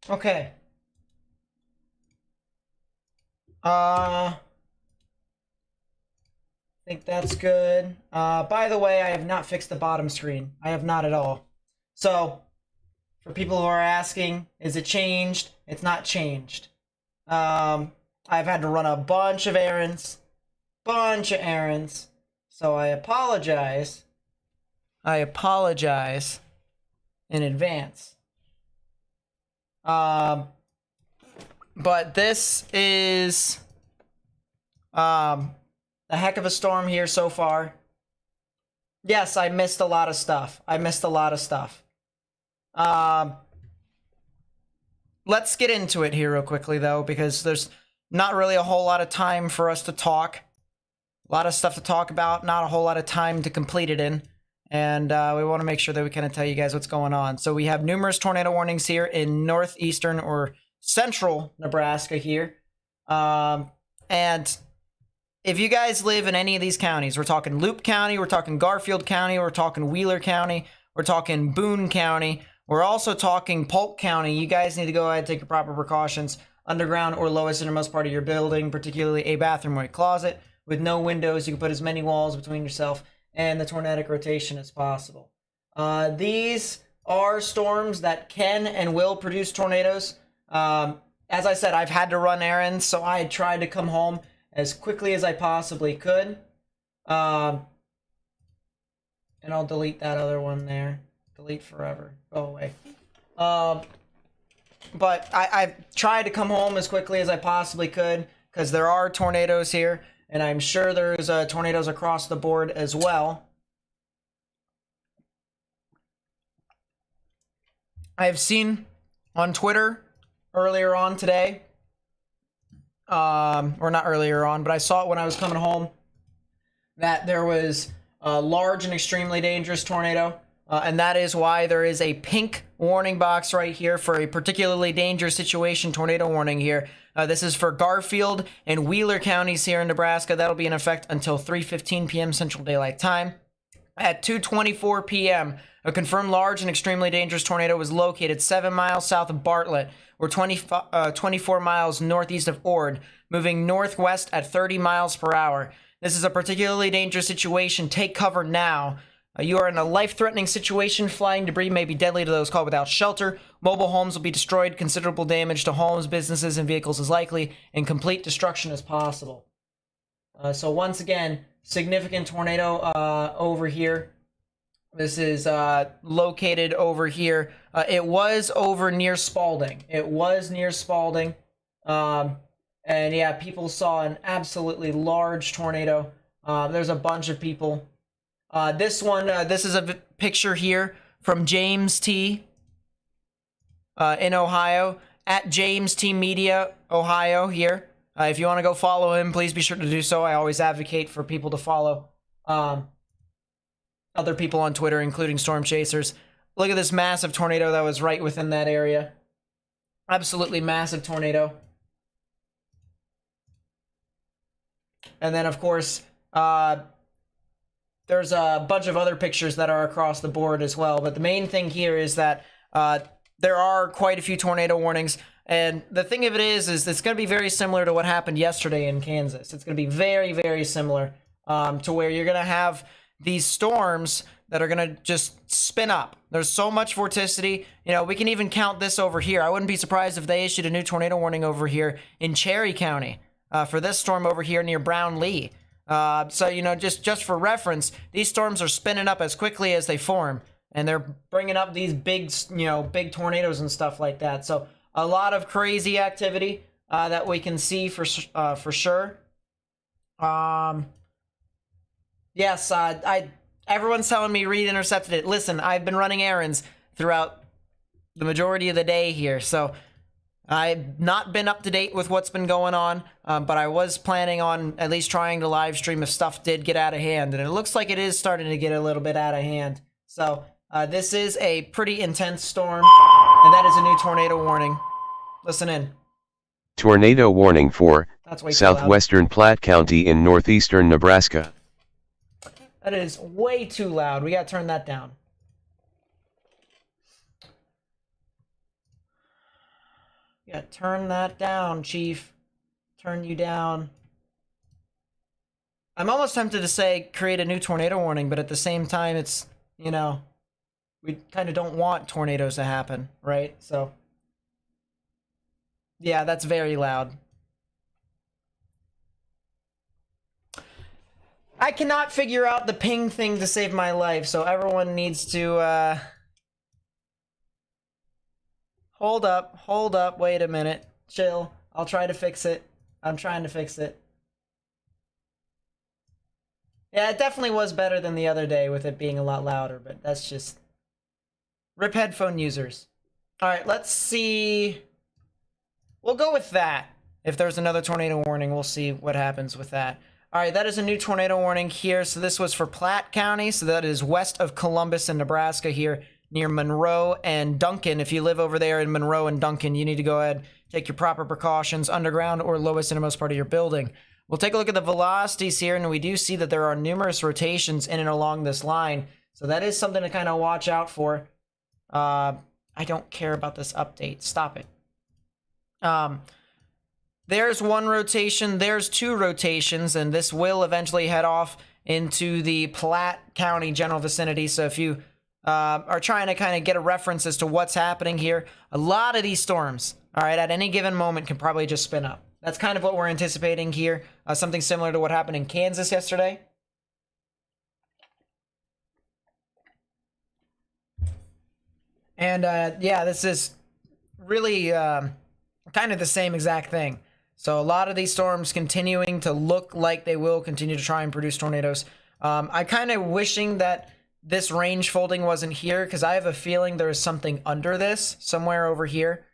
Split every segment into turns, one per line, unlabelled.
Okay. I think that's good. By the way, I have not fixed the bottom screen. I have not at all. So, for people who are asking, is it changed? It's not changed. I've had to run a bunch of errands. So I apologize. In advance. But this is a heck of a storm here so far. Yes, I missed a lot of stuff. Let's get into it here real quickly, though, because there's not really a whole lot of time for us to talk. A lot of stuff to talk about, not a whole lot of time to complete it in. And we want to make sure that we kind of tell you guys what's going on. So we have numerous tornado warnings here in northeastern or central Nebraska here. And if you guys live in any of these counties, we're talking Loop County, we're talking Garfield County, we're talking Wheeler County, we're talking Boone County, we're also talking Polk County. You guys need to go ahead and take your proper precautions. Underground or lowest innermost part of your building, particularly a bathroom or a closet with no windows. You can put as many walls between yourself and the tornadic rotation as possible. These are storms that can and will produce tornadoes. As I said, I've had to run errands, so I tried to come home as quickly as I possibly could. And I'll delete that other one there. Delete forever. Go away. But I've tried to come home as quickly as I possibly could because there are tornadoes here, and I'm sure there's tornadoes across the board as well. I've seen on Twitter earlier on today, or not earlier on, but I saw it when I was coming home, that there was a large and extremely dangerous tornado. And that is why there is a pink warning box right here for a particularly dangerous situation tornado warning here. This is for Garfield and Wheeler counties here in Nebraska. That'll be in effect until 3:15 p.m. Central Daylight Time. At 2:24 p.m., a confirmed large and extremely dangerous tornado was located 7 miles south of Bartlett, or 24 miles northeast of Ord, moving northwest at 30 miles per hour. This is a particularly dangerous situation. Take cover now. You are in a life-threatening situation. Flying debris may be deadly to those caught without shelter. Mobile homes will be destroyed. Considerable damage to homes, businesses, and vehicles is likely, and complete destruction is possible. So once again, significant tornado over here. This is located over here. It was over near Spalding. And yeah, people saw an absolutely large tornado. There's a bunch of people. This is a picture here from James T. In Ohio, at James T. Media, Ohio here. If you want to go follow him, please be sure to do so. I always advocate for people to follow other people on Twitter, including storm chasers. Look at this massive tornado that was right within that area. Absolutely massive tornado. And then, of course, there's a bunch of other pictures that are across the board as well. But the main thing here is that there are quite a few tornado warnings. And the thing of it is it's going to be very similar to what happened yesterday in Kansas. It's going to be very, very similar to where you're going to have these storms that are going to just spin up. There's so much vorticity. You know, we can even count this over here. I wouldn't be surprised if they issued a new tornado warning over here in Cherry County for this storm over here near Brownlee. So, you know, just for reference, these storms are spinning up as quickly as they form, and they're bringing up these big, big tornadoes and stuff like that. So a lot of crazy activity that we can see for sure. Yes, everyone's telling me Reed intercepted it. Listen, I've been running errands throughout the majority of the day here, so I've not been up to date with what's been going on, but I was planning on at least trying to live stream if stuff did get out of hand, and it looks like it is starting to get a little bit out of hand. So this is a pretty intense storm, and that is a new tornado warning. Listen in.
Tornado warning for southwestern Platte County in northeastern Nebraska.
That is way too loud. We gotta turn that down. Yeah, turn that down, Chief. Turn you down. I'm almost tempted to say create a new tornado warning, but at the same time, it's, you know, we kind of don't want tornadoes to happen, right? So, yeah, that's very loud. I cannot figure out the ping thing to save my life, so everyone needs to, hold up, wait a minute. Chill. I'll try to fix it. I'm trying to fix it. Yeah, it definitely was better than the other day with it being a lot louder, but that's just... Rip headphone users. Alright, let's see... We'll go with that. If there's another tornado warning, we'll see what happens with that. Alright, that is a new tornado warning here. So this was for Platte County. So that is west of Columbus in Nebraska here, near Monroe and Duncan. If you live over there in Monroe and Duncan, you need to go ahead, take your proper precautions underground or lowest innermost part of your building. We'll take a look at the velocities here, and we do see that there are numerous rotations in and along this line. So that is something to kind of watch out for. I don't care about this update. Stop it. There's one rotation, there's two rotations, and this will eventually head off into the Platte County general vicinity. So if you are trying to kind of get a reference as to what's happening here, a lot of these storms, all right, at any given moment can probably just spin up. That's kind of what we're anticipating here. Something similar to what happened in Kansas yesterday. And yeah, this is really kind of the same exact thing. So a lot of these storms continuing to look like they will continue to try and produce tornadoes. I kind of wishing that this range folding wasn't here, because I have a feeling there's something under this somewhere over here.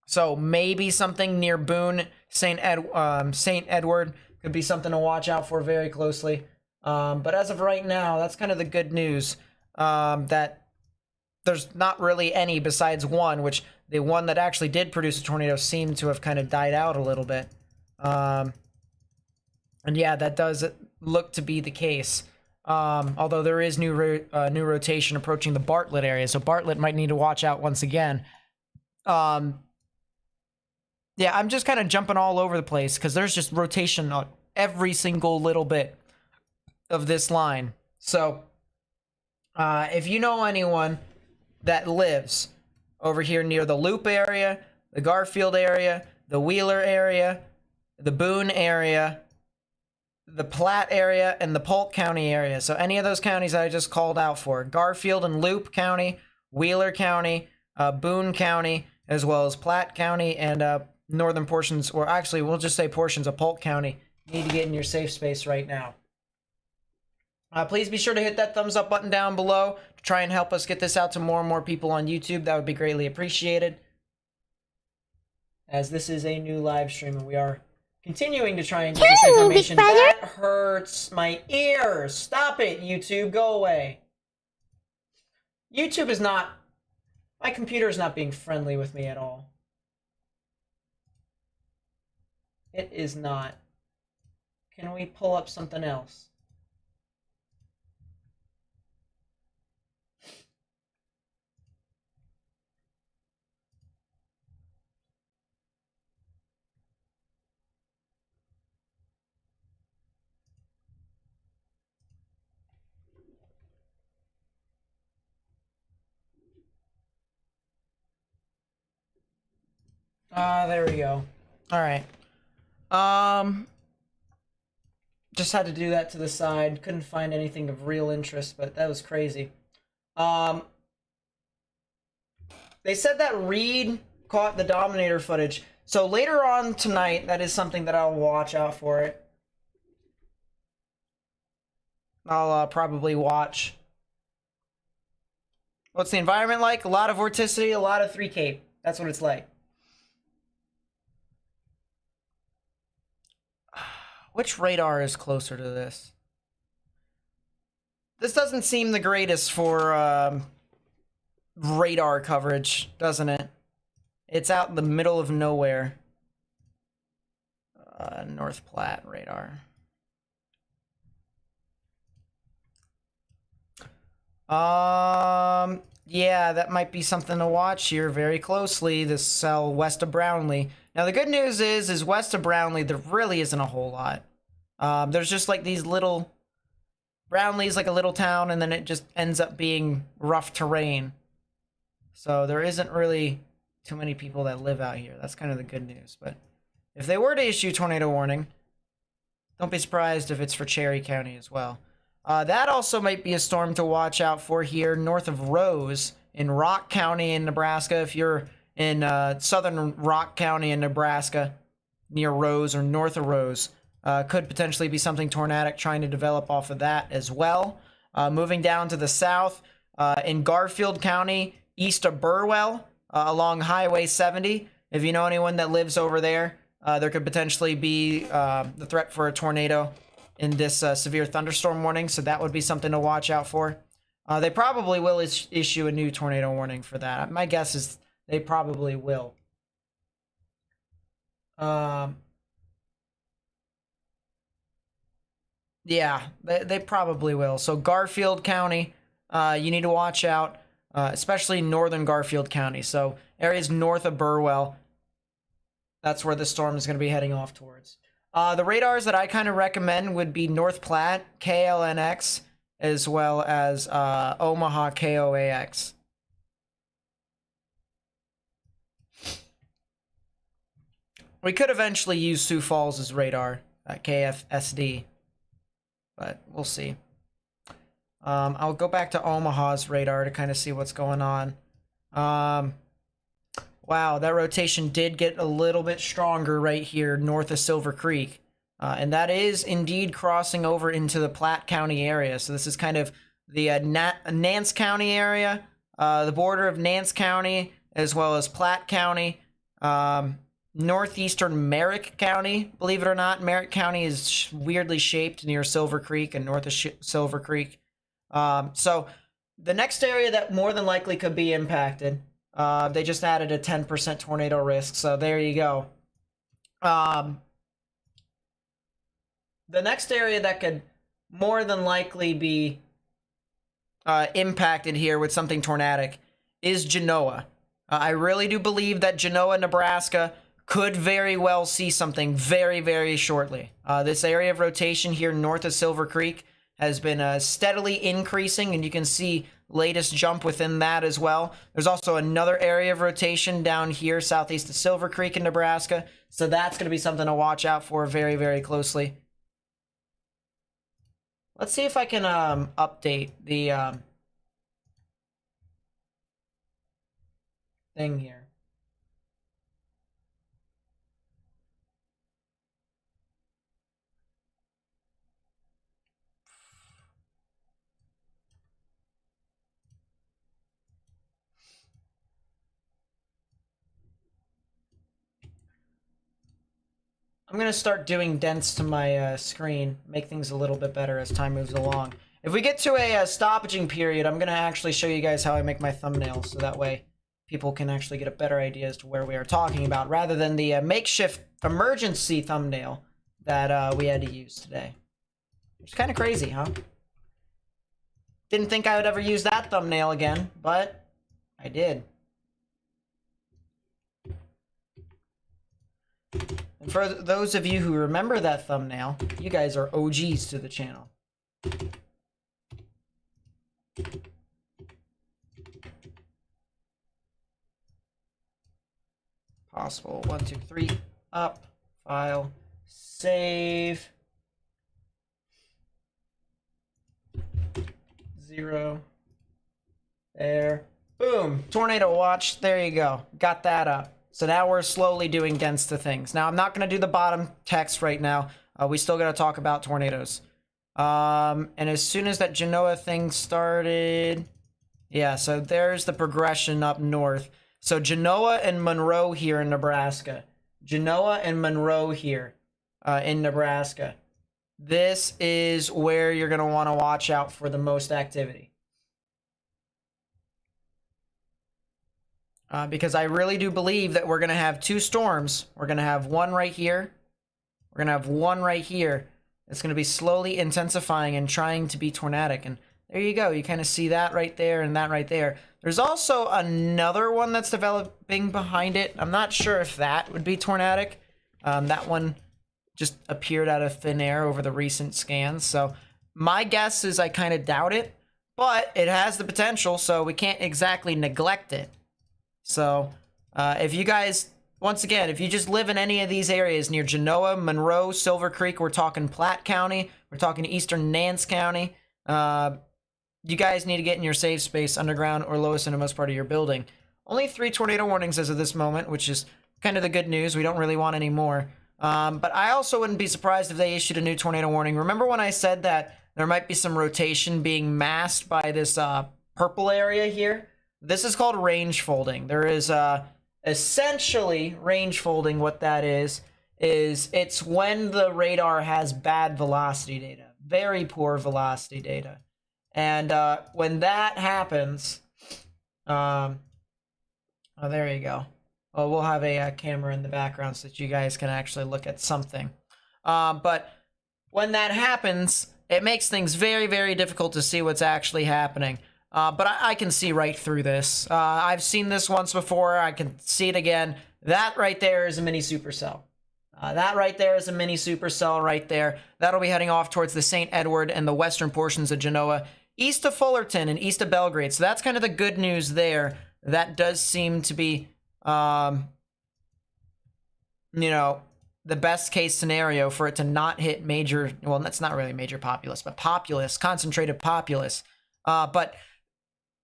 So maybe something near Boone, St. Edward could be something to watch out for very closely. But as of right now, that's kind of the good news, that there's not really any besides one, which the one that actually did produce a tornado seemed to have kind of died out a little bit. And yeah, that does look to be the case. Although there is new rotation approaching the Bartlett area, so Bartlett might need to watch out once again. Yeah, I'm just kind of jumping all over the place because there's just rotation on every single little bit of this line. So, if you know anyone that lives over here near the Loop area, the Garfield area, the Wheeler area, the Boone area, the Platte area, and the Polk County area. So any of those counties I just called out for, Garfield and Loop County, Wheeler County, Boone County, as well as Platte County, and northern portions, or actually we'll just say portions of Polk County, need to get in your safe space right now. Please be sure to hit that thumbs up button down below to try and help us get this out to more and more people on YouTube. That would be greatly appreciated, as this is a new live stream and we are continuing to try and get this information. That hurts my ears. Stop it, YouTube. Go away. YouTube is not... My computer is not being friendly with me at all. It is not. Can we pull up something else? There we go. All right. Just had to do that to the side. Couldn't find anything of real interest, but that was crazy. They said that Reed caught the Dominator footage. So later on tonight, that is something that I'll watch out for it. I'll probably watch. What's the environment like? A lot of vorticity, a lot of 3 Cape. That's what it's like. Which radar is closer to this? This doesn't seem the greatest for radar coverage, doesn't it? It's out in the middle of nowhere. North Platte radar. Yeah, that might be something to watch here very closely. This cell west of Brownlee. Now the good news is west of Brownlee there really isn't a whole lot. There's just like these little. Brownlee's like a little town, and then it just ends up being rough terrain. So there isn't really too many people that live out here. That's kind of the good news. But if they were to issue tornado warning, don't be surprised if it's for Cherry County as well. That also might be a storm to watch out for here north of Rose in Rock County in Nebraska. If you're in southern Rock County in Nebraska, near Rose or north of Rose, could potentially be something tornadic trying to develop off of that as well. Moving down to the south, in Garfield County, east of Burwell, along Highway 70. If you know anyone that lives over there, there could potentially be the threat for a tornado in this severe thunderstorm warning, so that would be something to watch out for. They probably will issue a new tornado warning for that. My guess is they probably will. Yeah, they probably will. So Garfield County, you need to watch out, especially northern Garfield County. So areas north of Burwell, that's where the storm is going to be heading off towards. The radars that I kind of recommend would be North Platte, KLNX, as well as Omaha, KOAX. We could eventually use Sioux Falls' radar at KFSD. But we'll see. I'll go back to Omaha's radar to kind of see what's going on. Wow, that rotation did get a little bit stronger right here north of Silver Creek. And that is indeed crossing over into the Platte County area. So this is kind of the Nance County area, the border of Nance County, as well as Platte County. Northeastern Merrick County, believe it or not. Merrick County is weirdly shaped near Silver Creek and north of Silver Creek. So the next area that more than likely could be impacted, they just added a 10% tornado risk. So there you go. The next area that could more than likely be impacted here with something tornadic is Genoa. I really do believe that Genoa, Nebraska could very well see something very, very shortly. This area of rotation here north of Silver Creek has been steadily increasing, and you can see latest jump within that as well. There's also another area of rotation down here southeast of Silver Creek in Nebraska, so that's going to be something to watch out for very, very closely. Let's see if I can update the thing here. I'm going to start doing dents to my screen, make things a little bit better as time moves along. If we get to a stoppaging period, I'm going to actually show you guys how I make my thumbnails, so that way people can actually get a better idea as to where we are talking about, rather than the makeshift emergency thumbnail that we had to use today. It's kind of crazy, huh? Didn't think I would ever use that thumbnail again, but I did. And for those of you who remember that thumbnail, you guys are OGs to the channel. Possible 1, 2, 3, up, file, save, 0, there, boom, tornado watch, there you go, got that up. So now we're slowly doing dents to things. Now I'm not going to do the bottom text right now. We still got to talk about tornadoes. And as soon as that Genoa thing started, yeah, so there's the progression up north. So Genoa and Monroe here in Nebraska. Genoa and Monroe here in Nebraska. This is where you're going to want to watch out for the most activity. Because I really do believe that we're going to have two storms. We're going to have one right here. We're going to have one right here. It's going to be slowly intensifying and trying to be tornadic. And there you go. You kind of see that right there and that right there. There's also another one that's developing behind it. I'm not sure if that would be tornadic. That one just appeared out of thin air over the recent scans. So my guess is I kind of doubt it, but it has the potential, so we can't exactly neglect it. So if you guys, once again, if you just live in any of these areas near Genoa, Monroe, Silver Creek, we're talking Platte County, we're talking eastern Nance County, you guys need to get in your safe space, underground or lowest innermost part of your building. Only 3 tornado warnings as of this moment, which is kind of the good news. We don't really want any more. But I also wouldn't be surprised if they issued a new tornado warning. Remember when I said that there might be some rotation being masked by this purple area here? This is called range folding. There is essentially range folding. What that is it's when the radar has bad velocity data, very poor velocity data. And when that happens, oh, there you go. Oh, we'll have a camera in the background so that you guys can actually look at something. But when that happens, it makes things very, very difficult to see what's actually happening. But I can see right through this. I've seen this once before. I can see it again. That right there is a mini supercell. That right there is a mini supercell right there. That'll be heading off towards the St. Edward and the western portions of Genoa, east of Fullerton and east of Belgrade. So that's kind of the good news there. That does seem to be, you know, the best case scenario for it to not hit major, well, that's not really major populace, but populace, concentrated populace. But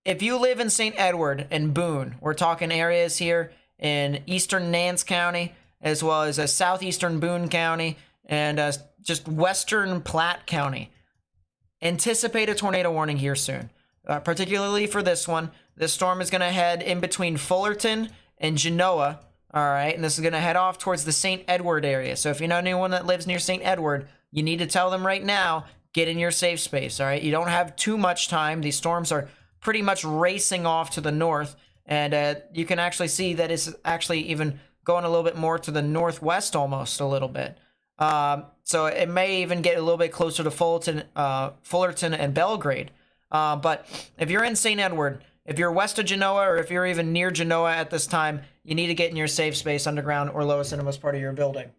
if you live in St. Edward and Boone, we're talking areas here in eastern Nance County, as well as southeastern Boone County, and just western Platte County. Anticipate a tornado warning here soon, particularly for this one. This storm is going to head in between Fullerton and Genoa, all right? And this is going to head off towards the St. Edward area. So if you know anyone that lives near St. Edward, you need to tell them right now, get in your safe space, all right? You don't have too much time. These storms are pretty much racing off to the north, and you can actually see that it's actually even going a little bit more to the northwest almost a little bit. So it may even get a little bit closer to Fullerton and Belgrade. But if you're in St. Edward, if you're west of Genoa, or if you're even near Genoa at this time, you need to get in your safe space, underground or lowest innermost part of your building.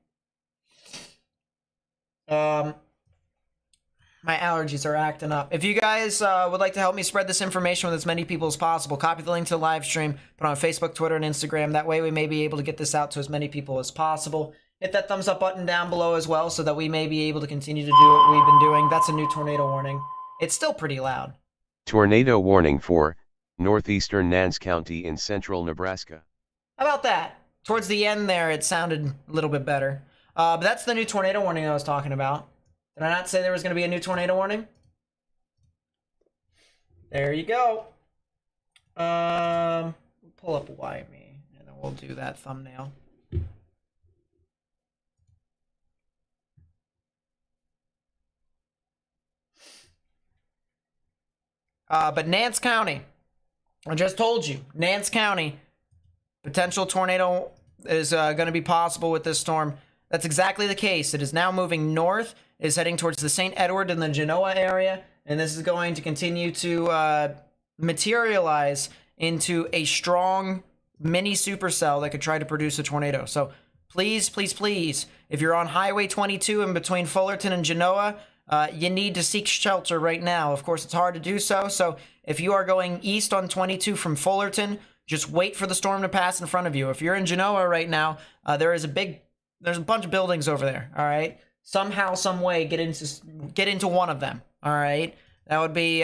My allergies are acting up. If you guys would like to help me spread this information with as many people as possible, copy the link to the live stream, put it on Facebook, Twitter, and Instagram. That way we may be able to get this out to as many people as possible. Hit that thumbs up button down below as well so that we may be able to continue to do what we've been doing. That's a new tornado warning. It's still pretty loud.
Tornado warning for northeastern Nance County in central Nebraska.
How about that? Towards the end there, it sounded a little bit better. But that's the new tornado warning I was talking about. Did I not say there was going to be a new tornado warning? There you go. Pull up Why Me, and then we'll do that thumbnail. But Nance County, I just told you, Nance County, potential tornado is going to be possible with this storm. That's exactly the case. It is now moving north, is heading towards the St. Edward and the Genoa area, and this is going to continue to materialize into a strong mini supercell that could try to produce a tornado. So please, please, please, if you're on Highway 22 in between Fullerton and Genoa, you need to seek shelter right now. Of course, it's hard to do so. So if you are going east on 22 from Fullerton, just wait for the storm to pass in front of you. If you're in Genoa right now, there's a bunch of buildings over there. All right. Somehow, some way, get into one of them. All right. That would be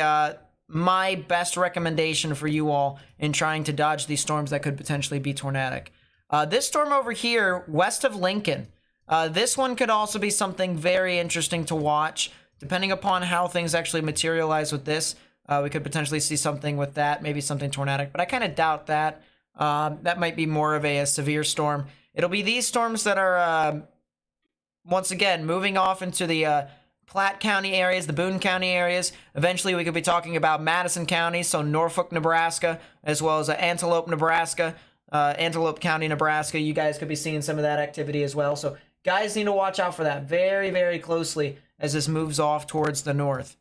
my best recommendation for you all in trying to dodge these storms that could potentially be tornadic. This storm over here, west of Lincoln, this one could also be something very interesting to watch. Depending upon how things actually materialize with this, we could potentially see something with that, maybe something tornadic, but I kind of doubt that. That might be more of a severe storm. It'll be these storms that are, once again, moving off into the Platte County areas, the Boone County areas. Eventually, we could be talking about Madison County, so Norfolk, Nebraska, as well as Antelope, Nebraska, Antelope County, Nebraska. You guys could be seeing some of that activity as well. So guys need to watch out for that very, very closely as this moves off towards the north.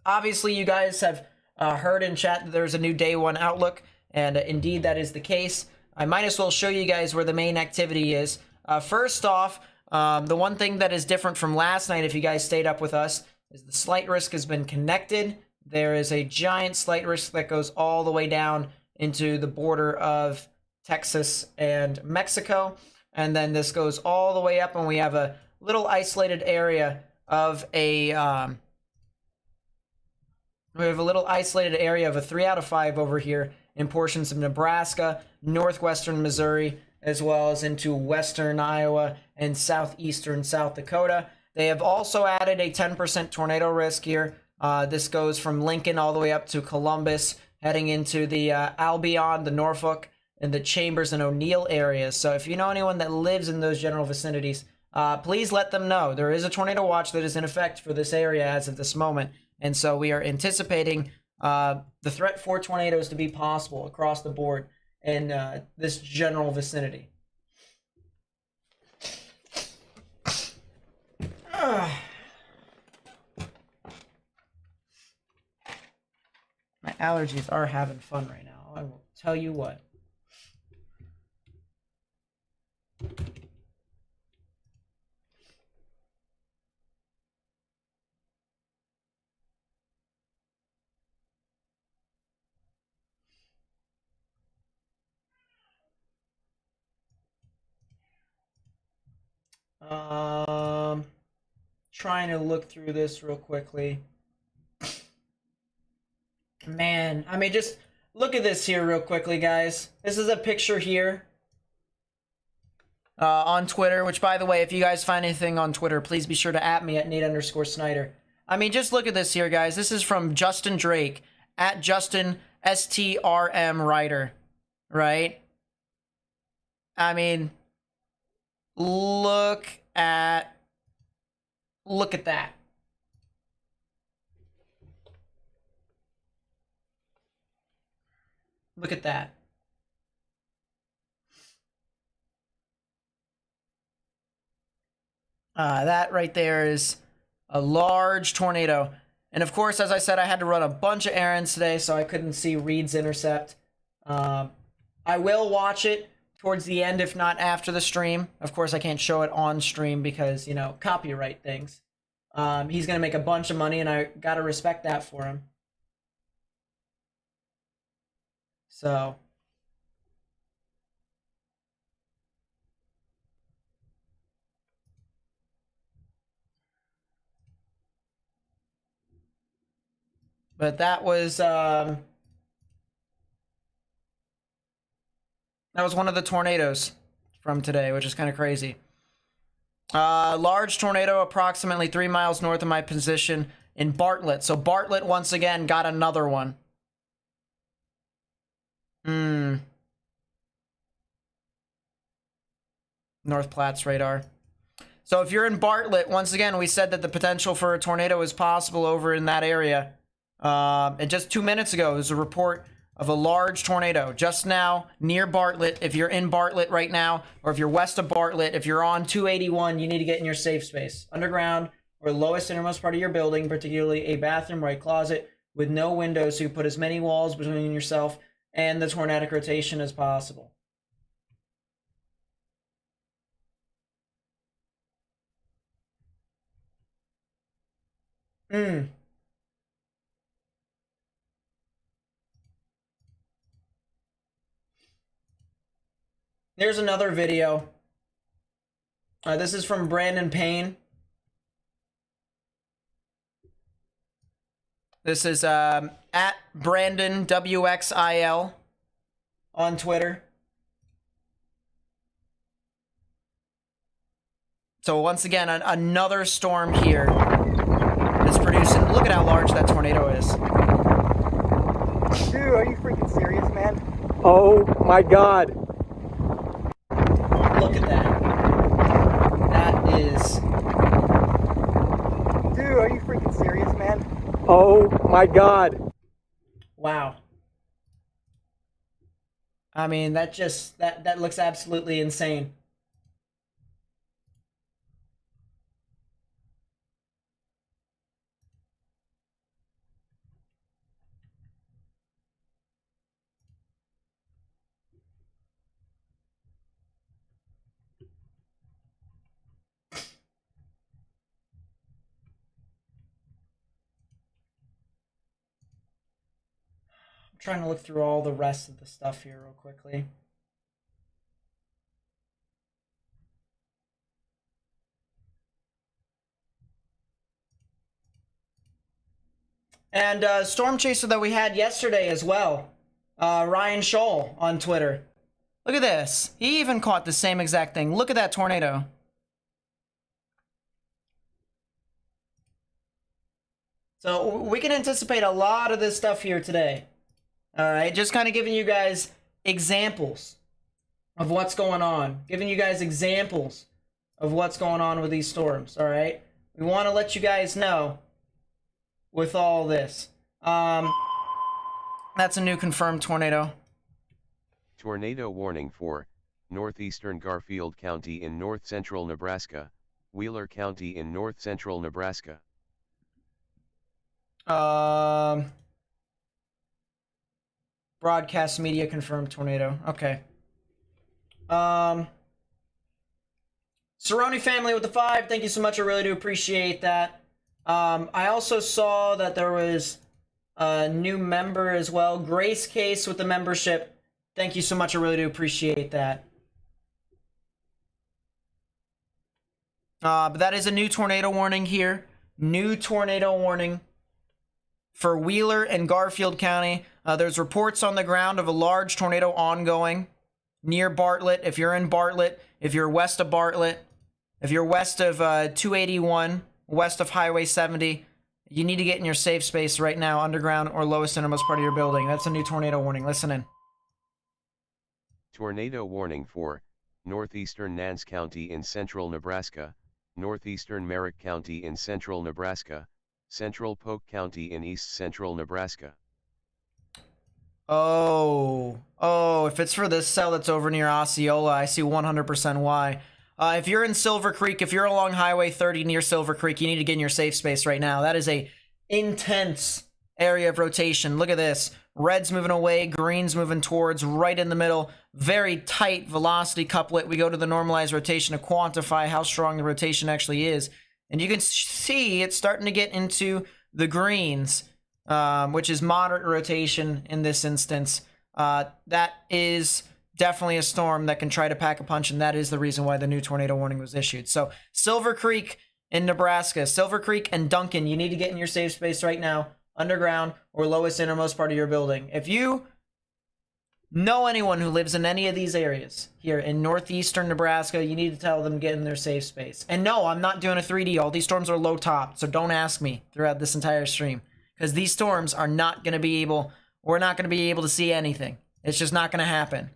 Obviously, you guys have heard in chat that there's a new day one outlook, and indeed that is the case. I might as well show you guys where the main activity is. First off, the one thing that is different from last night, if you guys stayed up with us, is the slight risk has been connected. There is a giant slight risk that goes all the way down into the border of Texas and Mexico. And then this goes all the way up, and we have a little isolated area of a... we have a little isolated area of a 3 out of 5 over here in portions of Nebraska, northwestern Missouri, as well as into western Iowa and southeastern South Dakota. They have also added a 10% tornado risk here. This goes from Lincoln all the way up to Columbus, heading into the Albion, the Norfolk, and the Chambers and O'Neill areas. So if you know anyone that lives in those general vicinities, please let them know. There is a tornado watch that is in effect for this area as of this moment. And so we are anticipating the threat for tornadoes to be possible across the board in this general vicinity. My allergies are having fun right now. I will tell you what. Trying to look through this real quickly. Man, I mean, just look at this here real quickly, guys. This is a picture here on Twitter, which, by the way, if you guys find anything on Twitter, please be sure to @ me at Nate_Snyder. I mean, just look at this here, guys. This is from Justin Drake, at Justin STRM Writer, right? I mean, look at that. Look at that. That right there is a large tornado. And of course, as I said, I had to run a bunch of errands today, so I couldn't see Reed's intercept. I will watch it towards the end, if not after the stream. Of course, I can't show it on stream because, you know, copyright things. He's going to make a bunch of money, and I got to respect that for him. So... But that was one of the tornadoes from today, which is kind of crazy. Large tornado approximately 3 miles north of my position in Bartlett. So Bartlett, once again, got another one. North Platte's radar. So if you're in Bartlett, once again, we said that the potential for a tornado is possible over in that area. And just 2 minutes ago, there was a report of a large tornado just now near Bartlett. If you're in Bartlett right now, or if you're west of Bartlett, if you're on 281, you need to get in your safe space. Underground or lowest innermost part of your building, particularly a bathroom or a closet with no windows, so you put as many walls between yourself and the tornadic rotation as possible. There's another video. This is from Brandon Payne. This is at Brandon WXIL on Twitter. So once again, another storm here is producing. Look at how large that tornado is.
Dude, are you freaking serious, man? Oh my God.
Look at that. That is...
Dude, are you freaking serious, man? Oh my God.
Wow. I mean, that just, that looks absolutely insane. I'm trying to look through all the rest of the stuff here real quickly. And storm chaser that we had yesterday as well. Ryan Scholl on Twitter. Look at this. He even caught the same exact thing. Look at that tornado. So we can anticipate a lot of this stuff here today. All right, just kind of giving you guys examples of what's going on. Giving you guys examples of what's going on with these storms, all right? We want to let you guys know with all this. That's a new confirmed tornado.
Tornado warning for northeastern Garfield County in north-central Nebraska, Wheeler County in north-central Nebraska.
Broadcast media confirmed tornado. Okay. Cerrone family with the 5. Thank you so much. I really do appreciate that. I also saw that there was a new member as well. Grace Case with the membership. Thank you so much. I really do appreciate that. But that is a new tornado warning here. New tornado warning for Wheeler and Garfield County. There's reports on the ground of a large tornado ongoing near Bartlett. If you're in Bartlett, if you're west of Bartlett, if you're west of 281, west of Highway 70, you need to get in your safe space right now, underground or lowest innermost part of your building. That's a new tornado warning. Listen in.
Tornado warning for northeastern Nance County in central Nebraska, northeastern Merrick County in central Nebraska, central Polk County in east central Nebraska.
Oh, if it's for this cell that's over near Osceola, I see 100% why. If you're in Silver Creek, if you're along Highway 30 near Silver Creek, you need to get in your safe space right now. That is a intense area of rotation. Look at this. Red's moving away, green's moving towards, right in the middle. Very tight velocity couplet. We go to the normalized rotation to quantify how strong the rotation actually is. And you can see it's starting to get into the greens, which is moderate rotation in this instance. That is definitely a storm that can try to pack a punch, and that is the reason why the new tornado warning was issued. So Silver Creek in Nebraska, Silver Creek and Duncan, you need to get in your safe space right now, underground or lowest innermost part of your building. If you know anyone who lives in any of these areas here in northeastern Nebraska, you need to tell them to get in their safe space. And no, I'm not doing a 3D. All these storms are low top, so don't ask me throughout this entire stream, because these storms are not going to be able, we're not going to be able to see anything. It's just not going to happen.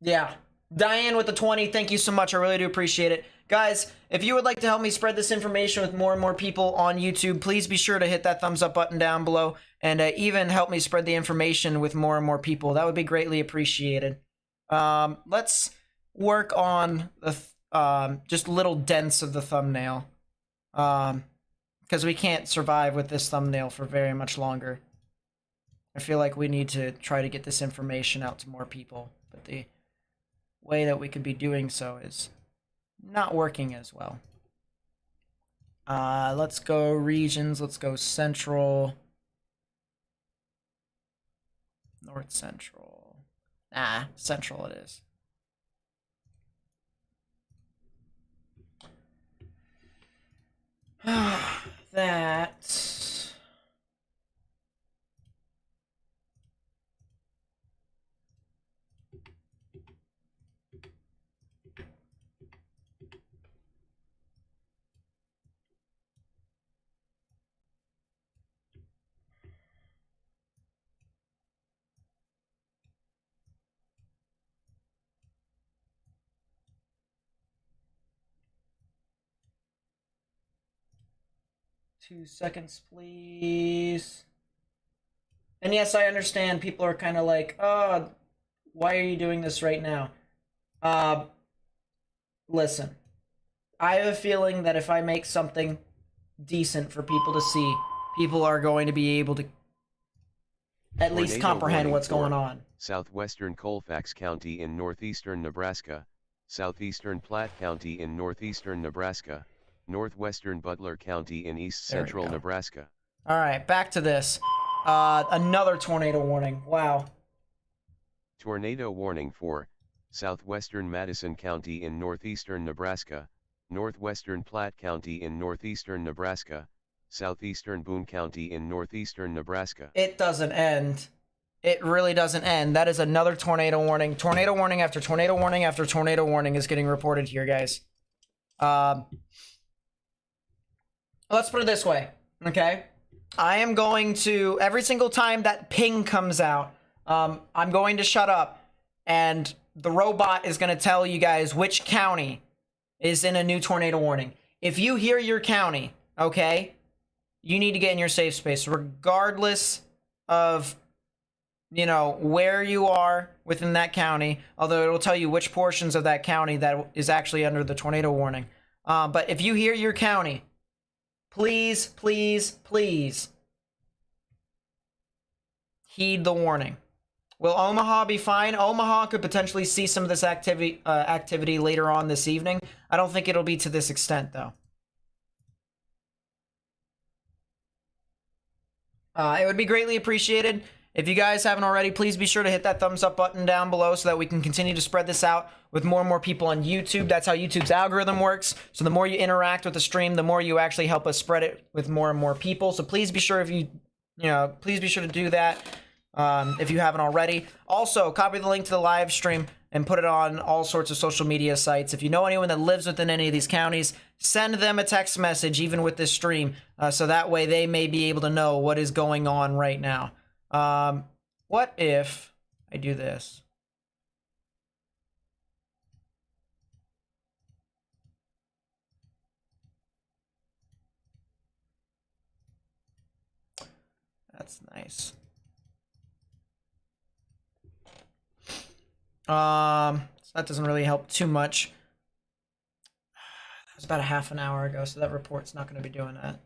Yeah. Diane with the 20, thank you so much. I really do appreciate it. Guys, if you would like to help me spread this information with more and more people on YouTube, please be sure to hit that thumbs up button down below, and even help me spread the information with more and more people. That would be greatly appreciated. Let's work on the just little dents of the thumbnail, because we can't survive with this thumbnail for very much longer. I feel like we need to try to get this information out to more people, but the way that we could be doing so is not working as well. Let's go regions. Let's go central, north central. Central it is. That. Two seconds, please. And yes, I understand people are kind of like, oh, why are you doing this right now? Listen, I have a feeling that if I make something decent for people to see, people are going to be able to at least comprehend what's going on.
Southwestern Colfax County in northeastern Nebraska, southeastern Platte County in northeastern Nebraska, northwestern Butler County in east
There we
central
go.
Nebraska.
All right, back to this. Another tornado warning. Wow.
Tornado warning for southwestern Madison County in northeastern Nebraska, northwestern Platte County in northeastern Nebraska, southeastern Boone County in northeastern Nebraska.
It doesn't end. It really doesn't end. That is another tornado warning. Tornado warning after tornado warning after tornado warning is getting reported here, guys. Let's put it this way, okay? I am going to, every single time that ping comes out, I'm going to shut up, and the robot is going to tell you guys which county is in a new tornado warning. If you hear your county, okay, you need to get in your safe space, regardless of, you know, where you are within that county, although it'll tell you which portions of that county that is actually under the tornado warning. But if you hear your county, please, please, please heed the warning. Will Omaha be fine? Omaha could potentially see some of this activity later on this evening. I don't think it'll be to this extent, though. It would be greatly appreciated. If you guys haven't already, please be sure to hit that thumbs up button down below so that we can continue to spread this out with more and more people on YouTube. That's how YouTube's algorithm works. So the more you interact with the stream, the more you actually help us spread it with more and more people. So please be sure please be sure to do that if you haven't already. Also, copy the link to the live stream and put it on all sorts of social media sites. If you know anyone that lives within any of these counties, send them a text message even with this stream so that way they may be able to know what is going on right now. What if I do this? That's nice. So that doesn't really help too much. That was about a half an hour ago, so that report's not going to be doing that.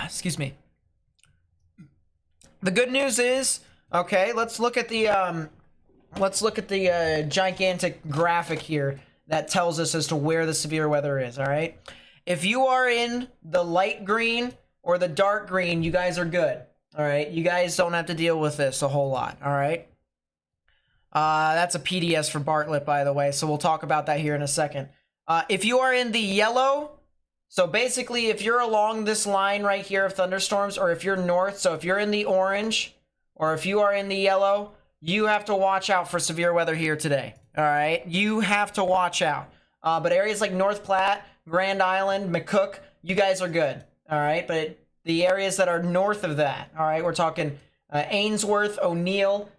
Excuse me. The good news is, okay, let's look at the gigantic graphic here that tells us as to where the severe weather is, all right? If you are in the light green or the dark green, you guys are good, all right? You guys don't have to deal with this a whole lot, all right? That's a PDS for Bartlett, by the way, so we'll talk about that here in a second. If you are in the yellow, so basically, if you're along this line right here of thunderstorms, or if you're north, so if you're in the orange, or if you are in the yellow, you have to watch out for severe weather here today, all right? You have to watch out. But areas like North Platte, Grand Island, McCook, you guys are good, all right? But the areas that are north of that, all right, we're talking Ainsworth, O'Neill,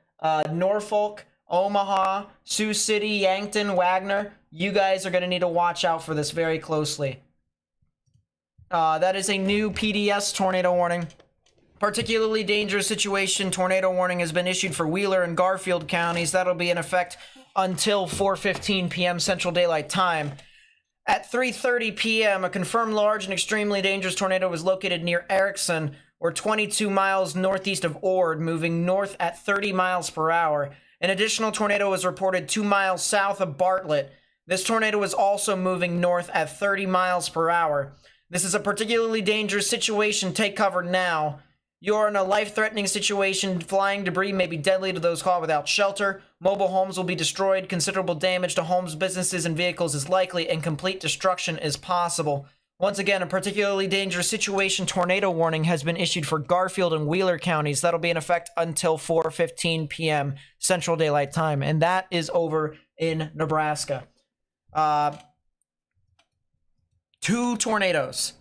Norfolk, Omaha, Sioux City, Yankton, Wagner, you guys are going to need to watch out for this very closely. That is a new PDS tornado warning. Particularly dangerous situation tornado warning has been issued for Wheeler and Garfield counties. That'll be in effect until 4:15 p.m. Central Daylight Time. At 3:30 p.m., a confirmed large and extremely dangerous tornado was located near Erickson, or 22 miles northeast of Ord, moving north at 30 miles per hour. An additional tornado was reported 2 miles south of Bartlett. This tornado was also moving north at 30 miles per hour. This is a particularly dangerous situation. Take cover now. You're in a life-threatening situation. Flying debris may be deadly to those caught without shelter. Mobile homes will be destroyed. Considerable damage to homes, businesses, and vehicles is likely, and complete destruction is possible. Once again, a particularly dangerous situation tornado warning has been issued for Garfield and Wheeler counties. That'll be in effect until 4:15 p.m. Central Daylight Time, and that is over in Nebraska. 2 tornadoes.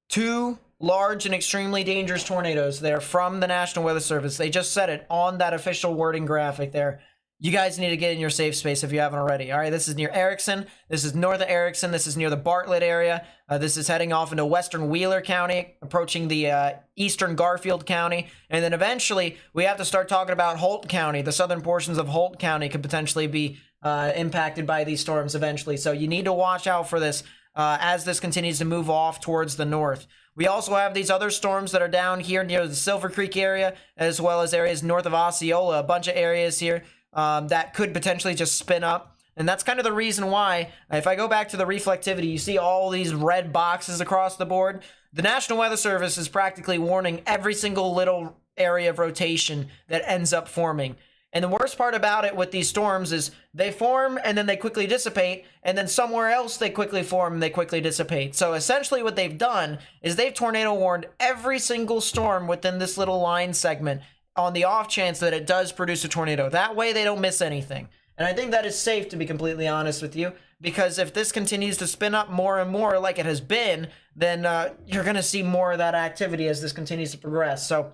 2 large and extremely dangerous tornadoes there from the National Weather Service. They just said it on that official wording graphic there. You guys need to get in your safe space if you haven't already. All right, this is near Erickson. This is north of Erickson. This is near the Bartlett area. This is heading off into western Wheeler County, approaching the eastern Garfield County. And then eventually, we have to start talking about Holt County. The southern portions of Holt County could potentially be impacted by these storms eventually. So you need to watch out for this as this continues to move off towards the north. We also have these other storms that are down here near the Silver Creek area, as well as areas north of Osceola, a bunch of areas here that could potentially just spin up. And that's kind of the reason why, if I go back to the reflectivity, you see all these red boxes across the board. The National Weather Service is practically warning every single little area of rotation that ends up forming. And the worst part about it with these storms is they form and then they quickly dissipate, and then somewhere else they quickly form and they quickly dissipate. So essentially what they've done is they've tornado warned every single storm within this little line segment on the off chance that it does produce a tornado. That way they don't miss anything. And I think that is safe, to be completely honest with you, because if this continues to spin up more and more like it has been, then you're going to see more of that activity as this continues to progress. So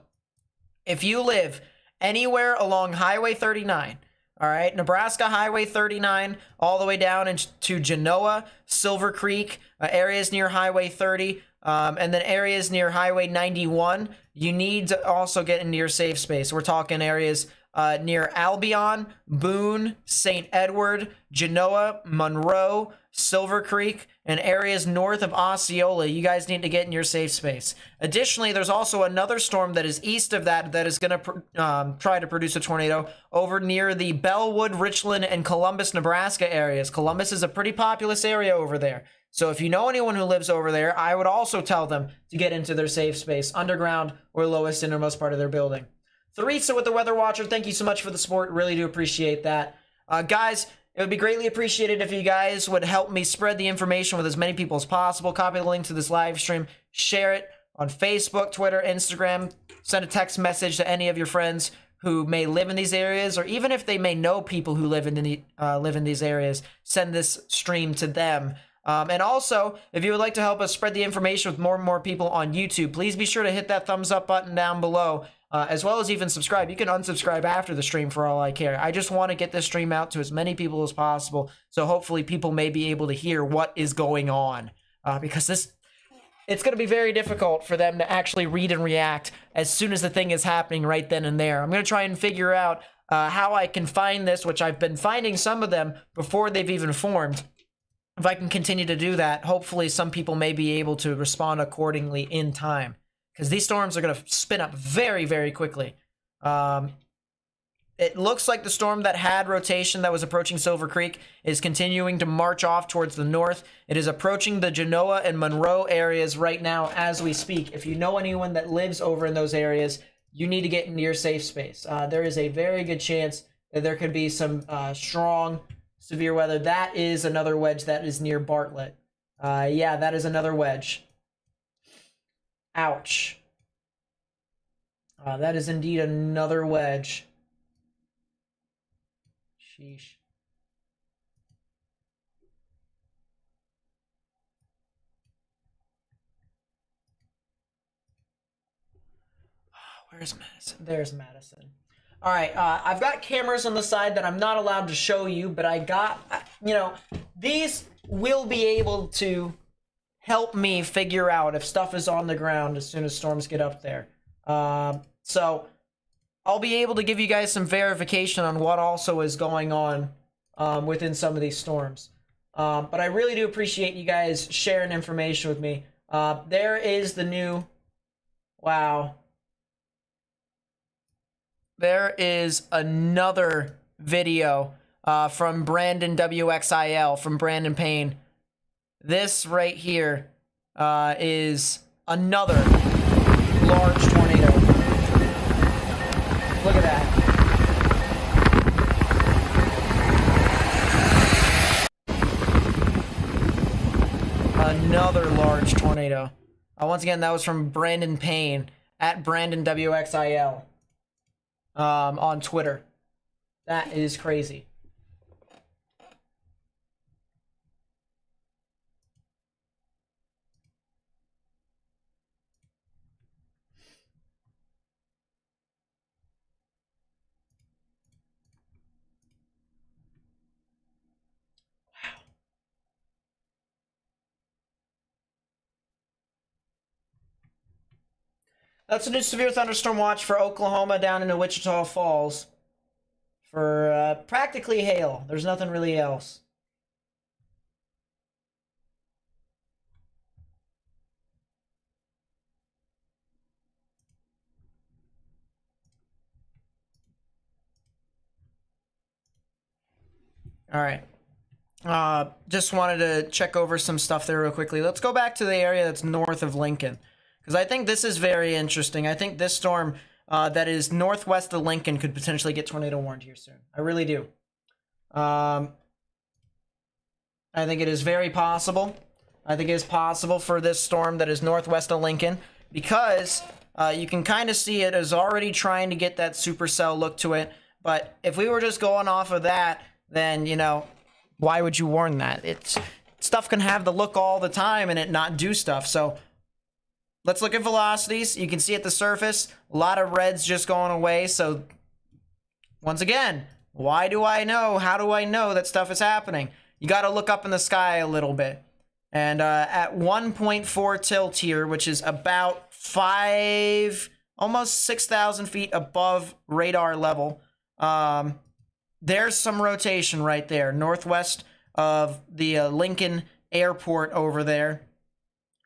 if you live anywhere along Highway 39, all right, Nebraska Highway 39, all the way down into Genoa, Silver Creek, areas near Highway 30, and then areas near Highway 91, you need to also get into your safe space. We're talking areas near Albion, Boone, St. Edward, Genoa, Monroe, Silver Creek, and areas north of Osceola. You guys need to get in your safe space. Additionally, there's also another storm that is east of that is going to try to produce a tornado over near the Bellwood, Richland, and Columbus, Nebraska areas. Columbus is a pretty populous area over there. So if you know anyone who lives over there, I would also tell them to get into their safe space, underground or lowest innermost part of their building. Theresa with the Weather Watcher, thank you so much for the support. Really do appreciate that. Guys, it would be greatly appreciated if you guys would help me spread the information with as many people as possible. Copy the link to this live stream, share it on Facebook, Twitter, Instagram, send a text message to any of your friends who may live in these areas, or even if they may know people who live in these areas, send this stream to them. And also, if you would like to help us spread the information with more and more people on YouTube, please be sure to hit that thumbs up button down below, as well as even subscribe. You can unsubscribe after the stream for all I care. I just want to get this stream out to as many people as possible, so hopefully people may be able to hear what is going on, because it's going to be very difficult for them to actually read and react as soon as the thing is happening right then and there. I'm going to try and figure out how I can find this, which I've been finding some of them before they've even formed. If I can continue to do that, hopefully some people may be able to respond accordingly in time, because these storms are going to spin up very, very quickly. It looks like the storm that had rotation that was approaching Silver Creek is continuing to march off towards the north. It is approaching the Genoa and Monroe areas right now as we speak. If you know anyone that lives over in those areas, you need to get into your safe space. There is a very good chance that there could be some strong, severe weather. That is another wedge that is near Bartlett. Yeah, that is another wedge. Ouch. That is indeed another wedge. Sheesh. Where's Madison? There's Madison. All right, I've got cameras on the side that I'm not allowed to show you, but I got, these will be able to help me figure out if stuff is on the ground as soon as storms get up there. So I'll be able to give you guys some verification on what also is going on within some of these storms. But I really do appreciate you guys sharing information with me. There is the new, wow. There is another video from Brandon WXIL, from Brandon Payne. This right here is another large tornado. Look at that. Another large tornado. Once again, that was from Brandon Payne at Brandon WXIL on Twitter. That is crazy. That's a new severe thunderstorm watch for Oklahoma down into Wichita Falls. For practically hail. There's nothing really else. All right. Just wanted to check over some stuff there real quickly. Let's go back to the area that's north of Lincoln, because I think this is very interesting. I think this storm that is northwest of Lincoln could potentially get tornado warned here soon. I really do. I think it is very possible. I think it is possible for this storm that is northwest of Lincoln, because you can kind of see it is already trying to get that supercell look to it. But if we were just going off of that, then, you know, why would you warn that? Stuff can have the look all the time and it not do stuff. So let's look at velocities. You can see at the surface, a lot of reds just going away. So once again, why do I know? How do I know that stuff is happening? You got to look up in the sky a little bit. And at 1.4 tilt here, which is about almost 6,000 feet above radar level, there's some rotation right there, northwest of the Lincoln Airport over there.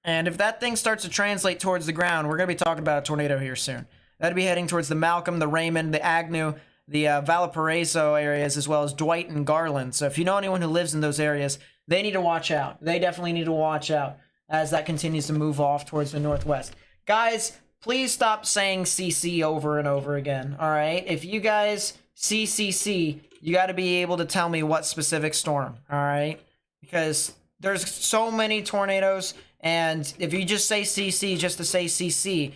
And if that thing starts to translate towards the ground, we're going to be talking about a tornado here soon. That'd be heading towards the Malcolm, the Raymond, the Agnew, the Valparaiso areas, as well as Dwight and Garland. So if you know anyone who lives in those areas, they need to watch out. They definitely need to watch out as that continues to move off towards the northwest. Guys, please stop saying CC over and over again, all right? If you guys see CC, you got to be able to tell me what specific storm, all right? Because there's so many tornadoes, and if you just say CC just to say CC,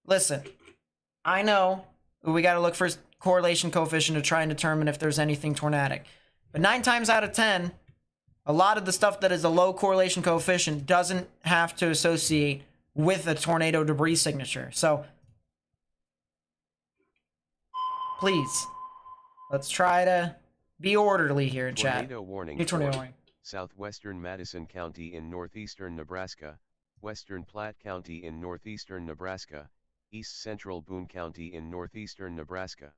listen, I know we got to look for correlation coefficient to try and determine if there's anything tornadic. But 9 times out of 10, a lot of the stuff that is a low correlation coefficient doesn't have to associate with a tornado debris signature. So please, let's try to be orderly here in chat.
Tornado warning.
New tornado warning.
Southwestern Madison County in northeastern Nebraska, western Platte County in northeastern Nebraska, east central Boone County in northeastern Nebraska.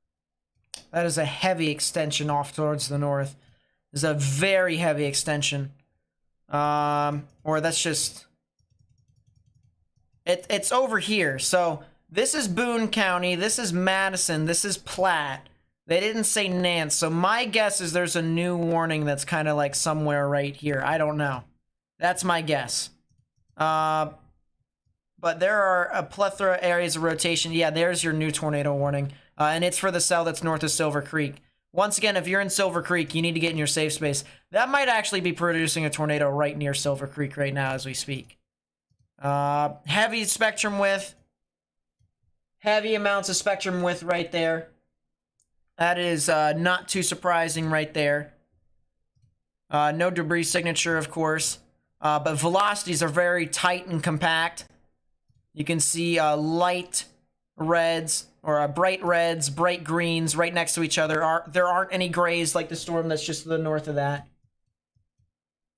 That is a heavy extension off towards the north. It's a very heavy extension. Or that's just... It's over here. So this is Boone County. This is Madison. This is Platte. They didn't say Nance. So my guess is there's a new warning that's kind of like somewhere right here. I don't know. That's my guess. But there are a plethora of areas of rotation. Yeah, there's your new tornado warning. And it's for the cell that's north of Silver Creek. Once again, if you're in Silver Creek, you need to get in your safe space. That might actually be producing a tornado right near Silver Creek right now as we speak. Heavy spectrum width. Heavy amounts of spectrum width right there. That is not too surprising right there. No debris signature, of course. But velocities are very tight and compact. You can see light reds, or bright reds, bright greens right next to each other. There aren't any grays like the storm that's just to the north of that.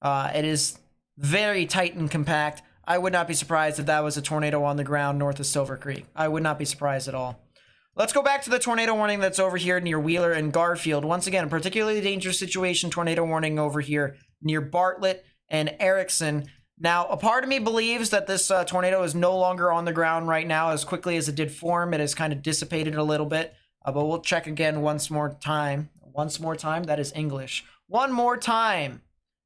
It is very tight and compact. I would not be surprised if that was a tornado on the ground north of Silver Creek. I would not be surprised at all. Let's go back to the tornado warning that's over here near Wheeler and Garfield. Once again, a particularly dangerous situation tornado warning over here near Bartlett and Erickson. Now, a part of me believes that this tornado is no longer on the ground right now. As quickly as it did form, it has kind of dissipated a little bit. But we'll check again once more time. Once more time? That is English. One more time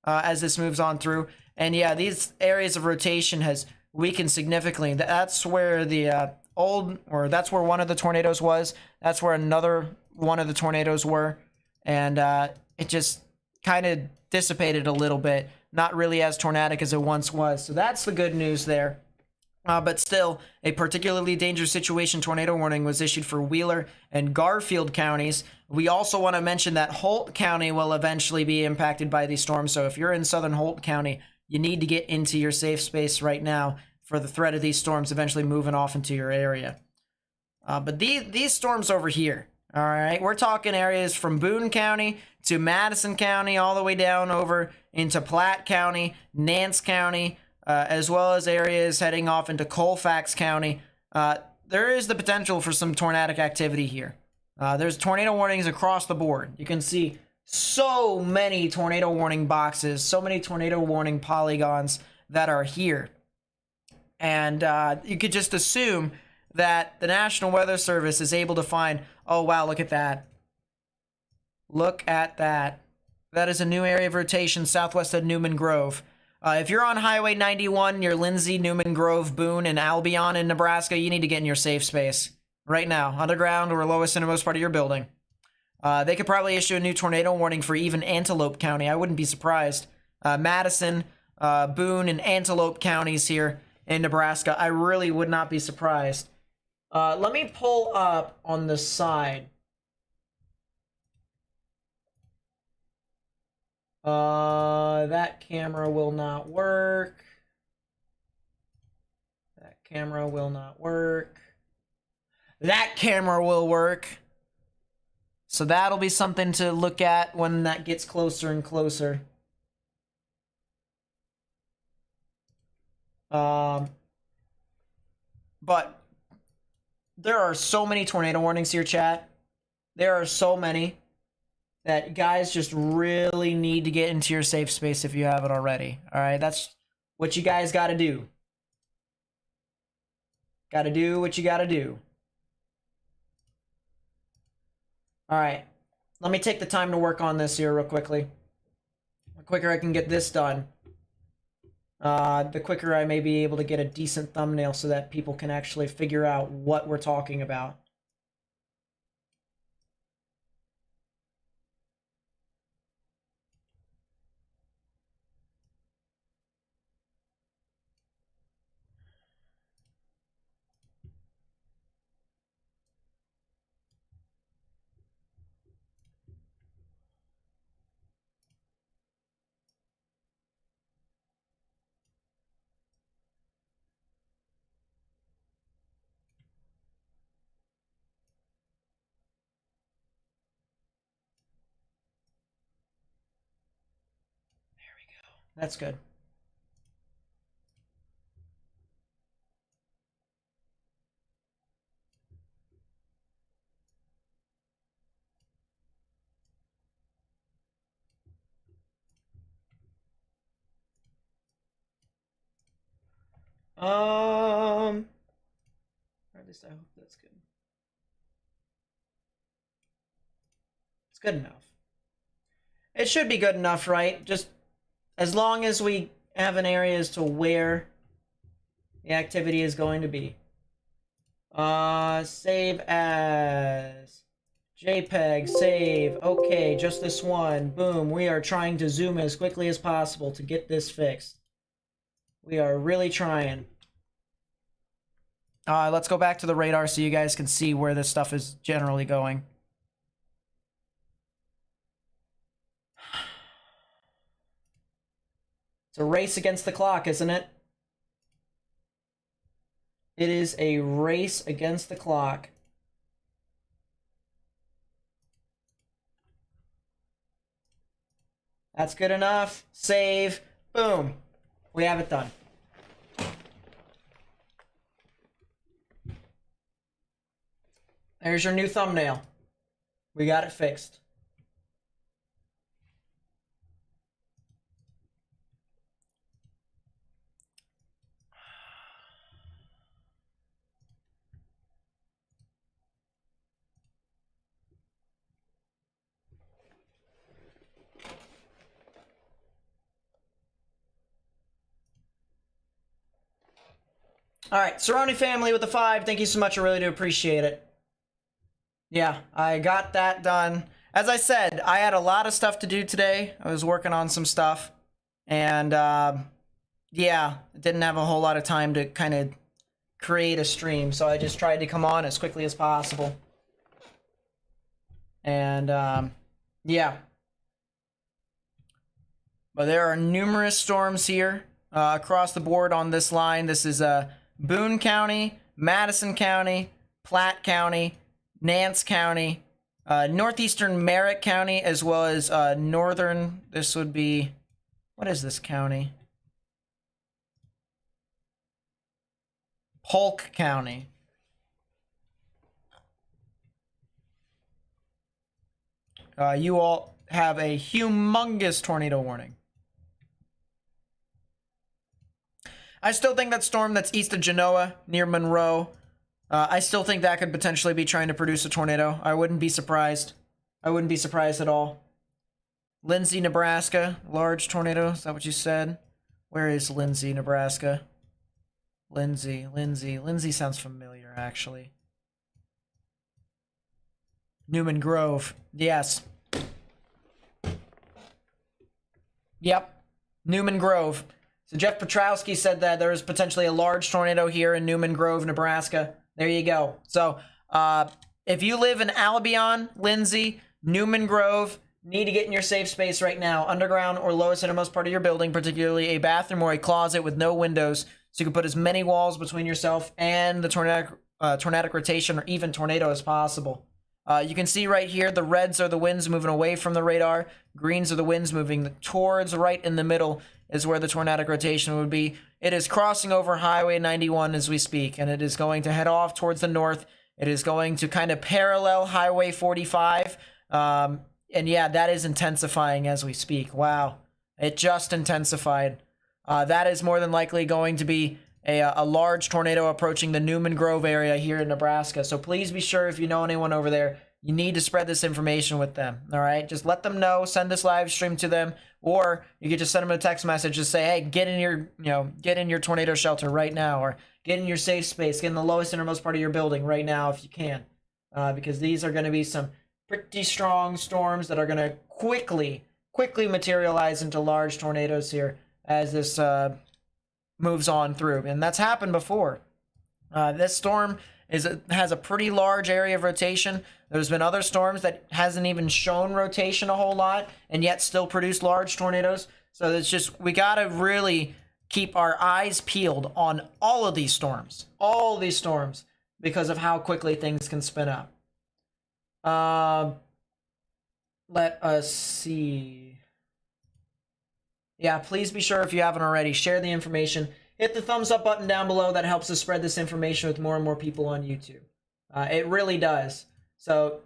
as this moves on through. And yeah, these areas of rotation has weakened significantly. That's where the that's where one of the tornadoes was. That's where another one of the tornadoes were. And it just kind of dissipated a little bit. Not really as tornadic as it once was. So that's the good news there. But still, a particularly dangerous situation tornado warning was issued for Wheeler and Garfield counties. We also want to mention that Holt County will eventually be impacted by these storms. So if you're in southern Holt County, you need to get into your safe space right now for the threat of these storms eventually moving off into your area. But these storms over here, all right, we're talking areas from Boone County to Madison County, all the way down over into Platte County, Nance County, as well as areas heading off into Colfax County. There is the potential for some tornadic activity here. There's tornado warnings across the board. You can see so many tornado warning boxes, so many tornado warning polygons that are here. And you could just assume that the National Weather Service is able to find, oh wow, look at that. Look at that. That is a new area of rotation southwest of Newman Grove. If you're on Highway 91, near Lindsay, Newman Grove, Boone, and Albion in Nebraska, you need to get in your safe space right now, underground or lowest innermost part of your building. They could probably issue a new tornado warning for even Antelope County. I wouldn't be surprised. Madison, Boone, and Antelope counties here in Nebraska. I really would not be surprised. Let me pull up on the side. That camera will not work. That camera will not work. That camera will work. So that'll be something to look at when that gets closer and closer. But there are so many tornado warnings here, chat. There are so many that guys just really need to get into your safe space if you haven't already. All right, that's what you guys got to do. Got to do what you got to do. All right, let me take the time to work on this here real quickly. The quicker I can get this done, the quicker I may be able to get a decent thumbnail so that people can actually figure out what we're talking about. That's good. Or at least I hope that's good. It's good enough. It should be good enough, right? Just as long as we have an area as to where the activity is going to be. Save as JPEG, save. Okay, just this one. Boom. We are trying to zoom as quickly as possible to get this fixed. We are really trying. Let's go back to the radar so you guys can see where this stuff is generally going. It's a race against the clock, isn't it? It is a race against the clock. That's good enough. Save. Boom. We have it done. There's your new thumbnail. We got it fixed. All right, surrounding family with the 5. Thank you so much. I really do appreciate it. Yeah, I got that done. As I said, I had a lot of stuff to do today. I was working on some stuff. And, yeah, didn't have a whole lot of time to kind of create a stream. So I just tried to come on as quickly as possible. And, yeah. But there are numerous storms here across the board on this line. This is Boone County, Madison County, Platte County, Nance County, northeastern Merritt County, as well as northern, this would be, what is this county? Polk County. You all have a humongous tornado warning. I still think that storm that's east of Genoa, near Monroe, I still think that could potentially be trying to produce a tornado. I wouldn't be surprised. I wouldn't be surprised at all. Lindsay, Nebraska, large tornado. Is that what you said? Where is Lindsay, Nebraska? Lindsay sounds familiar, actually. Newman Grove. Yes. Yep. Newman Grove. So Jeff Petrowski said that there is potentially a large tornado here in Newman Grove, Nebraska. There you go. So if you live in Albion, Lindsay, Newman Grove, need to get in your safe space right now. Underground or lowest innermost part of your building, particularly a bathroom or a closet with no windows, so you can put as many walls between yourself and the tornadic rotation or even tornado as possible. You can see right here, the reds are the winds moving away from the radar. Greens are the winds moving towards right in the middle is where the tornadic rotation would be. It is crossing over Highway 91 as we speak, and it is going to head off towards the north. It is going to kind of parallel Highway 45. And yeah, that is intensifying as we speak. Wow. It just intensified. That is more than likely going to be a large tornado approaching the Newman Grove area here in Nebraska. So please be sure, if you know anyone over there, you need to spread this information with them. All right, just let them know. Send this live stream to them, or you could just send them a text message. Just say, "Hey, get in your tornado shelter right now, or get in your safe space. Get in the lowest innermost part of your building right now if you can, because these are going to be some pretty strong storms that are going to quickly materialize into large tornadoes here as this moves on through, and that's happened before. This storm has a pretty large area of rotation. There's been other storms that hasn't even shown rotation a whole lot and yet still produce large tornadoes. So it's just, we got to really keep our eyes peeled on all these storms, because of how quickly things can spin up. Let us see. Yeah, please be sure, if you haven't already, share the information. Hit the thumbs up button down below. That helps us spread this information with more and more people on YouTube. It really does. So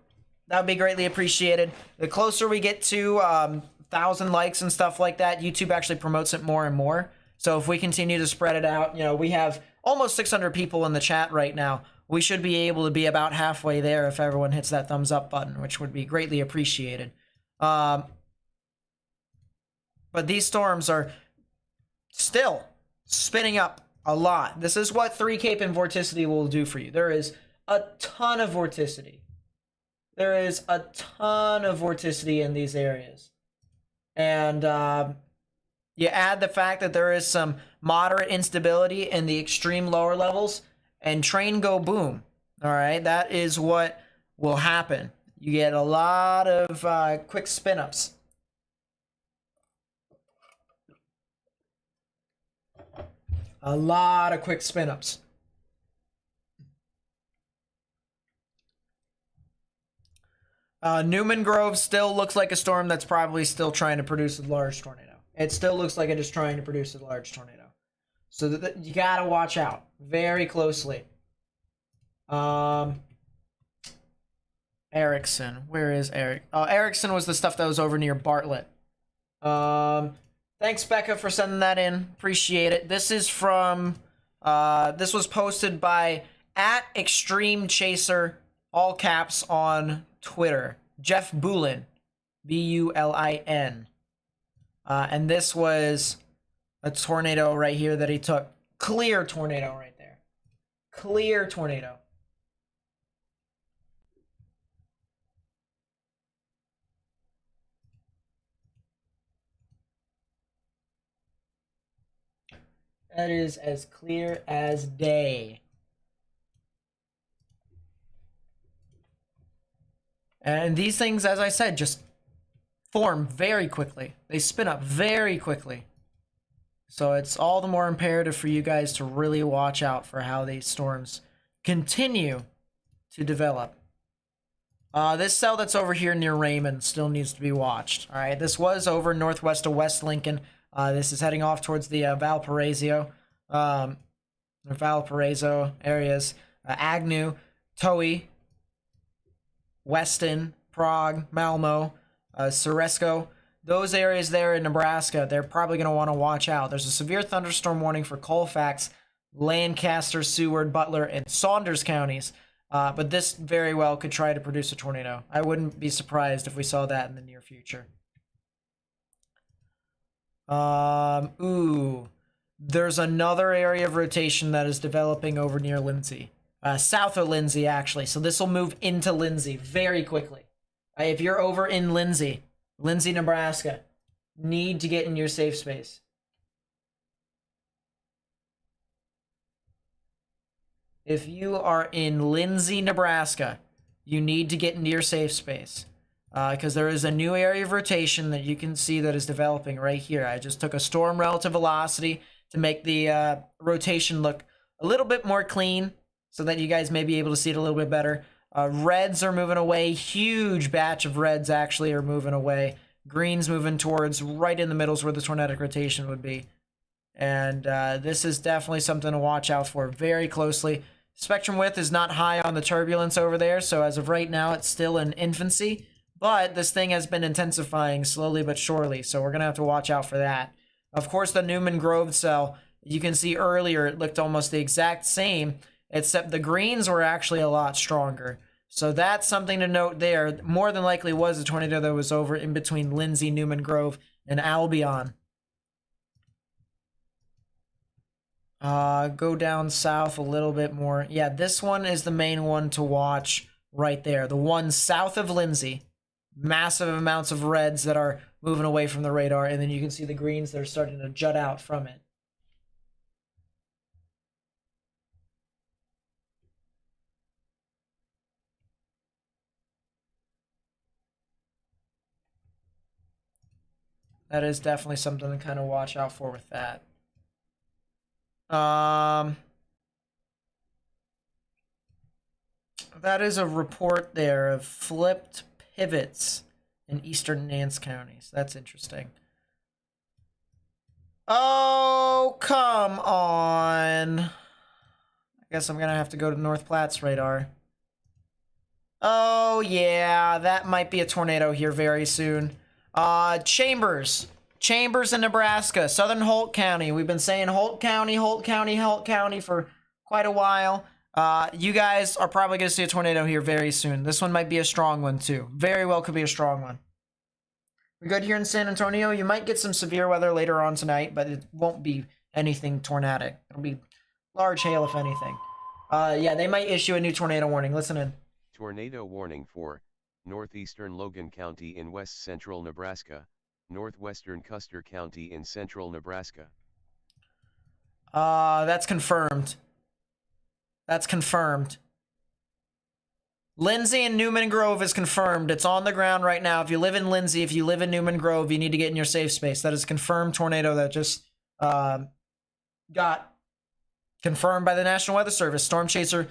that would be greatly appreciated. The closer we get to 1,000 likes and stuff like that, YouTube actually promotes it more and more. So if we continue to spread it out, we have almost 600 people in the chat right now. We should be able to be about halfway there if everyone hits that thumbs up button, which would be greatly appreciated. But these storms are still spinning up a lot. This is what 3 Cape and vorticity will do for you. There is a ton of vorticity. There is a ton of vorticity in these areas. And you add the fact that there is some moderate instability in the extreme lower levels, and train go boom. All right, that is what will happen. You get a lot of quick spin-ups. A lot of quick spin-ups. Newman Grove still looks like a storm that's probably still trying to produce a large tornado. It still looks like it is trying to produce a large tornado. So you gotta watch out very closely. Erickson. Where is Eric? Oh, Erickson was the stuff that was over near Bartlett. Thanks, Becca, for sending that in. Appreciate it. This is from, this was posted by @ExtremeChaser, all caps, on Twitter. Jeff Bulin, Bulin. And this was a tornado right here that he took. Clear tornado right there. Clear tornado. That is as clear as day. And these things, as I said, just form very quickly. They spin up very quickly. So it's all the more imperative for you guys to really watch out for how these storms continue to develop. This cell that's over here near Raymond still needs to be watched. All right, this was over northwest of West Lincoln. This is heading off towards the Valparaiso areas. Agnew, Towie, Weston, Prague, Malmo, Ceresco. Those areas there in Nebraska, they're probably going to want to watch out. There's a severe thunderstorm warning for Colfax, Lancaster, Seward, Butler, and Saunders counties. But this very well could try to produce a tornado. I wouldn't be surprised if we saw that in the near future. Ooh. There's another area of rotation that is developing over near Lindsay. South of Lindsay, actually. So this will move into Lindsay very quickly. If you're over in Lindsay, Nebraska, need to get in your safe space. If you are in Lindsay, Nebraska, you need to get into your safe space. Because there is a new area of rotation that you can see that is developing right here. I just took a storm relative velocity to make the rotation look a little bit more clean so that you guys may be able to see it a little bit better. Reds are moving away. Huge batch of reds actually are moving away. Greens moving towards right in the middles where the tornadic rotation would be. And this is definitely something to watch out for very closely. Spectrum width is not high on the turbulence over there, so as of right now, it's still in infancy. But this thing has been intensifying slowly but surely, so we're going to have to watch out for that. Of course, the Newman Grove cell, you can see earlier it looked almost the exact same, except the greens were actually a lot stronger. So that's something to note there. More than likely was a tornado that was over in between Lindsay, Newman Grove, and Albion. Go down south a little bit more. Yeah, this one is the main one to watch right there. The one south of Lindsay. Massive amounts of reds that are moving away from the radar, and then you can see the greens that are starting to jut out from it. That is definitely something to kind of watch out for with that. That is a report there of flipped pivots in eastern Nance counties. That's interesting. Oh, come on. I guess I'm going to have to go to North Platte's radar. Oh, yeah, that might be a tornado here very soon. Chambers in Nebraska, southern Holt County. We've been saying Holt County for quite a while. You guys are probably going to see a tornado here very soon. This one might be a strong one, too. Very well could be a strong one. We're good here in San Antonio. You might get some severe weather later on tonight, but it won't be anything tornadic. It'll be large hail, if anything. Yeah, they might issue a new tornado warning. Listen in.
Tornado warning for northeastern Logan County in west central Nebraska, northwestern Custer County in central Nebraska.
That's confirmed. That's confirmed. Lindsay and Newman Grove is confirmed. It's on the ground right now. If you live in Lindsay, if you live in Newman Grove, you need to get in your safe space. That is a confirmed tornado that just got confirmed by the National Weather Service. Storm Chaser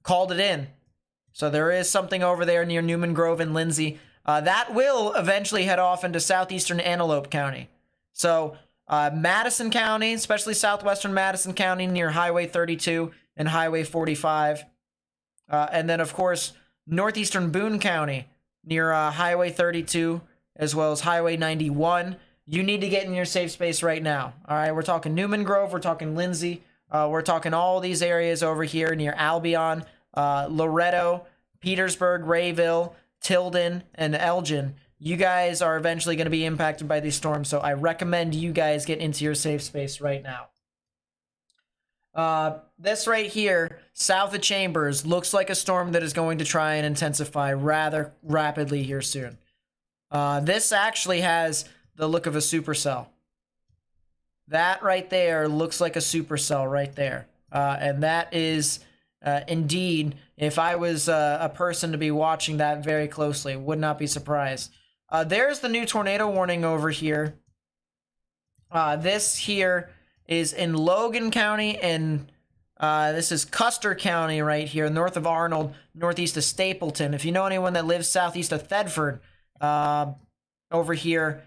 called it in. So there is something over there near Newman Grove and Lindsay. That will eventually head off into southeastern Antelope County. So Madison County, especially southwestern Madison County near Highway 32 and Highway 45. And then, of course, northeastern Boone County near Highway 32 as well as Highway 91. You need to get in your safe space right now. All right, we're talking Newman Grove. We're talking Lindsay. We're talking all these areas over here near Albion, Loretto, Petersburg, Rayville, Tilden, and Elgin. You guys are eventually going to be impacted by these storms, so I recommend you guys get into your safe space right now. This right here, south of Chambers, looks like a storm that is going to try and intensify rather rapidly here soon. This actually has the look of a supercell. That right there looks like a supercell right there. And that is indeed, if I was a person to be watching that very closely, would not be surprised. There's the new tornado warning over here. This here is in Logan County, and this is Custer County right here, north of Arnold, northeast of Stapleton. If you know anyone that lives southeast of Thedford, over here,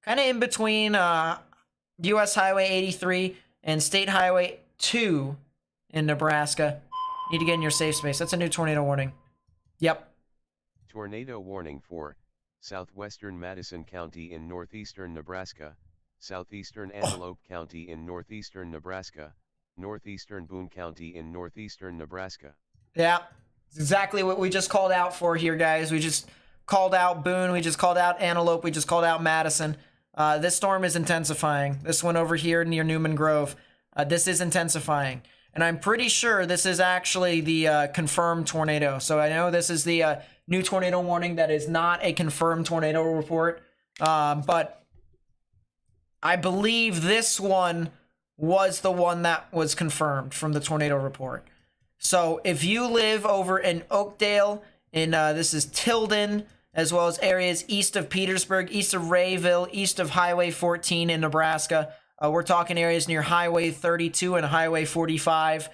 kind of in between U.S. Highway 83 and State Highway 2 in Nebraska, need to get in your safe space. That's a new tornado warning. Yep.
Tornado warning for southwestern Madison County in northeastern Nebraska, southeastern Antelope County in northeastern Nebraska, northeastern Boone County in northeastern Nebraska.
Yeah, it's exactly what we just called out for here, guys. We just called out Boone, we just called out Antelope, we just called out Madison. This storm is intensifying. This one over here near Newman Grove, this is intensifying. And I'm pretty sure this is actually the confirmed tornado. So I know this is the new tornado warning that is not a confirmed tornado report. But I believe this one was the one that was confirmed from the tornado report. So if you live over in Oakdale, this is Tilden, as well as areas east of Petersburg, east of Rayville, east of Highway 14 in Nebraska, we're talking areas near Highway 32 and Highway 45.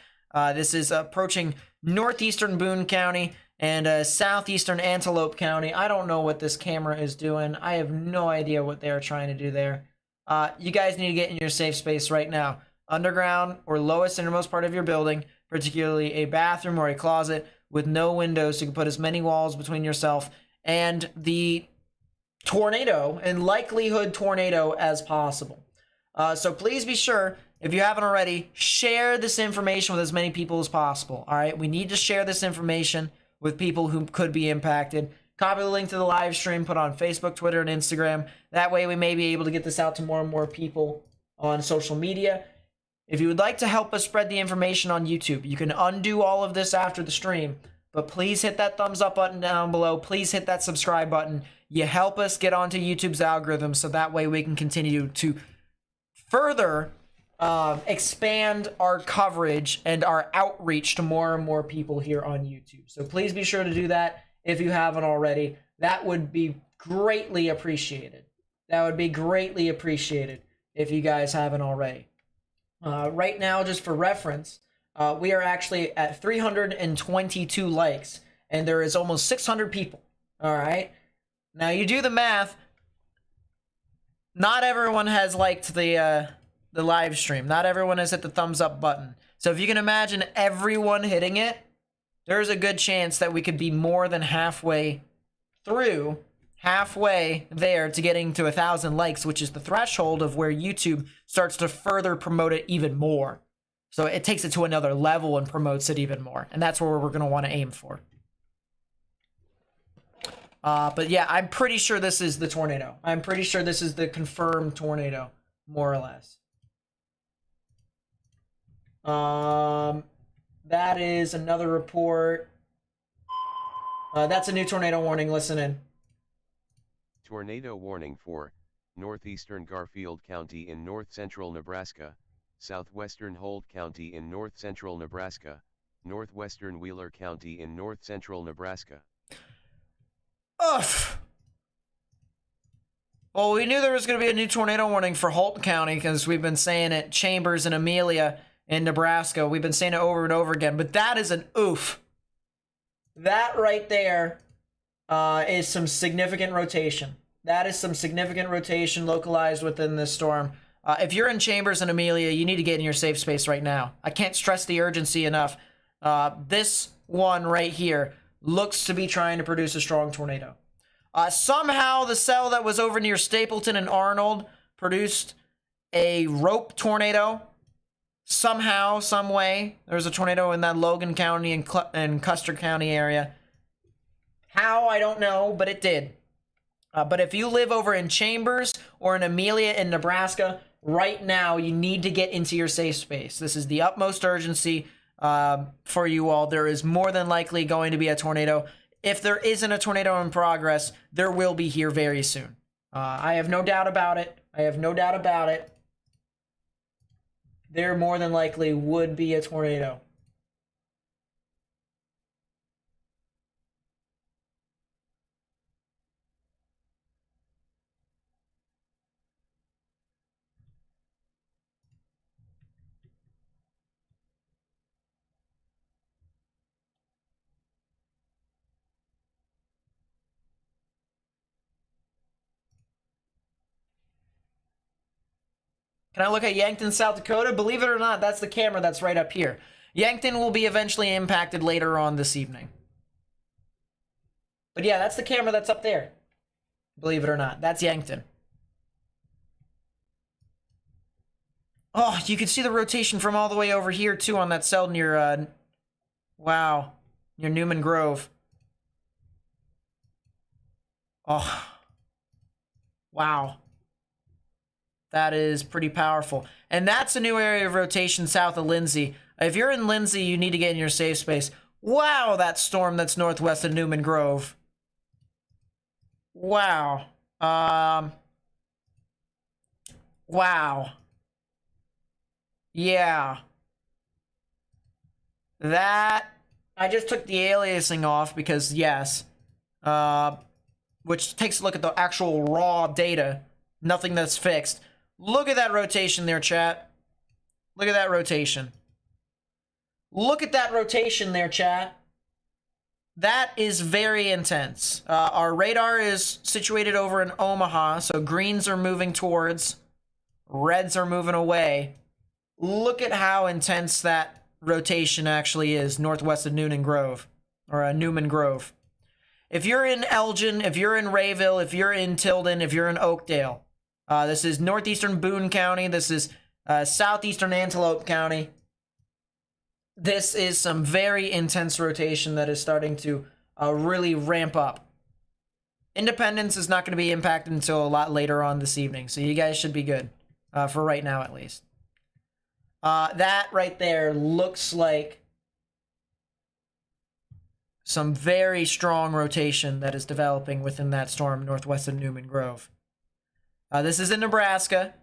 This is approaching northeastern Boone County and southeastern Antelope County. I don't know what this camera is doing. I have no idea what they are trying to do there. You guys need to get in your safe space right now. Underground or lowest innermost part of your building, particularly a bathroom or a closet with no windows, so you can put as many walls between yourself and the tornado and likelihood tornado as possible. So please be sure, if you haven't already, share this information with as many people as possible. All right, we need to share this information with people who could be impacted. Copy the link to the live stream, put on Facebook, Twitter, and Instagram. That way we may be able to get this out to more and more people on social media. If you would like to help us spread the information on YouTube, you can undo all of this after the stream, but please hit that thumbs up button down below. Please hit that subscribe button. You help us get onto YouTube's algorithm, so that way we can continue to further expand our coverage and our outreach to more and more people here on YouTube. So please be sure to do that if you haven't already. That would be greatly appreciated. That would be greatly appreciated if you guys haven't already. Right now, just for reference, we are actually at 322 likes, and there is almost 600 people. All right. Now you do the math. Not everyone has liked the live stream. Not everyone has hit the thumbs up button. So if you can imagine everyone hitting it, there's a good chance that we could be more than halfway there to getting to 1,000 likes, which is the threshold of where YouTube starts to further promote it even more. So it takes it to another level and promotes it even more. And that's where we're going to want to aim for. But yeah, I'm pretty sure this is the tornado. I'm pretty sure this is the confirmed tornado, more or less. That is another report. That's a new tornado warning. Listen in.
Tornado warning for northeastern Garfield County in north-central Nebraska, southwestern Holt County in north-central Nebraska, northwestern Wheeler County in north-central Nebraska.
Ugh. Well, we knew there was going to be a new tornado warning for Holt County because we've been saying it, Chambers and Amelia in Nebraska. We've been saying it over and over again, but that is an oof. That right there is some significant rotation. That is some significant rotation localized within this storm. If you're in Chambers and Amelia, you need to get in your safe space right now. I can't stress the urgency enough. This one right here looks to be trying to produce a strong tornado. Somehow the cell that was over near Stapleton and Arnold produced a rope tornado. Somehow, some way, there's a tornado in that Logan County and Custer County area. How, I don't know, but it did. But if you live over in Chambers or in Amelia in Nebraska, right now you need to get into your safe space. This is the utmost urgency for you all. There is more than likely going to be a tornado. If there isn't a tornado in progress, there will be here very soon. I have no doubt about it. I have no doubt about it. There more than likely would be a tornado. Can I look at Yankton, South Dakota? Believe it or not, that's the camera that's right up here. Yankton will be eventually impacted later on this evening. But yeah, that's the camera that's up there. Believe it or not, that's Yankton. Oh, you can see the rotation from all the way over here, too, on that cell near, wow, near Newman Grove. Oh. Wow. That is pretty powerful. And that's a new area of rotation south of Lindsay. If you're in Lindsay, you need to get in your safe space. Wow, that storm that's northwest of Newman Grove. Wow. Wow. Yeah. That, I just took the aliasing off because, yes. Which takes a look at the actual raw data. Nothing that's fixed. Look at that rotation there, chat. Look at that rotation. Look at that rotation there, chat. That is very intense. Our radar is situated over in Omaha, so greens are moving towards, reds are moving away. Look at how intense that rotation actually is northwest of Newman Grove, or Newman Grove. If you're in Elgin, if you're in Rayville, if you're in Tilden, if you're in Oakdale, this is northeastern Boone County, this is southeastern Antelope County. This is some very intense rotation that is starting to really ramp up. Independence is not going to be impacted until a lot later on this evening, so you guys should be good, for right now at least. That right there looks like some very strong rotation that is developing within that storm northwest of Newman Grove. This is in Nebraska.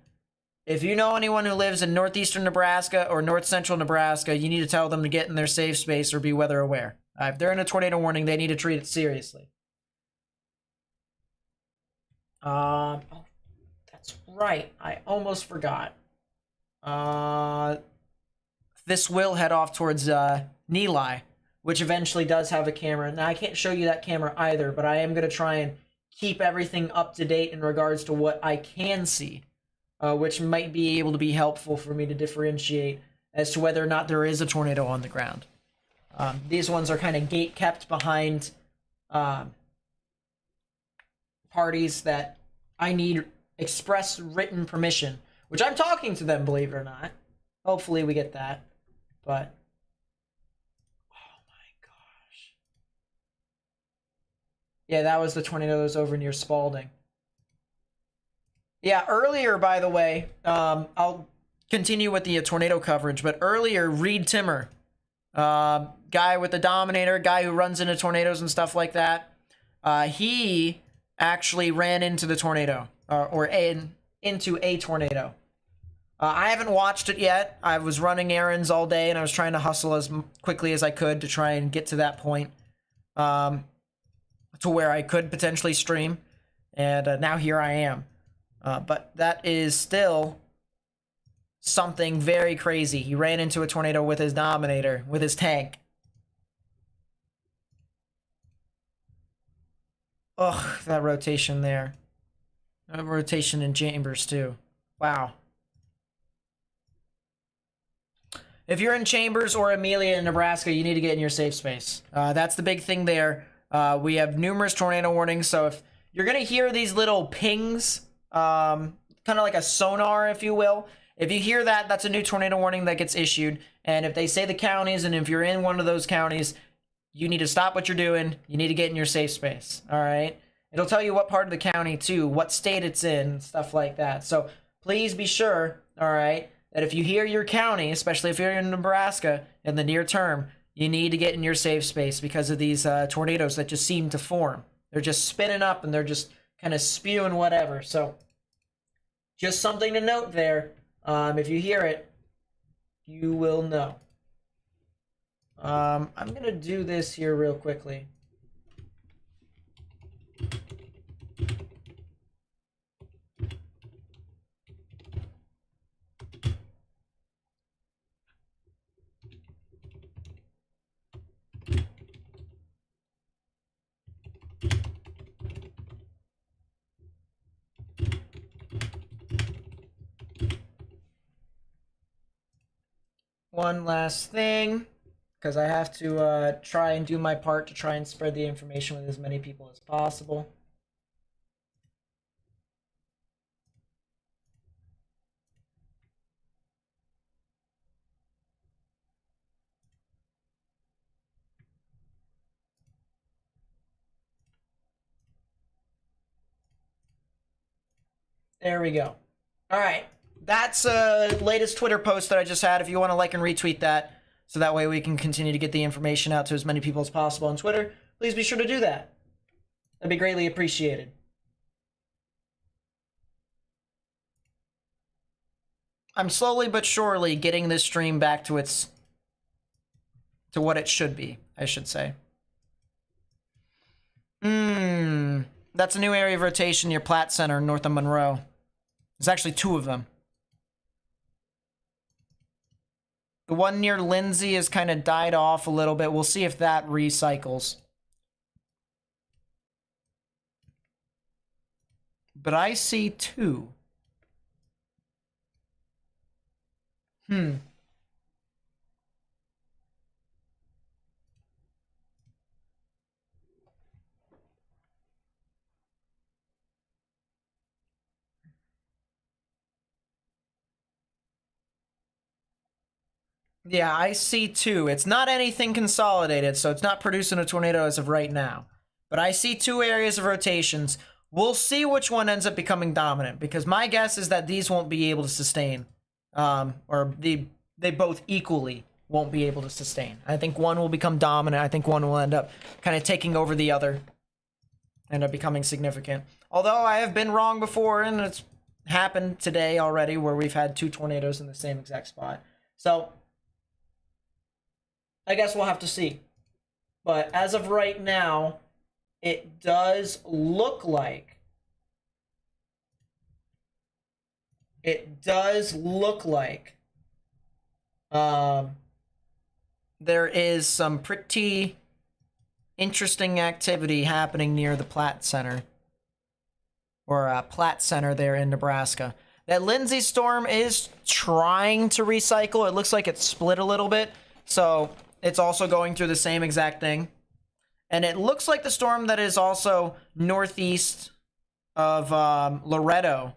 If you know anyone who lives in northeastern Nebraska or north central Nebraska, you need to tell them to get in their safe space or be weather aware. If they're in a tornado warning, they need to treat it seriously. Oh, that's right. I almost forgot. This will head off towards Neeli, which eventually does have a camera. Now, I can't show you that camera either, but I am going to try and keep everything up to date in regards to what I can see. Which might be able to be helpful for me to differentiate as to whether or not there is a tornado on the ground. These ones are kind of gate kept behind parties that I need express written permission, which I'm talking to them, believe it or not. Hopefully we get that, but oh my gosh. Yeah, that was the tornado that was over near Spalding. Yeah, earlier, by the way, I'll continue with the tornado coverage, but earlier, Reed Timmer, guy with the Dominator, guy who runs into tornadoes and stuff like that, he actually ran into the tornado, into a tornado. I haven't watched it yet. I was running errands all day, and I was trying to hustle as quickly as I could to try and get to that point, to where I could potentially stream, and now here I am. But that is still something very crazy. He ran into a tornado with his Dominator, with his tank. Ugh, that rotation there. That rotation in Chambers, too. Wow. If you're in Chambers or Amelia in Nebraska, you need to get in your safe space. That's the big thing there. We have numerous tornado warnings, so if you're going to hear these little pings, kind of like a sonar, if you will. If you hear that, that's a new tornado warning that gets issued. And if they say the counties, and if you're in one of those counties, you need to stop what you're doing. You need to get in your safe space. All right. It'll tell you what part of the county too, what state it's in, stuff like that. So please be sure, all right, that if you hear your county, especially if you're in Nebraska in the near term, you need to get in your safe space because of these tornadoes that just seem to form. They're just spinning up and they're just kind of spewing whatever. So just something to note there. If you hear it, you will know. I'm going to do this here real quickly. One last thing, because I have to try and do my part to try and spread the information with as many people as possible. There we go. All right. That's latest Twitter post that I just had. If you want to like and retweet that, so that way we can continue to get the information out to as many people as possible on Twitter, please be sure to do that. That'd be greatly appreciated. I'm slowly but surely getting this stream back to what it should be, I should say. That's a new area of rotation near Platt Center, north of Monroe. There's actually 2 of them. The one near Lindsay has kind of died off a little bit. We'll see if that recycles. But I see 2. Yeah, I see 2. It's not anything consolidated, so it's not producing a tornado as of right now. But I see 2 areas of rotations. We'll see which one ends up becoming dominant, because my guess is that these won't be able to sustain. Or they both equally won't be able to sustain. I think one will become dominant. I think one will end up kind of taking over the other. End up becoming significant. Although I have been wrong before, and it's happened today already, where we've had 2 tornadoes in the same exact spot. So I guess we'll have to see. But as of right now, it does look like there is some pretty interesting activity happening near the Platt Center. Or Platt Center there in Nebraska. That Lindsay storm is trying to recycle. It looks like it's split a little bit. So it's also going through the same exact thing. And it looks like the storm that is also northeast of Loretto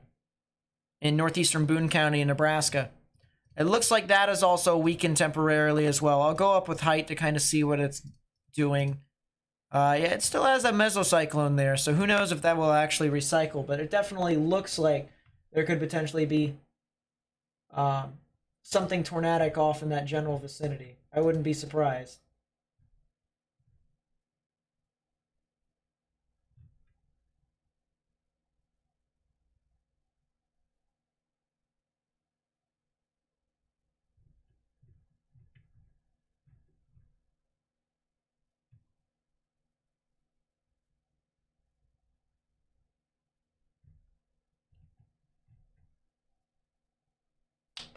in northeastern Boone County in Nebraska. It looks like that is also weakened temporarily as well. I'll go up with height to kind of see what it's doing. Yeah, it still has that mesocyclone there, so who knows if that will actually recycle. But it definitely looks like there could potentially be something tornadic off in that general vicinity. I wouldn't be surprised.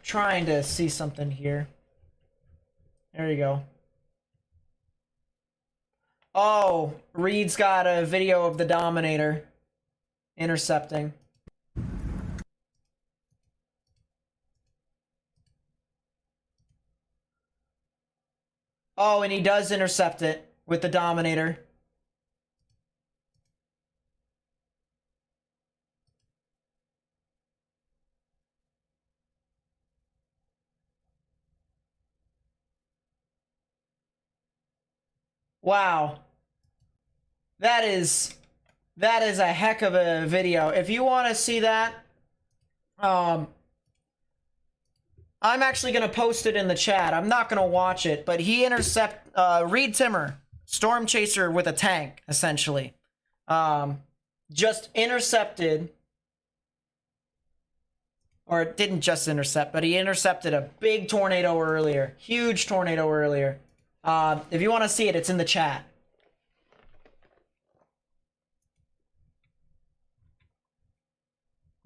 Trying to see something here. There you go. Oh, Reed's got a video of the Dominator intercepting. Oh, and he does intercept it with the Dominator. Wow. That is a heck of a video. If you want to see that, I'm actually going to post it in the chat. I'm not going to watch it, but he Reed Timmer, storm chaser with a tank, essentially. Just intercepted, or it didn't just intercept, but he intercepted a big tornado earlier. Huge tornado earlier. If you want to see it, it's in the chat.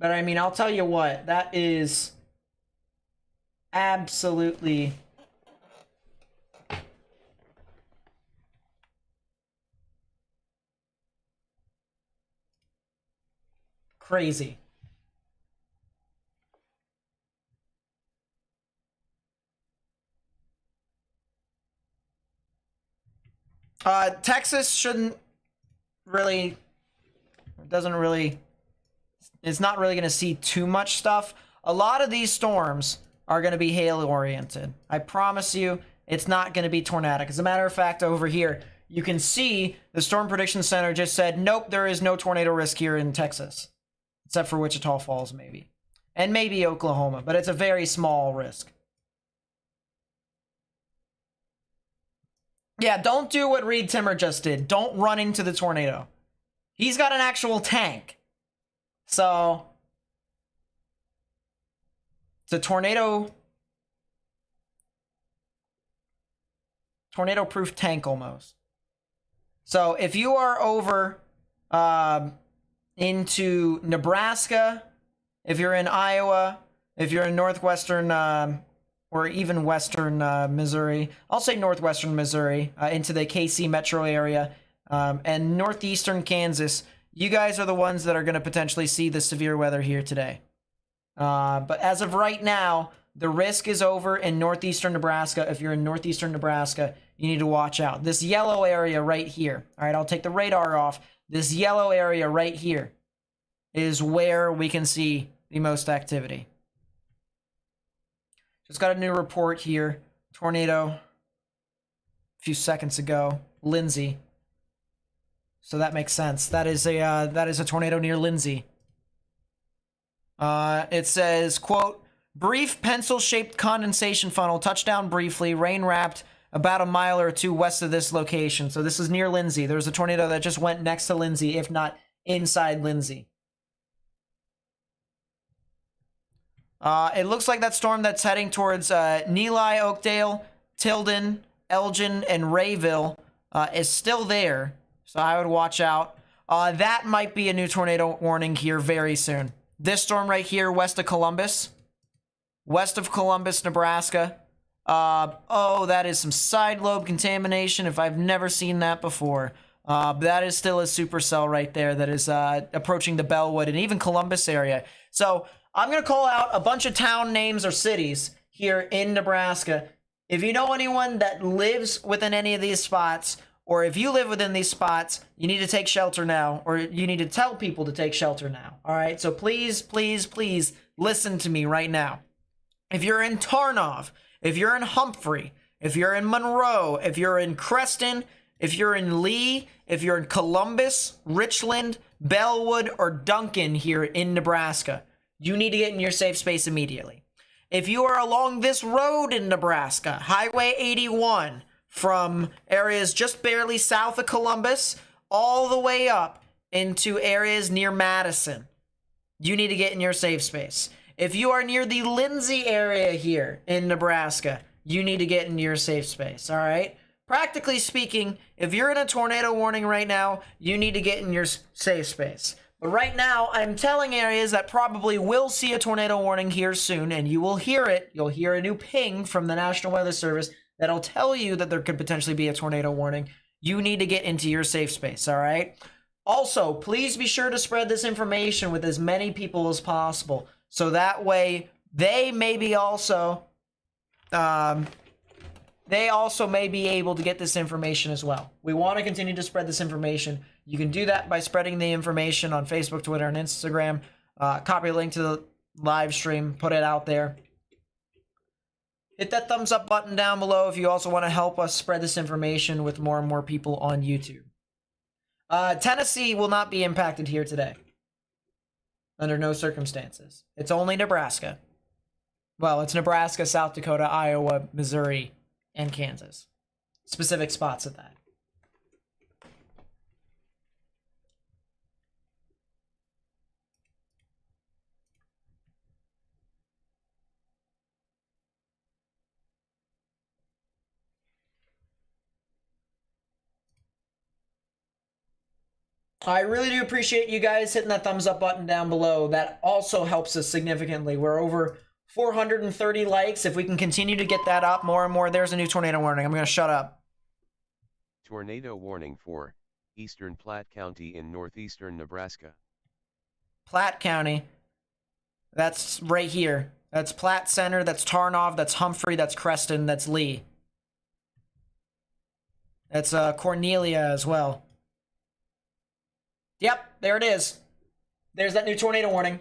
But I mean, I'll tell you what, that is absolutely crazy. Texas shouldn't really, it's not really going to see too much stuff. A lot of these storms are going to be hail oriented. I promise you, it's not going to be tornadic. As a matter of fact, over here, you can see the Storm Prediction Center just said, nope, there is no tornado risk here in Texas, except for Wichita Falls, maybe. and maybe Oklahoma, but it's a very small risk. Yeah, don't do what Reed Timmer just did. Don't run into the tornado. He's got an actual tank. So, it's a tornado-proof tank almost. So, if you are over into Nebraska, if you're in Iowa, if you're in northwestern or even western Missouri, I'll say northwestern Missouri, into the KC metro area, and northeastern Kansas, you guys are the ones that are going to potentially see the severe weather here today. But as of right now, the risk is over in northeastern Nebraska. If you're in northeastern Nebraska, you need to watch out. This yellow area right here, all right, I'll take the radar off. This yellow area right here is where we can see the most activity. Just got a new report here. Tornado a few seconds ago. Lindsay. So that makes sense. That is a tornado near Lindsay. It says, quote, brief pencil-shaped condensation funnel touched down briefly, rain wrapped about a mile or two west of this location. So this is near Lindsay. There's a tornado that just went next to Lindsay, if not inside Lindsay. It looks like that storm that's heading towards Neligh, Oakdale, Tilden, Elgin, and Rayville is still there. So I would watch out. That might be a new tornado warning here very soon. This storm right here, west of Columbus, Nebraska. Oh, that is some side lobe contamination if I've never seen that before. That is still a supercell right there that is approaching the Bellwood and even Columbus area. So I'm going to call out a bunch of town names or cities here in Nebraska. If you know anyone that lives within any of these spots, or if you live within these spots, you need to take shelter now, or you need to tell people to take shelter now. All right, so please, please, please listen to me right now. If you're in Tarnov, if you're in Humphrey, if you're in Monroe, if you're in Creston, if you're in Lee, if you're in Columbus, Richland, Bellwood, or Duncan here in Nebraska, you need to get in your safe space immediately. If you are along this road in Nebraska, Highway 81, from areas just barely south of Columbus all the way up into areas near Madison, you need to get in your safe space. If you are near the Lindsay area here in Nebraska, you need to get in your safe space, all right? Practically speaking, if you're in a tornado warning right now, you need to get in your safe space. But right now, I'm telling areas that probably will see a tornado warning here soon, and you will hear it. You'll hear a new ping from the National Weather Service that'll tell you that there could potentially be a tornado warning. You need to get into your safe space, all right? Also, please be sure to spread this information with as many people as possible, so that way they maybe also may be able to get this information as well. We want to continue to spread this information. You can do that by spreading the information on Facebook, Twitter, and Instagram. Copy a link to the live stream, put it out there. Hit that thumbs up button down below if you also want to help us spread this information with more and more people on YouTube. Tennessee will not be impacted here today. Under no circumstances. It's only Nebraska. Well, it's Nebraska, South Dakota, Iowa, Missouri, and Kansas. Specific spots at that. I really do appreciate you guys hitting that thumbs up button down below. That also helps us significantly. We're over 430 likes. If we can continue to get that up more and more, there's a new tornado warning. I'm going to shut up.
Tornado warning for Eastern Platte County in northeastern Nebraska.
Platte County. That's right here. That's Platte Center. That's Tarnov. That's Humphrey. That's Creston. That's Lee. That's Cornelia as well. Yep, there it is. There's that new tornado warning.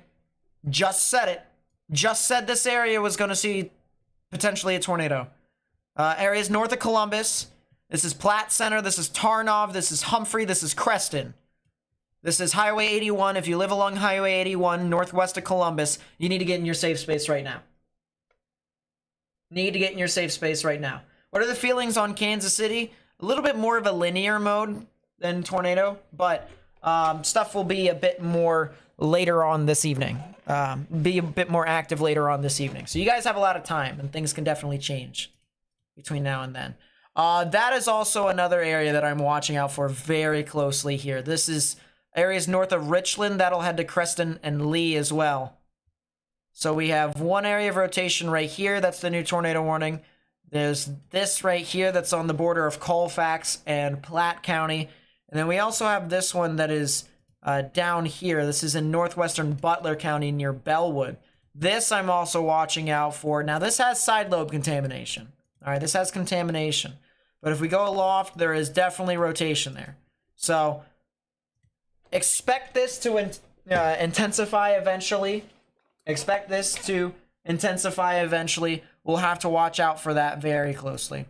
Just said it. Just said this area was going to see potentially a tornado. Areas north of Columbus. This is Platte Center. This is Tarnov. This is Humphrey. This is Creston. This is Highway 81. If you live along Highway 81, northwest of Columbus, you need to get in your safe space right now. Need to get in your safe space right now. What are the feelings on Kansas City? A little bit more of a linear mode than Tornado, but stuff will be a bit more later on this evening. Be a bit more active later on this evening. So you guys have a lot of time, and things can definitely change between now and then. That is also another area that I'm watching out for very closely here. This is areas north of Richland. That'll head to Creston and Lee as well. So we have one area of rotation right here. That's the new tornado warning. There's this right here that's on the border of Colfax and Platte County. And then we also have this one that is down here. This is in northwestern Butler County near Bellwood. This I'm also watching out for. Now this has side lobe contamination. All right, this has contamination. But if we go aloft, there is definitely rotation there. So expect this to intensify eventually. Expect this to intensify eventually. We'll have to watch out for that very closely.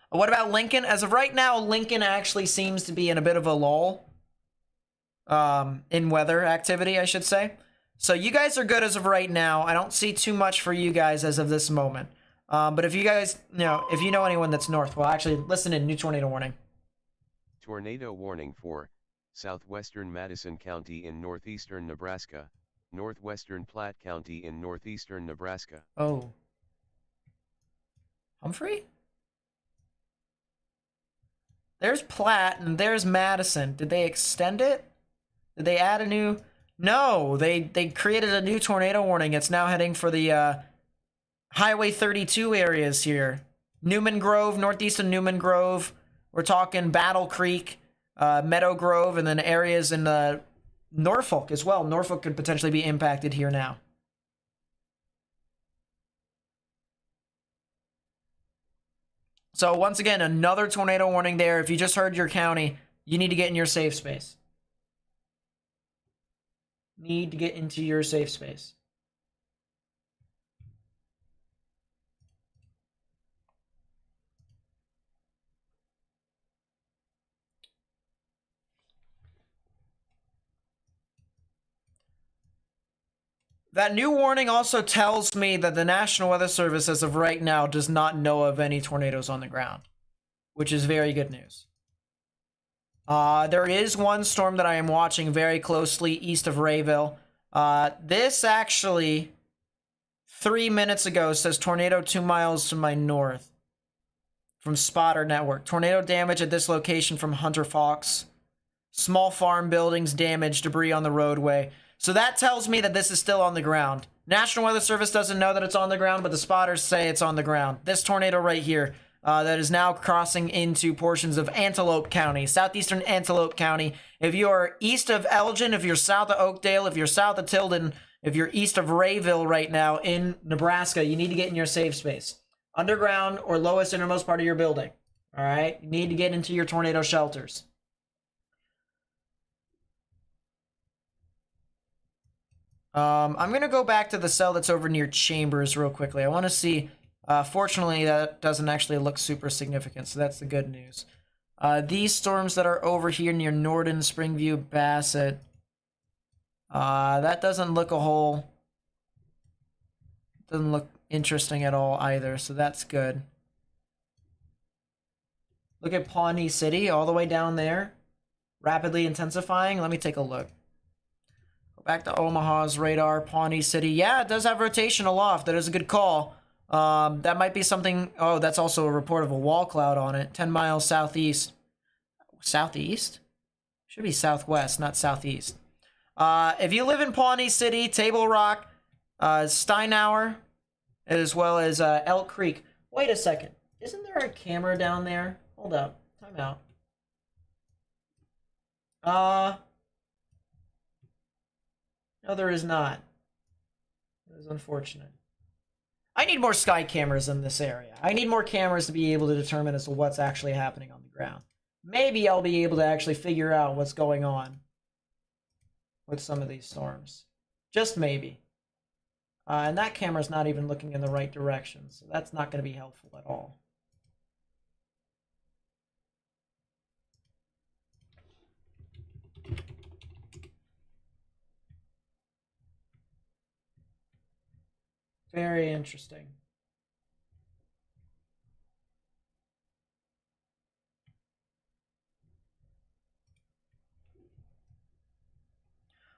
What about Lincoln? As of right now, Lincoln actually seems to be in a bit of a lull in weather activity, I should say. So you guys are good as of right now. I don't see too much for you guys as of this moment. But if you guys, if you know anyone that's north, well, actually, listen in. New tornado warning.
Tornado warning for southwestern Madison County in northeastern Nebraska, northwestern Platte County in northeastern Nebraska.
Oh. Humphrey? There's Platte and there's Madison. Did they extend it? Did they add a new? No, they created a new tornado warning. It's now heading for the Highway 32 areas here. Newman Grove, northeast of Newman Grove. We're talking Battle Creek, Meadow Grove, and then areas in Norfolk as well. Norfolk could potentially be impacted here now. So once again, another tornado warning there. If you just heard your county, you need to get in your safe space. Need to get into your safe space. That new warning also tells me that the National Weather Service, as of right now, does not know of any tornadoes on the ground, which is very good news. There is one storm that I am watching very closely east of Rayville. This actually, 3 minutes ago, says tornado 2 miles to my north from Spotter Network. Tornado damage at this location from Hunter Fox. Small farm buildings damaged, debris on the roadway. So that tells me that this is still on the ground. National Weather Service doesn't know that it's on the ground, but the spotters say it's on the ground. This tornado right here that is now crossing into portions of Antelope County, southeastern Antelope County. If you are east of Elgin, if you're south of Oakdale, if you're south of Tilden, if you're east of Rayville right now in Nebraska, you need to get in your safe space. Underground or lowest innermost part of your building. All right? You need to get into your tornado shelters. I'm going to go back to the cell that's over near Chambers real quickly. I want to see, fortunately, that doesn't actually look super significant, so that's the good news. These storms that are over here near Norden, Springview, Bassett, that doesn't look doesn't look interesting at all either, so that's good. Look at Pawnee City, all the way down there, rapidly intensifying. Let me take a look. Back to Omaha's radar, Pawnee City. Yeah, it does have rotation aloft. That is a good call. That might be something. Oh, that's also a report of a wall cloud on it. 10 miles southeast. Southeast? Should be southwest, not southeast. If you live in Pawnee City, Table Rock, Steinauer, as well as Elk Creek. Wait a second. Isn't there a camera down there? Hold up. Time out. No, there is not. It is unfortunate. I need more sky cameras in this area. I need more cameras to be able to determine as to what's actually happening on the ground. Maybe I'll be able to actually figure out what's going on with some of these storms. Just maybe. And that camera's not even looking in the right direction, so that's not going to be helpful at all. Very interesting.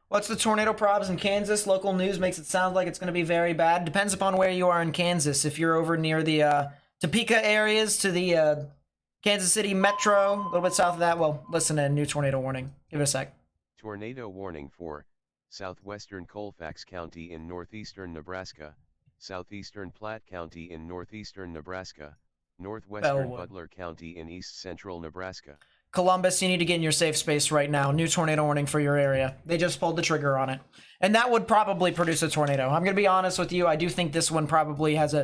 What's the tornado probs in Kansas? Local news makes it sound like it's going to be very bad. Depends upon where you are in Kansas. If you're over near the Topeka areas to the Kansas City Metro, a little bit south of that, well, listen to a new tornado warning. Give it a sec.
Tornado warning for southwestern Colfax County in northeastern Nebraska, southeastern Platte County in northeastern Nebraska, northwestern
Bellwood.
Butler County in east central Nebraska.
Columbus, you need to get in your safe space right now. New tornado warning for your area. They just pulled the trigger on it. And that would probably produce a tornado. I'm going to be honest with you. I do think this one probably has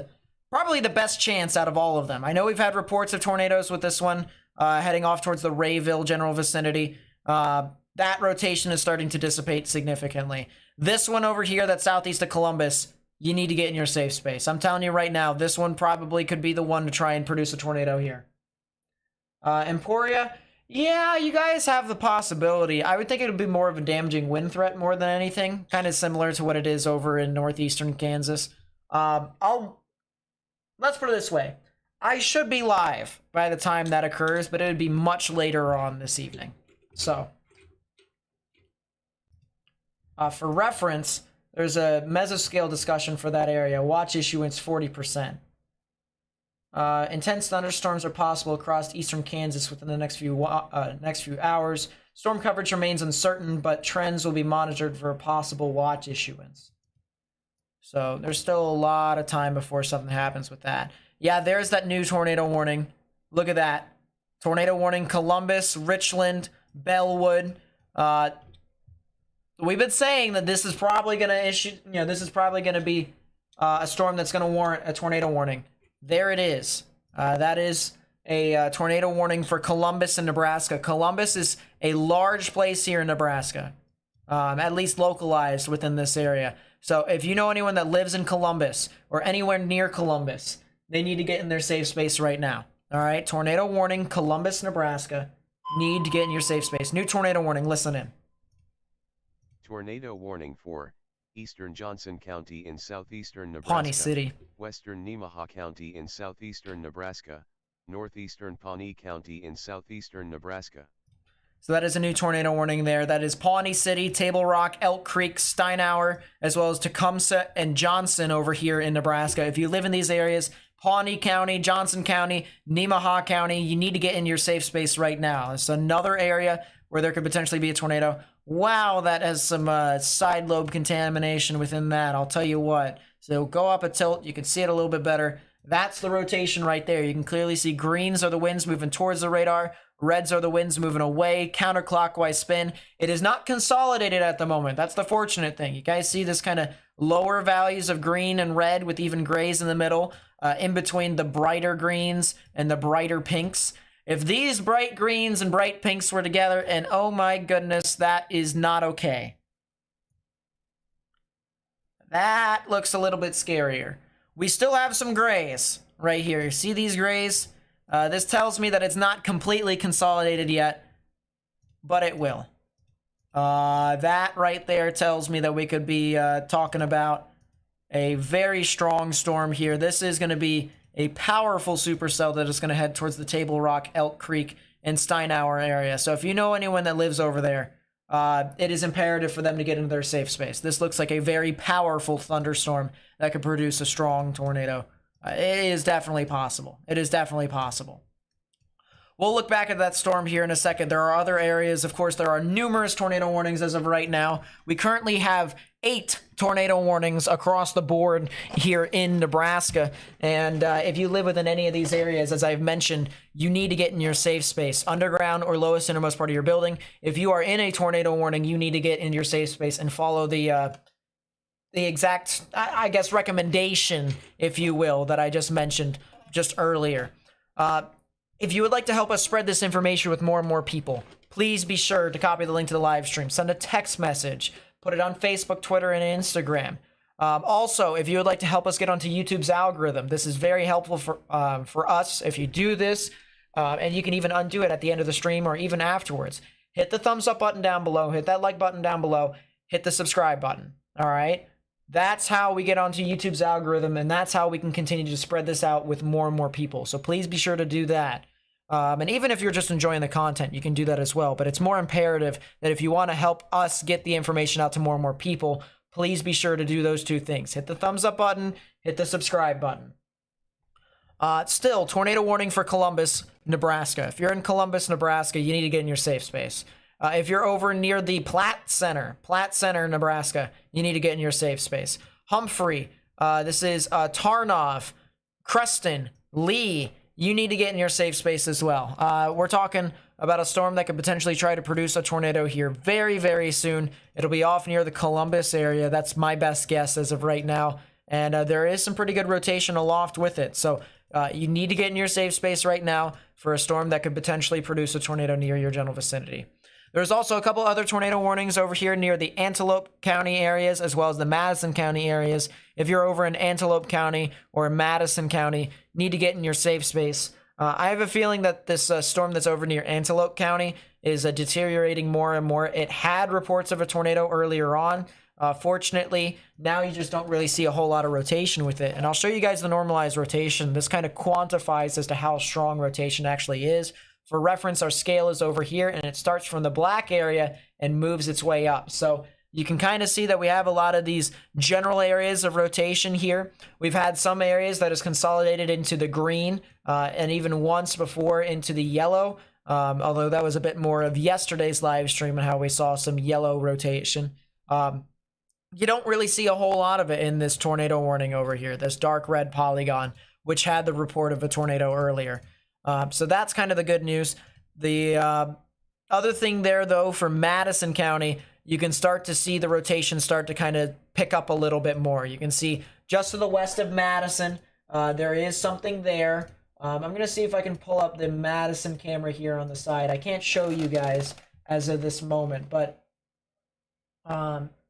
probably the best chance out of all of them. I know we've had reports of tornadoes with this one heading off towards the Rayville general vicinity. That rotation is starting to dissipate significantly. This one over here that's southeast of Columbus, you need to get in your safe space. I'm telling you right now, this one probably could be the one to try and produce a tornado here. Emporia, yeah, you guys have the possibility. I would think it would be more of a damaging wind threat more than anything. Kind of similar to what it is over in northeastern Kansas. Let's put it this way. I should be live by the time that occurs, but it would be much later on this evening. So, for reference, there's a mesoscale discussion for that area. Watch issuance 40%. Intense thunderstorms are possible across eastern Kansas within the next few hours. Storm coverage remains uncertain, but trends will be monitored for a possible watch issuance. So there's still a lot of time before something happens with that. Yeah, there's that new tornado warning. Look at that. Tornado warning, Columbus, Richland, Bellwood. We've been saying that this is probably going to issue, this is probably going to be a storm that's going to warrant a tornado warning. There it is. That is a tornado warning for Columbus and Nebraska. Columbus is a large place here in Nebraska, at least localized within this area. So if you know anyone that lives in Columbus or anywhere near Columbus, they need to get in their safe space right now. All right, tornado warning, Columbus, Nebraska. Need to get in your safe space. New tornado warning, listen in.
Tornado warning for eastern Johnson County in southeastern Nebraska,
Pawnee City,
western Nemaha County in southeastern Nebraska, northeastern Pawnee County in southeastern Nebraska.
So that is a new tornado warning there. That is Pawnee City, Table Rock, Elk Creek, Steinauer, as well as Tecumseh and Johnson over here in Nebraska. If you live in these areas, Pawnee County, Johnson County, Nemaha County, you need to get in your safe space right now. It's another area where there could potentially be a tornado. Wow, that has some side lobe contamination within that. I'll tell you what. So go up a tilt. You can see it a little bit better. That's the rotation right there. You can clearly see greens are the winds moving towards the radar. Reds are the winds moving away. Counterclockwise spin. It is not consolidated at the moment. That's the fortunate thing. You guys see this kind of lower values of green and red with even grays in the middle, in between the brighter greens and the brighter pinks. If these bright greens and bright pinks were together, and oh my goodness, that is not okay. That looks a little bit scarier. We still have some grays right here. See these grays? This tells me that it's not completely consolidated yet, but it will. That right there tells me that we could be talking about a very strong storm here. This is going to be a powerful supercell that is going to head towards the Table Rock, Elk Creek, and Steinauer area. So if you know anyone that lives over there, it is imperative for them to get into their safe space. This looks like a very powerful thunderstorm that could produce a strong tornado. It is definitely possible. It is definitely possible. We'll look back at that storm here in a second. There are other areas. Of course, there are numerous tornado warnings as of right now. We currently have 8 tornado warnings across the board here in Nebraska. And if you live within any of these areas, as I've mentioned, you need to get in your safe space, underground or lowest innermost part of your building. If you are in a tornado warning, you need to get in your safe space and follow the exact, I guess, recommendation, if you will, that I just mentioned just earlier. If you would like to help us spread this information with more and more people, please be sure to copy the link to the live stream. Send a text message. Put it on Facebook, Twitter, and Instagram. Also, if you would like to help us get onto YouTube's algorithm, this is very helpful for us if you do this. And you can even undo it at the end of the stream or even afterwards. Hit the thumbs up button down below. Hit that like button down below. Hit the subscribe button. All right? That's how we get onto YouTube's algorithm, and that's how we can continue to spread this out with more and more people. So please be sure to do that. And even if you're just enjoying the content, you can do that as well. But it's more imperative that if you want to help us get the information out to more and more people, please be sure to do those two things. Hit the thumbs up button, hit the subscribe button. Still, tornado warning for Columbus, Nebraska. If you're in Columbus, Nebraska, you need to get in your safe space. If you're over near the Platte Center, Nebraska, you need to get in your safe space. Humphrey, this is Tarnov, Creston, Lee, you need to get in your safe space as well. We're talking about a storm that could potentially try to produce a tornado here very, very soon. It'll be off near the Columbus area. That's my best guess as of right now. And there is some pretty good rotation aloft with it. So you need to get in your safe space right now for a storm that could potentially produce a tornado near your general vicinity. There's also a couple other tornado warnings over here near the Antelope County areas as well as the Madison County areas. If you're over in Antelope County or Madison County, need to get in your safe space. I have a feeling that this storm that's over near Antelope County is deteriorating more and more. It had reports of a tornado earlier on. Fortunately, now you just don't really see a whole lot of rotation with it. And I'll show you guys the normalized rotation. This kind of quantifies as to how strong rotation actually is. For reference, our scale is over here, and it starts from the black area and moves its way up. So you can kind of see that we have a lot of these general areas of rotation here. We've had some areas that is consolidated into the green, and even once before into the yellow, although that was a bit more of yesterday's live stream and how we saw some yellow rotation. You don't really see a whole lot of it in this tornado warning over here, this dark red polygon, which had the report of a tornado earlier. So that's kind of the good news. The other thing there, though, for Madison County, you can start to see the rotation start to kind of pick up a little bit more. You can see just to the west of Madison, there is something there. I'm going to see if I can pull up the Madison camera here on the side. I can't show you guys as of this moment, but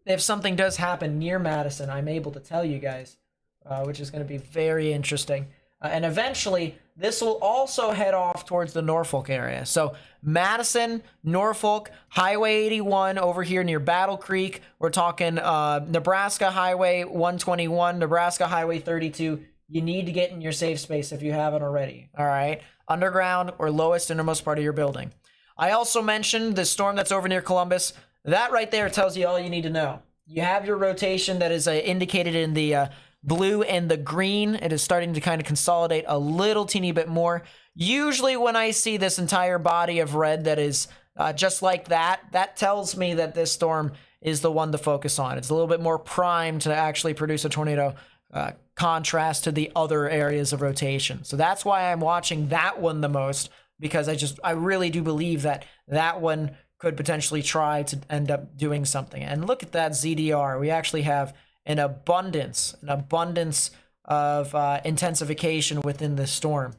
if something does happen near Madison, I'm able to tell you guys, which is going to be very interesting. And eventually, this will also head off towards the Norfolk area. So Madison, Norfolk, Highway 81 over here near Battle Creek. We're talking Nebraska Highway 121, Nebraska Highway 32. You need to get in your safe space if you haven't already. All right. Underground or lowest innermost part of your building. I also mentioned the storm that's over near Columbus. That right there tells you all you need to know. You have your rotation that is indicated in the blue and the green. It is starting to kind of consolidate a little teeny bit more. Usually when I see this entire body of red that is just like that, that tells me that this storm is the one to focus on. It's a little bit more primed to actually produce a tornado, contrast to the other areas of rotation. So that's why I'm watching that one the most, because I really do believe that that one could potentially try to end up doing something. And look at that ZDR. We actually have an abundance of intensification within this storm.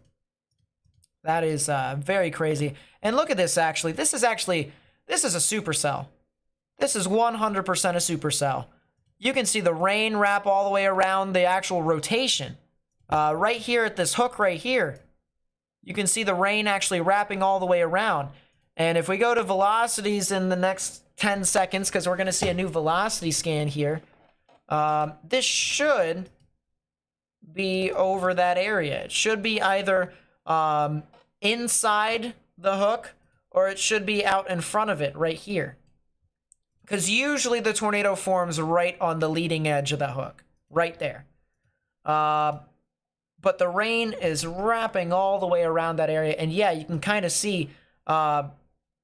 That is very crazy. And look at this, actually. This is a supercell. This is 100% a supercell. You can see the rain wrap all the way around the actual rotation. Right here at this hook right here, you can see the rain actually wrapping all the way around. And if we go to velocities in the next 10 seconds, because we're going to see a new velocity scan here, this should be over that area. It should be either inside the hook, or it should be out in front of it right here. Because usually the tornado forms right on the leading edge of the hook, right there. But the rain is wrapping all the way around that area. And yeah, you can kind of see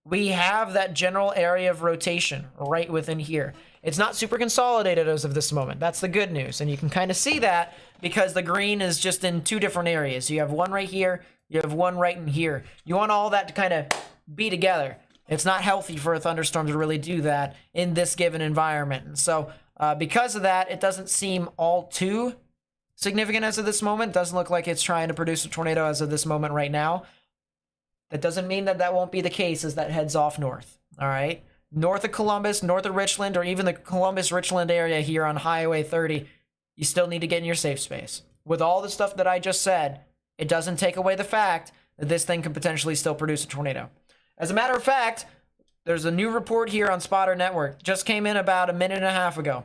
we have that general area of rotation right within here. It's not super consolidated as of this moment. That's the good news. And you can kind of see that because the green is just in two different areas. You have one right here. You have one right in here. You want all that to kind of be together. It's not healthy for a thunderstorm to really do that in this given environment. And so because of that, it doesn't seem all too significant as of this moment. It doesn't look like it's trying to produce a tornado as of this moment right now. That doesn't mean that that won't be the case as that heads off north. All right. North of Columbus, north of Richland, or even the Columbus-Richland area here on Highway 30, you still need to get in your safe space. With all the stuff that I just said, it doesn't take away the fact that this thing could potentially still produce a tornado. As a matter of fact, there's a new report here on Spotter Network. Just came in about a minute and a half ago.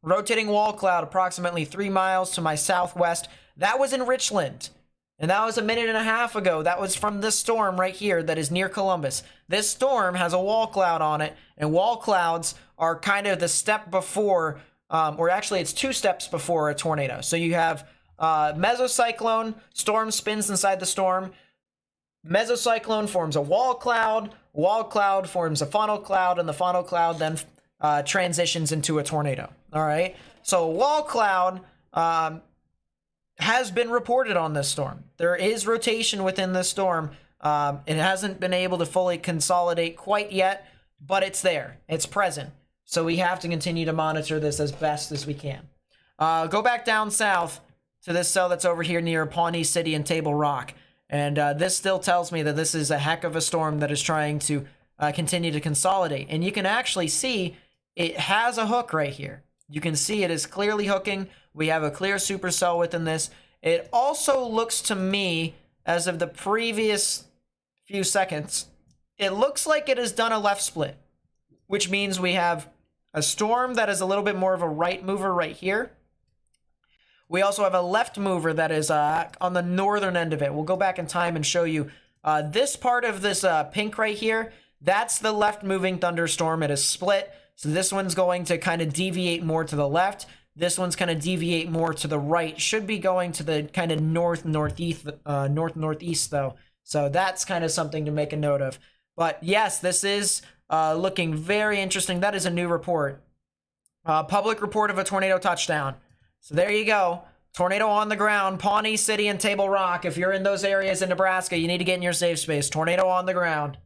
Rotating wall cloud approximately 3 miles to my southwest. That was in Richland. And that was a minute and a half ago. That was from this storm right here that is near Columbus. This storm has a wall cloud on it, and wall clouds are kind of the step before, or actually it's 2 steps before a tornado. So you have mesocyclone, storm spins inside the storm. Mesocyclone forms a wall cloud forms a funnel cloud, and the funnel cloud then transitions into a tornado. All right. So wall cloud has been reported on this storm. There is rotation within this storm. It hasn't been able to fully consolidate quite yet, but it's there. It's present. So we have to continue to monitor this as best as we can. Go back down south to this cell that's over here near Pawnee City and Table Rock. And this still tells me that this is a heck of a storm that is trying to continue to consolidate. And you can actually see it has a hook right here. You can see it is clearly hooking. We have a clear supercell within this. It also looks to me, as of the previous few seconds, it looks like it has done a left split, which means we have a storm that is a little bit more of a right mover right here. We also have a left mover that is on the northern end of it. We'll go back in time and show you this part of this pink right here. That's the left moving thunderstorm. It is split. So this one's going to kind of deviate more to the left. This one's going to deviate more to the right. Should be going to the kind of northeast though. So that's kind of something to make a note of. But yes, this is looking very interesting. That is a new report. Public report of a tornado touchdown. So there you go. Tornado on the ground, Pawnee City and Table Rock. If you're in those areas in Nebraska, you need to get in your safe space. Tornado on the ground.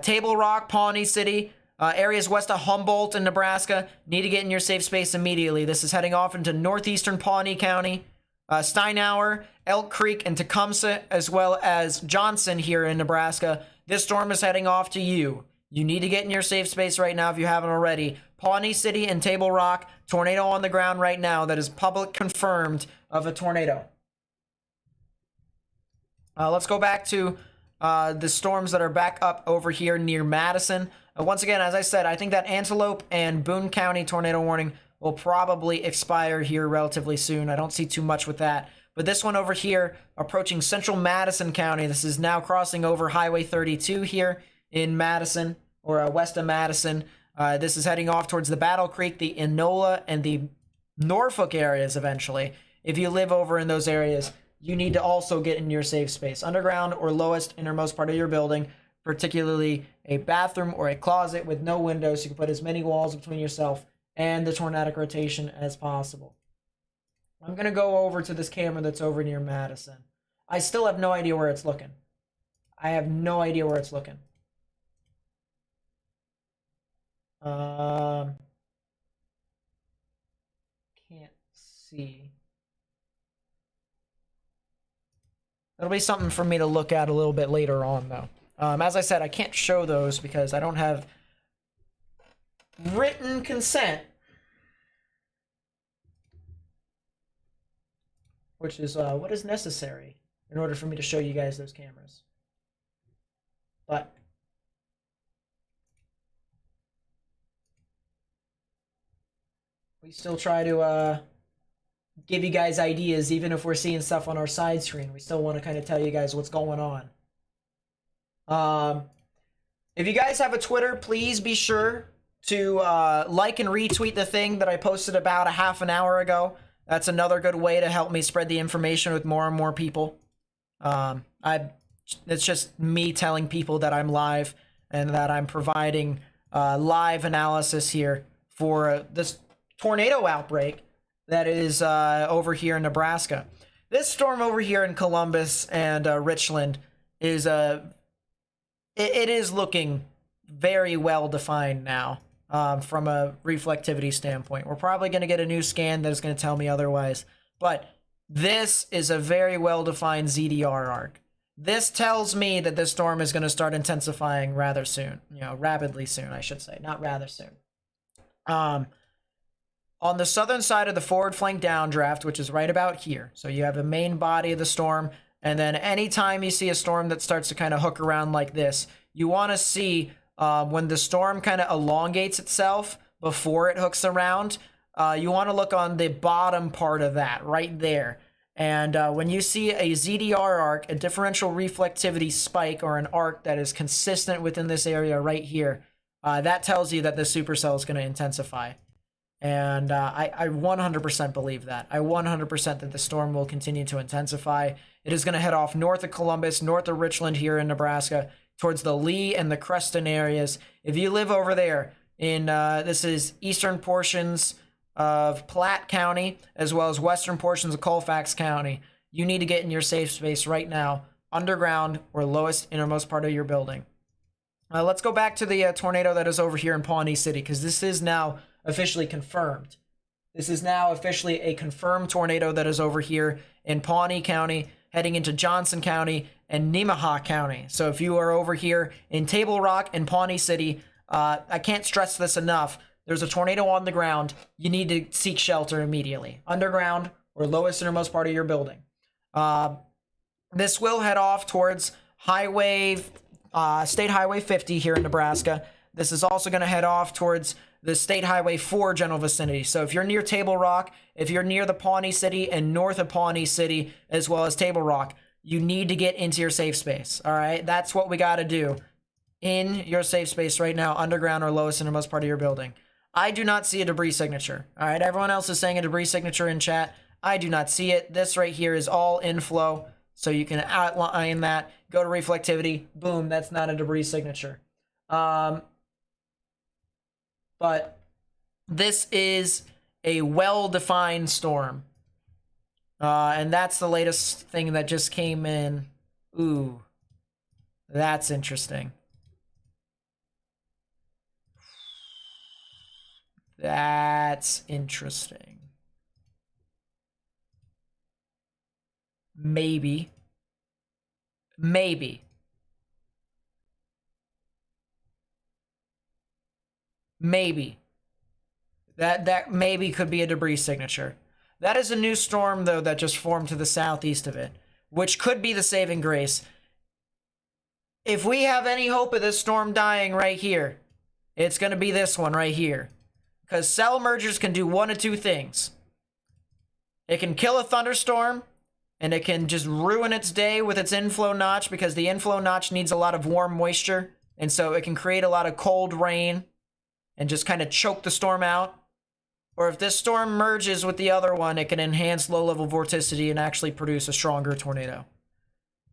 Table Rock, Pawnee City, areas west of Humboldt in Nebraska, need to get in your safe space immediately. This is heading off into northeastern Pawnee County, Steinauer, Elk Creek, and Tecumseh, as well as Johnson here in Nebraska. This storm is heading off to you. You need to get in your safe space right now if you haven't already. Pawnee City and Table Rock, tornado on the ground right now. That is public confirmed of a tornado. Let's go back to the storms that are back up over here near Madison. Once again, as I said, I think that Antelope and Boone County tornado warning will probably expire here relatively soon. I don't see too much with that. But this one over here, approaching central Madison County. This is now crossing over Highway 32 here in Madison, or west of Madison. This is heading off towards the Battle Creek, the NOAA, and the Norfolk areas eventually. If you live over in those areas, you need to also get in your safe space. Underground or lowest innermost part of your building, particularly a bathroom or a closet with no windows. So you can put as many walls between yourself and the tornadic rotation as possible. I'm going to go over to this camera that's over near Madison. I still have no idea where it's looking. I have no idea where it's looking. Can't see. That'll be something for me to look at a little bit later on, though. As I said, I can't show those because I don't have written consent, which is what is necessary in order for me to show you guys those cameras. But we still try to give you guys ideas, even if we're seeing stuff on our side screen. We still want to kind of tell you guys what's going on. If you guys have a Twitter, please be sure to like and retweet the thing that I posted about a half an hour ago. That's another good way to help me spread the information with more and more people. It's just me telling people that I'm live and that I'm providing live analysis here for this tornado outbreak that is over here in Nebraska. This storm over here in Columbus and Richland is it is looking very well defined now from a reflectivity standpoint. We're probably going to get a new scan that is going to tell me otherwise, but this is a very well defined ZDR arc. This tells me that this storm is going to start intensifying rather soon, rapidly soon, I should say, not rather soon. On the southern side of the forward flank downdraft, which is right about here. So you have the main body of the storm, and then anytime you see a storm that starts to kind of hook around like this, you want to see when the storm kind of elongates itself before it hooks around, you want to look on the bottom part of that right there. And when you see a ZDR arc, a differential reflectivity spike, or an arc that is consistent within this area right here, that tells you that the supercell is going to intensify. And I 100% believe that. I 100% that the storm will continue to intensify. It is going to head off north of Columbus, north of Richland here in Nebraska, towards the Lee and the Creston areas. If you live over there in, this is eastern portions of Platte County, as well as western portions of Colfax County, you need to get in your safe space right now, underground or lowest innermost part of your building. Let's go back to the tornado that is over here in Pawnee City, because this is now officially confirmed. This is now officially a confirmed tornado that is over here in Pawnee County, heading into Johnson County and Nemaha County. So if you are over here in Table Rock and Pawnee City, I can't stress this enough. There's a tornado on the ground. You need to seek shelter immediately, underground or lowest innermost part of your building. This will head off towards State Highway 50 here in Nebraska. This is also going to head off towards the State Highway 4 general vicinity. So if you're near Table Rock, if you're near the Pawnee City and north of Pawnee City, as well as Table Rock, you need to get into your safe space. All right, that's what we got to do in your safe space right now, underground or lowest innermost part of your building. I do not see a debris signature. All right, everyone else is saying a debris signature in chat. I do not see it. This right here is all inflow, so you can outline that. Go to reflectivity. Boom, that's not a debris signature. But this is a well-defined storm. And that's the latest thing that just came in. Ooh, that's interesting. That's interesting. Maybe. Maybe. Maybe. That maybe could be a debris signature. That is a new storm, though, that just formed to the southeast of it, which could be the saving grace. If we have any hope of this storm dying right here, it's going to be this one right here. Because cell mergers can do one of two things. It can kill a thunderstorm, and it can just ruin its day with its inflow notch, because the inflow notch needs a lot of warm moisture, and so it can create a lot of cold rain and just kind of choke the storm out. Or if this storm merges with the other one, it can enhance low-level vorticity and actually produce a stronger tornado.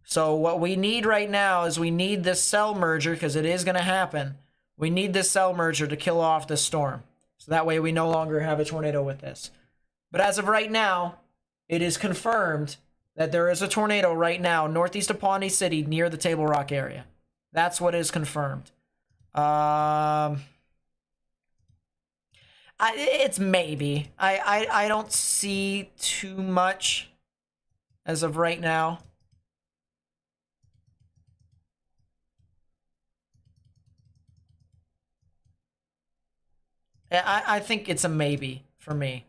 So what we need right now is we need this cell merger, because it is going to happen. We need this cell merger to kill off this storm. So that way we no longer have a tornado with this. But as of right now, it is confirmed that there is a tornado right now northeast of Pawnee City near the Table Rock area. That's what is confirmed. It's maybe. I don't see too much as of right now. I think it's a maybe for me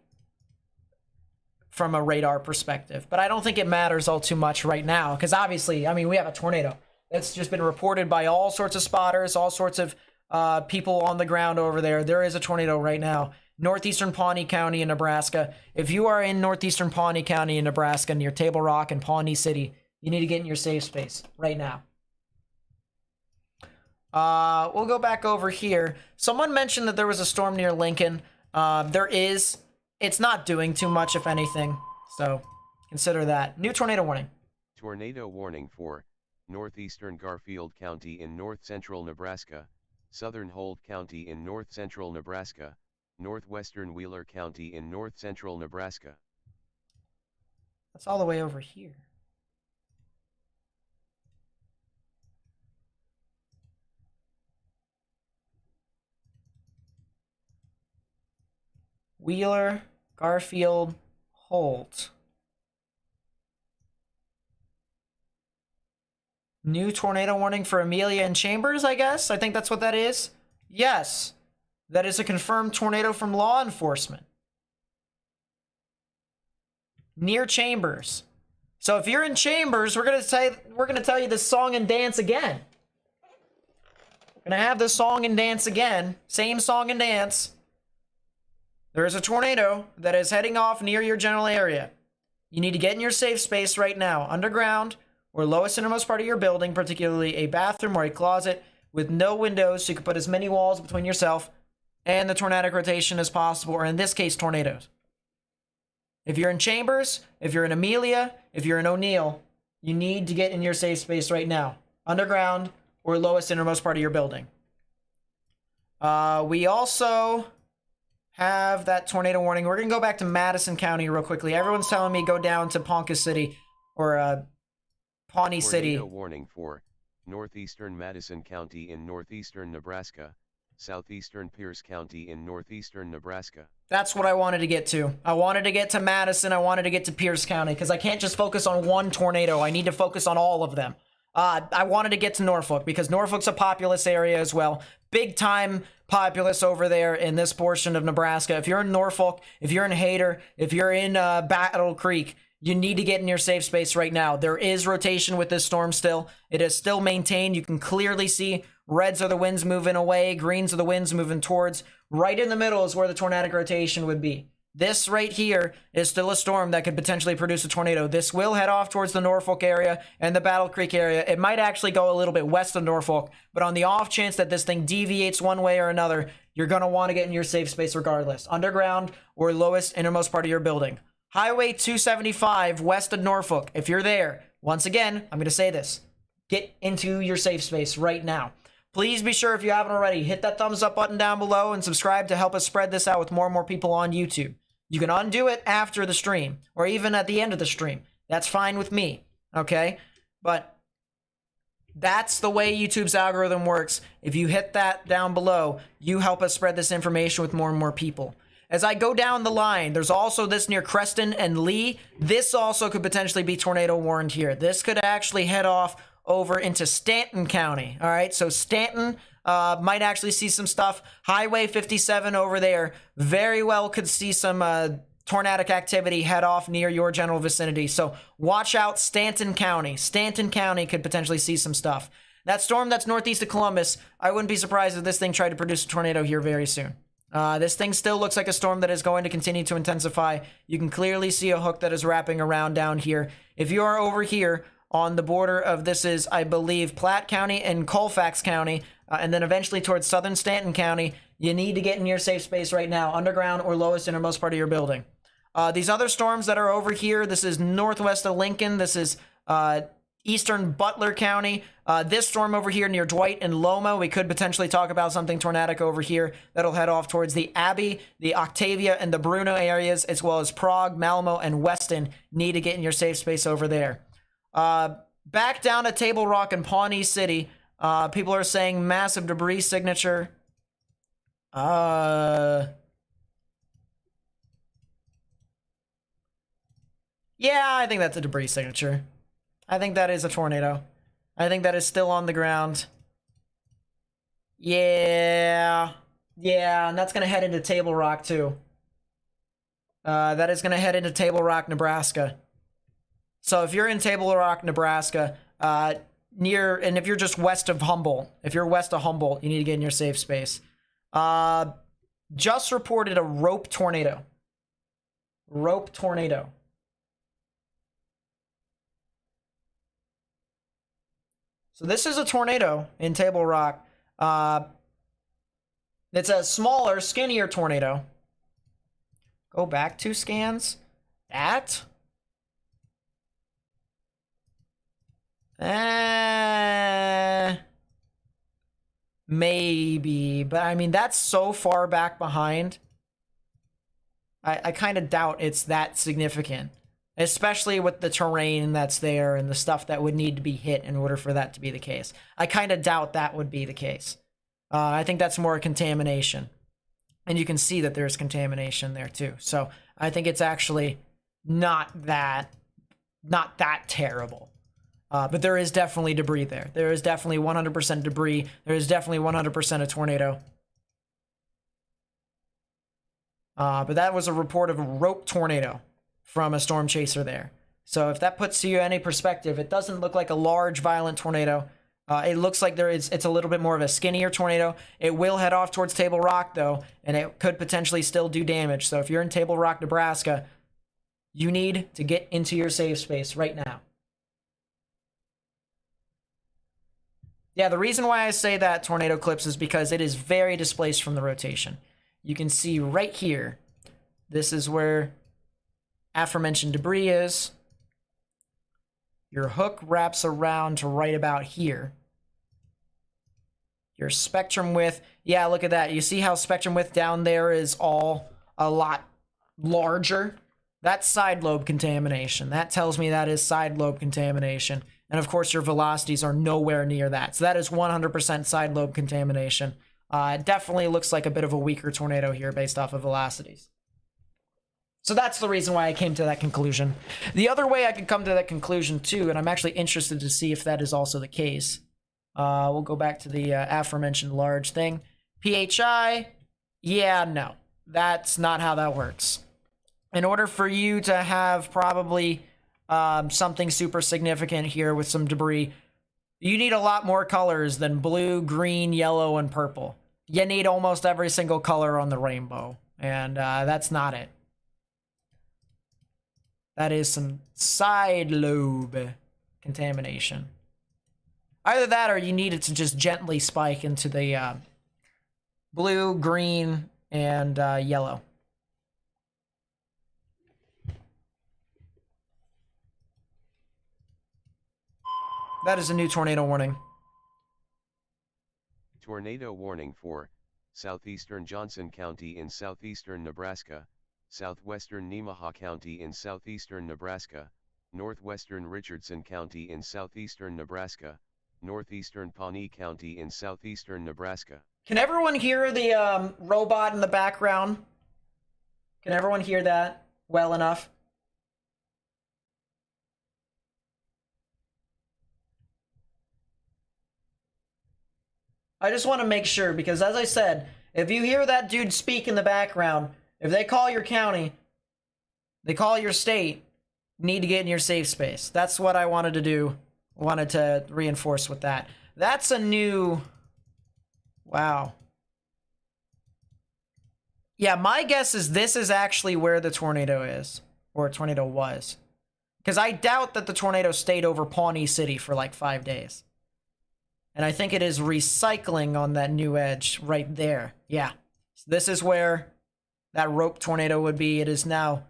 from a radar perspective. But I don't think it matters all too much right now, because obviously, I mean, we have a tornado. That's just been reported by all sorts of spotters, all sorts of people on the ground over there. There is a tornado right now. Northeastern Pawnee County in Nebraska. If you are in northeastern Pawnee County in Nebraska near Table Rock and Pawnee City, you need to get in your safe space right now. We'll go back over here. Someone mentioned that there was a storm near Lincoln. There is. It's not doing too much, if anything. So consider that. New tornado warning.
Tornado warning for northeastern Garfield County in north-central Nebraska, southern Holt County in north-central Nebraska, northwestern Wheeler County in north-central Nebraska.
That's all the way over here. Wheeler, Garfield, Holt. New tornado warning for Amelia and Chambers, I guess? I think that's what that is. Yes. That is a confirmed tornado from law enforcement. Near Chambers. So if you're in Chambers, we're gonna tell you this song and dance again. Gonna have this song and dance again. Same song and dance. There is a tornado that is heading off near your general area. You need to get in your safe space right now, underground or lowest innermost part of your building, particularly a bathroom or a closet with no windows, so you can put as many walls between yourself and the tornadic rotation as possible, or in this case, tornadoes. If you're in Chambers, if you're in Amelia, if you're in O'Neill, you need to get in your safe space right now, underground or lowest innermost part of your building. We also have that tornado warning. We're going to go back to Madison County real quickly. Everyone's telling me go down to Ponca City or Pawnee City.
Tornado warning for northeastern Madison County in northeastern Nebraska, southeastern Pierce County in northeastern Nebraska.
That's what I wanted to get to. I wanted to get to Madison. I wanted to get to Pierce County because I can't just focus on one tornado. I need to focus on all of them. I wanted to get to Norfolk because Norfolk's a populous area as well. Big time populace over there in this portion of Nebraska. If you're in Norfolk, if you're in Hayter, if you're in Battle Creek, you need to get in your safe space right now. There is rotation with this storm still. It is still maintained. You can clearly see reds are the winds moving away, greens are the winds moving towards. Right in the middle is where the tornadic rotation would be. This right here is still a storm that could potentially produce a tornado. This will head off towards the Norfolk area and the Battle Creek area. It might actually go a little bit west of Norfolk, but on the off chance that this thing deviates one way or another, you're going to want to get in your safe space regardless, underground or lowest innermost part of your building. Highway 275 west of Norfolk, if you're there, once again, I'm going to say this, get into your safe space right now. Please be sure, if you haven't already, hit that thumbs up button down below and subscribe to help us spread this out with more and more people on YouTube. You can undo it after the stream or even at the end of the stream. That's fine with me, okay? But that's the way YouTube's algorithm works. If you hit that down below, you help us spread this information with more and more people. As I go down the line, there's also this near Creston and Lee. This also could potentially be tornado warned here. This could actually head off over into Stanton County. All right, so Stanton might actually see some stuff. Highway 57 over there very well could see some tornadic activity head off near your general vicinity. So watch out, Stanton County. Stanton County could potentially see some stuff. That storm that's northeast of Columbus, I wouldn't be surprised if this thing tried to produce a tornado here very soon. This thing still looks like a storm that is going to continue to intensify. You can clearly see a hook that is wrapping around down here. If you are over here on the border of, this is, I believe, Platte County and Colfax County, and then eventually towards southern Stanton County, you need to get in your safe space right now, underground or lowest innermost part of your building. These other storms that are over here, this is northwest of Lincoln, this is eastern Butler County. This storm over here near Dwight and Loma, we could potentially talk about something tornadic over here that'll head off towards the Abbey, the Octavia, and the Bruno areas, as well as Prague, Malmo, and Weston. Need to get in your safe space over there. Back down to Table Rock and Pawnee City, people are saying massive debris signature. Yeah, I think that's a debris signature. I think that is a tornado. I think that is still on the ground. Yeah, and that's going to head into Table Rock too. That is going to head into Table Rock, Nebraska. So if you're in Table Rock, Nebraska, and if you're just west of Humboldt, you need to get in your safe space. Just reported a rope tornado. So this is a tornado in Table Rock. It's a smaller, skinnier tornado. Go back 2 scans. That? Maybe, but I mean, that's so far back behind. I kind of doubt it's that significant, especially with the terrain that's there and the stuff that would need to be hit in order for that to be the case. I kind of doubt that would be the case. I think that's more contamination, and you can see that there's contamination there too. So I think it's actually not that terrible. But there is definitely debris there. There is definitely 100% debris. There is definitely 100% a tornado. But that was a report of a rope tornado from a storm chaser there. So if that puts you in any perspective, it doesn't look like a large, violent tornado. It looks like it's a little bit more of a skinnier tornado. It will head off towards Table Rock, though, and it could potentially still do damage. So if you're in Table Rock, Nebraska, you need to get into your safe space right now. Yeah, the reason why I say that, Tornado Clips, is because it is very displaced from the rotation. You can see right here, this is where aforementioned debris is. Your hook wraps around to right about here. Your spectrum width, yeah, look at that. You see how spectrum width down there is all a lot larger? That's side lobe contamination. That tells me that is side lobe contamination. And of course, your velocities are nowhere near that. So that is 100% side lobe contamination. It definitely looks like a bit of a weaker tornado here based off of velocities. So that's the reason why I came to that conclusion. The other way I could come to that conclusion too, and I'm actually interested to see if that is also the case. We'll go back to the aforementioned large thing. PHI, yeah, no. That's not how that works. In order for you to have probably something super significant here with some debris, you need a lot more colors than blue, green, yellow, and purple. You need almost every single color on the rainbow, and that's not it. That is some side lobe contamination. Either that or you need it to just gently spike into the blue, green, and yellow. That is a new tornado warning.
Tornado warning for southeastern Johnson County in southeastern Nebraska, southwestern Nemaha County in southeastern Nebraska, northwestern Richardson County in southeastern Nebraska, northeastern Pawnee County in southeastern Nebraska.
Can everyone hear the robot in the background? Can everyone hear that well enough? I just want to make sure, because as I said, if you hear that dude speak in the background, if they call your county, they call your state, you need to get in your safe space. That's what I wanted to do. Wanted to reinforce with that. That's a new... Wow. Yeah, my guess is this is actually where the tornado is, or a tornado was. Because I doubt that the tornado stayed over Pawnee City for like 5 days. And I think it is recycling on that new edge right there. Yeah. So this is where that rope tornado would be. It is now.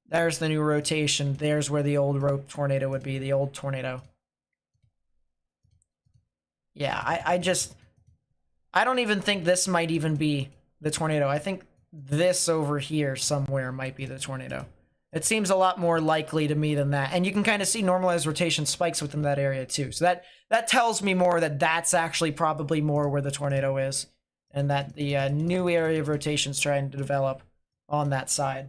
There's the new rotation. There's where the old rope tornado would be. The old tornado. Yeah, I don't even think this might even be the tornado. I think this over here somewhere might be the tornado. It seems a lot more likely to me than that. And you can kind of see normalized rotation spikes within that area too. So that tells me more that that's actually probably more where the tornado is. And that the new area of rotation is trying to develop on that side.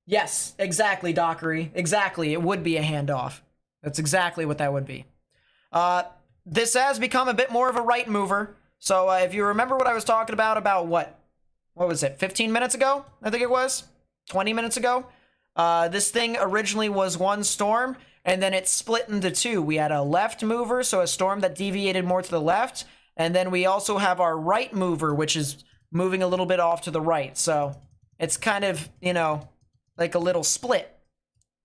Yes, exactly, Dockery. Exactly, it would be a handoff. That's exactly what that would be. This has become a bit more of a right mover. So if you remember what I was talking about what was it, 15 minutes ago? I think it was. 20 minutes ago. This thing originally was one storm, and then it split into two. We had a left mover, so a storm that deviated more to the left, and then we also have our right mover, which is moving a little bit off to the right. So it's kind of, you know, like a little split.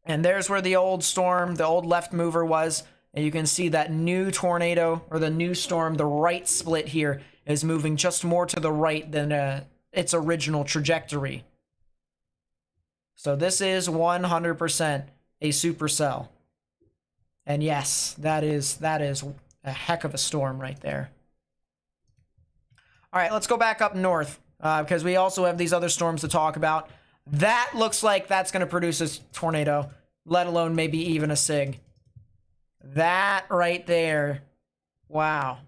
And there's where the old storm, the old left mover was, and you can see that new tornado, or the new storm, the right split here, is moving just more to the right than its original trajectory. So this is 100% a supercell. And yes, that is a heck of a storm right there. All right, let's go back up north, because we also have these other storms to talk about. That looks like that's going to produce a tornado, let alone maybe even a SIG. That right there. Wow.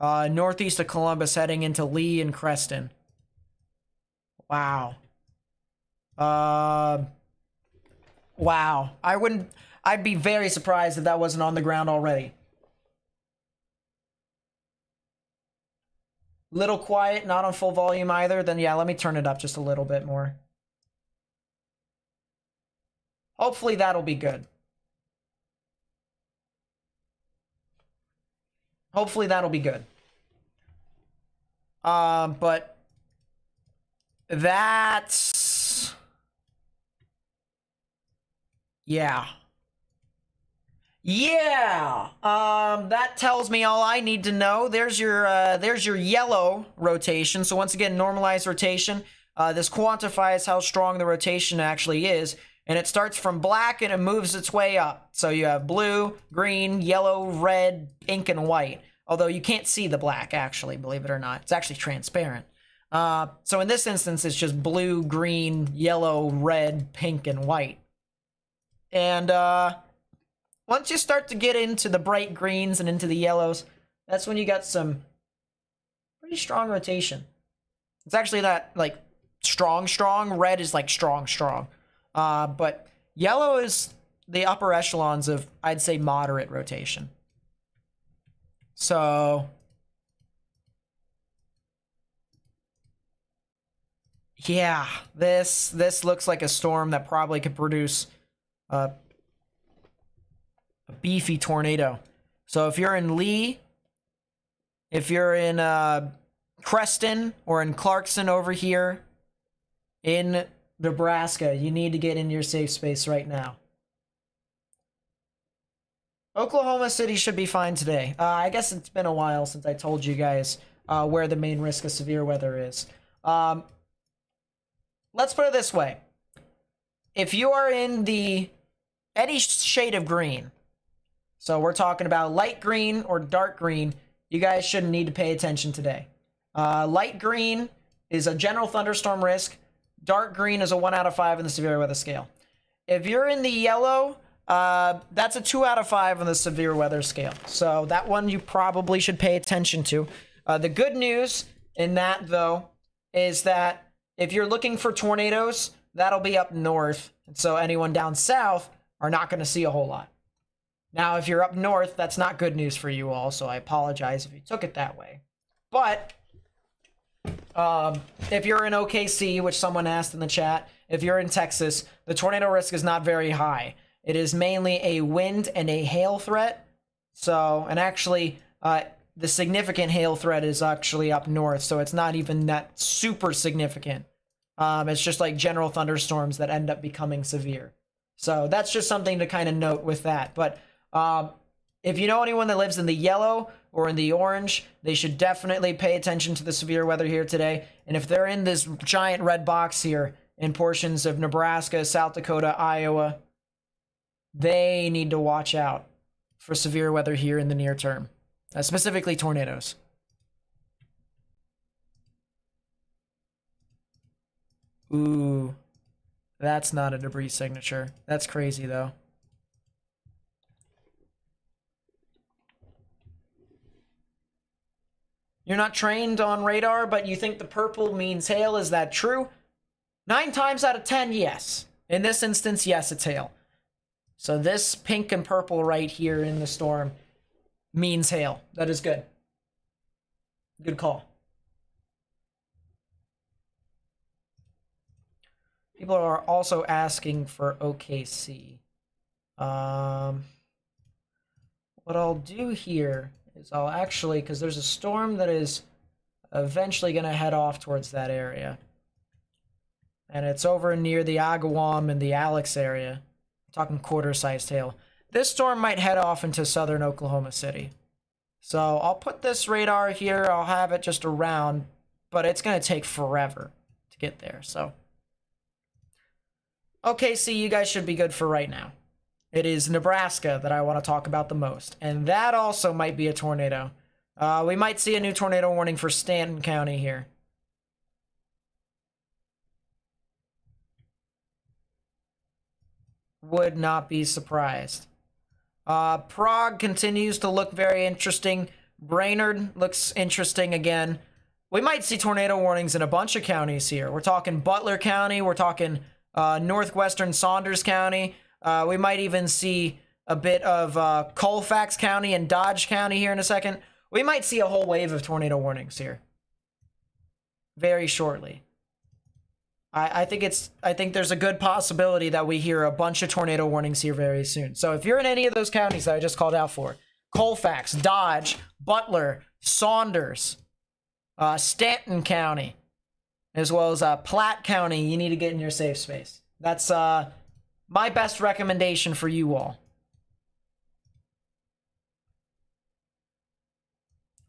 Northeast of Columbus heading into Lee and Creston. Wow. Wow. I'd be very surprised if that wasn't on the ground already. Little quiet, not on full volume either. Then yeah, let me turn it up just a little bit more. Hopefully that'll be good. Hopefully that'll be good. But that's, yeah. Yeah. That tells me all I need to know. There's your yellow rotation. So once again, normalized rotation. This quantifies how strong the rotation actually is. And it starts from black and it moves its way up. So you have blue, green, yellow, red, pink, and white. Although you can't see the black, actually, believe it or not. It's actually transparent. So in this instance, it's just blue, green, yellow, red, pink, and white. And once you start to get into the bright greens and into the yellows, that's when you got some pretty strong rotation. It's actually not like strong. Red is like strong. But yellow is the upper echelons of, I'd say, moderate rotation. So yeah, this looks like a storm that probably could produce a beefy tornado. So if you're in Lee, if you're in Creston or in Clarkson over here in Nebraska, you need to get in your safe space right now. Oklahoma City should be fine today. I guess it's been a while since I told you guys where the main risk of severe weather is. Let's put it this way. If you are in any shade of green, so we're talking about light green or dark green, you guys shouldn't need to pay attention today. Light green is a general thunderstorm risk. Dark green is a 1 out of 5 in the severe weather scale. If you're in the yellow, that's a 2 out of 5 on the severe weather scale. So that one you probably should pay attention to. The good news in that, though, is that if you're looking for tornadoes, that'll be up north. So anyone down south are not going to see a whole lot. Now, if you're up north, that's not good news for you all, so I apologize if you took it that way. But if you're in OKC, which someone asked in the chat, if you're in Texas, the tornado risk is not very high. It is mainly a wind and a hail threat. So, and actually, the significant hail threat is actually up north, so it's not even that super significant. It's just like general thunderstorms that end up becoming severe. So that's just something to kind of note with that. But if you know anyone that lives in the yellow or in the orange, they should definitely pay attention to the severe weather here today. And if they're in this giant red box here in portions of Nebraska, South Dakota, Iowa, they need to watch out for severe weather here in the near term, specifically tornadoes. Ooh, that's not a debris signature. That's crazy, though. You're not trained on radar, but you think the purple means hail. Is that true? 9 times out of 10, yes. In this instance, yes, it's hail. So this pink and purple right here in the storm means hail. That is good. Good call. People are also asking for OKC. What I'll do here is I'll actually, because there's a storm that is eventually going to head off towards that area. And it's over near the Agawam and the Alex area. I'm talking quarter-sized hail. This storm might head off into southern Oklahoma City. So I'll put this radar here. I'll have it just around, but it's going to take forever to get there. So, okay, so you guys should be good for right now. It is Nebraska that I want to talk about the most, and that also might be a tornado. We might see a new tornado warning for Stanton County here. Would not be surprised. Prague continues to look very interesting. Brainerd looks interesting again. We might see tornado warnings in a bunch of counties here. We're talking Butler County. We're talking northwestern Saunders County. We might even see a bit of Colfax County and Dodge County here in a second. We might see a whole wave of tornado warnings here very shortly. I think there's a good possibility that we hear a bunch of tornado warnings here very soon. So if you're in any of those counties that I just called out for, Colfax, Dodge, Butler, Saunders, Stanton County, as well as Platte County. You need to get in your safe space. That's my best recommendation for you all.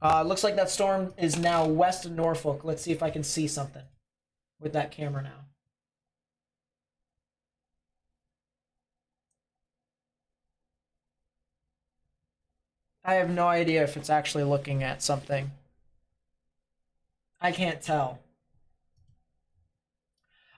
Looks like that storm is now west of Norfolk. Let's see if I can see something with that camera now. I have no idea if it's actually looking at something. I can't tell.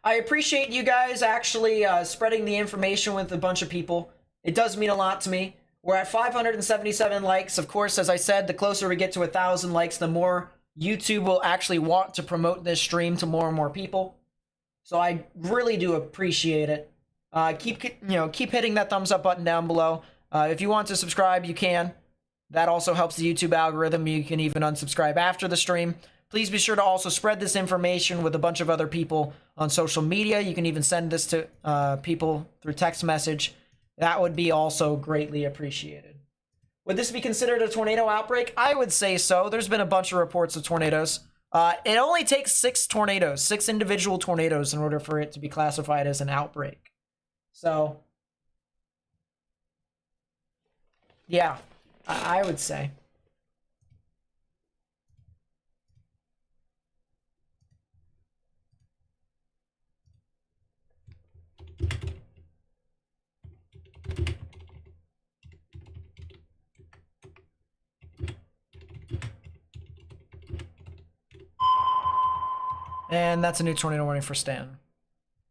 I appreciate you guys actually spreading the information with a bunch of people. It does mean a lot to me. We're at 577 likes. Of course, as I said, the closer we get to 1,000 likes, the more YouTube will actually want to promote this stream to more and more people. So I really do appreciate it. Keep hitting that thumbs up button down below. If you want to subscribe, you can. That also helps the YouTube algorithm. You can even unsubscribe after the stream. Please be sure to also spread this information with a bunch of other people on social media. You can even send this to people through text message. That would be also greatly appreciated. Would this be considered a tornado outbreak? I would say so. There's been a bunch of reports of tornadoes. It only takes 6 individual tornadoes in order for it to be classified as an outbreak. So, yeah, I would say. And that's a new tornado warning for Stanton.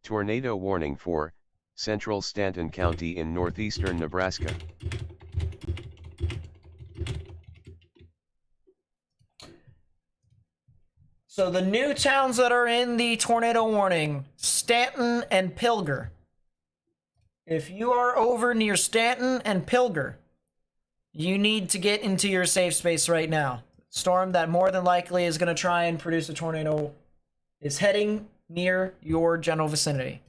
Tornado warning for central Stanton County in northeastern Nebraska.
So the new towns that are in the tornado warning, Stanton and Pilger. If you are over near Stanton and Pilger, you need to get into your safe space right now. Storm that more than likely is going to try and produce a tornado is heading near your general vicinity.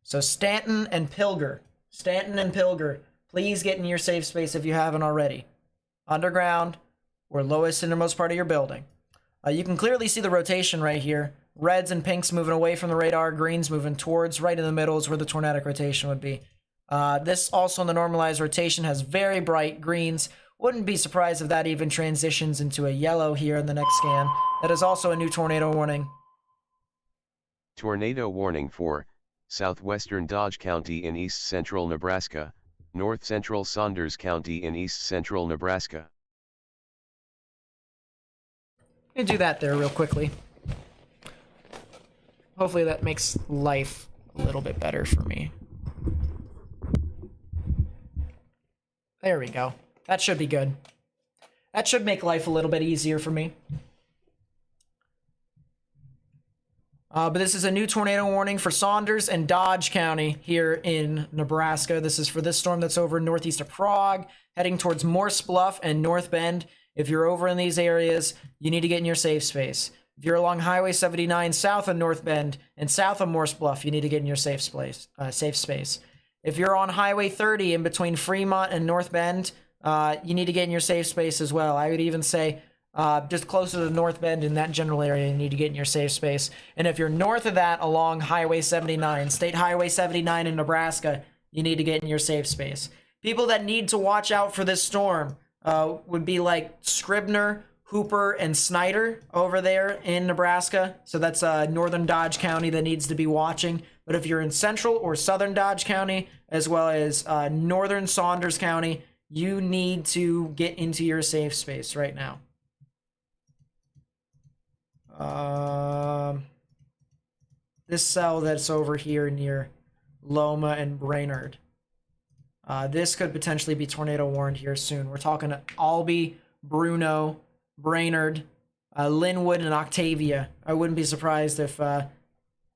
So Stanton and Pilger, please get in your safe space if you haven't already. Underground or lowest innermost part of your building. You can clearly see the rotation right here. Reds and pinks moving away from the radar, greens moving towards, right in the middle is where the tornadic rotation would be. This also in the normalized rotation has very bright greens. Wouldn't be surprised if that even transitions into a yellow here in the next scan. That is also a new tornado warning.
Tornado warning for southwestern Dodge County in east central Nebraska, north central Saunders County in east central Nebraska.
I'm gonna do that there real quickly. Hopefully that makes life a little bit better for me. There we go. That should be good. That should make life a little bit easier for me. But this is a new tornado warning for Saunders and Dodge County here in Nebraska. This is for this storm that's over northeast of Prague, heading towards Morse Bluff and North Bend. If you're over in these areas, you need to get in your safe space. If you're along Highway 79 south of North Bend and south of Morse Bluff, you need to get in your safe space. If you're on Highway 30 in between Fremont and North Bend, you need to get in your safe space as well. I would even say just closer to North Bend in that general area, you need to get in your safe space. And if you're north of that along Highway 79, State Highway 79 in Nebraska, you need to get in your safe space. People that need to watch out for this storm would be like Scribner, Hooper, and Snyder over there in Nebraska. So that's northern Dodge County that needs to be watching. But if you're in central or southern Dodge County, as well as northern Saunders County, you need to get into your safe space right now. This cell that's over here near Loma and Brainerd. This could potentially be tornado warned here soon. We're talking Albee, Bruno, Brainerd, Linwood, and Octavia. I wouldn't be surprised if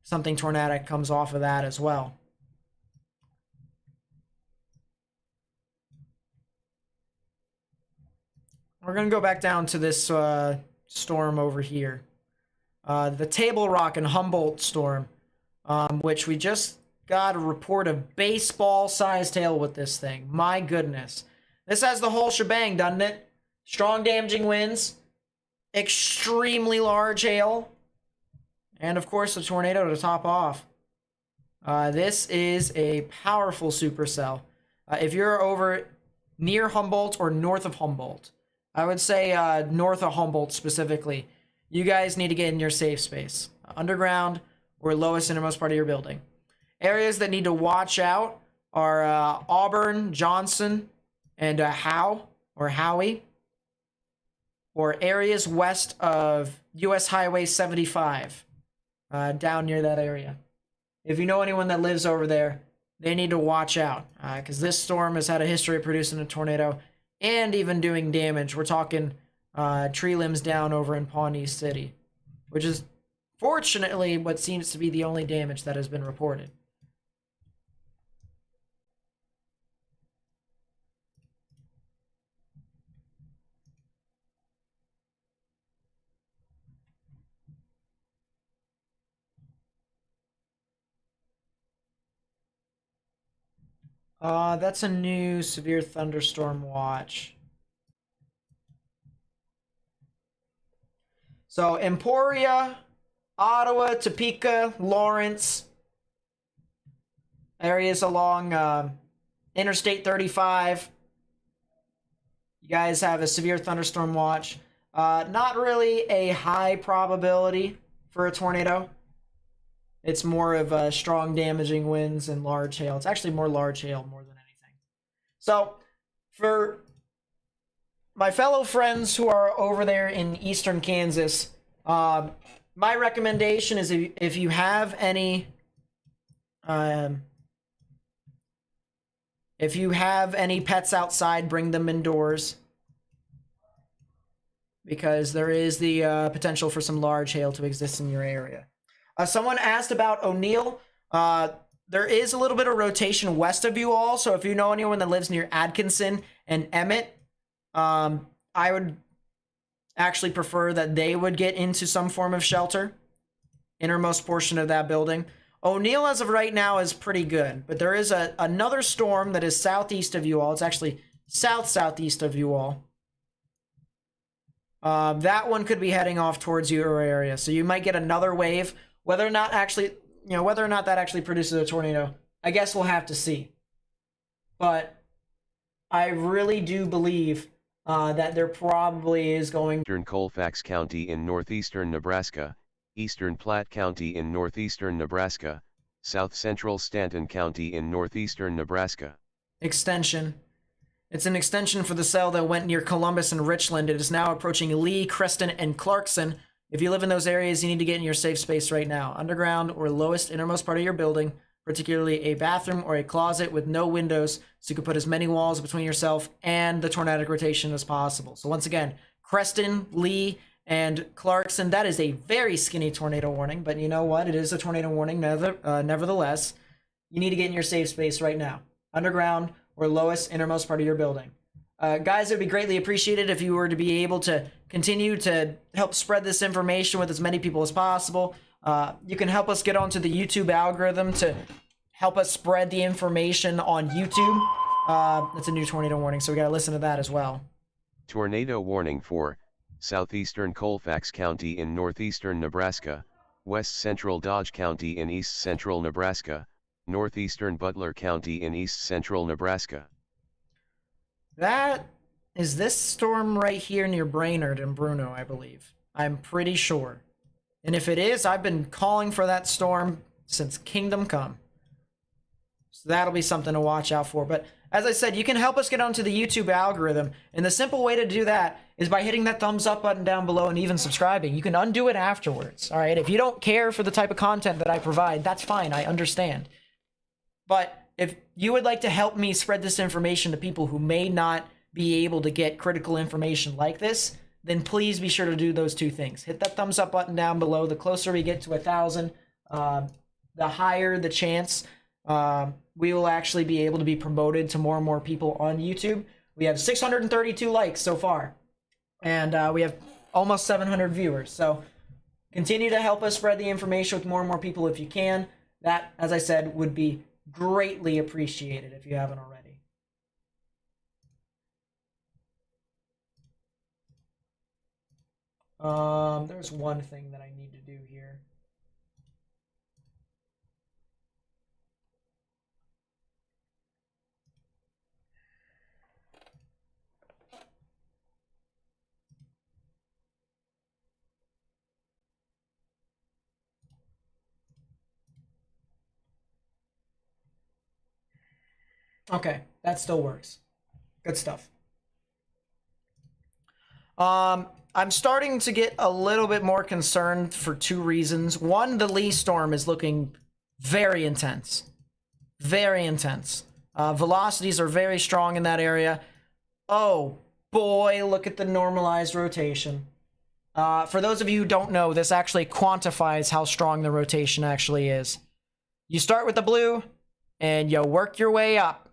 something tornadic comes off of that as well. We're going to go back down to this storm over here. The Table Rock and Humboldt storm, which we just got a report of baseball-sized hail with this thing. My goodness. This has the whole shebang, doesn't it? Strong damaging winds, extremely large hail, and of course a tornado to top off. This is a powerful supercell. If you're over near Humboldt or north of Humboldt, I would say north of Humboldt specifically, you guys need to get in your safe space. Underground or lowest innermost part of your building. Areas that need to watch out are Auburn, Johnson, and Howie, or areas west of US Highway 75, down near that area. If you know anyone that lives over there, they need to watch out, because this storm has had a history of producing a tornado and even doing damage. We're talking tree limbs down over in Pawnee City, which is fortunately what seems to be the only damage that has been reported. That's a new severe thunderstorm watch. So Emporia, Ottawa, Topeka, Lawrence, areas along Interstate 35. You guys have a severe thunderstorm watch. Not really a high probability for a tornado. It's more of strong damaging winds and large hail. It's actually more large hail more than anything. So for my fellow friends who are over there in eastern Kansas, my recommendation is if you have any pets outside, bring them indoors, because there is the potential for some large hail to exist in your area. Someone asked about O'Neill. There is a little bit of rotation west of you all, so if you know anyone that lives near Atkinson and Emmett, I would actually prefer that they would get into some form of shelter, innermost portion of that building. O'Neill, as of right now, is pretty good, but there is another storm that is southeast of you all. It's actually southeast of you all. That one could be heading off towards your area, so you might get another wave. Whether or not that actually produces a tornado, I guess we'll have to see. But I really do believe that there probably is going.
Eastern Colfax County in northeastern Nebraska, Eastern Platte County in northeastern Nebraska, South Central Stanton County in northeastern Nebraska.
Extension. It's an extension for the cell that went near Columbus and Richland. It is now approaching Lee, Creston, and Clarkson. If you live in those areas, you need to get in your safe space right now. Underground or lowest innermost part of your building, particularly a bathroom or a closet with no windows, so you can put as many walls between yourself and the tornadic rotation as possible. So once again, Creston, Lee, and Clarkson, that is a very skinny tornado warning, but you know what? It is a tornado warning nevertheless. You need to get in your safe space right now. Underground or lowest innermost part of your building. Guys, it would be greatly appreciated if you were to be able to continue to help spread this information with as many people as possible. You can help us get onto the YouTube algorithm to help us spread the information on YouTube. That's a new tornado warning, so we got to listen to that as well.
Tornado warning for southeastern Colfax County in northeastern Nebraska, west central Dodge County in east central Nebraska, northeastern Butler County in east central Nebraska.
That is this storm right here near Brainerd and Bruno, I believe. I'm pretty sure. And if it is, I've been calling for that storm since Kingdom Come. So that'll be something to watch out for. But as I said, you can help us get onto the YouTube algorithm. And the simple way to do that is by hitting that thumbs up button down below and even subscribing. You can undo it afterwards. All right. If you don't care for the type of content that I provide, that's fine. I understand. But if you would like to help me spread this information to people who may not be able to get critical information like this, then please be sure to do those two things. Hit that thumbs up button down below. The closer we get to 1,000, the higher the chance we will actually be able to be promoted to more and more people on YouTube. We have 632 likes so far, and we have almost 700 viewers. So continue to help us spread the information with more and more people if you can. That, as I said, would be greatly appreciated if you haven't already. There's one thing that I need to do here. Okay, that still works. Good stuff. I'm starting to get a little bit more concerned for two reasons. One, the Lee storm is looking very intense. Very intense. Velocities are very strong in that area. Oh boy, look at the normalized rotation. For those of you who don't know, this actually quantifies how strong the rotation actually is. You start with the blue, and you work your way up.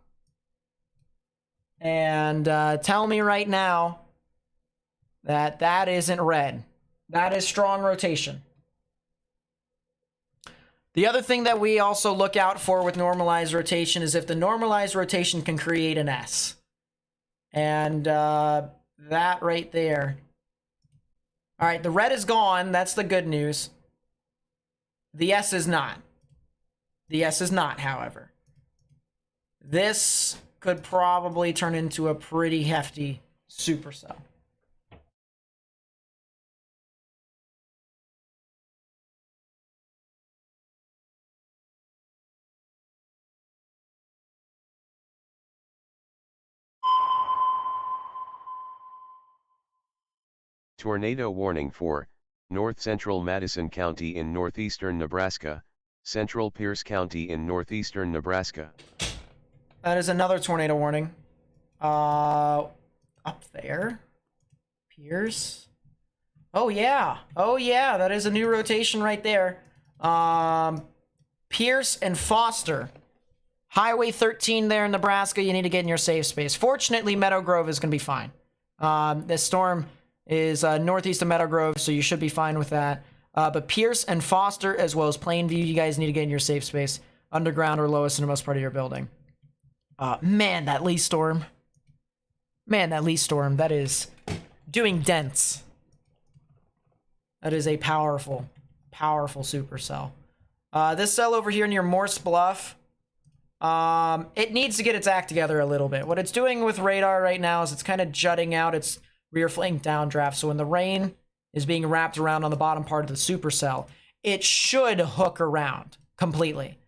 And tell me right now that that isn't red. That is strong rotation. The other thing that we also look out for with normalized rotation is if the normalized rotation can create an S. And that right there. All right, the red is gone. That's the good news. The S is not. The S is not, however. This could probably turn into a pretty hefty supercell.
Tornado warning for north-central Madison County in northeastern Nebraska, central Pierce County in northeastern Nebraska.
That is another tornado warning. Up there. Pierce. Oh yeah. Oh yeah, that is a new rotation right there. Pierce and Foster. Highway 13 there in Nebraska, you need to get in your safe space. Fortunately, Meadow Grove is going to be fine. This storm is northeast of Meadow Grove, so you should be fine with that. But Pierce and Foster, as well as Plainview, you guys need to get in your safe space. Underground or lowest in the most part of your building. Man, that Lee storm. Man, that Lee storm, that is doing dents. That is a powerful, powerful supercell. This cell over here near Morse Bluff, it needs to get its act together a little bit. What it's doing with radar right now is it's kind of jutting out its rear flank downdraft. So when the rain is being wrapped around on the bottom part of the supercell, it should hook around completely.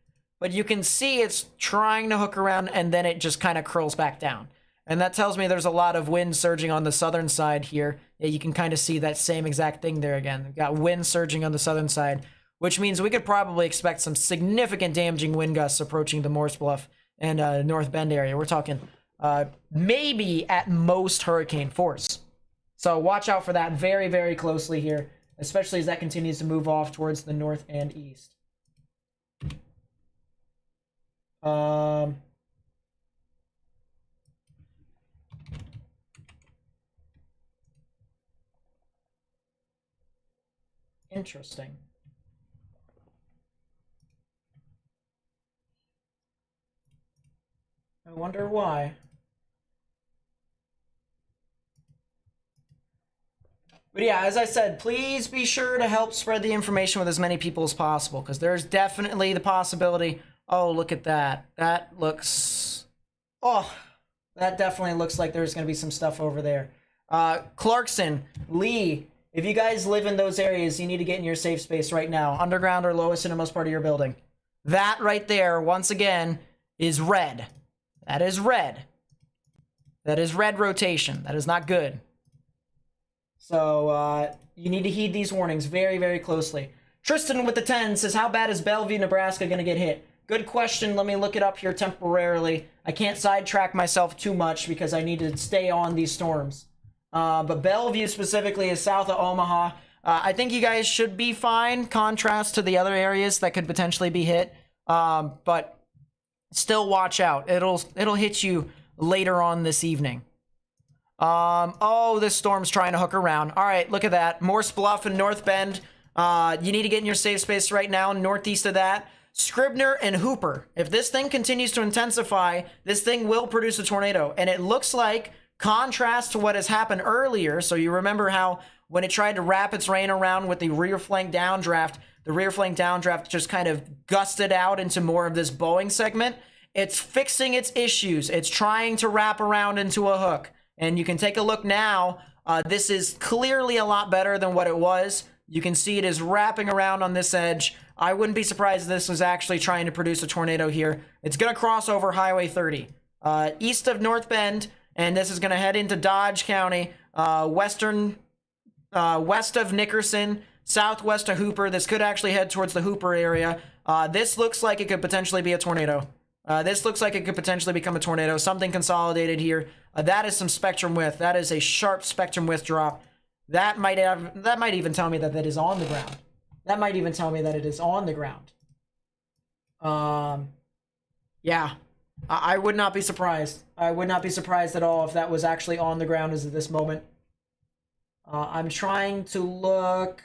But you can see it's trying to hook around and then it just kind of curls back down. And that tells me there's a lot of wind surging on the southern side here. Yeah, you can kind of see that same exact thing there again. We've got wind surging on the southern side, which means we could probably expect some significant damaging wind gusts approaching the Morse Bluff and North Bend area. We're talking maybe at most hurricane force. So watch out for that very, very closely here, especially as that continues to move off towards the north and east. Interesting. I wonder why. But yeah, as I said, please be sure to help spread the information with as many people as possible, because there's definitely the possibility. Oh, look at that. That looks... Oh, that definitely looks like there's going to be some stuff over there. Clarkson, Lee, if you guys live in those areas, you need to get in your safe space right now. Underground or lowest innermost part of your building. That right there, once again, is red. That is red. That is red rotation. That is not good. So, you need to heed these warnings very, very closely. Tristan with the 10 says, how bad is Bellevue, Nebraska going to get hit? Good question. Let me look it up here temporarily. I can't sidetrack myself too much because I need to stay on these storms. But Bellevue specifically is south of Omaha. I think you guys should be fine, contrast to the other areas that could potentially be hit. But still watch out. It'll hit you later on this evening. Oh, this storm's trying to hook around. All right, look at that. Morse Bluff and North Bend. You need to get in your safe space right now. Northeast of that, Scribner and Hooper. If this thing continues to intensify, this thing will produce a tornado. And it looks like, contrast to what has happened earlier, so you remember how when it tried to wrap its rain around with the rear flank downdraft, the rear flank downdraft just kind of gusted out into more of this bowing segment. It's fixing its issues. It's trying to wrap around into a hook. And you can take a look now. This is clearly a lot better than what it was. You can see it is wrapping around on this edge. I wouldn't be surprised if this was actually trying to produce a tornado here. It's going to cross over Highway 30, east of North Bend, and this is going to head into Dodge County, west of Nickerson, southwest of Hooper. This could actually head towards the Hooper area. This looks like it could potentially be a tornado. This looks like it could potentially become a tornado. Something consolidated here. That is some spectrum width. That is a sharp spectrum width drop. That might even tell me that that is on the ground. That might even tell me that it is on the ground. Yeah, I would not be surprised. I would not be surprised at all if that was actually on the ground as of this moment. I'm trying to look.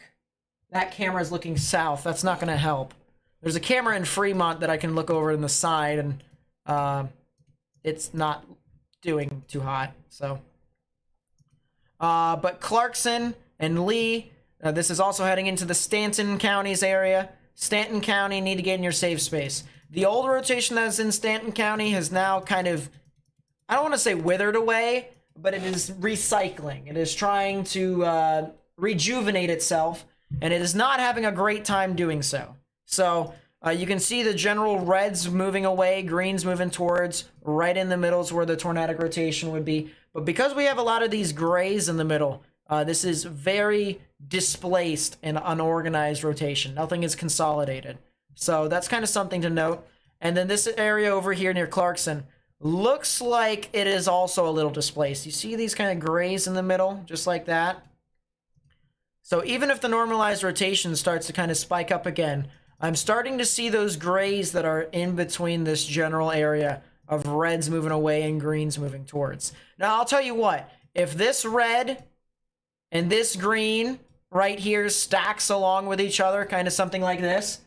That camera is looking south. That's not going to help. There's a camera in Fremont that I can look over in the side, and it's not doing too hot. So, but Clarkson and Lee, this is also heading into the Stanton counties area. Stanton County need to get in your safe space. The old rotation that is in Stanton County has now kind of, I don't want to say withered away, but it is recycling. It is trying to rejuvenate itself, and it is not having a great time doing so. So you can see the general reds moving away, greens moving towards, right in the middle is where the tornadic rotation would be. But because we have a lot of these grays in the middle, this is very displaced and unorganized rotation. Nothing is consolidated. So that's kind of something to note. And then this area over here near Clarkson looks like it is also a little displaced. You see these kind of grays in the middle, just like that. So even if the normalized rotation starts to kind of spike up again, I'm starting to see those grays that are in between this general area of reds moving away and greens moving towards. Now, I'll tell you what, if this red and this green right here stacks along with each other, kind of something like this,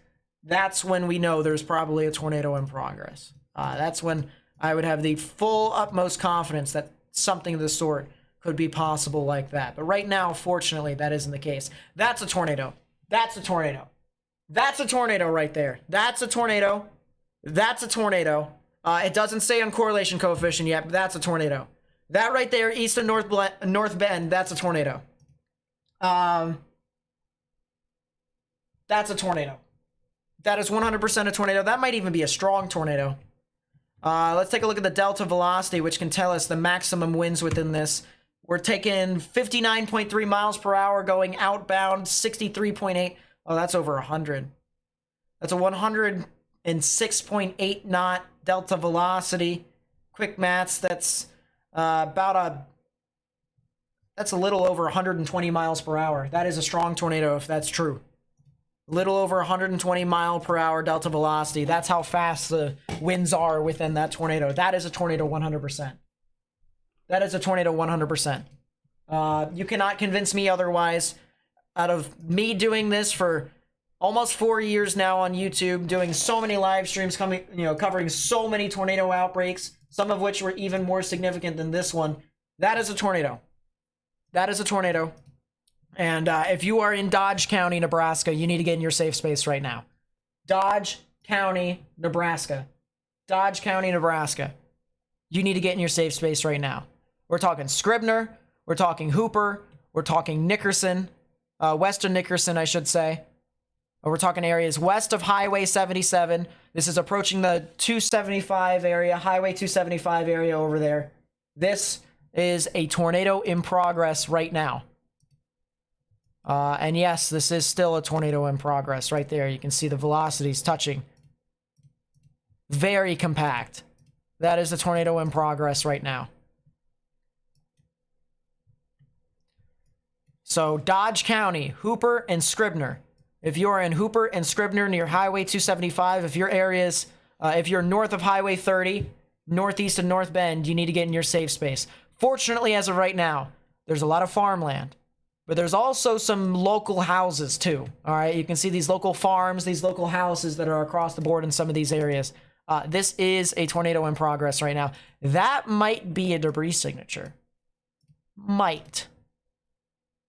that's when we know there's probably a tornado in progress. That's when I would have the full utmost confidence that something of the sort could be possible like that. But right now, fortunately, that isn't the case. That's a tornado. That's a tornado. That's a tornado right there. That's a tornado. That's a tornado. It doesn't say on correlation coefficient yet, but that's a tornado. That right there, east of North Bend, that's a tornado. That's a tornado. That is 100% a tornado. That might even be a strong tornado. Let's take a look at the delta velocity, which can tell us the maximum winds within this. We're taking 59.3 miles per hour going outbound, 63.8. Oh, that's over 100. That's a 106.8 knot delta velocity. Quick maths, that's that's a little over 120 miles per hour. That is a strong tornado if that's true. Little over 120 mile per hour delta velocity. That's how fast the winds are within that tornado. That is a tornado 100%. That is a tornado 100%. You cannot convince me otherwise. Out of me doing this for almost 4 years now on YouTube, doing so many live streams, covering so many tornado outbreaks, some of which were even more significant than this one, that is a tornado. That is a tornado. And if you are in Dodge County, Nebraska, you need to get in your safe space right now. Dodge County, Nebraska. Dodge County, Nebraska. You need to get in your safe space right now. We're talking Scribner. We're talking Hooper. We're talking Nickerson. Western Nickerson, I should say. We're talking areas west of Highway 77. This is approaching the 275 area, Highway 275 area over there. This is a tornado in progress right now. And yes, this is still a tornado in progress right there. You can see the velocities touching. Very compact. That is a tornado in progress right now. So Dodge County, Hooper, and Scribner. If you're in Hooper and Scribner near Highway 275, if your areas, if you're north of Highway 30, northeast of North Bend, you need to get in your safe space. Fortunately, as of right now, there's a lot of farmland but there's also some local houses too. All right, you can see these local farms, these local houses that are across the board in some of these areas. This is a tornado in progress right now. That might be a debris signature. Might.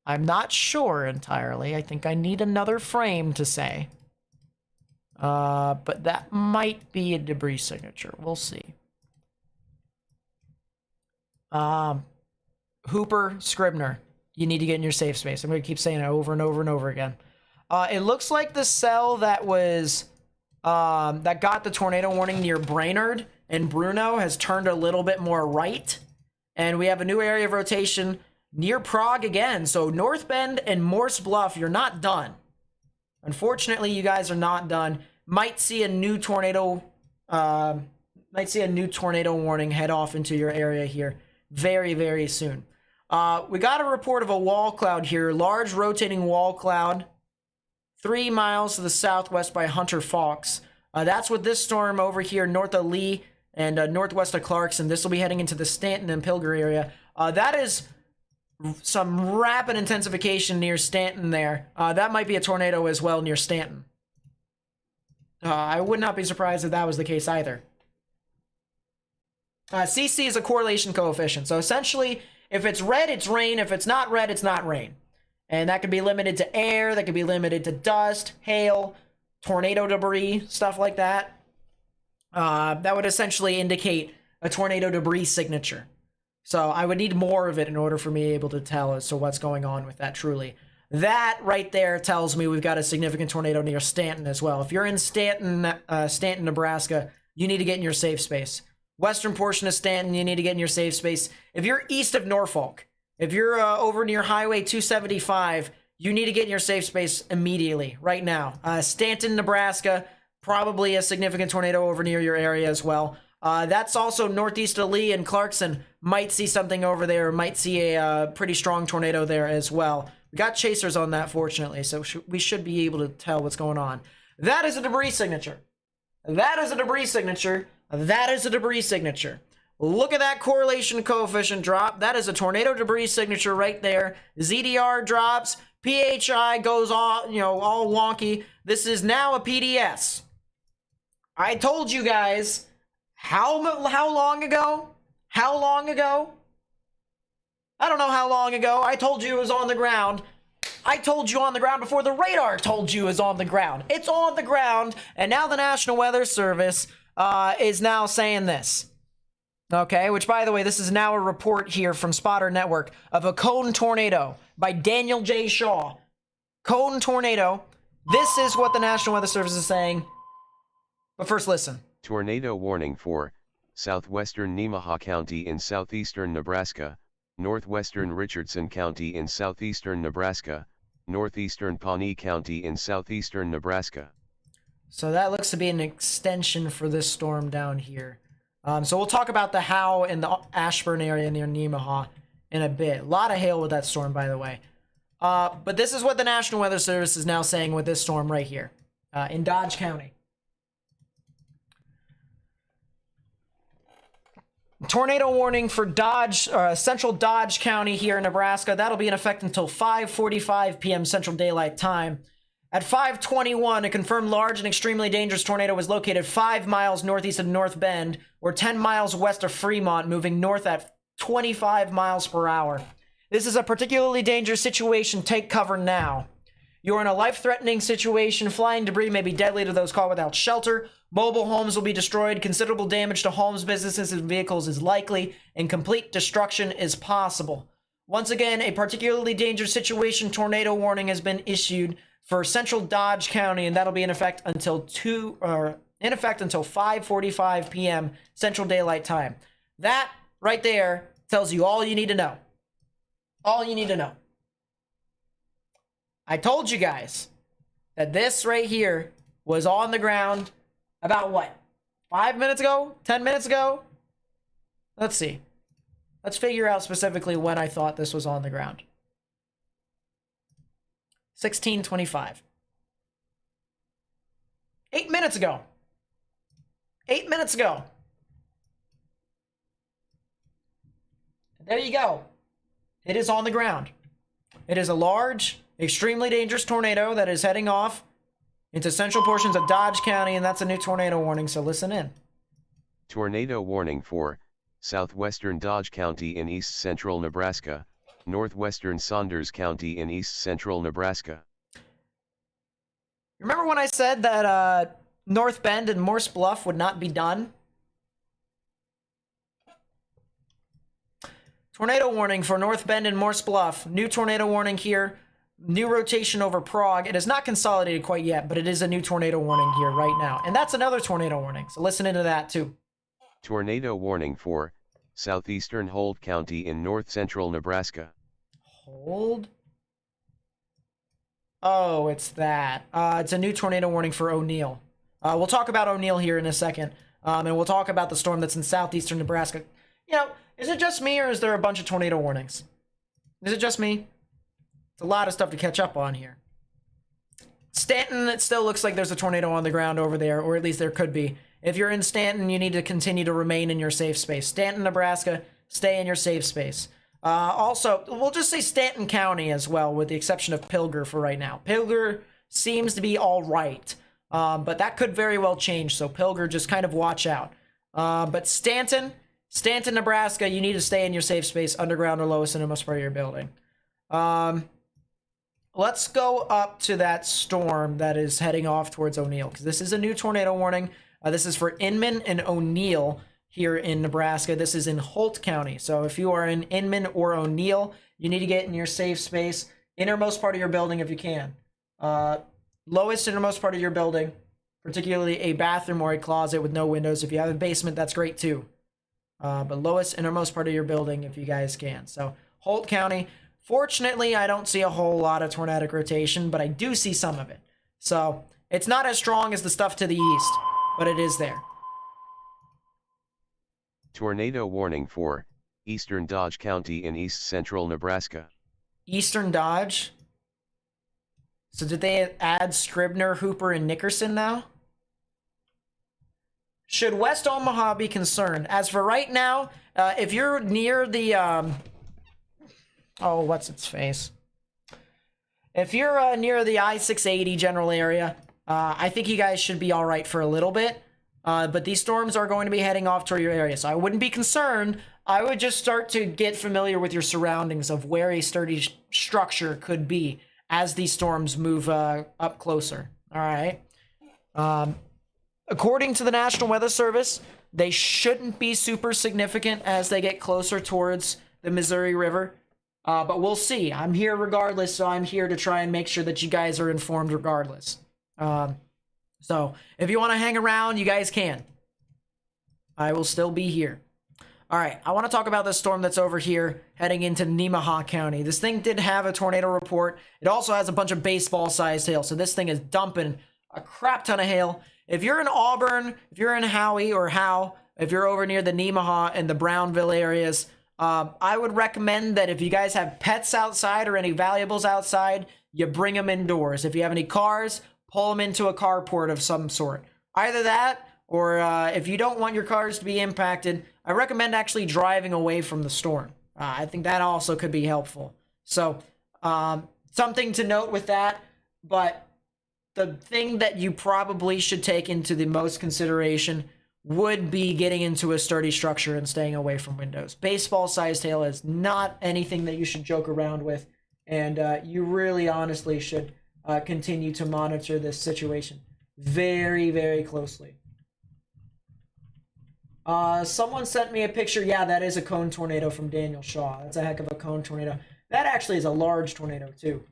I'm not sure entirely. I think I need another frame to say. But that might be a debris signature. We'll see. Hooper, Scribner, you need to get in your safe space. I'm going to keep saying it over and over and over again. It looks like the cell that was that got the tornado warning near Brainerd and Bruno has turned a little bit more right, and we have a new area of rotation near Prague again. So North Bend and Morse Bluff, you're not done. Unfortunately, you guys are not done. Might see a new tornado. Might see a new tornado warning head off into your area here very, very soon. We got a report of a wall cloud here, large rotating wall cloud, 3 miles to the southwest by Hunter Fox. That's with this storm over here north of Lee and northwest of Clarkson. This will be heading into the Stanton and Pilger area. That is some rapid intensification near Stanton there. That might be a tornado as well near Stanton. I would not be surprised if that was the case either. CC is a correlation coefficient. So essentially, if it's red, it's rain. If it's not red, it's not rain. And that could be limited to air. That could be limited to dust, hail, tornado debris, stuff like that. That would essentially indicate a tornado debris signature. So I would need more of it in order for me able to tell as to what's going on with that truly. That right there tells me we've got a significant tornado near Stanton as well. If you're in Stanton, Nebraska, you need to get in your safe space. Western portion of Stanton, you need to get in your safe space. If you're east of Norfolk, if you're over near Highway 275, you need to get in your safe space immediately, right now. Stanton, Nebraska, probably a significant tornado over near your area as well. That's also northeast of Lee and Clarkson. Might see something over there, might see a pretty strong tornado there as well. We got chasers on that, fortunately, so we should be able to tell what's going on. That is a debris signature. That is a debris signature. That is a debris signature. Look at that correlation coefficient drop. That is a tornado debris signature right there. ZDR drops. PHI goes all, all wonky. This is now a PDS. I told you guys how long ago? How long ago? I don't know how long ago. I told you it was on the ground. I told you on the ground before the radar told you it was on the ground. It's on the ground, and now the National Weather Service is now saying this. Okay, which, by the way, this is now a report here from Spotter Network of a cone tornado by Daniel J. Shaw. Cone tornado. This is what the National Weather Service is saying. But first, listen.
Tornado warning for southwestern Nemaha County in southeastern Nebraska, northwestern Richardson County in southeastern Nebraska, northeastern Pawnee County in southeastern Nebraska. So
that looks to be an extension for this storm down here. So we'll talk about the how in the Ashburn area near Nemaha in a bit. A lot of hail with that storm, by the way. But this is what the National Weather Service is now saying with this storm right here in Dodge County. Tornado warning for Central Dodge County here in Nebraska. That'll be in effect until 5:45 p.m. Central Daylight Time. At 5:21, a confirmed large and extremely dangerous tornado was located 5 miles northeast of North Bend, or 10 miles west of Fremont, moving north at 25 miles per hour. This is a particularly dangerous situation. Take cover now. You're in a life-threatening situation. Flying debris may be deadly to those caught without shelter. Mobile homes will be destroyed. Considerable damage to homes, businesses, and vehicles is likely, and complete destruction is possible. Once again, a particularly dangerous situation tornado warning has been issued for Central Dodge County, and that'll be in effect until 5:45 p.m. Central Daylight Time. That right there tells you all you need to know. All you need to know. I told you guys that this right here was on the ground about what? 5 minutes ago? 10 minutes ago? Let's see. Let's figure out specifically when I thought this was on the ground. 16:25. 8 minutes ago. 8 minutes ago. There you go. It is on the ground. It is a large, extremely dangerous tornado that is heading off into central portions of Dodge County, and that's a new tornado warning, so listen in.
Tornado warning for southwestern Dodge County in east central Nebraska, northwestern Saunders County in east central Nebraska.
Remember when I said that North Bend and Morse Bluff would not be done? Tornado warning for North Bend and Morse Bluff. New tornado warning here. New rotation over Prague. It is not consolidated quite yet, but it is a new tornado warning here right now. And that's another tornado warning, so listen into that too.
Tornado warning for southeastern Holt County in north central Nebraska.
Hold. Oh, it's that. It's a new tornado warning for O'Neill. We'll talk about O'Neill here in a second. And we'll talk about the storm that's in southeastern Nebraska. You know, is it just me or is there a bunch of tornado warnings? Is it just me? It's a lot of stuff to catch up on here. Stanton, it still looks like there's a tornado on the ground over there, or at least there could be. If you're in Stanton, you need to continue to remain in your safe space. Stanton, Nebraska, stay in your safe space. Also, we'll just say Stanton County as well, with the exception of Pilger for right now. Pilger seems to be all right, but that could very well change, so Pilger, just kind of watch out. But Stanton, Nebraska, you need to stay in your safe space, underground or lowest innermost part of your building. Let's go up to that storm that is heading off towards O'Neill, because this is a new tornado warning. This is for Inman and O'Neill here in Nebraska. This is in Holt County. So if you are in Inman or O'Neill, you need to get in your safe space, innermost part of your building if you can. Lowest innermost part of your building, particularly a bathroom or a closet with no windows. If you have a basement, that's great too. But lowest innermost part of your building if you guys can. So Holt County. Fortunately, I don't see a whole lot of tornadic rotation, but I do see some of it. So it's not as strong as the stuff to the east, but it is there.
Tornado warning for eastern Dodge County in east central Nebraska.
Eastern Dodge? So did they add Scribner, Hooper, and Nickerson now? Should West Omaha be concerned? As for right now, if you're near the... oh, what's its face? If you're near the I-680 general area, I think you guys should be all right for a little bit. But these storms are going to be heading off toward your area, so I wouldn't be concerned. I would just start to get familiar with your surroundings of where a sturdy structure could be as these storms move up closer. All right. According to the National Weather Service, they shouldn't be super significant as they get closer towards the Missouri River. But we'll see. I'm here regardless, so I'm here to try and make sure that you guys are informed regardless. So if you want to hang around, you guys can. I will still be here. All right, I want to talk about this storm that's over here heading into Nemaha County. This thing did have a tornado report. It also has a bunch of baseball-sized hail, so this thing is dumping a crap ton of hail. If you're in Auburn, if you're in Howie or Howe, if you're over near the Nemaha and the Brownville areas, I would recommend that if you guys have pets outside or any valuables outside, you bring them indoors. If you have any cars, pull them into a carport of some sort. Either that, or if you don't want your cars to be impacted, I recommend actually driving away from the storm. I think that also could be helpful. So, something to note with that, but the thing that you probably should take into the most consideration would be getting into a sturdy structure and staying away from windows. Baseball-sized hail is not anything that you should joke around with, and you really honestly should continue to monitor this situation very, very closely. Someone sent me a picture. Yeah, that is a cone tornado from Daniel Shaw. That's a heck of a cone tornado. That actually is a large tornado, too.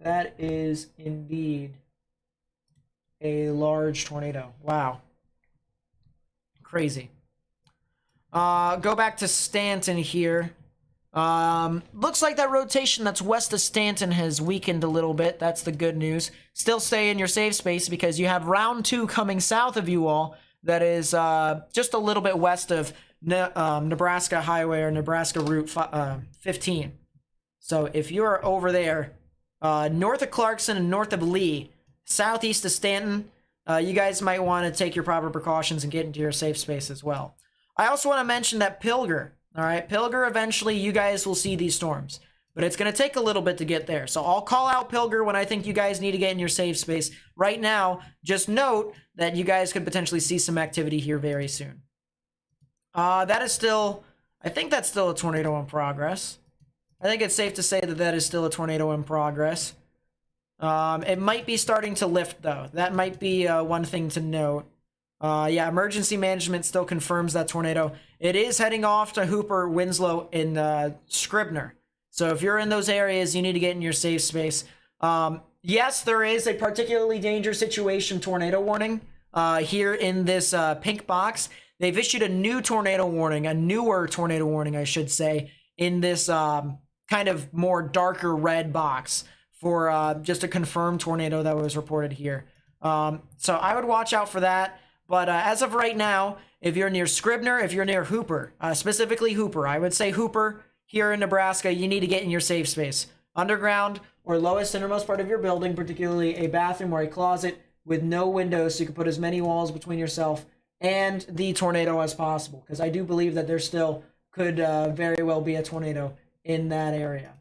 That is indeed a large tornado. Wow. Crazy. Go back to Stanton here. Looks like that rotation that's west of Stanton has weakened a little bit. That's the good news. Still stay in your safe space because you have round 2 coming south of you all. That is just a little bit west of Nebraska Highway or Nebraska Route 15. So if you're over there, north of Clarkson and north of Lee, southeast of Stanton, you guys might want to take your proper precautions and get into your safe space as well. I also want to mention that Pilger, All right, Pilger, eventually you guys will see these storms, but it's going to take a little bit to get there. So I'll call out Pilger when I think you guys need to get in your safe space. Right now, just note that you guys could potentially see some activity here very soon. That is still, I think that's still a tornado in progress. I think it's safe to say that that is still a tornado in progress. It might be starting to lift, though. That might be one thing to note. Yeah, emergency management still confirms that tornado. It is heading off to Hooper, Winslow, and Scribner. So if you're in those areas, you need to get in your safe space. Yes, there is a particularly dangerous situation tornado warning here in this pink box. They've issued a new tornado warning, a newer tornado warning, I should say, in this kind of more darker red box for just a confirmed tornado that was reported here. So I would watch out for that. But as of right now, if you're near Scribner, if you're near Hooper, specifically Hooper, I would say Hooper here in Nebraska, you need to get in your safe space. Underground or lowest innermost part of your building, particularly a bathroom or a closet with no windows, so you can put as many walls between yourself and the tornado as possible. Because I do believe that there still could very well be a tornado in that area.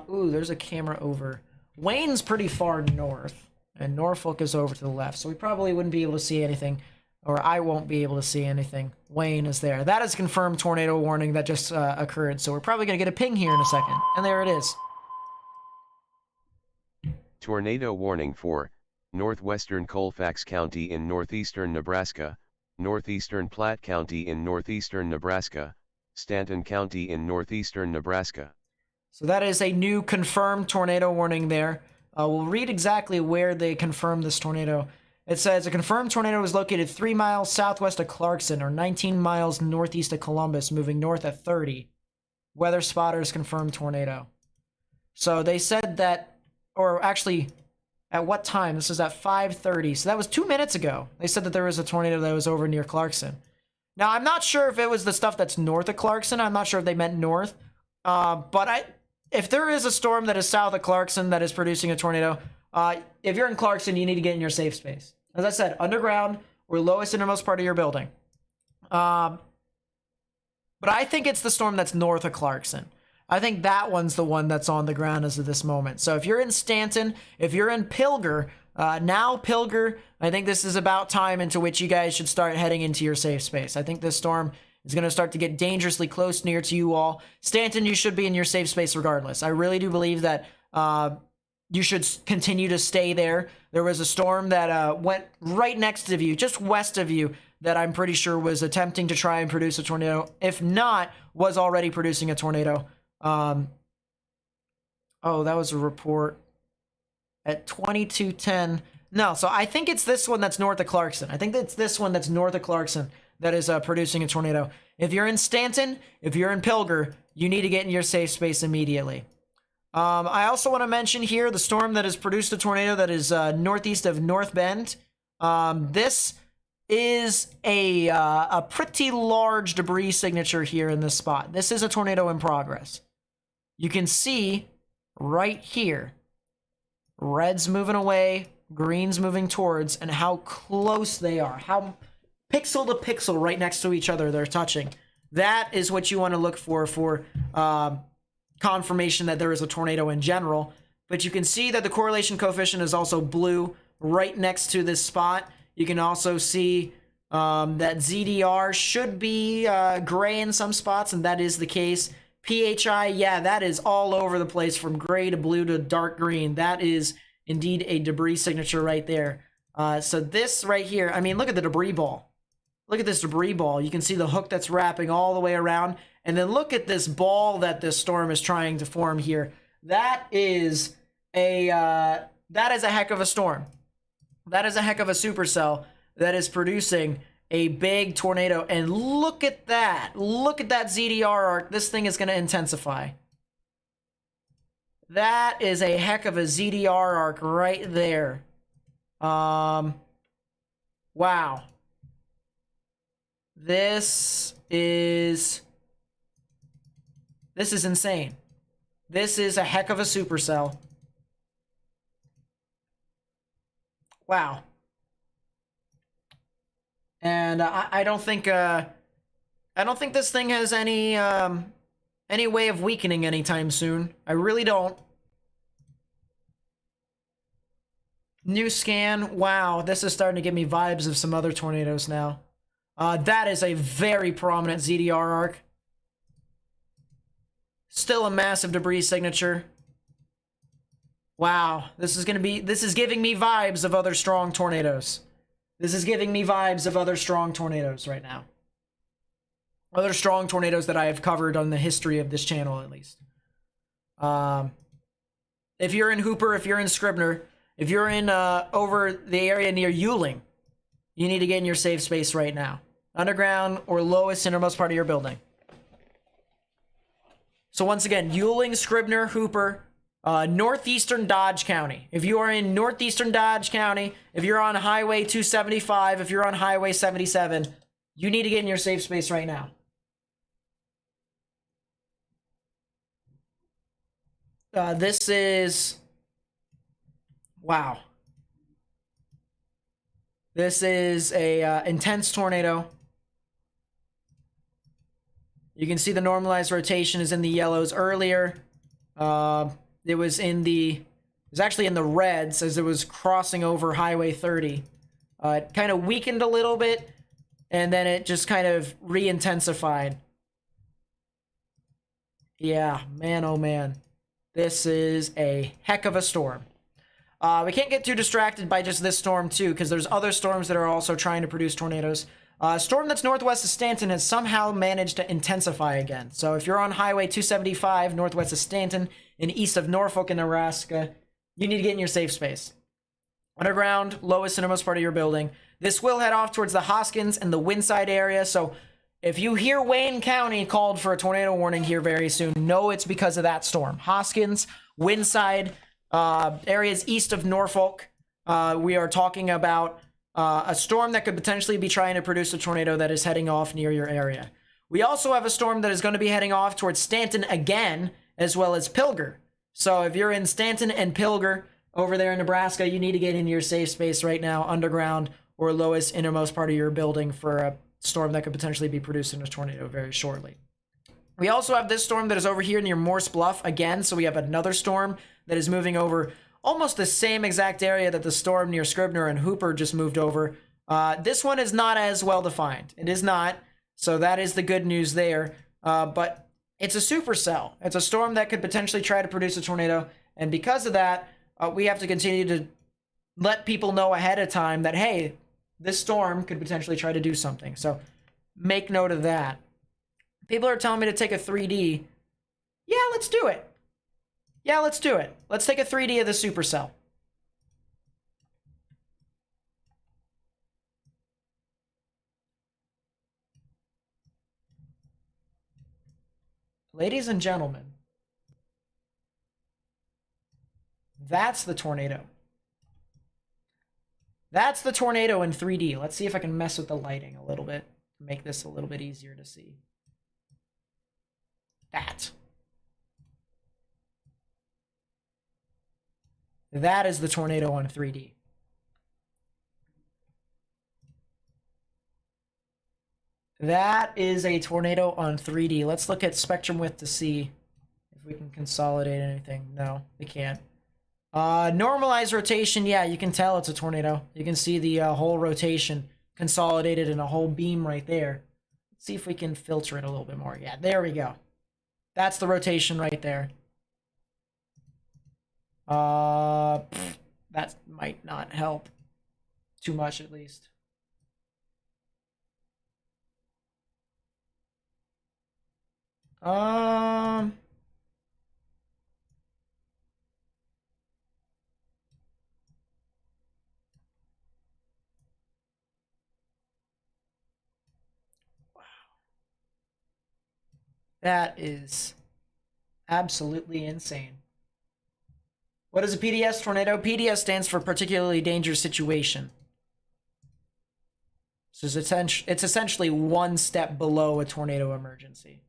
Ooh, there's a camera over. Wayne's pretty far north, and Norfolk is over to the left, so we probably wouldn't be able to see anything, or I won't be able to see anything. Wayne is there. That is a confirmed tornado warning that just occurred, so we're probably going to get a ping here in a second, and there it is.
Tornado warning for northwestern Colfax County in northeastern Nebraska, northeastern Platte County in northeastern Nebraska, Stanton County in northeastern Nebraska.
So that is a new confirmed tornado warning there. We'll read exactly where they confirmed this tornado. It says a confirmed tornado is located 3 miles southwest of Clarkson or 19 miles northeast of Columbus, moving north at 30. Weather spotters confirmed tornado. So they said that, or actually, at what time? This is at 5:30. So that was 2 minutes ago. They said that there was a tornado that was over near Clarkson. Now, I'm not sure if it was the stuff that's north of Clarkson. I'm not sure if they meant north. If there is a storm that is south of Clarkson that is producing a tornado, if you're in Clarkson, you need to get in your safe space. As I said, underground or lowest innermost part of your building. But I think it's the storm that's north of Clarkson. I think that one's the one that's on the ground as of this moment. So if you're in Stanton, if you're in Pilger, now Pilger, I think this is about time into which you guys should start heading into your safe space. I think this storm is going to start to get dangerously close near to you all. Stanton, you should be in your safe space regardless. I really do believe that you should continue to stay there. There was a storm that went right next to you, just west of you, that I'm pretty sure was attempting to try and produce a tornado. If not, was already producing a tornado. Oh, that was a report at 22:10. No, so I think it's this one that's north of Clarkson. I think it's this one that's north of Clarkson that is producing a tornado. If you're in Stanton, if you're in Pilger, you need to get in your safe space immediately. I also want to mention here the storm that has produced a tornado that is northeast of North Bend. This is a pretty large debris signature here in this spot. This is a tornado in progress. You can see right here, red's moving away, green's moving towards, and how close they are. How pixel to pixel right next to each other they're touching. That is what you want to look for confirmation that there is a tornado in general. But you can see that the correlation coefficient is also blue right next to this spot. You can also see that ZDR should be gray in some spots, and that is the case. PHI, yeah, that is all over the place from gray to blue to dark green. That is indeed a debris signature right there. So this right here, I mean, look at the debris ball. Look at this debris ball. You can see the hook that's wrapping all the way around. And then look at this ball that this storm is trying to form here. That is a heck of a storm. That is a heck of a supercell that is producing a big tornado. And look at that. Look at that ZDR arc. This thing is going to intensify. That is a heck of a ZDR arc right there. Wow. This is insane. This is a heck of a supercell. Wow. And I don't think this thing has any way of weakening anytime soon. I really don't. New scan. Wow, this is starting to give me vibes of some other tornadoes now. That is a very prominent ZDR arc. Still a massive debris signature. Wow, this is giving me vibes of other strong tornadoes. This is giving me vibes of other strong tornadoes right now. Other strong tornadoes that I have covered on the history of this channel, at least. If you're in Hooper, if you're in Scribner, if you're in over the area near Yuling, you need to get in your safe space right now. Underground or lowest innermost part of your building. So once again, Yuling, Scribner, Hooper, northeastern Dodge County. If you are in northeastern Dodge County, if you're on Highway 275, if you're on Highway 77, you need to get in your safe space right now. This is... Wow. This is a intense tornado. You can see the normalized rotation is in the yellows earlier. It was actually in the reds as it was crossing over Highway 30. It kind of weakened a little bit, and then it just kind of re-intensified. Yeah, man, oh man. This is a heck of a storm. We can't get too distracted by just this storm, too, because there's other storms that are also trying to produce tornadoes. A storm that's northwest of Stanton has somehow managed to intensify again. So if you're on Highway 275, northwest of Stanton, and east of Norfolk in Nebraska, you need to get in your safe space. Underground, lowest innermost part of your building. This will head off towards the Hoskins and the Windside area, so if you hear Wayne County called for a tornado warning here very soon, know it's because of that storm. Hoskins, Windside, areas east of Norfolk. We are talking about a storm that could potentially be trying to produce a tornado that is heading off near your area. We also have a storm that is going to be heading off towards Stanton again, as well as Pilger. So if you're in Stanton and Pilger over there in Nebraska, you need to get into your safe space right now, underground or lowest innermost part of your building, for a storm that could potentially be producing a tornado very shortly. We also have this storm that is over here near Morse Bluff again, so we have another storm that is moving over almost the same exact area that the storm near Scribner and Hooper just moved over. This one is not as well defined. It is not, so that is the good news there. But it's a supercell. It's a storm that could potentially try to produce a tornado, and because of that, we have to continue to let people know ahead of time that, hey, this storm could potentially try to do something. So make note of that. People are telling me to take a 3D. Yeah, let's do it. Yeah, let's do it. Let's take a 3D of the supercell. Ladies and gentlemen, that's the tornado. That's the tornado in 3D. Let's see if I can mess with the lighting a little bit to make this a little bit easier to see. That is the tornado on 3D. That is a tornado on 3D. Let's look at spectrum width to see if we can consolidate anything. No, we can't. Normalized rotation, yeah, you can tell it's a tornado. You can see the whole rotation consolidated in a whole beam right there. Let's see if we can filter it a little bit more. Yeah, there we go. That's the rotation right there. That might not help too much, at least. That is absolutely insane. What is a PDS tornado? PDS stands for particularly dangerous situation. So it's essentially one step below a tornado emergency.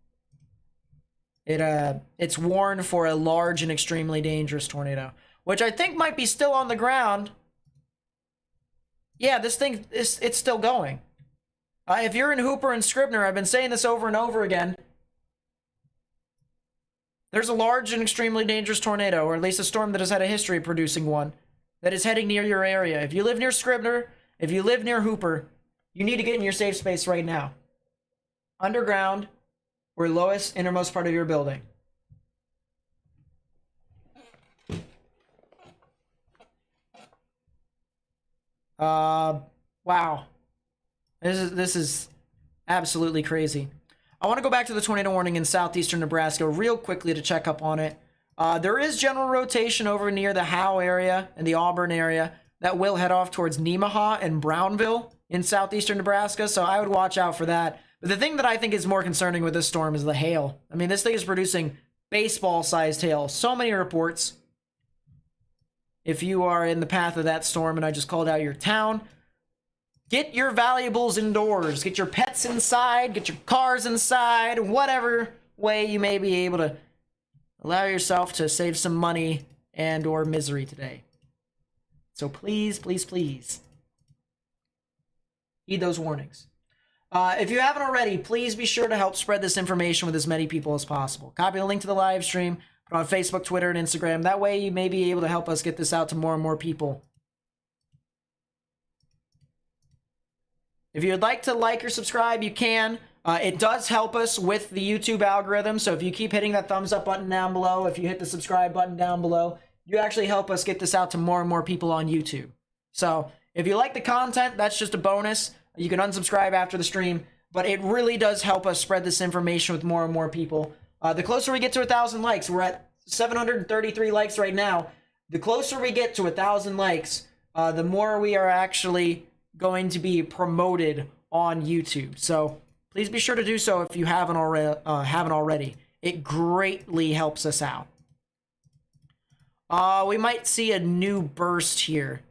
It's warned for a large and extremely dangerous tornado, which I think might be still on the ground. Yeah, this thing, it's still going. If you're in Hooper and Scribner, I've been saying this over and over again. There's a large and extremely dangerous tornado, or at least a storm that has had a history of producing one, that is heading near your area. If you live near Scribner, if you live near Hooper, you need to get in your safe space right now. Underground, or lowest, innermost part of your building. Wow. This is absolutely crazy. I want to go back to the tornado warning in southeastern Nebraska real quickly to check up on it. There is general rotation over near the Howe area and the Auburn area that will head off towards Nemaha and Brownville in southeastern Nebraska, so I would watch out for that. But the thing that I think is more concerning with this storm is the hail. I mean, this thing is producing baseball-sized hail. So many reports. If you are in the path of that storm and I just called out your town, get your valuables indoors. Get your pets inside. Get your cars inside. Whatever way you may be able to allow yourself to save some money and or misery today. So please, please, please heed those warnings. If you haven't already, please be sure to help spread this information with as many people as possible. Copy the link to the live stream, put it on Facebook, Twitter, and Instagram. That way you may be able to help us get this out to more and more people. If you'd like to like or subscribe, you can. It does help us with the YouTube algorithm, so if you keep hitting that thumbs up button down below, if you hit the subscribe button down below, you actually help us get this out to more and more people on YouTube. So if you like the content, that's just a bonus. You can unsubscribe after the stream, but it really does help us spread this information with more and more people. The closer we get to 1,000 likes, we're at 733 likes right now. The closer we get to 1,000 likes, the more we are actually going to be promoted on YouTube. So please be sure to do so if you haven't already. It greatly helps us out. We might see a new burst here.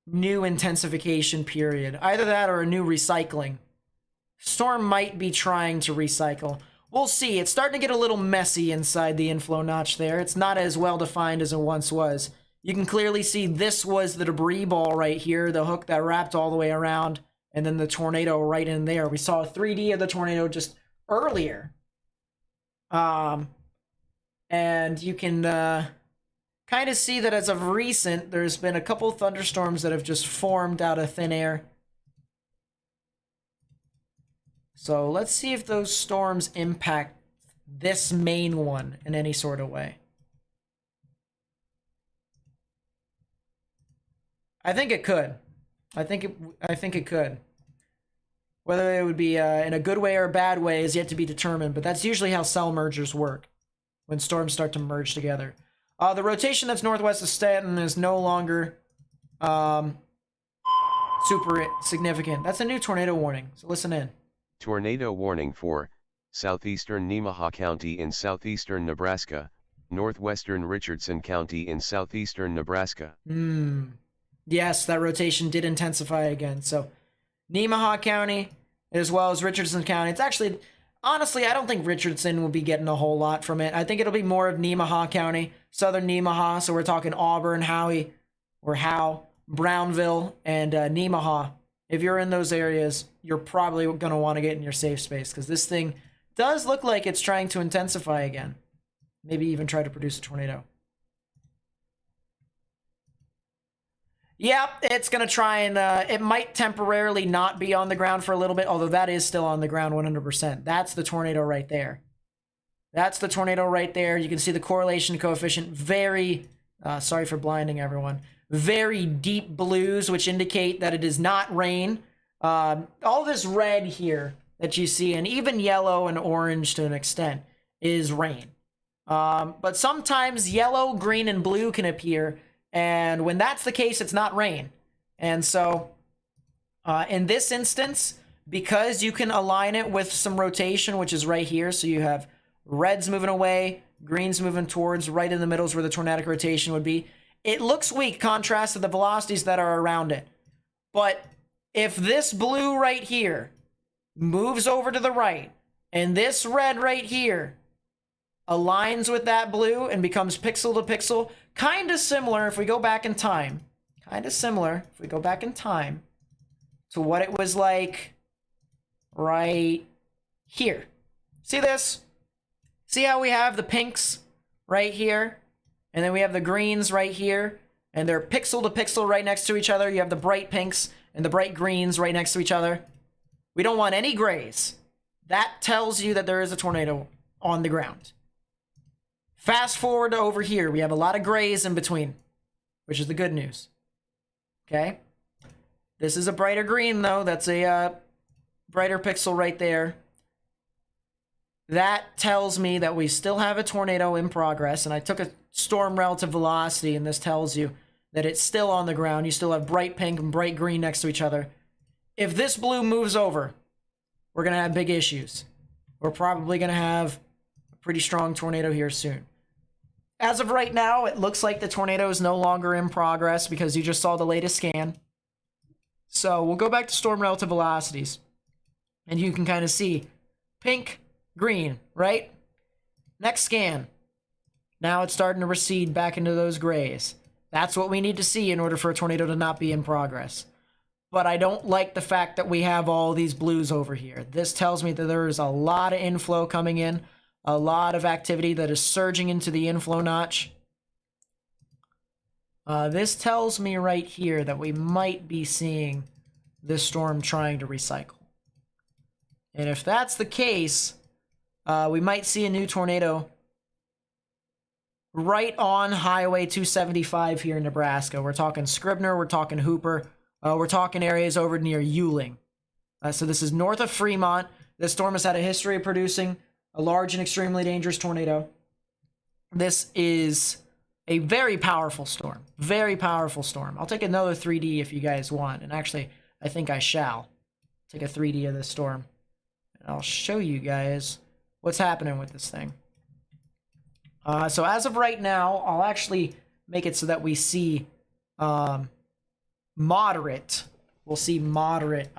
New intensification period. Either that or a new recycling. Storm might be trying to recycle. We'll see. It's starting to get a little messy inside the inflow notch there. It's not as well defined as it once was. You can clearly see this was the debris ball right here, the hook that wrapped all the way around, and then the tornado right in there. We saw a 3D of the tornado just earlier. And you can kind of see that as of recent, there's been a couple thunderstorms that have just formed out of thin air. So let's see if those storms impact this main one in any sort of way. I think it could. I think it could. Whether it would be in a good way or a bad way is yet to be determined, but that's usually how cell mergers work, when storms start to merge together. The rotation that's northwest of Stanton is no longer super significant. That's a new tornado warning, so listen in.
Tornado warning for southeastern Nemaha County in southeastern Nebraska, northwestern Richardson County in southeastern Nebraska.
Yes, that rotation did intensify again. So Nemaha County as well as Richardson County. It's actually, honestly, I don't think Richardson will be getting a whole lot from it. I think it'll be more of Nemaha County, southern Nemaha. So we're talking Auburn, Howe, Brownville, and Nemaha. If you're in those areas, you're probably going to want to get in your safe space because this thing does look like it's trying to intensify again. Maybe even try to produce a tornado. Yep, it's going to try and, it might temporarily not be on the ground for a little bit, although that is still on the ground 100%. That's the tornado right there. That's the tornado right there. You can see the correlation coefficient very, sorry for blinding everyone, very deep blues, which indicate that it is not rain. All this red here that you see, and even yellow and orange to an extent, is rain. But sometimes yellow, green, and blue can appear, and when that's the case, it's not rain. And so, in this instance, because you can align it with some rotation, which is right here, so you have reds moving away, greens moving towards, right in the middle is where the tornadic rotation would be. It looks weak, contrast to the velocities that are around it. But if this blue right here moves over to the right, and this red right here aligns with that blue and becomes pixel to pixel, kind of similar if we go back in time, kind of similar, if we go back in time, to what it was like right here. See this? See how we have the pinks right here? And then we have the greens right here. And they're pixel to pixel right next to each other. You have the bright pinks and the bright greens right next to each other. We don't want any grays. That tells you that there is a tornado on the ground. Fast forward to over here. We have a lot of grays in between, which is the good news. Okay? This is a brighter green, though. That's a brighter pixel right there. That tells me that we still have a tornado in progress, and I took a storm relative velocity, and this tells you that it's still on the ground. You still have bright pink and bright green next to each other. If this blue moves over, we're going to have big issues. We're probably going to have a pretty strong tornado here soon. As of right now, it looks like the tornado is no longer in progress because you just saw the latest scan. So we'll go back to storm relative velocities, and you can kind of see pink, green, right? Next scan. Now it's starting to recede back into those grays. That's what we need to see in order for a tornado to not be in progress. But I don't like the fact that we have all these blues over here. This tells me that there is a lot of inflow coming in, a lot of activity that is surging into the inflow notch. This tells me right here that we might be seeing this storm trying to recycle. And if that's the case, we might see a new tornado right on Highway 275 here in Nebraska. We're talking Scribner, we're talking Hooper, we're talking areas over near Yuling. So this is north of Fremont. This storm has had a history of producing a large and extremely dangerous tornado. This is a very powerful storm. Very powerful storm. I'll take another 3D if you guys want. And actually, I think I shall take a 3D of this storm. And I'll show you guys what's happening with this thing. So as of right now, I'll actually make it so that we see moderate. We'll see moderate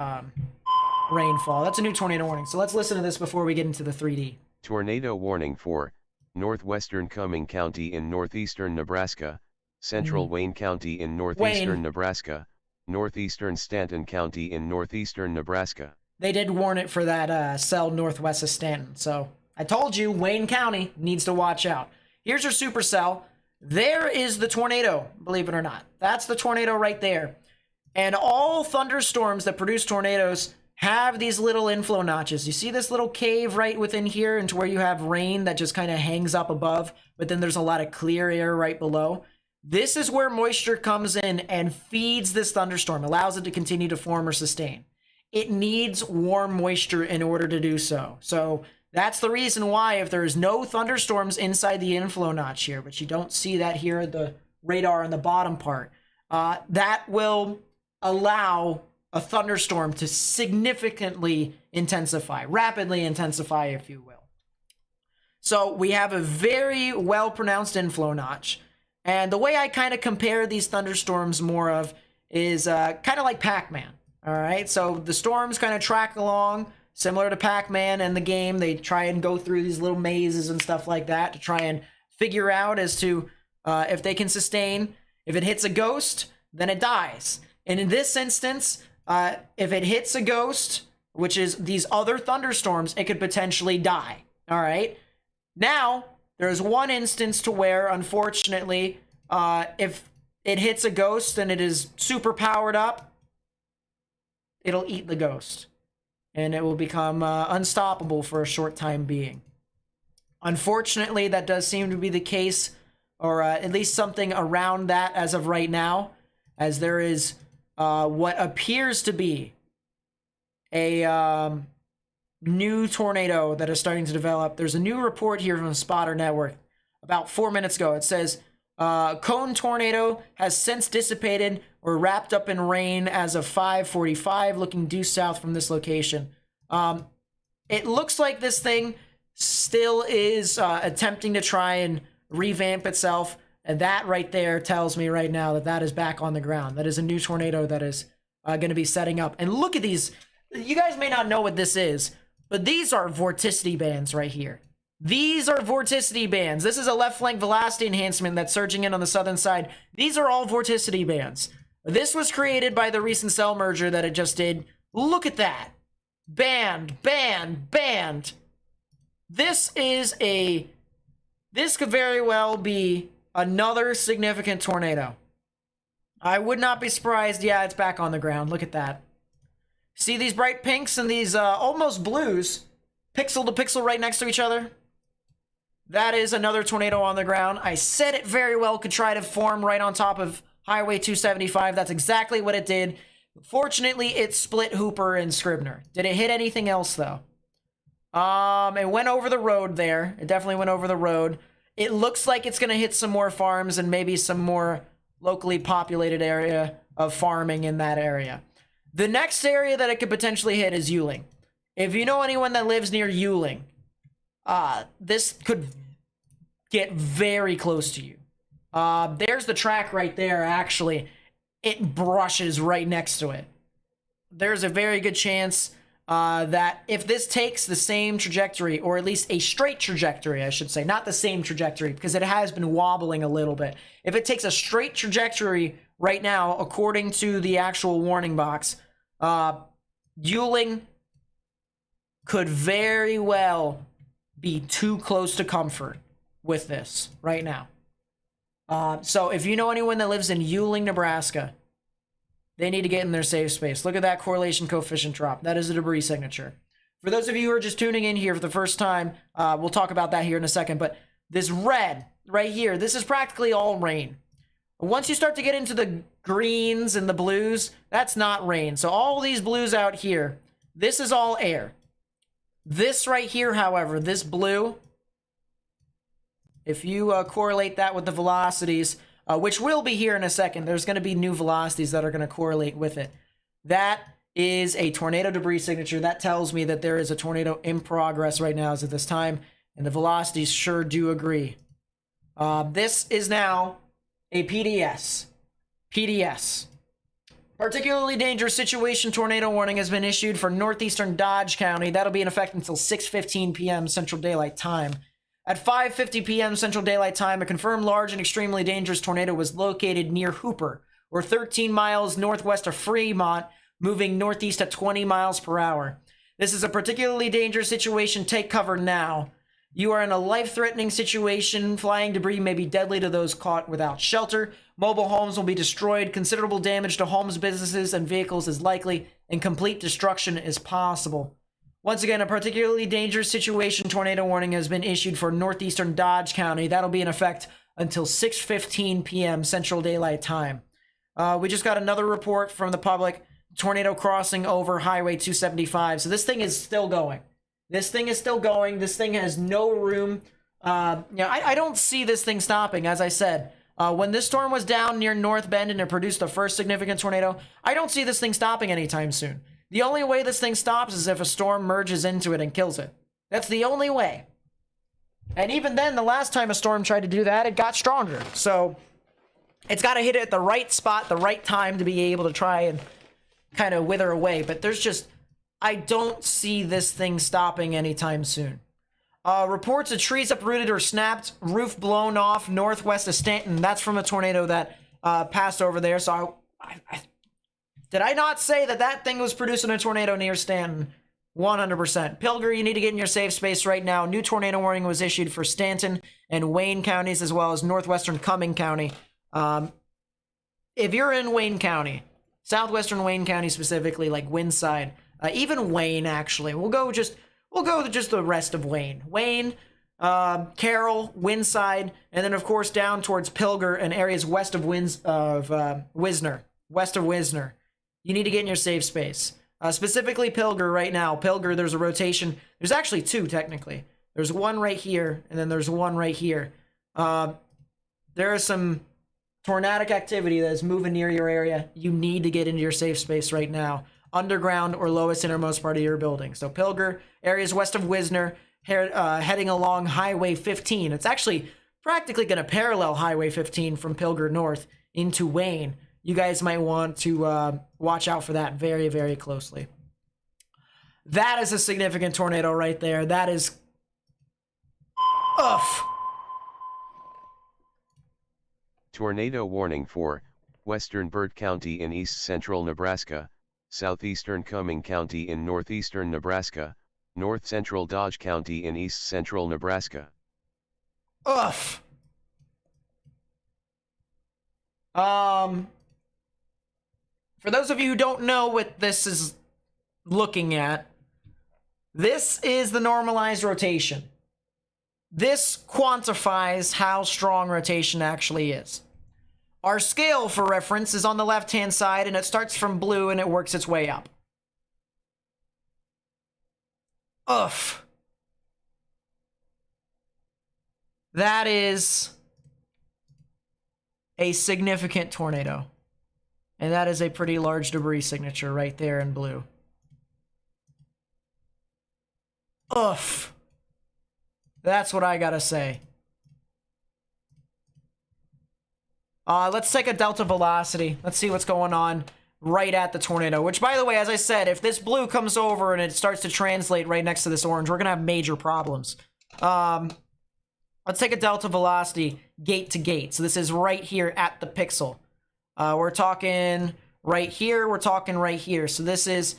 rainfall. That's a new tornado warning. So let's listen to this before we get into the 3D.
Tornado warning for northwestern Cumming County in northeastern Nebraska, central Wayne County in northeastern Nebraska, northeastern Stanton County in northeastern Nebraska.
They did warn it for that cell northwest of Stanton. So I told you, Wayne County needs to watch out. Here's your supercell. There is the tornado, believe it or not. That's the tornado right there. And all thunderstorms that produce tornadoes have these little inflow notches. You see this little cave right within here into where you have rain that just kind of hangs up above, but then there's a lot of clear air right below. This is where moisture comes in and feeds this thunderstorm, allows it to continue to form or sustain. It needs warm moisture in order to do so. So that's the reason why if there's no thunderstorms inside the inflow notch here, but you don't see that here at the radar on the bottom part, that will allow a thunderstorm to significantly intensify, rapidly intensify, if you will. So we have a very well-pronounced inflow notch. And the way I kind of compare these thunderstorms more of is kind of like Pac-Man. All right, so the storms kind of track along, similar to Pac-Man and the game. They try and go through these little mazes and stuff like that to try and figure out as to if they can sustain. If it hits a ghost, then it dies. And in this instance, if it hits a ghost, which is these other thunderstorms, it could potentially die. All right. Now, there's one instance to where, unfortunately, if it hits a ghost and it is super powered up, it'll eat the ghost. And it will become unstoppable for a short time being. Unfortunately, that does seem to be the case, or at least something around that as of right now, as there is what appears to be a new tornado that is starting to develop. There's a new report here from Spotter Network about 4 minutes ago. It says, cone tornado has since dissipated or wrapped up in rain as of 5:45, looking due south from this location. It looks like this thing still is attempting to try and revamp itself. And that right there tells me right now that that is back on the ground. That is a new tornado that is going to be setting up. And look at these. You guys may not know what this is, but these are vorticity bands right here. These are vorticity bands. This is a left flank velocity enhancement that's surging in on the southern side. These are all vorticity bands. This was created by the recent cell merger that it just did. Look at that. Banned, banned, banned. This could very well be another significant tornado. I would not be surprised. Yeah, it's back on the ground. Look at that. See these bright pinks and these almost blues, pixel to pixel right next to each other? That is another tornado on the ground. I said it very well could try to form right on top of Highway 275. That's exactly what it did. Fortunately, it split Hooper and Scribner. Did it hit anything else, though? It went over the road there. It definitely went over the road. It looks like it's going to hit some more farms and maybe some more locally populated area of farming in that area. The next area that it could potentially hit is Yuling. If you know anyone that lives near Yuling, this could get very close to you. There's the track right there, actually. It brushes right next to it. There's a very good chance that if this takes the same trajectory, or at least a straight trajectory, I should say, not the same trajectory, because it has been wobbling a little bit. If it takes a straight trajectory right now, according to the actual warning box, Yuling could very well be too close to comfort with this right now. So if you know anyone that lives in Yuling, Nebraska, they need to get in their safe space. Look at that correlation coefficient drop. That is a debris signature. For those of you who are just tuning in here for the first time, we'll talk about that here in a second, but this red right here, this is practically all rain. Once you start to get into the greens and the blues, that's not rain. So all these blues out here, this is all air. This right here, however, this blue, if you correlate that with the velocities, which will be here in a second, there's going to be new velocities that are going to correlate with it. That is a tornado debris signature. That tells me that there is a tornado in progress right now as at this time, and the velocities sure do agree. This is now a PDS. PDS. Particularly dangerous situation tornado warning has been issued for northeastern Dodge County. That'll be in effect until 6:15 p.m. Central Daylight Time. At 5:50 p.m. Central Daylight Time, a confirmed large and extremely dangerous tornado was located near Hooper, or 13 miles northwest of Fremont, moving northeast at 20 miles per hour. This is a particularly dangerous situation. Take cover now. You are in a life-threatening situation. Flying debris may be deadly to those caught without shelter. Mobile homes will be destroyed. Considerable damage to homes, businesses, and vehicles is likely, and complete destruction is possible. Once again, a particularly dangerous situation tornado warning has been issued for northeastern Dodge County. That'll be in effect until 6:15 p.m. Central Daylight Time. We just got another report from the public. Tornado crossing over Highway 275. So this thing is still going. This thing is still going. This thing has no room. I don't see this thing stopping, as I said. When this storm was down near North Bend and it produced the first significant tornado, I don't see this thing stopping anytime soon. The only way this thing stops is if a storm merges into it and kills it. That's the only way. And even then, the last time a storm tried to do that, it got stronger. So it's got to hit it at the right spot, the right time to be able to try and kind of wither away. But there's just, I don't see this thing stopping anytime soon. Reports of trees uprooted or snapped, roof blown off northwest of Stanton. That's from a tornado that passed over there. So did I not say that that thing was producing a tornado near Stanton? 100%. Pilger, you need to get in your safe space right now. New tornado warning was issued for Stanton and Wayne counties, as well as northwestern Cumming County. If you're in Wayne County, southwestern Wayne County specifically, like Windside, even Wayne, actually. We'll go to just the rest of Wayne. Wayne, Carroll, Windside, and then, of course, down towards Pilger and areas west of Wisner. West of Wisner. You need to get in your safe space. Specifically Pilger right now. Pilger, there's a rotation. There's actually two, technically. There's one right here, and then there's one right here. There is some tornadic activity that is moving near your area. You need to get into your safe space right now. Underground or lowest innermost part of your building. So Pilger, areas west of Wisner, heading along Highway 15. It's actually practically going to parallel Highway 15 from Pilger north into Wayne. You guys might want to watch out for that very, very closely. That is a significant tornado right there. That is... Ugh.
Tornado warning for Western Burt County in east-central Nebraska, southeastern Cumming County in northeastern Nebraska, north-central Dodge County in east-central Nebraska.
Ugh. For those of you who don't know what this is looking at, this is the normalized rotation. This quantifies how strong rotation actually is. Our scale, for reference, is on the left-hand side, and it starts from blue and it works its way up. Ugh. That is a significant tornado. And that is a pretty large debris signature right there in blue. Ugh. That's what I gotta say. Let's take a delta velocity. Let's see what's going on right at the tornado. Which, by the way, as I said, if this blue comes over and it starts to translate right next to this orange, we're gonna have major problems. Let's take a delta velocity gate to gate. So this is right here at the pixel. We're talking right here. We're talking right here. So this is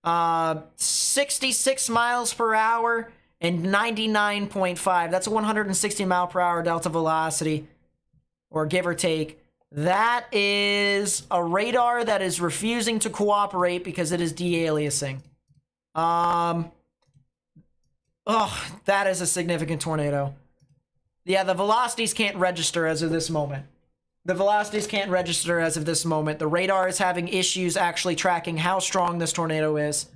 66 miles per hour and 99.5. That's a 160 mile per hour delta velocity, or give or take. That is a radar that is refusing to cooperate because it is de-aliasing. That is a significant tornado. Yeah, the velocities can't register as of this moment. The velocities can't register as of this moment. The radar is having issues actually tracking how strong this tornado is.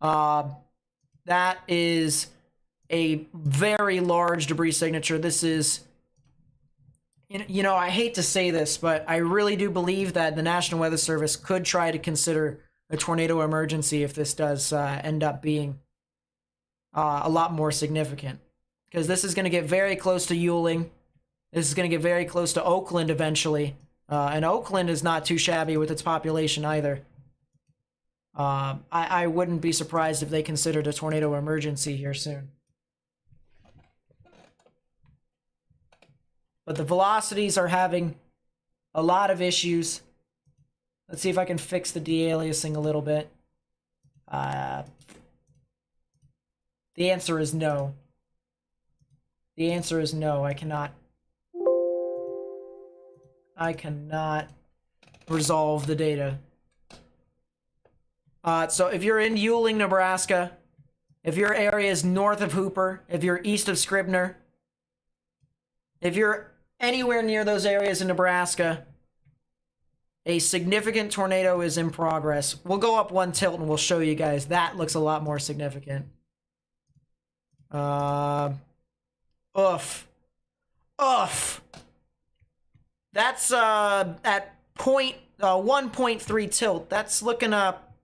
That is a very large debris signature. This is, you know, I hate to say this, but I really do believe that the National Weather Service could try to consider a tornado emergency if this does end up being a lot more significant. Because this is going to get very close to Ewing. This is going to get very close to Oakland eventually. And Oakland is not too shabby with its population either. I wouldn't be surprised if they considered a tornado emergency here soon. But the velocities are having a lot of issues. Let's see if I can fix the de-aliasing a little bit. The answer is no. The answer is no. I cannot resolve the data. So if you're in Ewing, Nebraska, if your area is north of Hooper, if you're east of Scribner, if you're anywhere near those areas in Nebraska, a significant tornado is in progress. We'll go up one tilt and we'll show you guys. That looks a lot more significant. Oof. That's at 1.3 tilt. That's looking up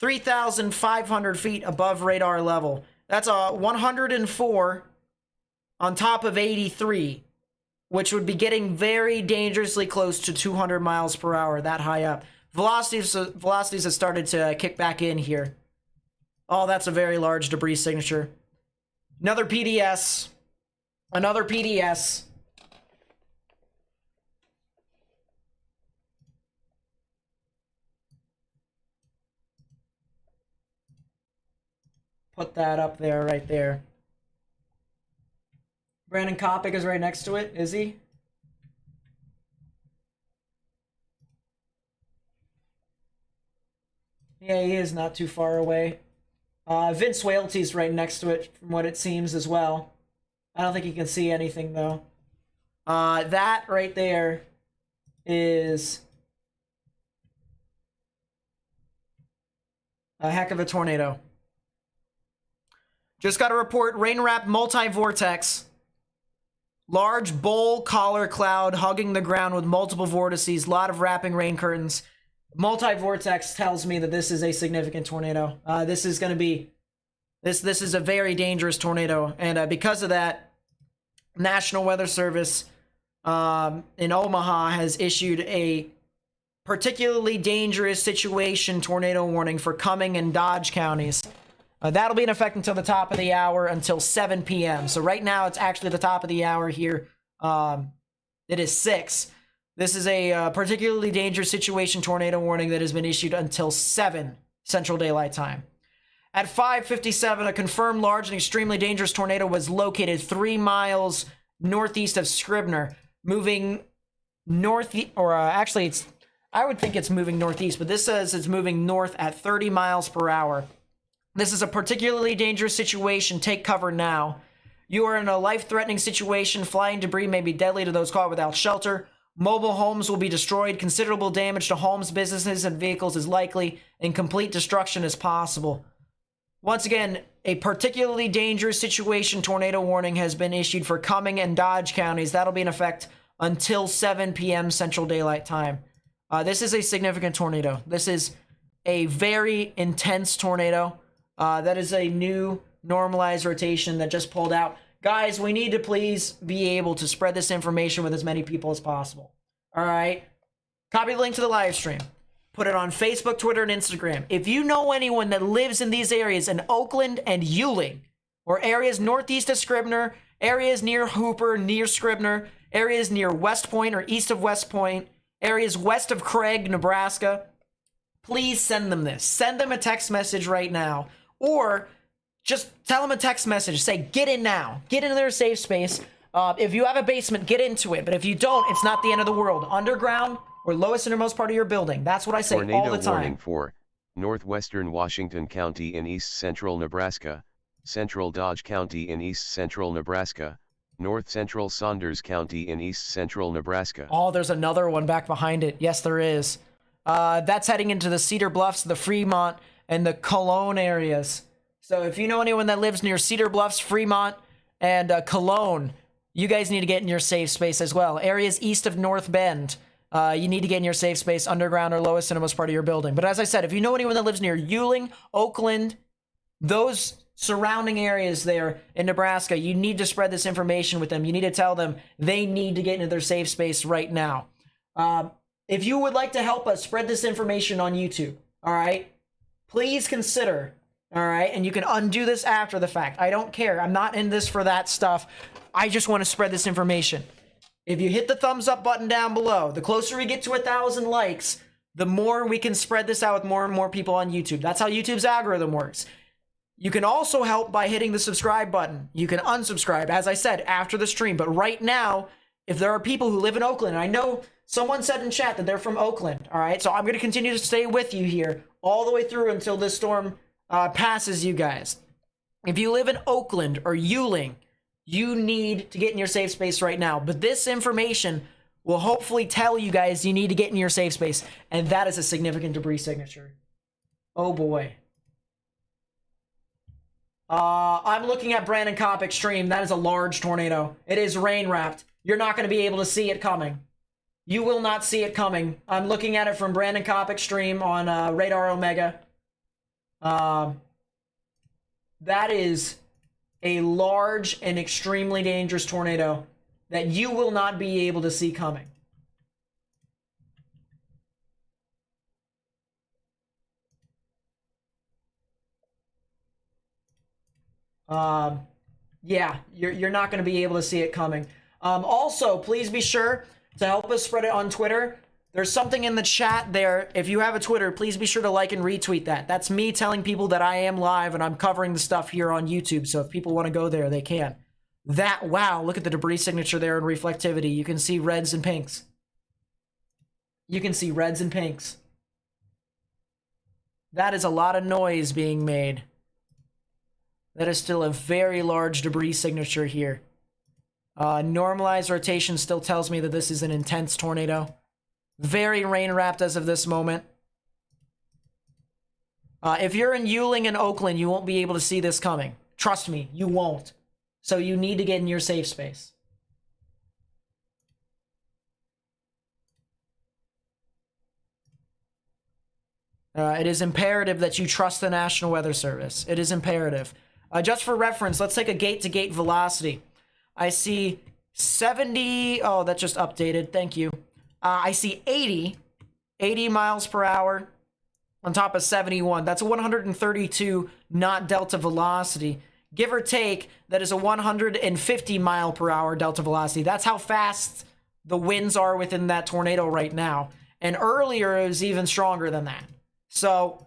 3,500 feet above radar level. That's a 104 on top of 83, which would be getting very dangerously close to 200 miles per hour, that high up. Velocities have started to kick back in here. Oh, that's a very large debris signature. Another PDS. Another PDS. Put that up there, right there. Brandon Kopic is right next to it, is he? Yeah, he is not too far away. Vince Whaley's right next to it, from what it seems as well. I don't think you can see anything, though. That right there is a heck of a tornado. Just got a report, rain-wrapped multi-vortex. Large bowl collar cloud hugging the ground with multiple vortices, a lot of wrapping rain curtains. Multi-vortex tells me that this is a significant tornado. This is going to be, this is a very dangerous tornado. And because of that, National Weather Service in Omaha has issued a particularly dangerous situation tornado warning for Cumming and Dodge counties. That'll be in effect until the top of the hour, until 7 p.m. So right now it's actually the top of the hour here. It is 6. This is a particularly dangerous situation tornado warning that has been issued until 7 Central Daylight Time. At 5:57, a confirmed large and extremely dangerous tornado was located 3 miles northeast of Scribner, moving north, actually, I would think it's moving northeast, but this says it's moving north at 30 miles per hour. This is a particularly dangerous situation. Take cover now. You are in a life-threatening situation. Flying debris may be deadly to those caught without shelter. Mobile homes will be destroyed. Considerable damage to homes, businesses, and vehicles is likely, and complete destruction is possible. Once again, a particularly dangerous situation tornado warning has been issued for Cumming and Dodge counties. That'll be in effect until 7 p.m. Central Daylight Time. This is a significant tornado. This is a very intense tornado. That is a new normalized rotation that just pulled out. Guys, we need to please be able to spread this information with as many people as possible. All right? Copy the link to the live stream. Put it on Facebook, Twitter, and Instagram. If you know anyone that lives in these areas in Oakland and Ewing, or areas northeast of Scribner, areas near Hooper, near Scribner, areas near West Point or east of West Point, areas west of Craig, Nebraska, please send them this. Send them a text message right now. Or just tell them a text message. Say, get in now. Get into their safe space. If you have a basement, get into it. But if you don't, it's not the end of the world. Underground or lowest innermost part of your building. That's what I say all the time.
Tornado warning for northwestern Washington County in east central Nebraska, central Dodge County in east central Nebraska, north central Saunders County in east central Nebraska.
Oh, there's another one back behind it. Yes, there is. That's heading into the Cedar Bluffs, the Fremont, and the Cologne areas. So if you know anyone that lives near Cedar Bluffs, Fremont, and Cologne, you guys need to get in your safe space as well. Areas east of North Bend, you need to get in your safe space, underground or lowest innermost part of your building. But as I said, if you know anyone that lives near Ewing, Oakland, those surrounding areas there in Nebraska, you need to spread this information with them. You need to tell them they need to get into their safe space right now. If you would like to help us spread this information on YouTube, all right, please consider, all right, and you can undo this after the fact. I don't care. I'm not in this for that stuff. I just want to spread this information. If you hit the thumbs up button down below, the closer we get to 1,000 likes, the more we can spread this out with more and more people on YouTube. That's how YouTube's algorithm works. You can also help by hitting the subscribe button. You can unsubscribe, as I said, after the stream. But right now, if there are people who live in Oakland, and I know someone said in chat that they're from Oakland, all right? So I'm going to continue to stay with you here all the way through until this storm passes you guys. If you live in Oakland or Ewing, you need to get in your safe space right now. But this information will hopefully tell you guys you need to get in your safe space. And that is a significant debris signature. Oh boy. I'm looking at Brandon Kopp Extreme. That is a large tornado. It is rain wrapped. You're not going to be able to see it coming. You will not see it coming. I'm looking at it from Brandon Kopp Extreme on Radar Omega. That is a large and extremely dangerous tornado that you will not be able to see coming. Yeah, you're not going to be able to see it coming. Also, please be sure to help us spread it on Twitter. There's something in the chat there. If you have a Twitter, please be sure to like and retweet that. That's me telling people that I am live and I'm covering the stuff here on YouTube. So if people want to go there, they can. Wow, look at the debris signature there and reflectivity. You can see reds and pinks. You can see reds and pinks. That is a lot of noise being made. That is still a very large debris signature here. Normalized rotation still tells me that this is an intense tornado. Very rain-wrapped as of this moment. If you're in Ewing and Oakland, you won't be able to see this coming. Trust me, you won't. So you need to get in your safe space. It is imperative that you trust the National Weather Service. It is imperative. Just for reference, let's take a gate-to-gate velocity. I see 70... Oh, that just updated. Thank you. I see 80 miles per hour on top of 71. That's a 132 knot delta velocity. Give or take, that is a 150 mile per hour delta velocity. That's how fast the winds are within that tornado right now. And earlier, it was even stronger than that. So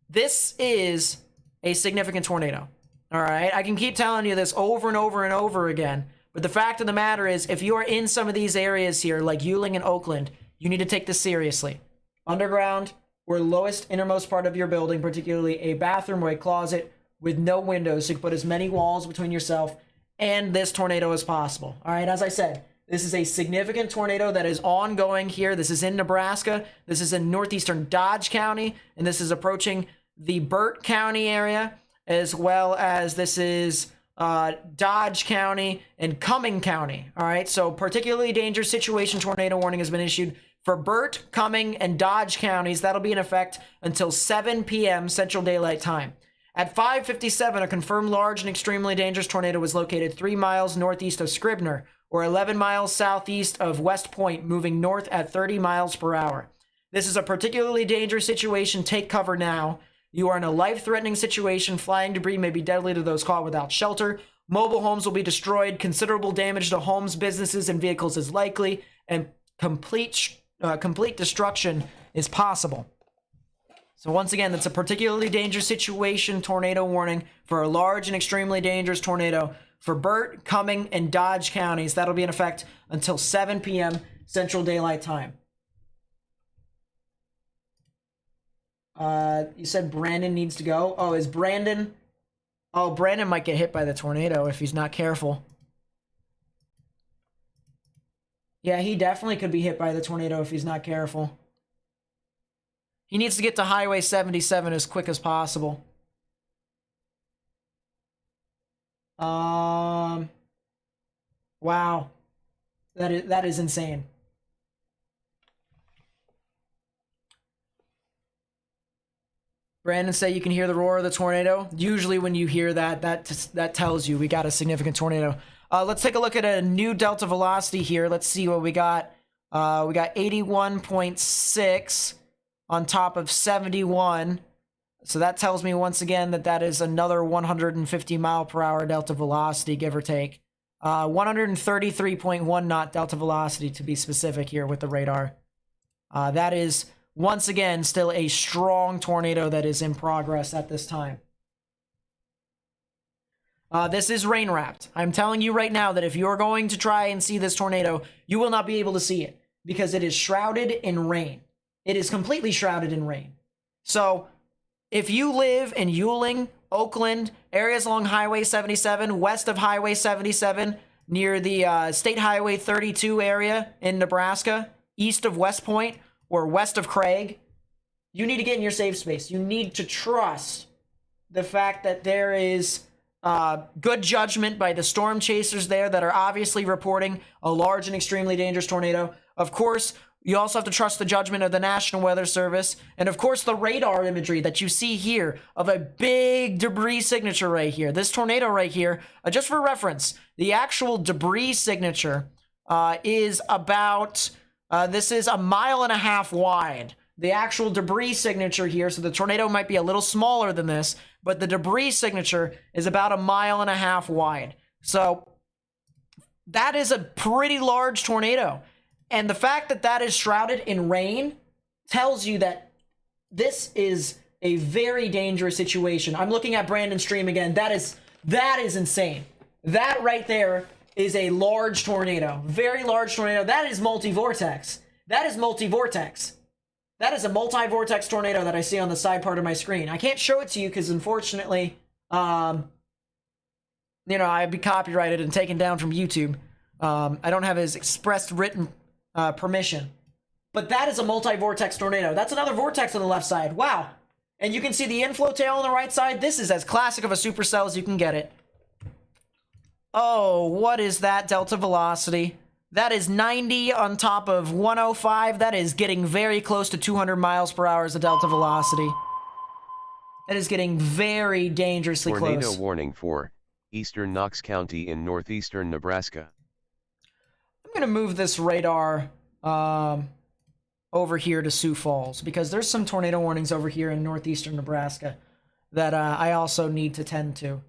this is a significant tornado. All right. I can keep telling you this over and over and over again. But the fact of the matter is, if you are in some of these areas here, like Ewing and Oakland, you need to take this seriously. Underground or lowest innermost part of your building, particularly a bathroom or a closet with no windows, so you can put as many walls between yourself and this tornado as possible. All right. As I said, this is a significant tornado that is ongoing here. This is in Nebraska. This is in northeastern Dodge County, and this is approaching the Burt County area, as well as this is Dodge County and Cumming County. All right, so particularly dangerous situation tornado warning has been issued for Burt, Cumming, and Dodge counties. That'll be in effect until 7 p.m. Central Daylight Time. At 5:57, a confirmed large and extremely dangerous tornado was located 3 miles northeast of Scribner, or 11 miles southeast of West Point, moving north at 30 miles per hour. This is a particularly dangerous situation. Take cover now. You are in a life-threatening situation. Flying debris may be deadly to those caught without shelter. Mobile homes will be destroyed. Considerable damage to homes, businesses, and vehicles is likely, and complete destruction is possible. So once again, that's a particularly dangerous situation tornado warning for a large and extremely dangerous tornado for Burt, Cumming, and Dodge counties. That'll be in effect until 7 p.m. Central Daylight Time. You said Brandon needs to go. Oh, is Brandon? Oh, Brandon might get hit by the tornado if he's not careful. Yeah, he definitely could be hit by the tornado if he's not careful. He needs to get to Highway 77 as quick as possible. Wow. That is insane. Brandon said you can hear the roar of the tornado. Usually when you hear that tells you we got a significant tornado. Let's take a look at a new delta velocity here. Let's see what we got. We got 81.6 on top of 71. So that tells me once again that is another 150 mile per hour delta velocity, give or take. 133.1 knot delta velocity to be specific here with the radar. That is once again still a strong tornado that is in progress at this time. This is rain wrapped. I'm telling you right now that if you're going to try and see this tornado, you will not be able to see it because it is shrouded in rain. It is completely shrouded in rain. So if you live in Ewing, Oakland, areas along Highway 77, west of Highway 77, near the State Highway 32 area in Nebraska, east of West Point, or west of Craig, you need to get in your safe space. You need to trust the fact that there is good judgment by the storm chasers there that are obviously reporting a large and extremely dangerous tornado. Of course, you also have to trust the judgment of the National Weather Service. And of course, the radar imagery that you see here of a big debris signature right here. This tornado right here, just for reference, the actual debris signature is about, this is 1.5 miles wide. The actual debris signature here, so the tornado might be a little smaller than this, but the debris signature is about 1.5 miles wide. So that is a pretty large tornado. And the fact that that is shrouded in rain tells you that this is a very dangerous situation. I'm looking at Brandon's stream again. That is insane. That right there is a large tornado. Very large tornado. That is multi-vortex. That is multi-vortex. That is a multi-vortex tornado that I see on the side part of my screen. I can't show it to you because unfortunately, I'd be copyrighted and taken down from YouTube. I don't have his expressed written permission. But that is a multi-vortex tornado. That's another vortex on the left side. Wow. And you can see the inflow tail on the right side. This is as classic of a supercell as you can get it. Oh, what is that delta velocity? That is 90 on top of 105. That is getting very close to 200 miles per hour as a delta velocity. That is getting very dangerously close.
Tornado warning for eastern Knox County in northeastern Nebraska.
I'm going to move this radar over here to Sioux Falls because there's some tornado warnings over here in northeastern Nebraska that I also need to tend to.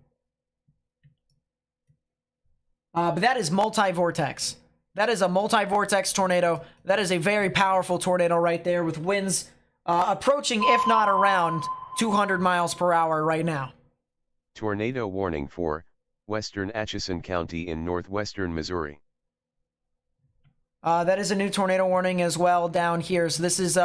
But that is multi-vortex. That is a multi-vortex tornado. That is a very powerful tornado right there with winds approaching, if not around, 200 miles per hour right now.
Tornado warning for western Atchison County in northwestern Missouri.
That is a new tornado warning as well down here. So this is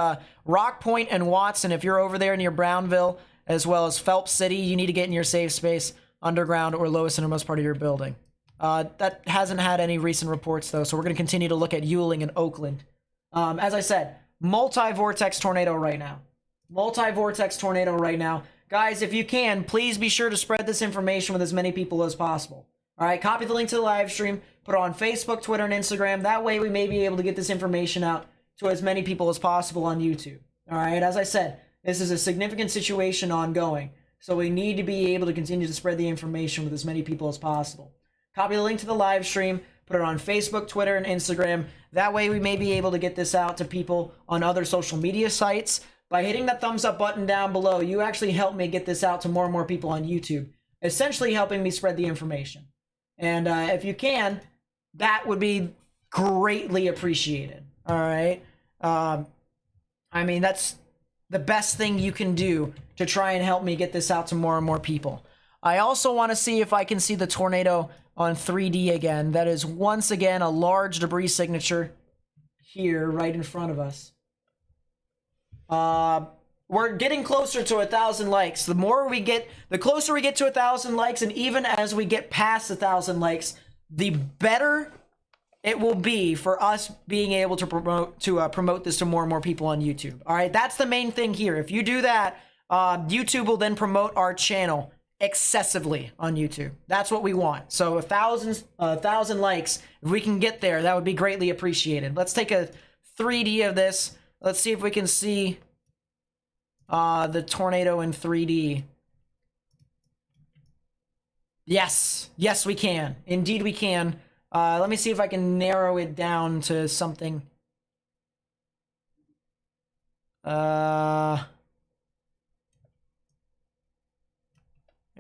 Rock Point and Watson. If you're over there near Brownville, as well as Phelps City, you need to get in your safe space, underground or lowest innermost part of your building. That hasn't had any recent reports, though, so we're going to continue to look at Ewing and Oakland. As I said, multi-vortex tornado right now. Multi-vortex tornado right now. Guys, if you can, please be sure to spread this information with as many people as possible. All right, copy the link to the live stream, put it on Facebook, Twitter, and Instagram. That way we may be able to get this information out to as many people as possible on YouTube. All right, as I said, this is a significant situation ongoing, so we need to be able to continue to spread the information with as many people as possible. Copy the link to the live stream, put it on Facebook, Twitter, and Instagram. That way we may be able to get this out to people on other social media sites. By hitting that thumbs up button down below, you actually help me get this out to more and more people on YouTube, essentially helping me spread the information. And if you can, that would be greatly appreciated. All right. I mean, that's the best thing you can do to try and help me get this out to more and more people. I also want to see if I can see the tornado on 3D again. That is once again a large debris signature here right in front of us. We're getting closer to 1,000 likes. The closer we get to 1,000 likes, and even as we get past 1,000 likes, the better it will be for us being able to promote this to more and more people on YouTube. All right, that's the main thing here. If you do that, YouTube will then promote our channel excessively on YouTube. That's what we want. So 1,000 likes, if we can get there, that would be greatly appreciated. Let's take a 3D of this. Let's see if we can see the tornado in 3D. Yes, we can. Indeed, we can. Let me see if I can narrow it down to something. Right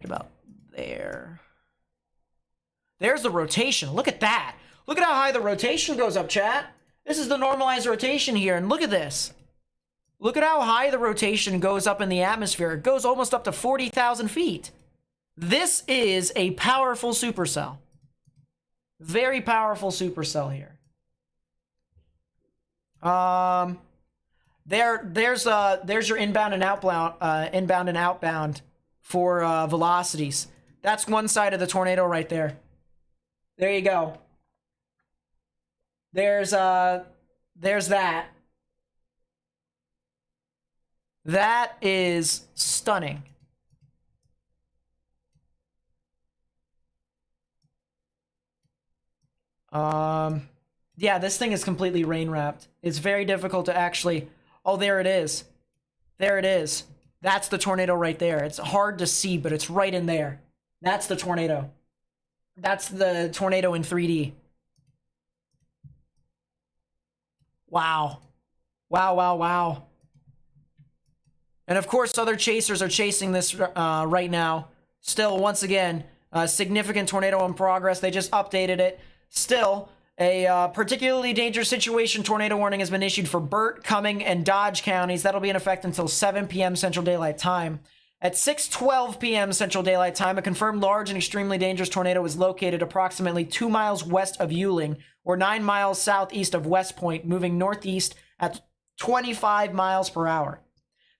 about there. There's the rotation. Look at that. Look at how high the rotation goes up, chat. This is the normalized rotation here, and look at this. Look at how high the rotation goes up in the atmosphere. It goes almost up to 40,000 feet. This is a powerful supercell. Very powerful supercell here. There's your inbound and outbound for velocities. That's one side of the tornado right there. There you go. There's that. That is stunning. Yeah, this thing is completely rain wrapped. It's very difficult to actually... Oh, there it is. There it is. That's the tornado right there. It's hard to see, but it's right in there. That's the tornado. That's the tornado in 3D. Wow. Wow. And of course, other chasers are chasing this right now. Still, once again, a significant tornado in progress. They just updated it. Still, a particularly dangerous situation tornado warning has been issued for Burt, Cumming, and Dodge counties. That'll be in effect until 7 p.m. Central Daylight Time. At 6:12 p.m. Central Daylight Time, a confirmed large and extremely dangerous tornado was located approximately 2 miles west of Ewing, or 9 miles southeast of West Point, moving northeast at 25 miles per hour.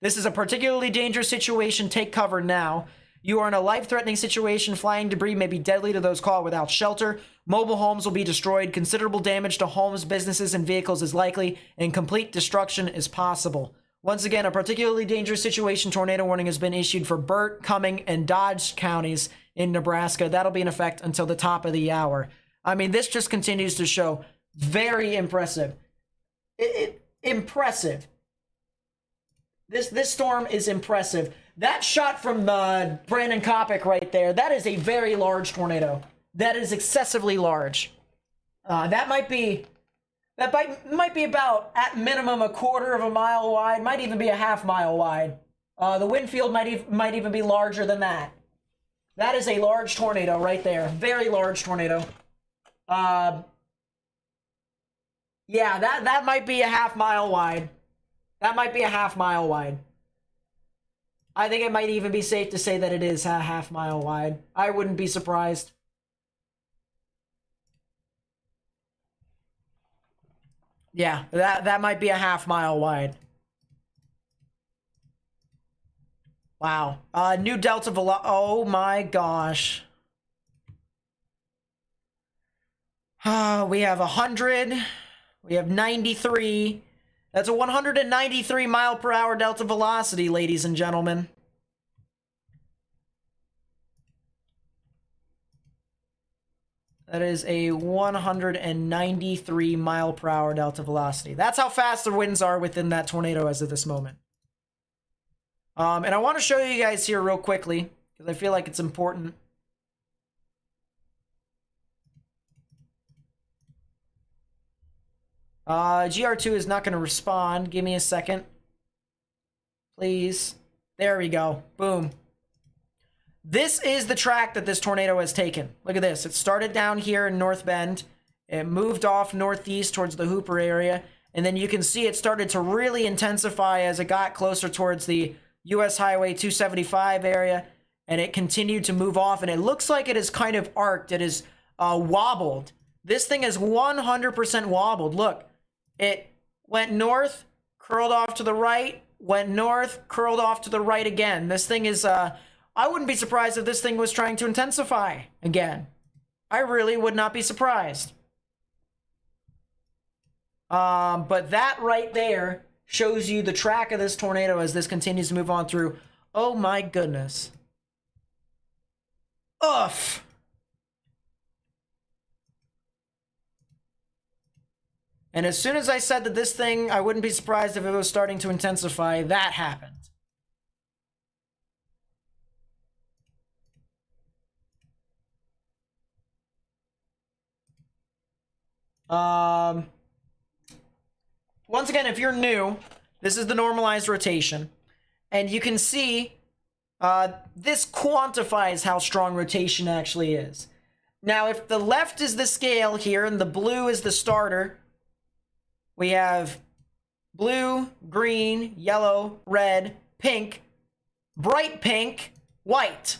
This is a particularly dangerous situation. Take cover now. You are in a life-threatening situation. Flying debris may be deadly to those caught without shelter. Mobile homes will be destroyed. Considerable damage to homes, businesses, and vehicles is likely, and complete destruction is possible. Once again, a particularly dangerous situation tornado warning has been issued for Burt, Cumming, and Dodge counties in Nebraska. That'll be in effect until the top of the hour. I mean, this just continues to show very impressive. Impressive. This storm is impressive. That shot from Brandon Kopic right there, that is a very large tornado. That is excessively large. That might be about, at minimum, 1/4 mile wide, might even be 1/2 mile wide. The wind field might even be larger than that. That is a large tornado right there. Very large tornado. Yeah, that might be a half-mile wide. That might be a half-mile wide. I think it might even be safe to say that it is a half-mile wide. I wouldn't be surprised. Yeah, that might be a half-mile wide. Wow. New delta velocity. Oh my gosh. We have 100. We have 93. That's a 193 mile per hour delta velocity, ladies and gentlemen. That is a 193 mile per hour delta velocity. That's how fast the winds are within that tornado as of this moment. And I want to show you guys here real quickly, because I feel like it's important. GR2 is not going to respond. Give me a second. Please. There we go. Boom. This is the track that this tornado has taken. Look at this. It started down here in North Bend. It moved off northeast towards the Hooper area. And then you can see it started to really intensify as it got closer towards the US Highway 275 area. And it continued to move off. And it looks like it is kind of arced. It is wobbled. This thing is 100% wobbled. Look. It went north, curled off to the right, went north, curled off to the right again. This thing is, I wouldn't be surprised if this thing was trying to intensify again. I really would not be surprised. But that right there shows you the track of this tornado as this continues to move on through. Oh my goodness. Oof. And as soon as I said that this thing, I wouldn't be surprised if it was starting to intensify, that happened. Once again, if you're new, this is the normalized rotation. And you can see this quantifies how strong rotation actually is. Now, if the left is the scale here and the blue is the starter, we have blue, green, yellow, red, pink, bright pink, white.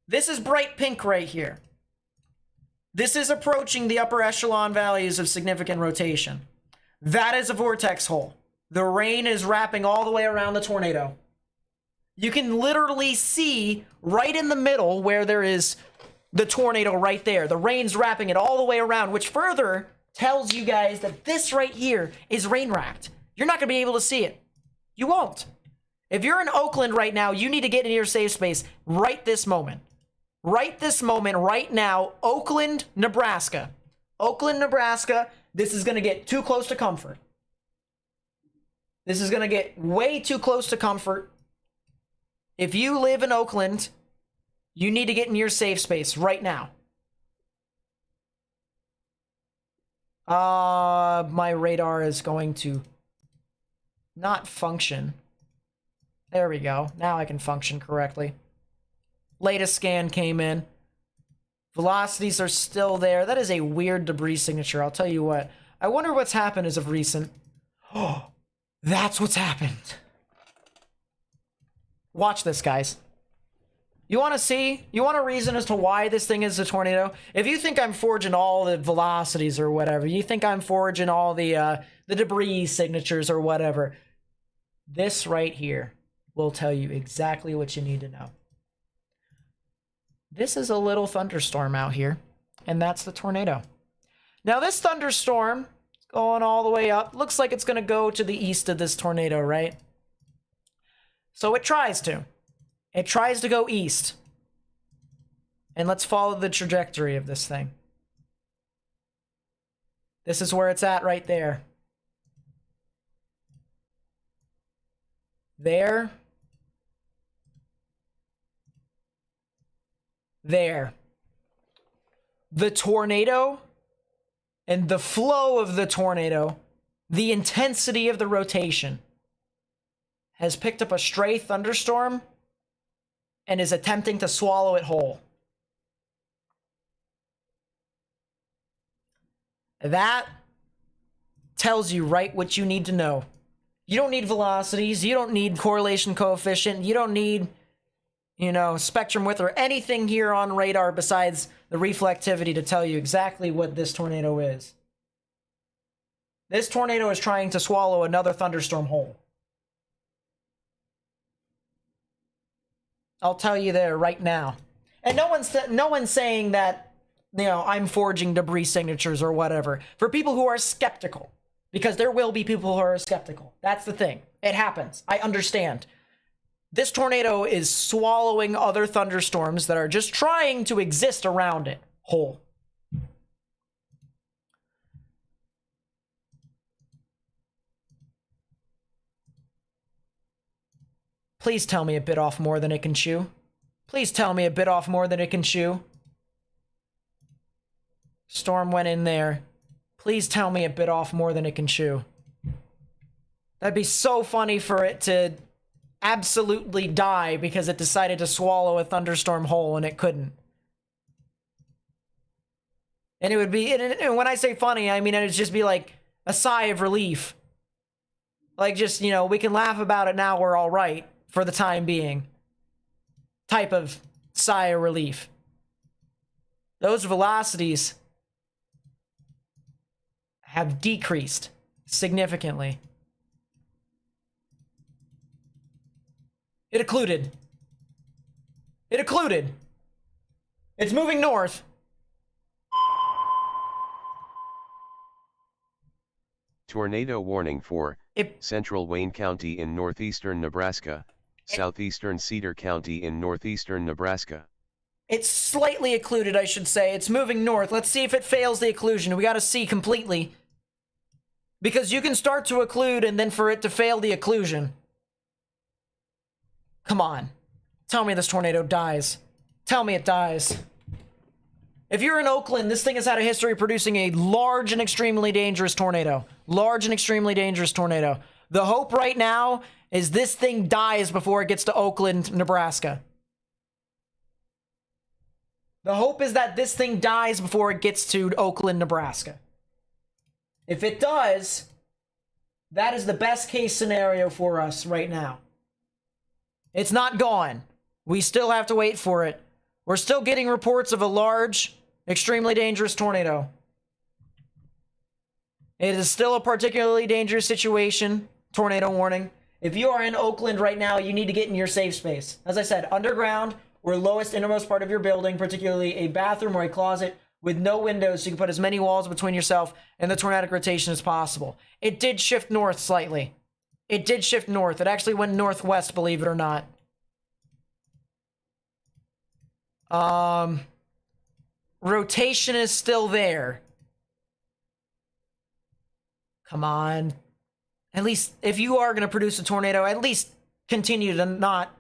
This is bright pink right here. This is approaching the upper echelon values of significant rotation. That is a vortex hole. The rain is wrapping all the way around the tornado. You can literally see right in the middle where there is the tornado right there. The rain's wrapping it all the way around, which further tells you guys that this right here is rain wrapped. You're not going to be able to see it. You won't. If you're in Oakland right now, you need to get in your safe space right this moment. Right this moment, right now, Oakland, Nebraska. Oakland, Nebraska, this is going to get too close to comfort. This is going to get way too close to comfort. If you live in Oakland, you need to get in your safe space right now. My radar is going to not function. There we go. Now I can function correctly. Latest scan came in. Velocities are still there. That is a weird debris signature, I'll tell you what. I wonder what's happened as of recent. Oh, that's what's happened. Watch this, guys. You want to see? You want a reason as to why this thing is a tornado? If you think I'm forging all the velocities or whatever, you think I'm forging all the debris signatures or whatever, this right here will tell you exactly what you need to know. This is a little thunderstorm out here, and that's the tornado. Now, this thunderstorm is going all the way up. Looks like it's going to go to the east of this tornado, right? So it tries to. It tries to go east. And let's follow the trajectory of this thing. This is where it's at right there. There. There. The tornado and the flow of the tornado, the intensity of the rotation, has picked up a stray thunderstorm and is attempting to swallow it whole. That tells you right what you need to know. You don't need velocities. You don't need correlation coefficient. You don't need, spectrum width or anything here on radar besides the reflectivity to tell you exactly what this tornado is. This tornado is trying to swallow another thunderstorm whole. I'll tell you there right now. And no one's saying that, I'm forging debris signatures or whatever. For people who are skeptical, because there will be people who are skeptical. That's the thing. It happens. I understand. This tornado is swallowing other thunderstorms that are just trying to exist around it whole. Please tell me it bit off more than it can chew. Please tell me it bit off more than it can chew. Storm went in there. Please tell me it bit off more than it can chew. That'd be so funny for it to absolutely die because it decided to swallow a thunderstorm whole and it couldn't. And it would be, and when I say funny, I mean it'd just be like a sigh of relief. Like just, we can laugh about it now, we're all right for the time being. Type of sigh of relief. Those velocities have decreased significantly. It occluded. It occluded. It's moving north.
Tornado warning for central Wayne County in northeastern Nebraska, southeastern Cedar County in northeastern Nebraska.
It's slightly occluded, I should say. It's moving north. Let's see if it fails the occlusion. We got to see completely. Because you can start to occlude and then for it to fail the occlusion. Come on. Tell me this tornado dies. Tell me it dies. If you're in Oakland, this thing has had a history of producing a large and extremely dangerous tornado. Large and extremely dangerous tornado. The hope right now is this thing dies before it gets to Oakland, Nebraska. The hope is that this thing dies before it gets to Oakland, Nebraska. If it does, that is the best case scenario for us right now. It's not gone. We still have to wait for it. We're still getting reports of a large, extremely dangerous tornado. It is still a particularly dangerous situation. Tornado warning. If you are in Oakland right now, you need to get in your safe space. As I said, underground or lowest innermost part of your building, particularly a bathroom or a closet with no windows, so you can put as many walls between yourself and the tornadic rotation as possible. It did shift north slightly. It did shift north. It actually went northwest, believe it or not. Rotation is still there. Come on. At least, if you are going to produce a tornado, at least continue to not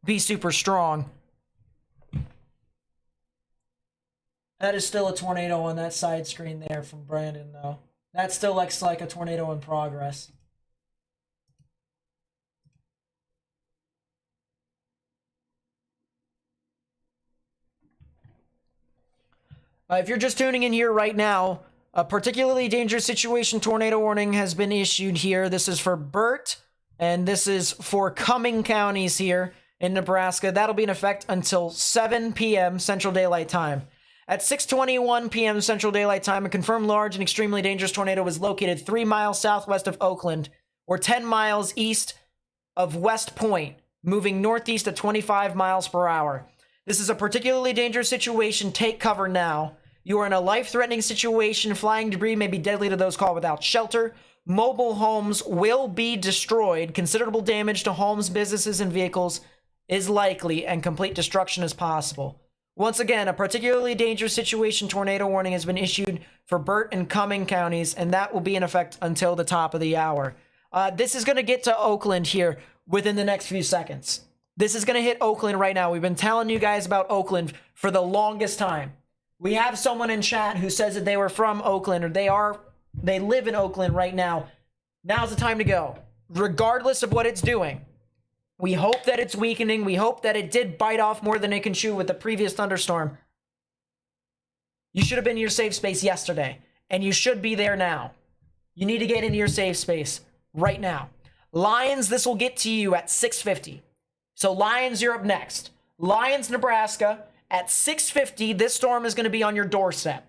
be super strong. That is still a tornado on that side screen there from Brandon, though. That still looks like a tornado in progress. If you're just tuning in here right now, a particularly dangerous situation tornado warning has been issued here. This is for Burt, and this is for Cumming counties here in Nebraska. That'll be in effect until 7 p.m. Central Daylight Time. At 6:21 p.m. Central Daylight Time, a confirmed large and extremely dangerous tornado was located 3 miles southwest of Oakland, or 10 miles east of West Point, moving northeast at 25 miles per hour. This is a particularly dangerous situation. Take cover now. You are in a life-threatening situation. Flying debris may be deadly to those caught without shelter. Mobile homes will be destroyed. Considerable damage to homes, businesses, and vehicles is likely, and complete destruction is possible. Once again, a particularly dangerous situation tornado warning has been issued for Burt and Cumming counties, and that will be in effect until the top of the hour. This is going to get to Oakland here within the next few seconds. This is going to hit Oakland right now. We've been telling you guys about Oakland for the longest time. We have someone in chat who says that they were from Oakland, or they live in Oakland right now. Now's the time to go. Regardless of what it's doing. We hope that it's weakening. We hope that it did bite off more than it can chew with the previous thunderstorm. You should have been in your safe space yesterday, and you should be there now. You need to get into your safe space right now. Lions, this will get to you at 6:50. So Lions, you're up next. Lions, Nebraska, at 6:50, this storm is going to be on your doorstep.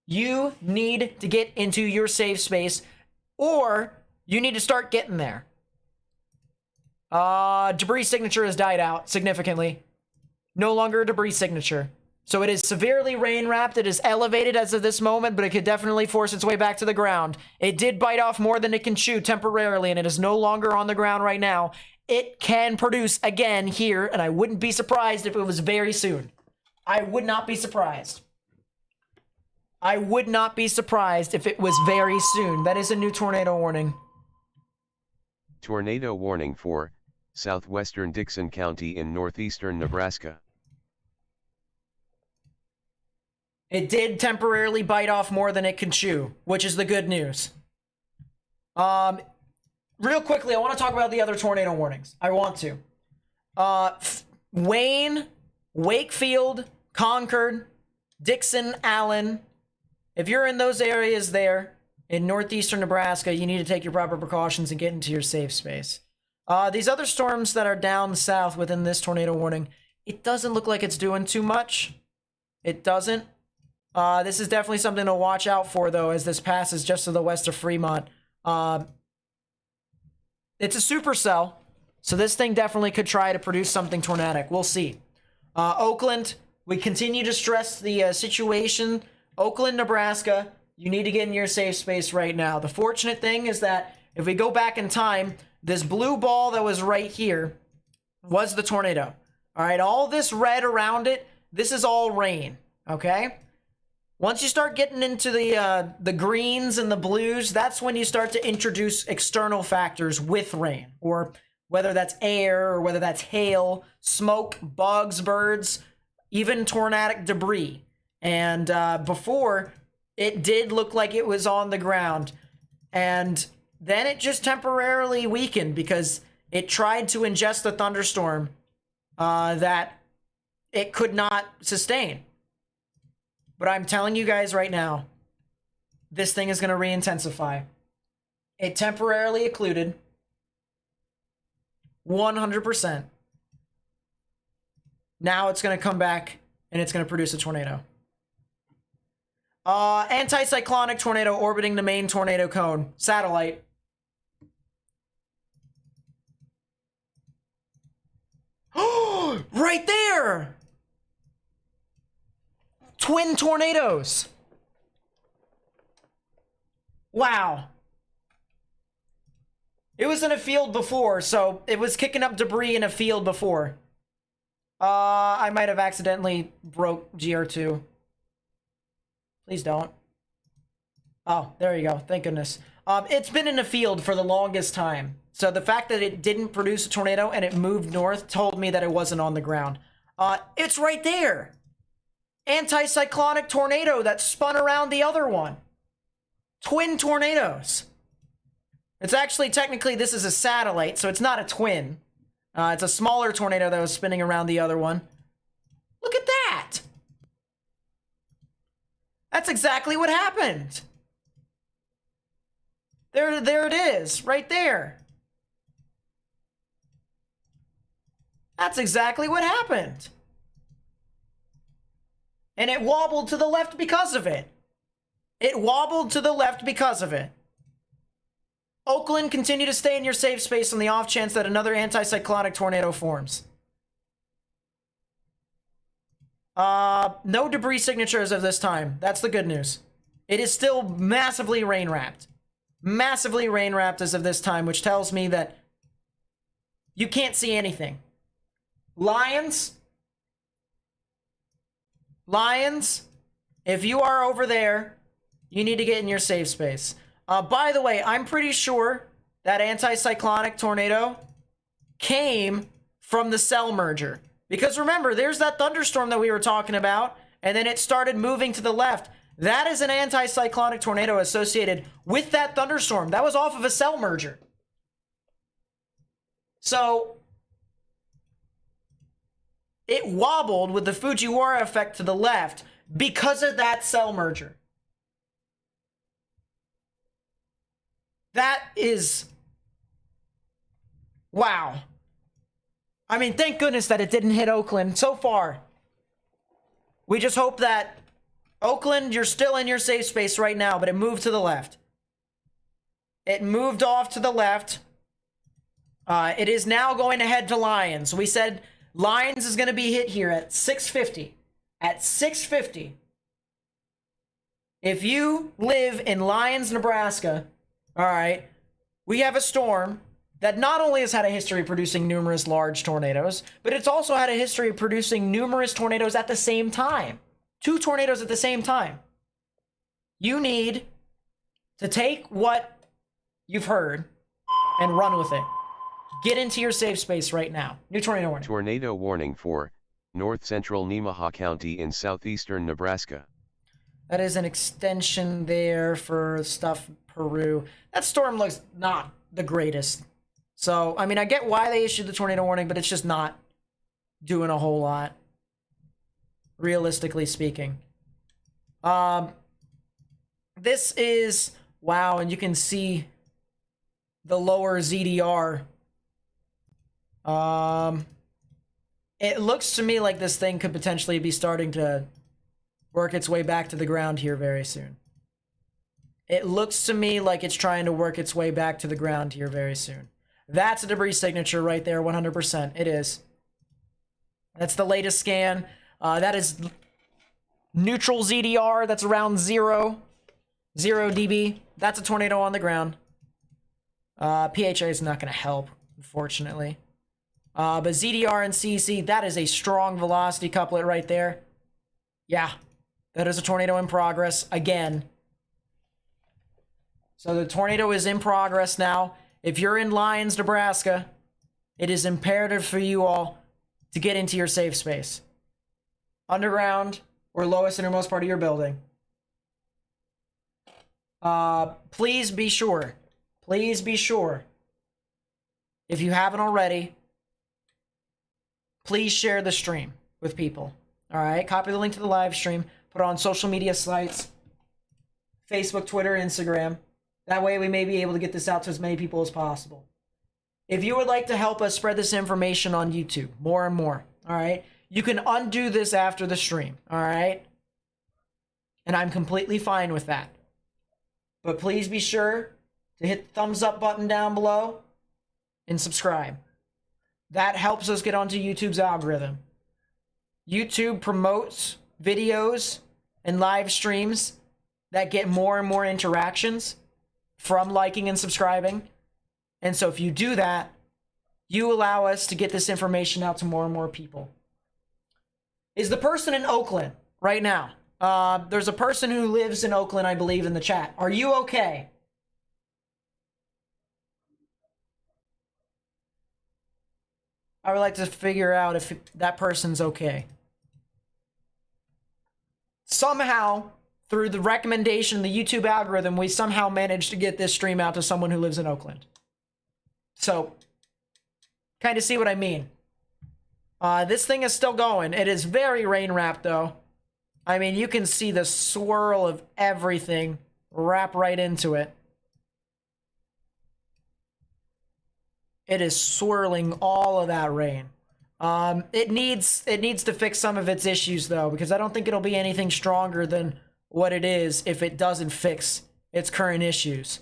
You need to get into your safe space, or you need to start getting there. Debris signature has died out significantly. No longer a debris signature. So it is severely rain wrapped. It is elevated as of this moment, but it could definitely force its way back to the ground. It did bite off more than it can chew temporarily, and it is no longer on the ground right now. It can produce again here, and I wouldn't be surprised if it was very soon. I would not be surprised. I would not be surprised if it was very soon. That is a new tornado warning.
Tornado warning for southwestern Dixon County in northeastern Nebraska.
It did temporarily bite off more than it can chew, which is the good news. Real quickly, I want to talk about the other tornado warnings. I want to. Wayne, Wakefield, Concord, Dixon, Allen. If you're in those areas there in northeastern Nebraska, you need to take your proper precautions and get into your safe space. These other storms that are down south within this tornado warning, it doesn't look like it's doing too much. It doesn't. This is definitely something to watch out for, though, as this passes just to the west of Fremont. It's a supercell, so this thing definitely could try to produce something tornadic. We'll see. Oakland, we continue to stress the situation. Oakland, Nebraska, you need to get in your safe space right now. The fortunate thing is that if we go back in time, this blue ball that was right here was the tornado. All right, all this red around it, this is all rain, okay? Once you start getting into the greens and the blues, that's when you start to introduce external factors with rain, or whether that's air, or whether that's hail, smoke, bugs, birds, even tornadic debris. And before, it did look like it was on the ground. And then it just temporarily weakened because it tried to ingest the thunderstorm that it could not sustain. But I'm telling you guys right now, this thing is going to re-intensify. It temporarily occluded. 100%. Now it's going to come back and it's going to produce a tornado. Anticyclonic tornado orbiting the main tornado cone. Satellite. Oh, right there! Twin tornadoes. Wow. It was in a field before, so it was kicking up debris in a field before. I might have accidentally broke GR2. Please don't. Oh, there you go. Thank goodness. It's been in a field for the longest time. So the fact that it didn't produce a tornado and it moved north told me that it wasn't on the ground. It's right there. Anticyclonic tornado that spun around the other one. Twin tornadoes. It's actually, technically, this is a satellite, so it's not a twin. It's a smaller tornado that was spinning around the other one. Look at that. That's exactly what happened. There it is, right there. That's exactly what happened. And it wobbled to the left because of it. It wobbled to the left because of it. Oakland, continue to stay in your safe space on the off chance that another anticyclonic tornado forms. No debris signatures of this time. That's the good news. It is still massively rain-wrapped. Massively rain-wrapped as of this time, which tells me that you can't see anything. Lions, if you are over there, you need to get in your safe space. By the way, I'm pretty sure that anticyclonic tornado came from the cell merger. Because remember, there's that thunderstorm that we were talking about, and then it started moving to the left. That is an anticyclonic tornado associated with that thunderstorm. That was off of a cell merger. So it wobbled with the Fujiwara effect to the left because of that cell merger. That is... Wow. I mean, thank goodness that it didn't hit Oakland so far. We just hope that Oakland, you're still in your safe space right now, but it moved to the left. It moved off to the left. It is now going to head to Lyons. We said Lyons is going to be hit here at 6:50. At 6:50. If you live in Lyons, Nebraska, all right, we have a storm that not only has had a history of producing numerous large tornadoes, but it's also had a history of producing numerous tornadoes at the same time. 2 tornadoes at the same time. You need to take what you've heard and run with it. Get into your safe space right now. New tornado warning.
Tornado warning for north central Nemaha County in southeastern Nebraska.
That is an extension there for stuff Peru. That storm looks not the greatest. So, I mean, I get why they issued the tornado warning, but it's just not doing a whole lot, realistically speaking. This is, wow, and you can see the lower ZDR. It looks to me like this thing could potentially be starting to work its way back to the ground here very soon. It looks to me like it's trying to work its way back to the ground here very soon. That's a debris signature right there, 100%. It is. That's the latest scan. That is neutral ZDR. That's around 0 dB. That's a tornado on the ground. PHA is not going to help, unfortunately. But ZDR and CC, that is a strong velocity couplet right there. Yeah, that is a tornado in progress again. So the tornado is in progress now. If you're in Lyons, Nebraska, it is imperative for you all to get into your safe space. Underground or lowest innermost part of your building. Please be sure, if you haven't already, please share the stream with people. All right, copy the link to the live stream, put it on social media sites, Facebook, Twitter, Instagram. That way we may be able to get this out to as many people as possible. If you would like to help us spread this information on YouTube more and more, all right, you can undo this after the stream, all right? And I'm completely fine with that. But please be sure to hit the thumbs up button down below and subscribe. That helps us get onto YouTube's algorithm. YouTube promotes videos and live streams that get more and more interactions from liking and subscribing. And so if you do that, you allow us to get this information out to more and more people. Is the person in Oakland right now? There's a person who lives in Oakland, I believe, in the chat. Are you okay? I would like to figure out if that person's okay. Somehow, through the recommendation of the YouTube algorithm, we somehow managed to get this stream out to someone who lives in Oakland. So, kind of see what I mean. This thing is still going. It is very rain-wrapped, though. I mean, you can see the swirl of everything wrap right into it. It is swirling all of that rain. It needs to fix some of its issues, though, because I don't think it'll be anything stronger than what it is if it doesn't fix its current issues.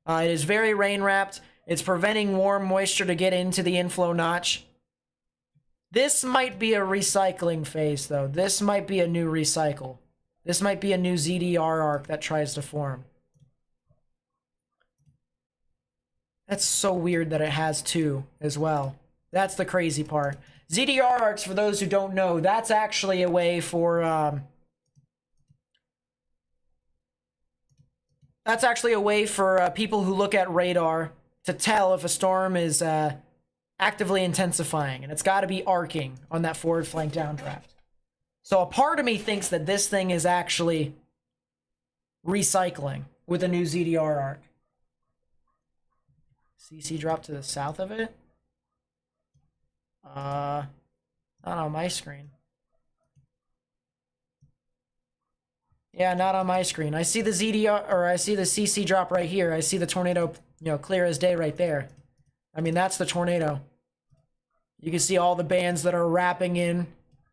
It is very rain-wrapped. It's preventing warm moisture to get into the inflow notch. This might be a recycling phase, though. This might be a new recycle. This might be a new ZDR arc that tries to form. That's so weird that it has 2 as well. That's the crazy part. ZDR arcs, for those who don't know, that's actually a way for... That's actually a way for people who look at radar to tell if a storm is actively intensifying, and it's got to be arcing on that forward flank downdraft. So a part of me thinks that this thing is actually recycling with a new ZDR arc. CC drop to the south of it? Not on my screen. Yeah, not on my screen. I see the ZDR, or I see the CC drop right here. I see the tornado you know, clear as day right there. I mean, that's the tornado. You can see all the bands that are wrapping in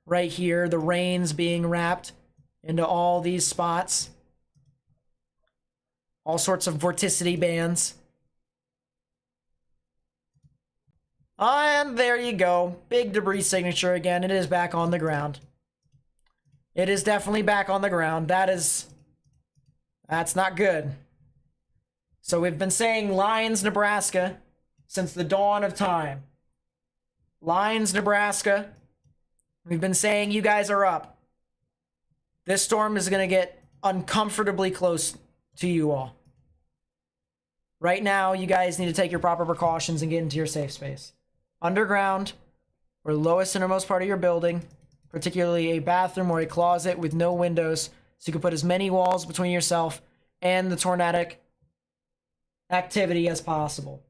right here. The rain's being wrapped into all these spots. All sorts of vorticity bands. And there you go. Big debris signature again. It is back on the ground. It is definitely back on the ground. That's not good. So we've been saying Lyons, Nebraska since the dawn of time. Lyons, Nebraska. We've been saying you guys are up. This storm is going to get uncomfortably close to you all. Right now, you guys need to take your proper precautions and get into your safe space. Underground, or lowest innermost part of your building, particularly a bathroom or a closet with no windows, so you can put as many walls between yourself and the tornadic activity as possible.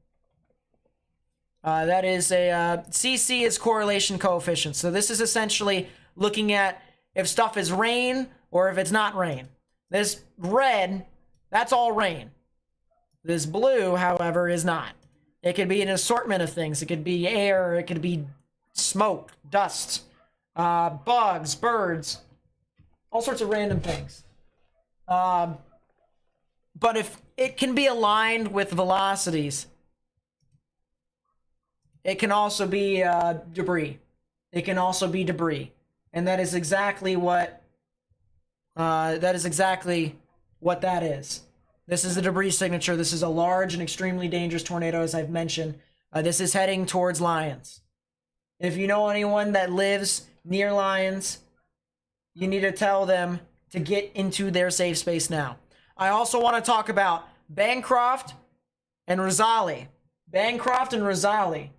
That is a CC is correlation coefficient. So this is essentially looking at if stuff is rain or if it's not rain. This red, that's all rain. This blue, however, is not. It could be an assortment of things. It could be air, it could be smoke, dust, bugs, birds, all sorts of random things. But if it can be aligned with velocities, it can also be debris. It can also be debris. And that is exactly what that is. This is a debris signature. This is a large and extremely dangerous tornado, as I've mentioned. This is heading towards Lyons. If you know anyone that lives near Lyons, you need to tell them to get into their safe space now. I also want to talk about Bancroft and Rosali. Bancroft and Rosali.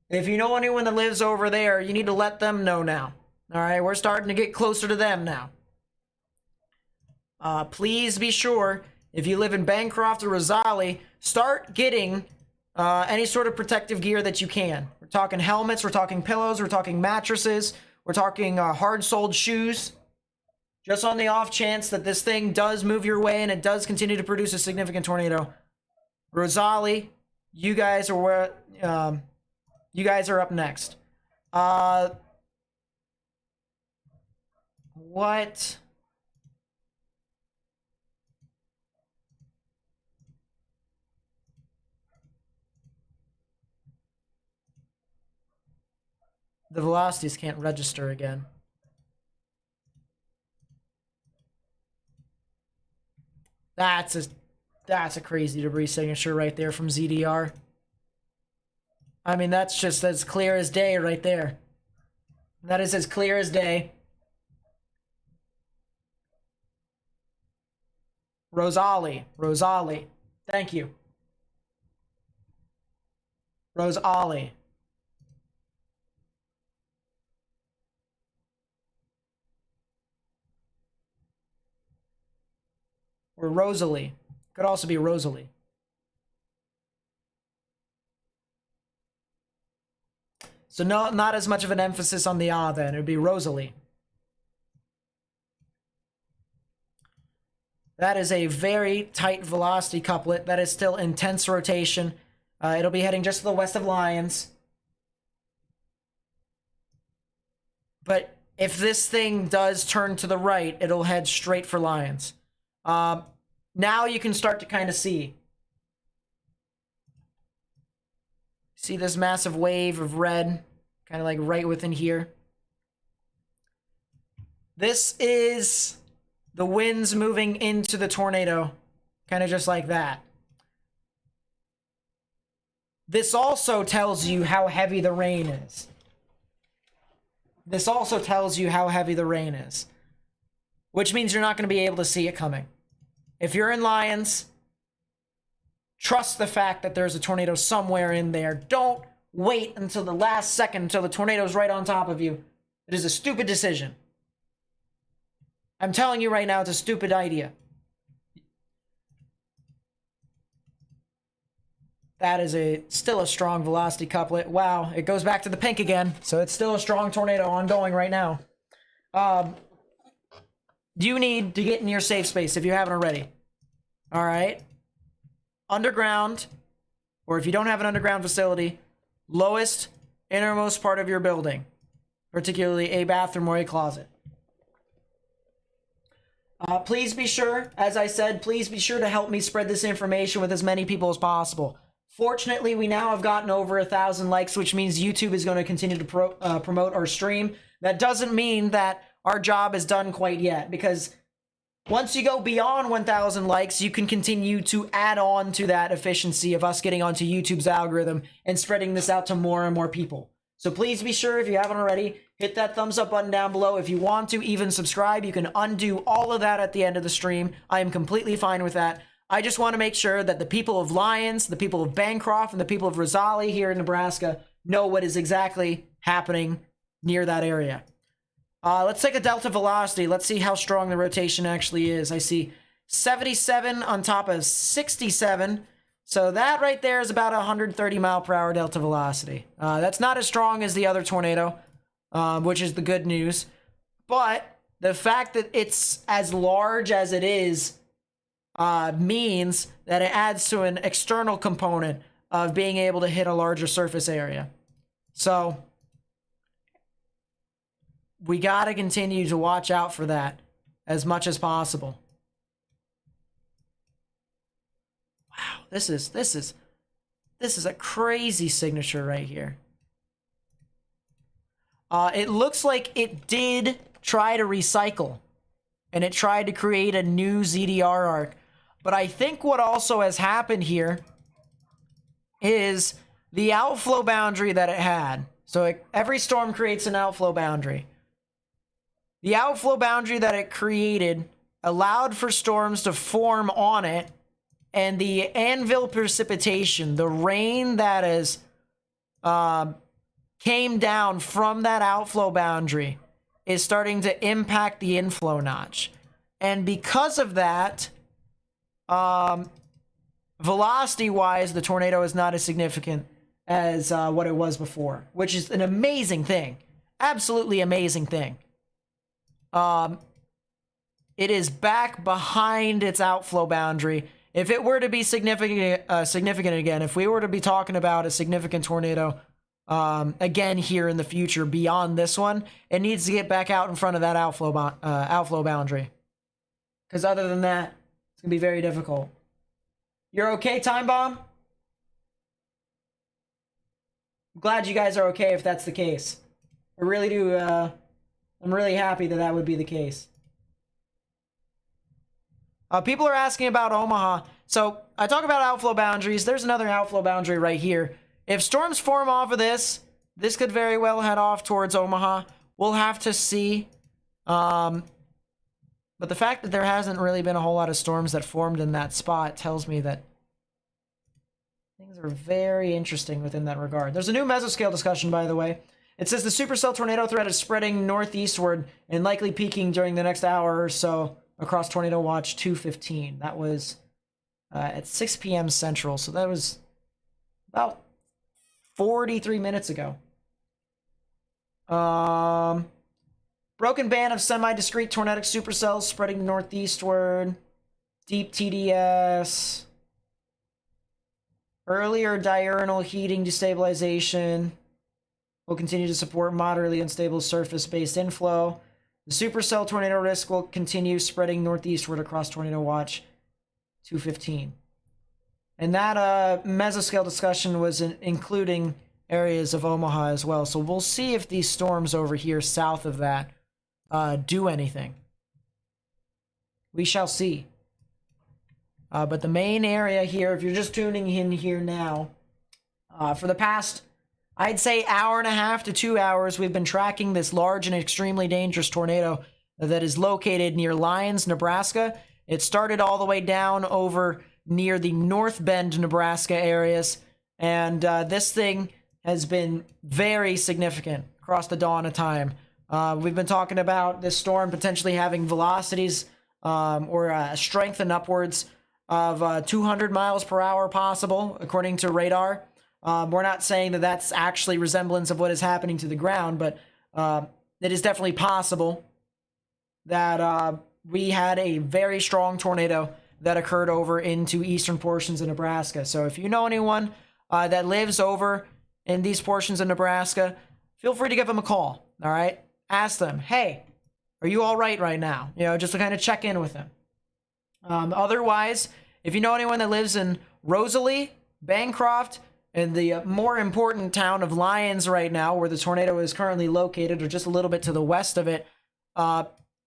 If you know anyone that lives over there, you need to let them know now. All right, we're starting to get closer to them now. Please be sure, if you live in Bancroft or Rosali, start getting any sort of protective gear that you can. We're talking helmets, we're talking pillows, we're talking mattresses, we're talking hard-soled shoes. Just on the off chance that this thing does move your way and it does continue to produce a significant tornado. Rosali, you guys are where you guys are up next. What? The velocities can't register again. That's a crazy debris signature right there from ZDR. I mean, that's just as clear as day right there. That is as clear as day. Rosali. Thank you. Rosali. Or Rosalie. Could also be Rosalie. So no, not as much of an emphasis on the then. It would be Rosalie. That is a very tight velocity couplet. That is still intense rotation. It'll be heading just to the west of Lyons. But if this thing does turn to the right, it'll head straight for Lyons. Now you can start to kind of see this massive wave of red, kind of like right within here. This is the winds moving into the tornado, kind of just like that. This also tells you how heavy the rain is. Which means you're not going to be able to see it coming. If you're in Lyons, trust the fact that there's a tornado somewhere in there. Don't wait until the last second until the tornado's right on top of you. It is a stupid decision. I'm telling you right now, it's a stupid idea. That is still a strong velocity couplet. Wow, it goes back to the pink again. So it's still a strong tornado ongoing right now. You need to get in your safe space if you haven't already. All right? underground, or if you don't have an underground facility, lowest, innermost part of your building, particularly a bathroom or a closet. Please be sure, as I said, please be sure to help me spread this information with as many people as possible. Fortunately, we now have gotten over 1,000 likes, which means YouTube is going to continue to promote our stream. That doesn't mean that our job is done quite yet, because once you go beyond 1,000 likes, you can continue to add on to that efficiency of us getting onto YouTube's algorithm and spreading this out to more and more people. So please be sure, if you haven't already, hit that thumbs up button down below. If you want to even subscribe, you can undo all of that at the end of the stream. I am completely fine with that. I just want to make sure that the people of Lyons, the people of Bancroft, and the people of Rosali here in Nebraska know what is exactly happening near that area. Let's take a delta velocity. Let's see how strong the rotation actually is. I see 77 on top of 67. So that right there is about 130 mile per hour delta velocity. That's not as strong as the other tornado, which is the good news. But the fact that it's as large as it is means that it adds to an external component of being able to hit a larger surface area. So we got to continue to watch out for that as much as possible. Wow, this is a crazy signature right here. It looks like it did try to recycle, and it tried to create a new ZDR arc. But I think what also has happened here is the outflow boundary that it had. So every storm creates an outflow boundary. The outflow boundary that it created allowed for storms to form on it, and the anvil precipitation, the rain that is came down from that outflow boundary, is starting to impact the inflow notch. And because of that, velocity-wise, the tornado is not as significant as what it was before, which is an amazing thing. Absolutely amazing thing. It is back behind its outflow boundary. If it were to be significant again, if we were to be talking about a significant tornado again here in the future beyond this one, it needs to get back out in front of that outflow boundary. Because other than that, it's going to be very difficult. You're okay, Time Bomb? I'm glad you guys are okay if that's the case. I really do, I'm really happy that that would be the case. People are asking about Omaha. So I talk about outflow boundaries. There's another outflow boundary right here. If storms form off of this could very well head off towards Omaha. We'll have to see. But the fact that there hasn't really been a whole lot of storms that formed in that spot tells me that things are very interesting within that regard. There's a new mesoscale discussion, by the way. It says the supercell tornado threat is spreading northeastward and likely peaking during the next hour or so across Tornado Watch 215. That was at 6 p.m. Central, so that was about 43 minutes ago. Broken band of semi-discrete tornadic supercells spreading northeastward. Deep TDS. Earlier diurnal heating destabilization will continue to support moderately unstable surface-based inflow. The supercell tornado risk will continue spreading northeastward across Tornado Watch 215. And that mesoscale discussion was including areas of Omaha as well. So we'll see if these storms over here south of that do anything. We shall see. But the main area here, if you're just tuning in here now, for the past, I'd say hour and a half to 2 hours, we've been tracking this large and extremely dangerous tornado that is located near Lyons, Nebraska. It started all the way down over near the North Bend, Nebraska areas. And this thing has been very significant across the dawn of time. We've been talking about this storm potentially having velocities or strengthen upwards of 200 miles per hour possible, according to radar. We're not saying that that's actually resemblance of what is happening to the ground, but it is definitely possible that we had a very strong tornado that occurred over into eastern portions of Nebraska. So if you know anyone that lives over in these portions of Nebraska, feel free to give them a call. All right, ask them, hey, are you all right now? You know, just to kind of check in with them. Otherwise, if you know anyone that lives in Rosalie, Bancroft, and the more important town of Lyons right now, where the tornado is currently located, or just a little bit to the west of it,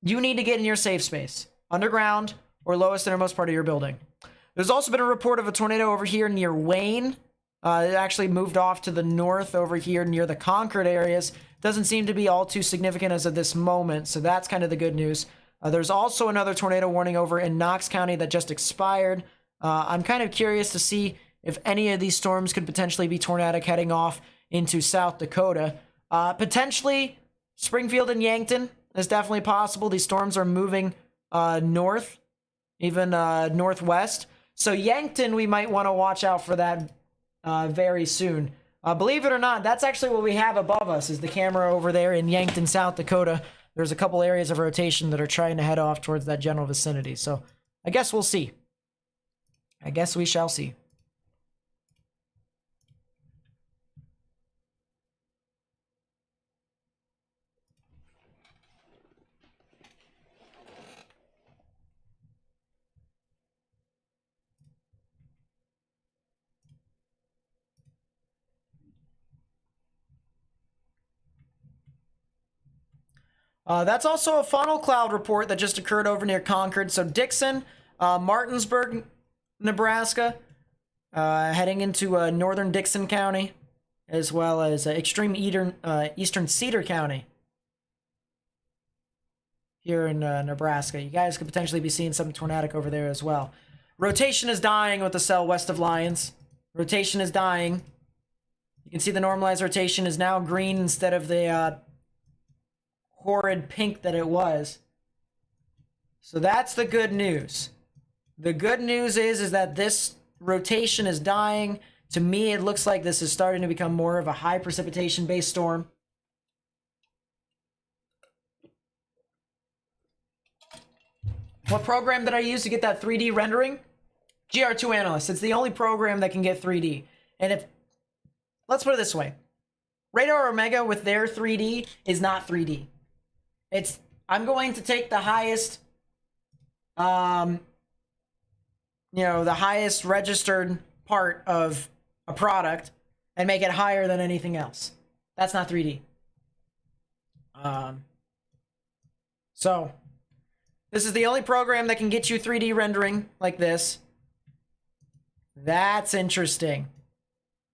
you need to get in your safe space, underground or lowest innermost part of your building. There's also been a report of a tornado over here near Wayne. It actually moved off to the north over here near the Concord areas. Doesn't seem to be all too significant as of this moment, so that's kind of the good news. There's also another tornado warning over in Knox County that just expired. I'm kind of curious to see if any of these storms could potentially be tornadic heading off into South Dakota. Potentially Springfield and Yankton is definitely possible. These storms are moving north, even northwest. So Yankton, we might want to watch out for that very soon. Believe it or not, that's actually what we have above us, is the camera over there in Yankton, South Dakota. There's a couple areas of rotation that are trying to head off towards that general vicinity. So I guess we'll see. I guess we shall see. That's also a funnel cloud report that just occurred over near Concord. So Dixon, Martinsburg, Nebraska, heading into northern Dixon County, as well as extreme eastern Cedar County here in Nebraska. You guys could potentially be seeing something tornadic over there as well. Rotation is dying with the cell west of Lyons. Rotation is dying. You can see the normalized rotation is now green instead of the horrid pink that it was. So that's the good news. The good news is that this rotation is dying. To me, it looks like this is starting to become more of a high precipitation based storm. What program did I use to get that 3D rendering? GR2 Analyst. It's the only program that can get 3D. And if, let's put it this way, Radar Omega with their 3D is not 3D. I'm going to take the highest, the highest registered part of a product and make it higher than anything else. That's not 3D. So this is the only program that can get you 3D rendering like this. That's interesting.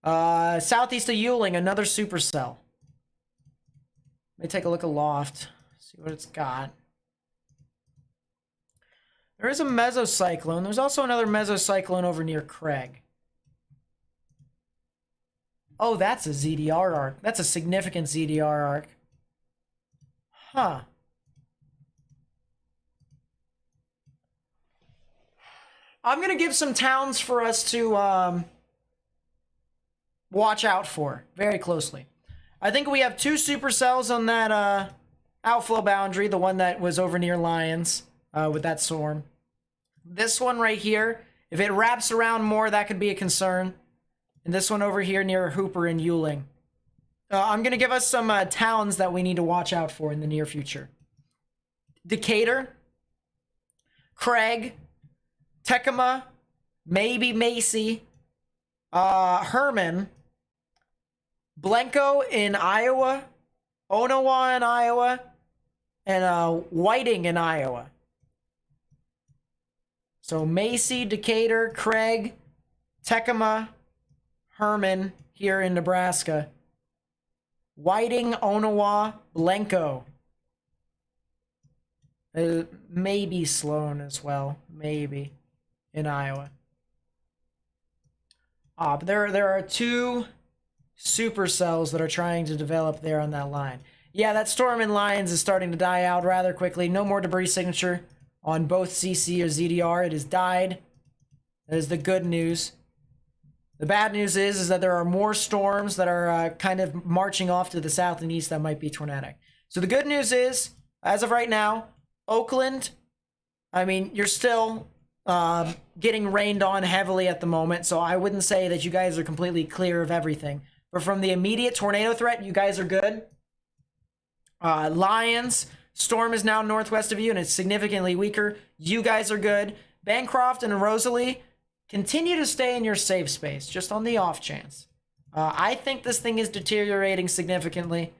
Southeast of Yuling, another supercell. Let me take a look at Loft. See what it's got. There is a mesocyclone. There's also another mesocyclone over near Craig. Oh, that's a ZDR arc. That's a significant ZDR arc. Huh. I'm going to give some towns for us to watch out for very closely. I think we have 2 supercells on that outflow boundary, the one that was over near Lyons with that storm. This one right here, if it wraps around more, that could be a concern. And this one over here near Hooper and Yuling. I'm going to give us some towns that we need to watch out for in the near future. Decatur, Craig, Tecuma, maybe Macy, Herman, Blenko in Iowa, Onawa in Iowa, and Whiting in Iowa. So Macy, Decatur, Craig, Tecuma, Herman here in Nebraska. Whiting, Onawa, Blenko. Maybe Sloan as well. Maybe in Iowa. But there are 2 supercells that are trying to develop there on that line. Yeah, that storm in Lyons is starting to die out rather quickly. No more debris signature on both CC or ZDR. It has died. That is the good news. The bad news is that there are more storms that are kind of marching off to the south and east that might be tornadic. So the good news is, as of right now, Oakland, I mean, you're still getting rained on heavily at the moment, so I wouldn't say that you guys are completely clear of everything. But from the immediate tornado threat, you guys are good. Lions, storm is now northwest of you, and it's significantly weaker. You guys are good. Bancroft and Rosalie, continue to stay in your safe space, just on the off chance. I think this thing is deteriorating significantly.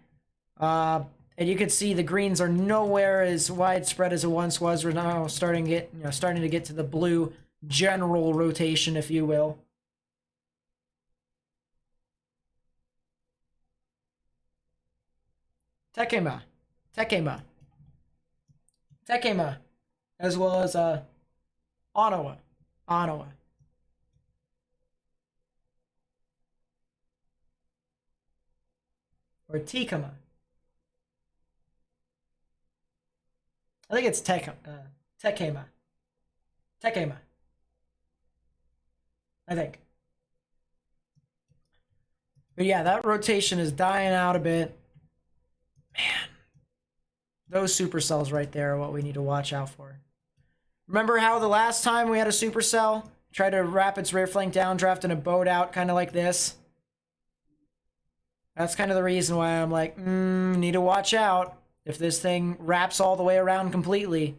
And you can see the greens are nowhere as widespread as it once was. We're now starting to get to the blue general rotation, if you will. Tekema, as well as Ottawa. Or Tikama. I think it's Tekema. I think. But yeah, that rotation is dying out a bit. Man, those supercells right there are what we need to watch out for. Remember how the last time we had a supercell try to wrap its rear flank downdraft in a boat out, kind of like this? That's kind of the reason why I'm like, need to watch out. If this thing wraps all the way around completely,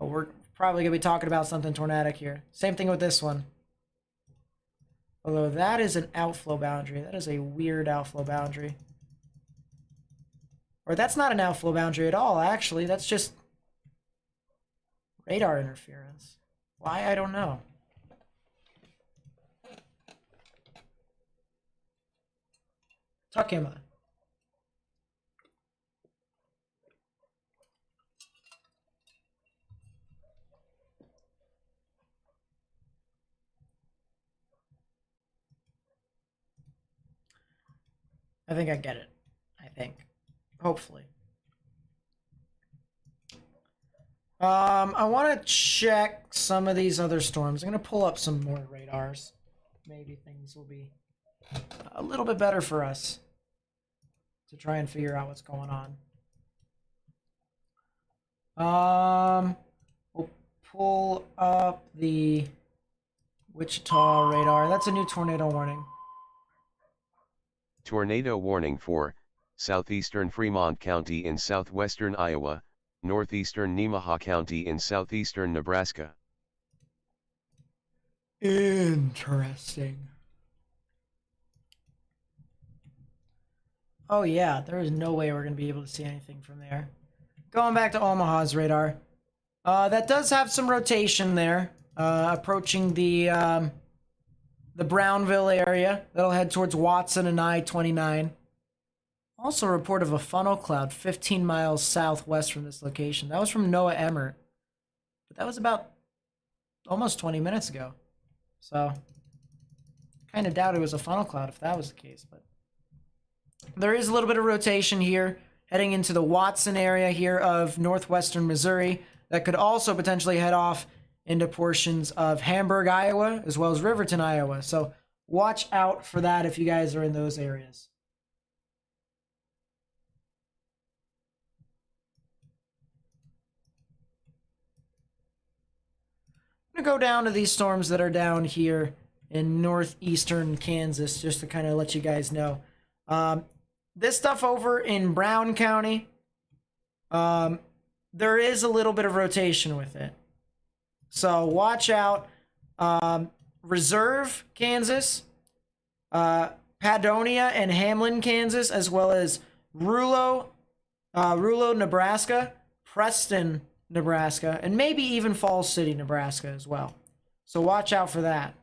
we're probably going to be talking about something tornadic here. Same thing with this one. Although that is an outflow boundary. That is a weird outflow boundary. Or that's not an outflow boundary at all, actually. That's just radar interference. Why? I don't know. Takema. I think I get it. I think. Hopefully. I want to check some of these other storms. I'm going to pull up some more radars. Maybe things will be a little bit better for us to try and figure out what's going on. We'll pull up the Wichita radar. That's a new tornado warning.
Tornado warning for southeastern Fremont County in southwestern Iowa, northeastern Nemaha County in southeastern Nebraska.
Interesting. Oh yeah, there is no way we're going to be able to see anything from there. Going back to Omaha's radar. That does have some rotation there. Approaching the Brownville area. That'll head towards Watson and I-29. Also a report of a funnel cloud 15 miles southwest from this location. That was from NOAA Emmert. But that was about almost 20 minutes ago. So, kind of doubt it was a funnel cloud if that was the case. But there is a little bit of rotation here, heading into the Watson area here of northwestern Missouri. That could also potentially head off into portions of Hamburg, Iowa, as well as Riverton, Iowa. So watch out for that if you guys are in those areas. I'm going to go down to these storms that are down here in northeastern Kansas, just to kind of let you guys know. This stuff over in Brown County, there is a little bit of rotation with it. So watch out. Reserve, Kansas, Padonia and Hamlin, Kansas, as well as Rulo, Nebraska, Preston, Nebraska, and maybe even Falls City, Nebraska as well. So watch out for that.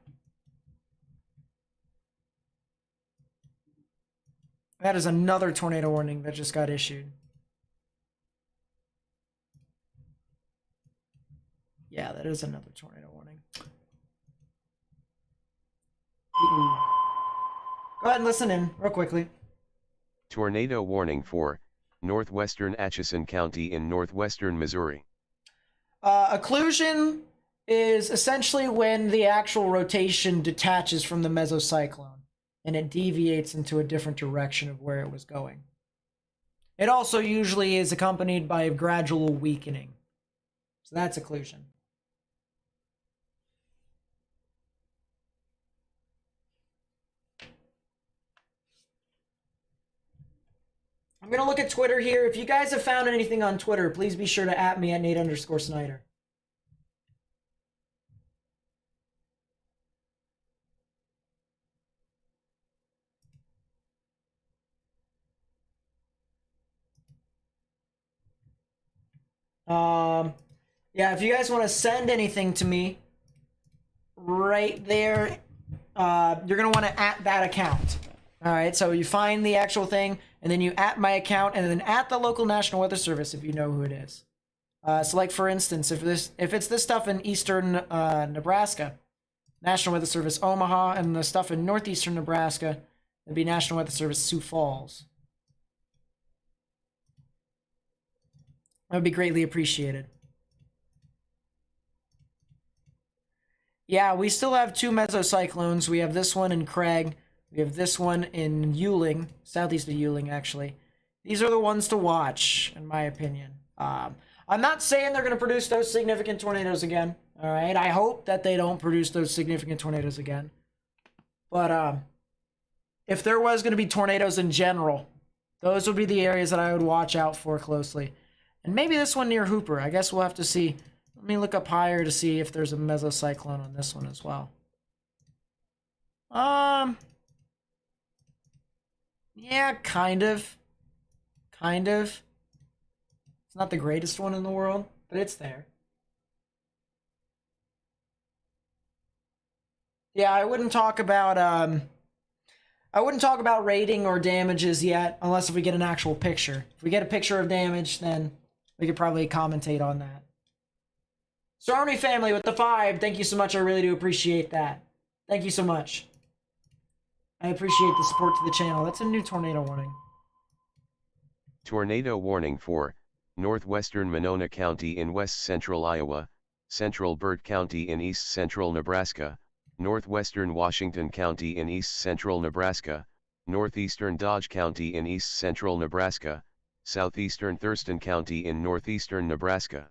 That is another tornado warning that just got issued. Yeah, that is another tornado warning. Ooh. Go ahead and listen in real quickly.
Tornado warning for northwestern Atchison County in northwestern Missouri.
Occlusion is essentially when the actual rotation detaches from the mesocyclone and it deviates into a different direction of where it was going. It also usually is accompanied by a gradual weakening. So that's occlusion. I'm going to look at Twitter here. If you guys have found anything on Twitter, please be sure to @ me at Nate_Snyder. Yeah, if you guys want to send anything to me, right there, you're going to want to @ that account. All right, so you find the actual thing, and then you @ my account, and then @ the local National Weather Service if you know who it is. So, like for instance, if it's this stuff in eastern Nebraska, National Weather Service Omaha, and the stuff in northeastern Nebraska, it'd be National Weather Service Sioux Falls. That would be greatly appreciated. Yeah, we still have 2 mesocyclones. We have this one in Craig. We have this one in Yuling, southeast of Yuling, actually. These are the ones to watch, in my opinion. I'm not saying they're going to produce those significant tornadoes again. All right, I hope that they don't produce those significant tornadoes again. But if there was going to be tornadoes in general, those would be the areas that I would watch out for closely. And maybe this one near Hooper. I guess we'll have to see. Let me look up higher to see if there's a mesocyclone on this one as well. Yeah, kind of. Kind of. It's not the greatest one in the world, but it's there. Yeah, I wouldn't talk about rating or damages yet, unless if we get an actual picture. If we get a picture of damage, then we could probably commentate on that. Stormy family with the 5, thank you so much. I really do appreciate that. Thank you so much. I appreciate the support to the channel. That's a new tornado warning.
Tornado warning for northwestern Monona County in west central Iowa, central Burt County in east central Nebraska, northwestern Washington County in east central Nebraska, northeastern Dodge County in east central Nebraska, southeastern Thurston County in northeastern Nebraska.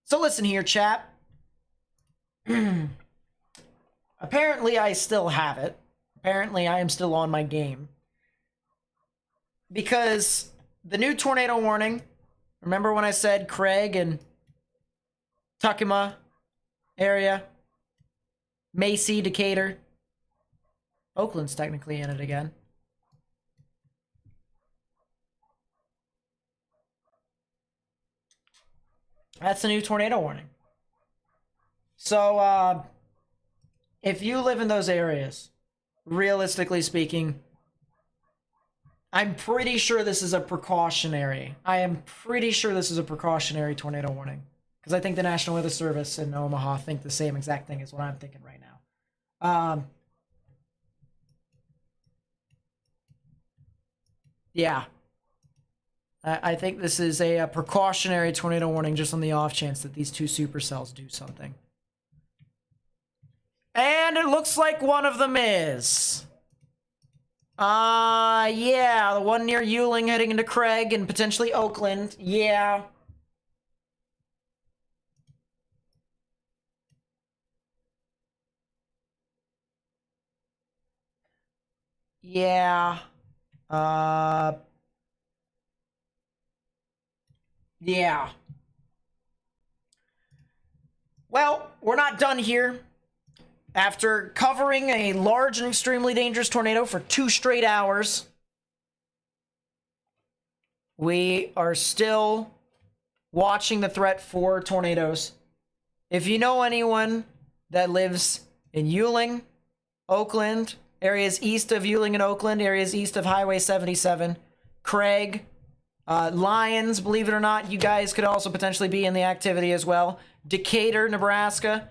So listen here, chap. Apparently I still have it. Apparently I am still on my game. Because the new tornado warning, remember when I said Craig and Tuckema area, Macy, Decatur, Oakland's technically in it again. That's a new tornado warning. So, if you live in those areas, realistically speaking, I'm pretty sure this is a precautionary. I am pretty sure this is a precautionary tornado warning. Because I think the National Weather Service in Omaha think the same exact thing as what I'm thinking right now. Yeah. I think this is a precautionary tornado warning just on the off chance that these 2 supercells do something. And it looks like one of them is. Yeah, the one near Yuling heading into Craig and potentially Oakland. Yeah. Yeah. Yeah. Well, we're not done here. After covering a large and extremely dangerous tornado for 2 straight hours, we are still watching the threat for tornadoes. If you know anyone that lives in Yuling, Oakland, areas east of Yuling and Oakland, areas east of Highway 77, Craig, Lyons, believe it or not, you guys could also potentially be in the activity as well. Decatur, Nebraska,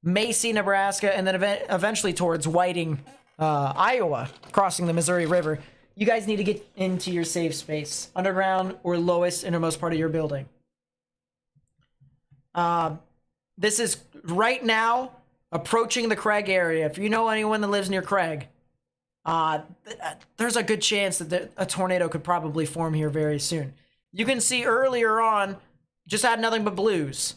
Macy, Nebraska, and then eventually towards Whiting, Iowa, crossing the Missouri River. You guys need to get into your safe space, underground or lowest innermost part of your building. This is right now approaching the Craig area. If you know anyone that lives near Craig, there's a good chance that a tornado could probably form here very soon. You can see earlier on, just had nothing but blues.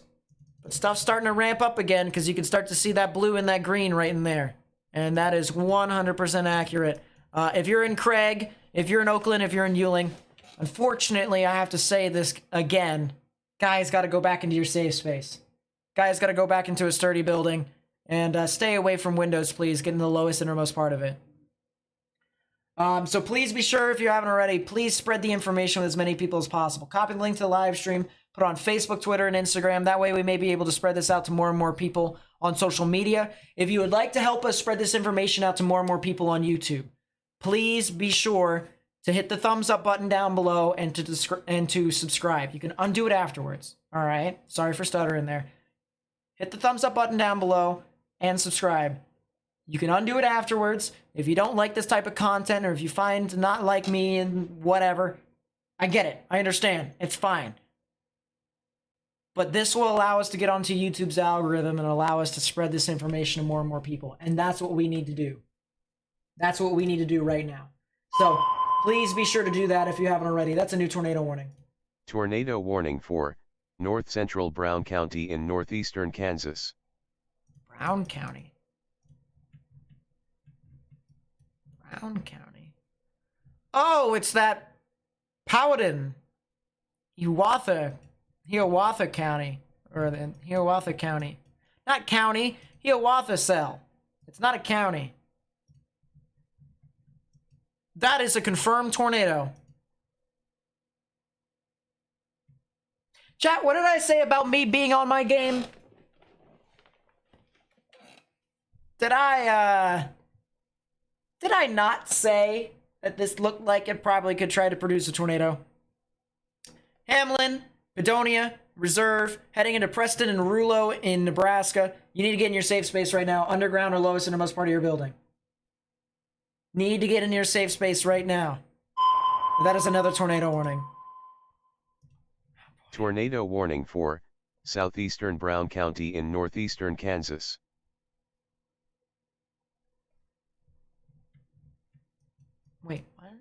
But stuff's starting to ramp up again because you can start to see that blue and that green right in there. And that is 100% accurate. If you're in Craig, if you're in Oakland, if you're in Ewing, unfortunately, I have to say this again. Guys got to go back into your safe space. Guys got to go back into a sturdy building and stay away from windows, please. Get in the lowest innermost part of it. So please be sure, if you haven't already, please spread the information with as many people as possible. Copy the link to the live stream, put it on Facebook, Twitter, and Instagram. That way we may be able to spread this out to more and more people on social media. If you would like to help us spread this information out to more and more people on YouTube, please be sure to hit the thumbs up button down below and to subscribe. You can undo it afterwards. All right? Sorry for stuttering there. Hit the thumbs up button down below and subscribe. You can undo it afterwards. If you don't like this type of content, or if you find not like me and whatever, I get it. I understand. It's fine. But this will allow us to get onto YouTube's algorithm and allow us to spread this information to more and more people. And that's what we need to do. That's what we need to do right now. So please be sure to do that if you haven't already. That's a new tornado warning.
Tornado warning for north central Brown County in northeastern Kansas.
Brown County. Brown County. Oh, it's that Powhatan, Hiawatha County, or the Hiawatha County. Not county, Hiawatha cell. It's not a county. That is a confirmed tornado. Chat, what did I say about me being on my game? Did I not say that this looked like it probably could try to produce a tornado? Hamlin, Bedonia, Reserve, heading into Preston and Rulo in Nebraska. You need to get in your safe space right now, underground or lowest innermost part of your building. Need to get in your safe space right now. That is another tornado warning.
Tornado warning for southeastern Brown County in northeastern Kansas.
Wait, what?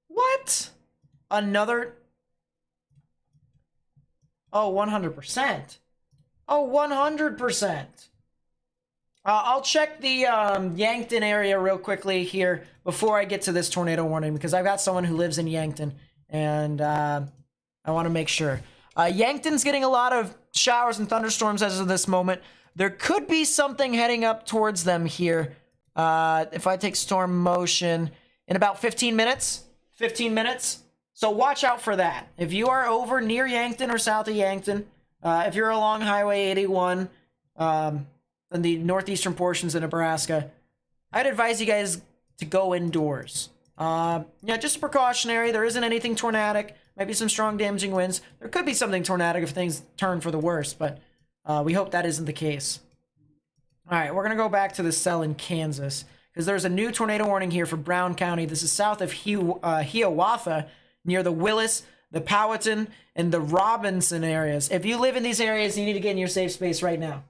What? Another? Oh, 100%. Oh, 100%. I'll check the Yankton area real quickly here before I get to this tornado warning, because I've got someone who lives in Yankton, and I want to make sure. Yankton's getting a lot of showers and thunderstorms as of this moment. There could be something heading up towards them here. If I take storm motion in about 15 minutes. 15 minutes. So watch out for that. If you are over near Yankton or south of Yankton, if you're along Highway 81, in the northeastern portions of Nebraska, I'd advise you guys to go indoors. Yeah, just precautionary. There isn't anything tornadic. Might be some strong damaging winds. There could be something tornadic if things turn for the worst, but we hope that isn't the case. All right, we're going to go back to the cell in Kansas, because there's a new tornado warning here for Brown County. This is south of Hiawatha, near the Willis, the Powhatan, and the Robinson areas. If you live in these areas, you need to get in your safe space right now.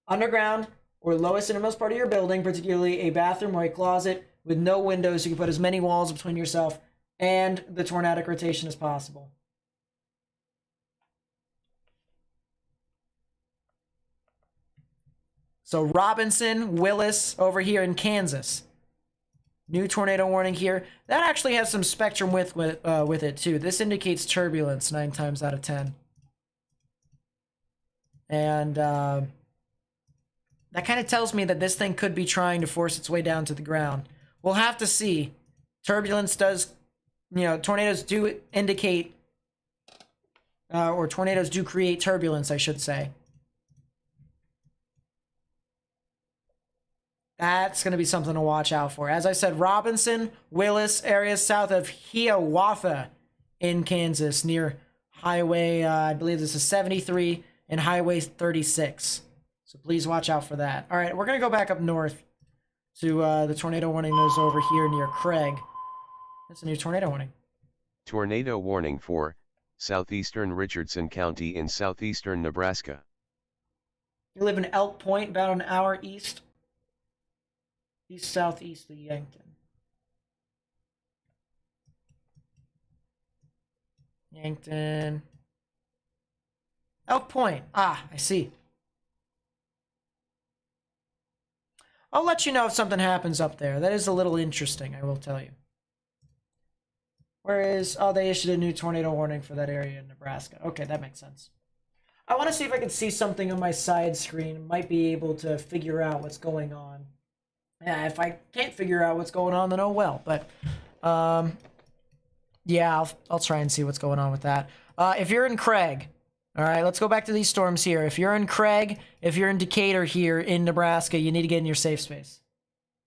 Underground or lowest innermost part of your building, particularly a bathroom or a closet with no windows. You can put as many walls between yourself and the tornadic rotation as possible. So Robinson, Willis over here in Kansas. New tornado warning here. That actually has some spectrum with it too. This indicates turbulence 9 times out of 10. And that kind of tells me that this thing could be trying to force its way down to the ground. We'll have to see. Turbulence does, tornadoes do indicate, or tornadoes do create turbulence, I should say. That's going to be something to watch out for. As I said, Robinson, Willis, areas south of Hiawatha in Kansas, near Highway, I believe this is 73, and Highway 36. So please watch out for that. All right, we're going to go back up north to the tornado warning that's over here near Craig. That's a new tornado warning.
Tornado warning for southeastern Richardson County in southeastern Nebraska.
You live in Elk Point, about an hour east. Southeast of Yankton. Yankton. Elk Point. Ah, I see. I'll let you know if something happens up there. That is a little interesting, I will tell you. Where is... Oh, they issued a new tornado warning for that area in Nebraska. Okay, that makes sense. I want to see if I can see something on my side screen. Might be able to figure out what's going on. Yeah, if I can't figure out what's going on, then oh well. But, yeah, I'll try and see what's going on with that. If you're in Craig... All right, let's go back to these storms here. If you're in Craig, if you're in Decatur here in Nebraska, you need to get in your safe space.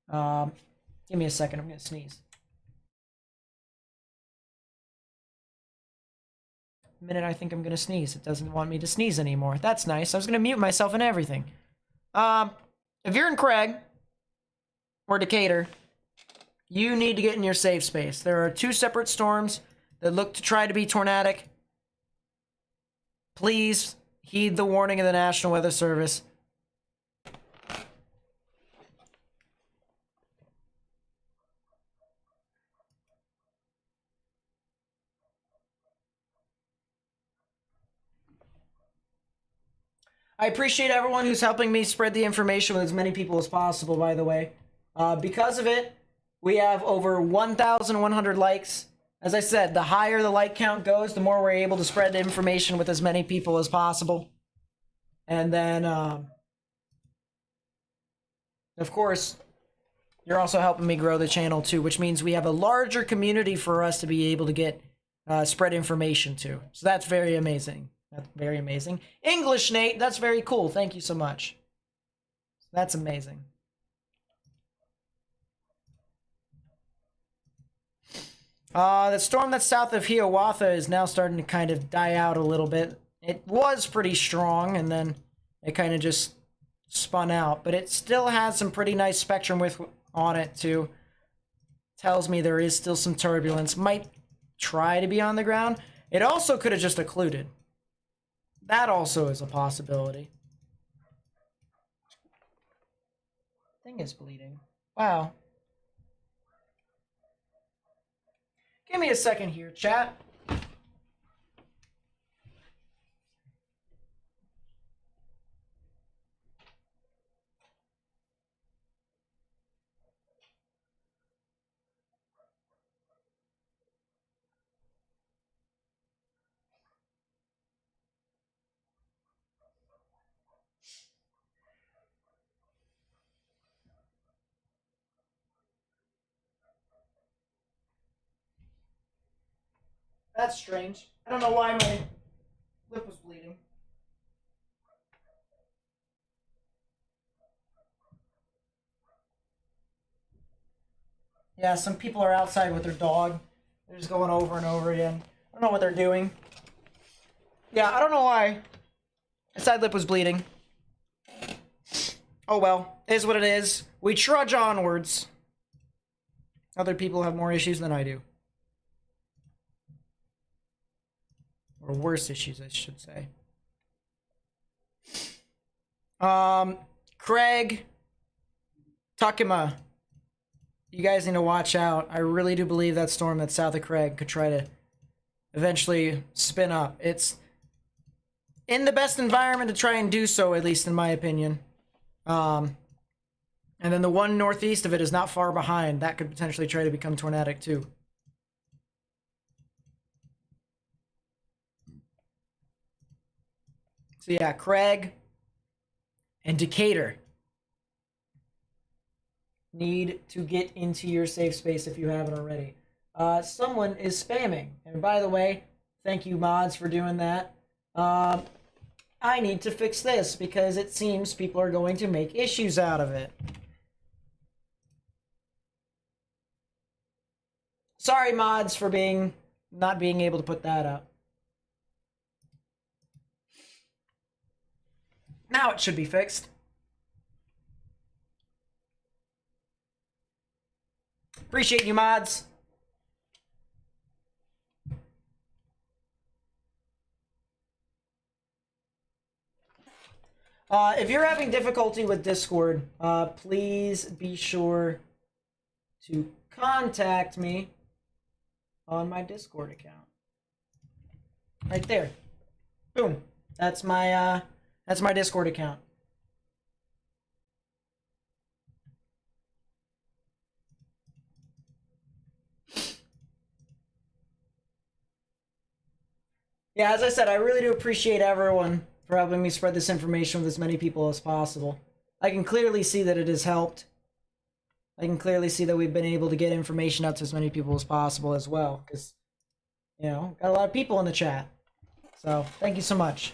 Give me a second. I'm going to sneeze. The minute I think I'm going to sneeze, it doesn't want me to sneeze anymore. That's nice. I was going to mute myself and everything. If you're in Craig or Decatur, you need to get in your safe space. There are 2 separate storms that look to try to be tornadic. Please heed the warning of the National Weather Service. I appreciate everyone who's helping me spread the information with as many people as possible, by the way. Because of it, we have over 1,100 likes. As I said, the higher the like count goes, the more we're able to spread the information with as many people as possible. And then, of course, you're also helping me grow the channel too, which means we have a larger community for us to be able to get spread information to. So that's very amazing. That's very amazing. English, Nate, that's very cool. Thank you so much. That's amazing. The storm that's south of Hiawatha is now starting to kind of die out a little bit. It was pretty strong, and then it kind of just spun out. But it still has some pretty nice spectrum width on it, too. Tells me there is still some turbulence. Might try to be on the ground. It also could have just occluded. That also is a possibility. Thing is bleeding. Wow. Give me a second here, chat. That's strange. I don't know why my lip was bleeding. Yeah, some people are outside with their dog. They're just going over and over again. I don't know what they're doing. Yeah, I don't know why. My side lip was bleeding. Oh well, it is what it is. We trudge onwards. Other people have more issues than I do. Or worse issues, I should say. Craig, Takima, you guys need to watch out. I really do believe that storm that's south of Craig could try to eventually spin up. It's in the best environment to try and do so, at least in my opinion. And then the one northeast of it is not far behind. That could potentially try to become tornadic too. So yeah, Craig and Decatur need to get into your safe space if you haven't already. Someone is spamming. And by the way, thank you mods for doing that. I need to fix this because it seems people are going to make issues out of it. Sorry mods for not being able to put that up. Now it should be fixed. Appreciate you, mods. If you're having difficulty with Discord, please be sure to contact me on my Discord account. Right there. Boom. That's my Discord account. Yeah, as I said, I really do appreciate everyone for helping me spread this information with as many people as possible. I can clearly see that it has helped. I can clearly see that we've been able to get information out to as many people as possible as well, because, you know, got a lot of people in the chat. So, thank you so much.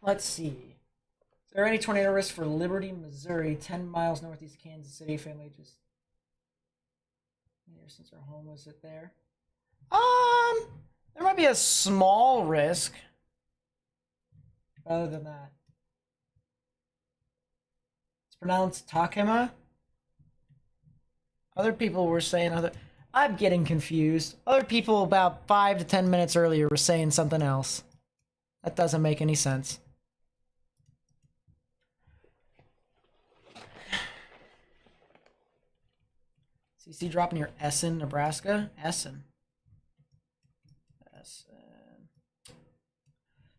Let's see. Is there any tornado risk for Liberty, Missouri, 10 miles northeast of Kansas City? Family just here since our home was it there. There might be a small risk. Other than that, it's pronounced Takema. Other people were saying other. I'm getting confused. Other people about 5 to 10 minutes earlier were saying something else. That doesn't make any sense. CC drop near Essen, Nebraska. Essen.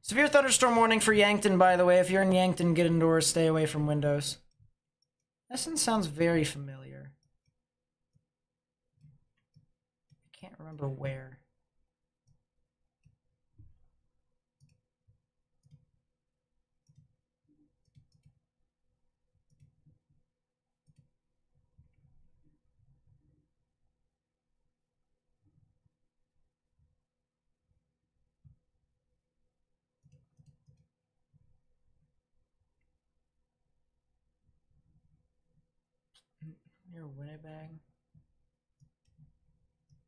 Severe thunderstorm warning for Yankton, by the way. If you're in Yankton, get indoors, stay away from windows. Essen sounds very familiar. I can't remember where. Near Winnipeg.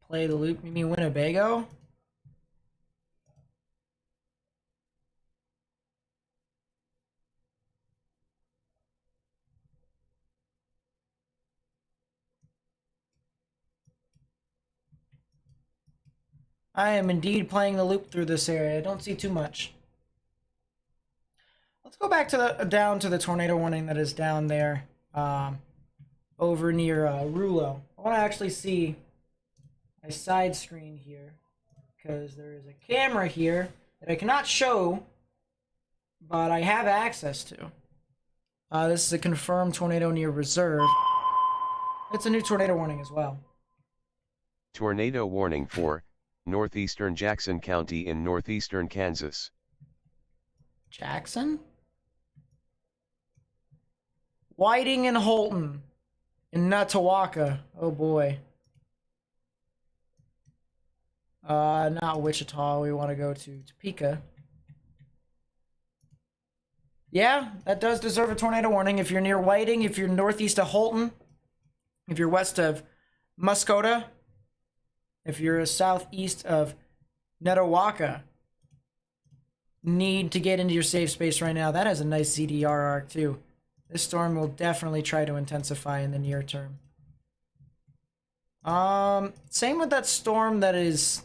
Play the loop. You mean Winnebago? I am indeed playing the loop through this area. I don't see too much. Let's go back to the down to the tornado warning that is down there, over near Rulo. I want to actually see my side screen here because there is a camera here that I cannot show, but I have access to. This is a confirmed tornado near Reserve. It's a new tornado warning as well.
Tornado warning for northeastern Jackson County in northeastern Kansas.
Jackson? Whiting and Holton in Netawaka. Oh boy. Not Wichita. We want to go to Topeka. Yeah, that does deserve a tornado warning. If you're near Whiting, if you're northeast of Holton, if you're west of Muskota, if you're southeast of Netawaka, need to get into your safe space right now. That has a nice CDR arc too. This storm will definitely try to intensify in the near term. Same with that storm that is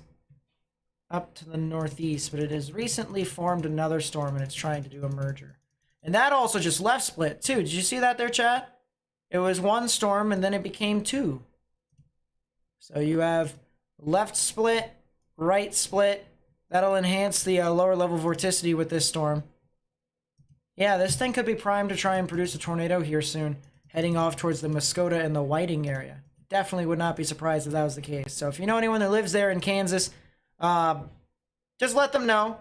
up to the northeast, but it has recently formed another storm and it's trying to do a merger. And that also just left split too. Did you see that there, chat? It was one storm and then it became two. So you have left split, right split. That'll enhance the lower level vorticity with this storm. Yeah, this thing could be primed to try and produce a tornado here soon, heading off towards the Muskota and the Whiting area. Definitely would not be surprised if that was the case. So if you know anyone that lives there in Kansas, just let them know.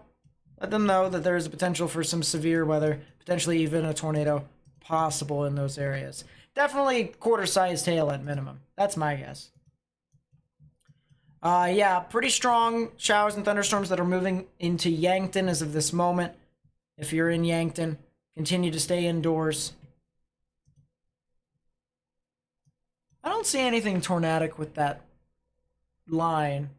Let them know that there is a potential for some severe weather, potentially even a tornado possible in those areas. Definitely quarter-sized hail at minimum. That's my guess. Yeah, pretty strong showers and thunderstorms that are moving into Yankton as of this moment. If you're in Yankton, continue to stay indoors. I don't see anything tornadic with that line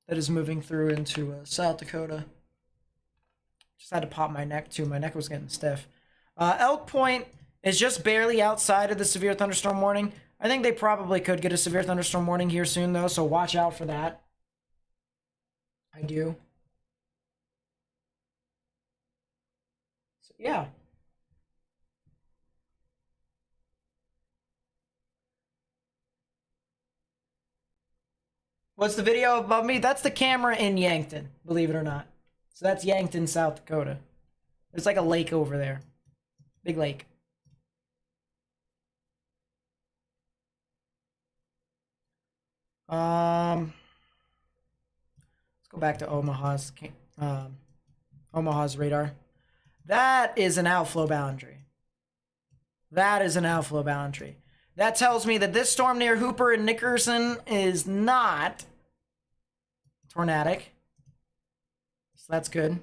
that is moving through into South Dakota. Just had to pop my neck too. My neck was getting stiff. Elk Point is just barely outside of the severe thunderstorm warning. I think they probably could get a severe thunderstorm warning here soon, though, so watch out for that. I do. So, yeah. What's the video above me? That's the camera in Yankton, believe it or not. So that's Yankton, South Dakota. There's like a lake over there. Big lake. Let's go back to Omaha's radar. That is an outflow boundary. That is an outflow boundary. That tells me that this storm near Hooper and Nickerson is not tornadic. So that's good.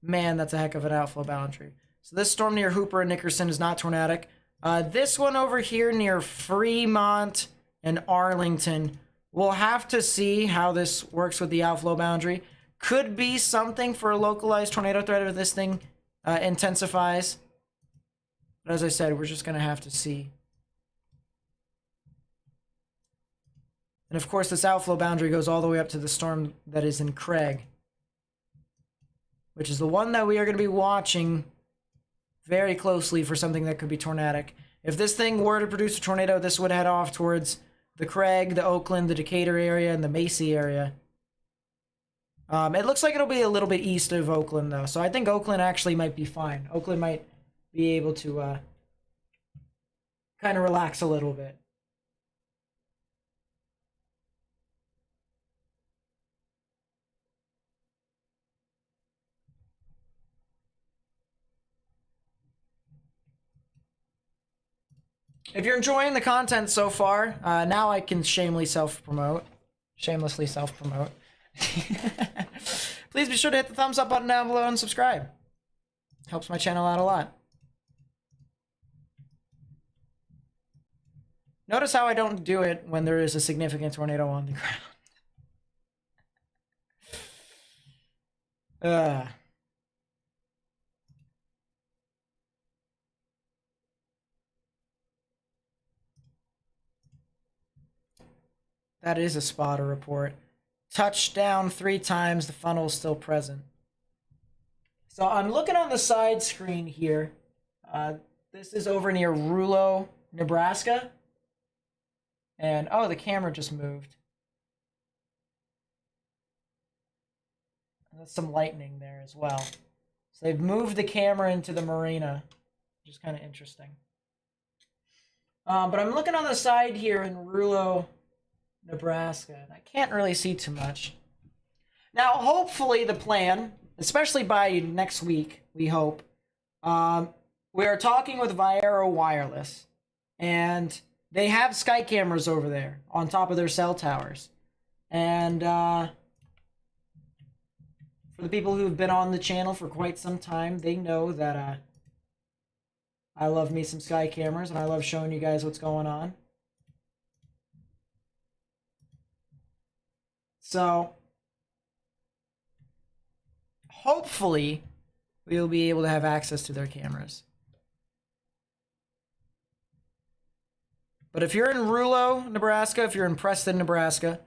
Man, that's a heck of an outflow boundary. So this storm near Hooper and Nickerson is not tornadic. This one over here near Fremont and Arlington, we'll have to see how this works with the outflow boundary. Could be something for a localized tornado threat if this thing intensifies. But as I said, we're just going to have to see. And of course, this outflow boundary goes all the way up to the storm that is in Craig, which is the one that we are going to be watching very closely for something that could be tornadic. If this thing were to produce a tornado, this would head off towards the Craig, the Oakland, the Decatur area, and the Macy area. It looks like it'll be a little bit east of Oakland, though. So I think Oakland actually might be fine. Oakland might be able to kind of relax a little bit. If you're enjoying the content so far, now I can shamelessly self-promote. Please be sure to hit the thumbs up button down below and subscribe. Helps my channel out a lot. Notice how I don't do it when there is a significant tornado on the ground. That is a spotter report. Touchdown 3 times, the funnel's still present. So I'm looking on the side screen here. This is over near Rouleau, Nebraska. And, oh, the camera just moved. There's some lightning there as well. So they've moved the camera into the marina, which is kind of interesting. But I'm looking on the side here in Rouleau, Nebraska, and I can't really see too much. Now, hopefully the plan, especially by next week, we hope, we are talking with Viera Wireless, and they have sky cameras over there on top of their cell towers. And for the people who've been on the channel for quite some time, they know that I love me some sky cameras, and I love showing you guys what's going on. So, hopefully, we'll be able to have access to their cameras. But if you're in Rouleau, Nebraska, if you're in Preston, Nebraska,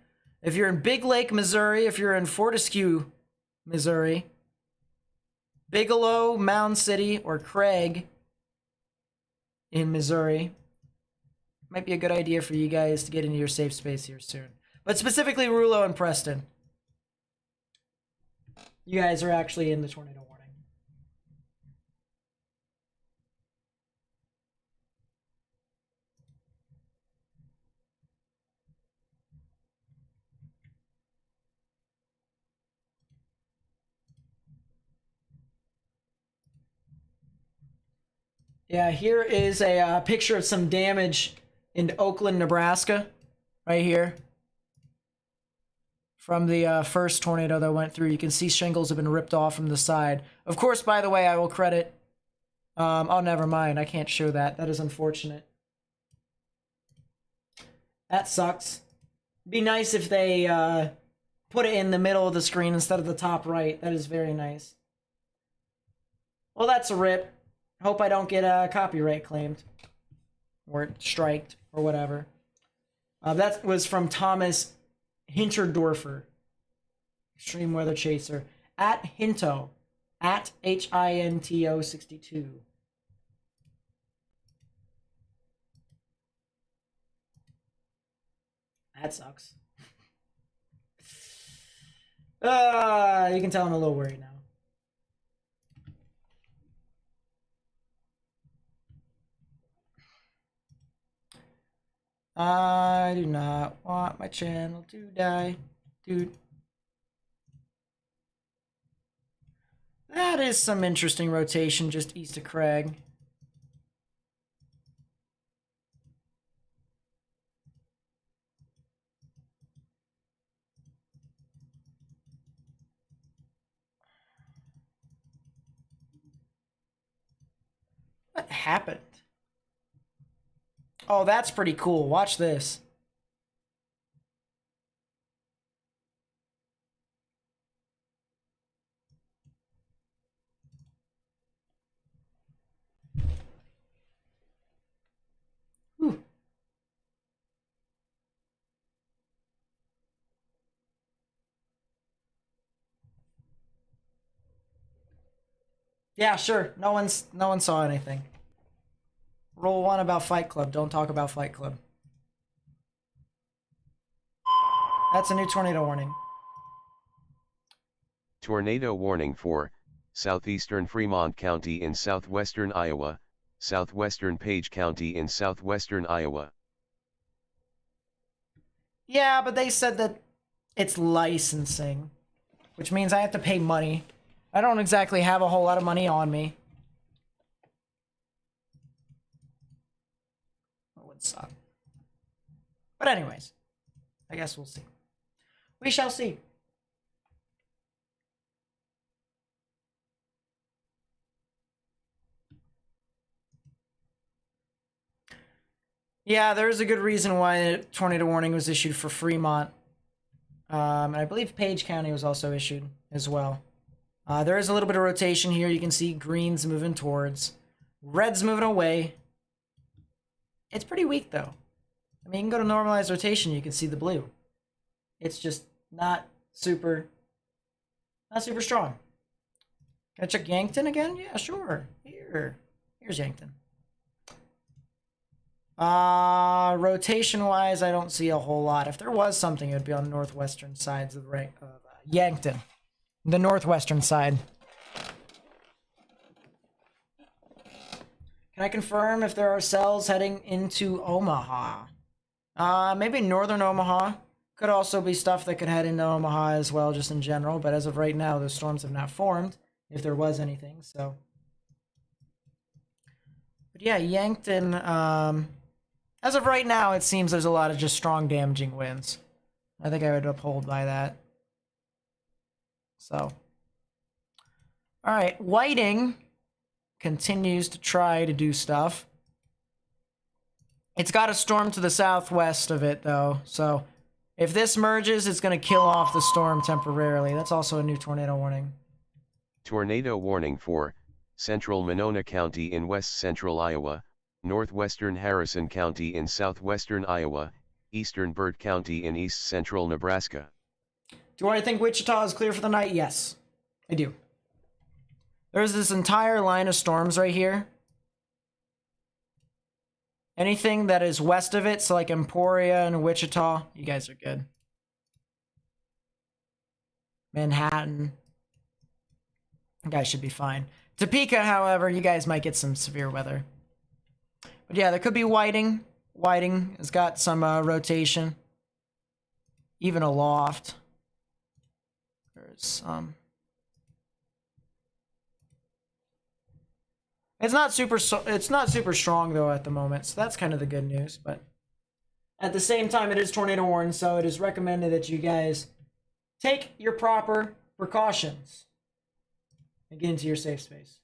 if you're in Big Lake, Missouri, if you're in Fortescue, Missouri, Bigelow, Mound City, or Craig in Missouri, might be a good idea for you guys to get into your safe space here soon. But specifically Rouleau and Preston, you guys are actually in the tornado warning. Yeah, here is a picture of some damage in Oakland, Nebraska, right here. From the first tornado that went through. You can see shingles have been ripped off from the side. Of course, by the way, I will credit... oh, never mind. I can't show that. That is unfortunate. That sucks. It'd be nice if they put it in the middle of the screen instead of the top right. That is very nice. Well, that's a rip. Hope I don't get copyright claimed. Or striked, or whatever. That was from Thomas Hinterdorfer, Extreme Weather Chaser, at Hinto, at HINTO 62. That sucks. You can tell I'm a little worried now. I do not want my channel to die, dude. That is some interesting rotation just east of Craig. What happened? Oh, that's pretty cool. Watch this. Whew. Yeah, sure. No one saw anything. Rule 1 about Fight Club. Don't talk about Fight Club. That's a new tornado warning.
Tornado warning for southeastern Fremont County in southwestern Iowa, southwestern Page County in southwestern Iowa.
Yeah, but they said that it's licensing, which means I have to pay money. I don't exactly have a whole lot of money on me. That would suck. But anyways, I guess we'll see. We shall see. Yeah, there's a good reason why a tornado warning was issued for Fremont. And I believe Page County was also issued as well. There is a little bit of rotation here. You can see green's moving towards. Red's moving away. It's pretty weak, though. I mean, you can go to normalized rotation, you can see the blue. It's just not super strong. Can I check Yankton again? Yeah, sure. Here's Yankton. Rotation-wise, I don't see a whole lot. If there was something, it would be on the northwestern sides of Yankton. The northwestern side. Can I confirm if there are cells heading into Omaha? Maybe northern Omaha. Could also be stuff that could head into Omaha as well, just in general. But as of right now, those storms have not formed, if there was anything, so. But yeah, Yankton, as of right now, it seems there's a lot of just strong damaging winds. I think I would uphold by that. So. Alright, Whiting continues to try to do stuff. It's got a storm to the southwest of it, though, so if this merges, it's going to kill off the storm temporarily. That's also a new tornado warning.
Tornado warning for central Monona County in west central Iowa, northwestern Harrison County in southwestern Iowa, eastern Burt County in east central Nebraska.
Do I think Wichita is clear for the night? Yes, I do. There's this entire line of storms right here. Anything that is west of it, so like Emporia and Wichita, you guys are good. Manhattan, you guys should be fine. Topeka, however, you guys might get some severe weather. But yeah, there could be Whiting. Whiting has got some rotation. Even aloft. There's some. It's not super strong though at the moment, so that's kind of the good news. But at the same time, it is tornado warning, so it is recommended that you guys take your proper precautions and get into your safe space.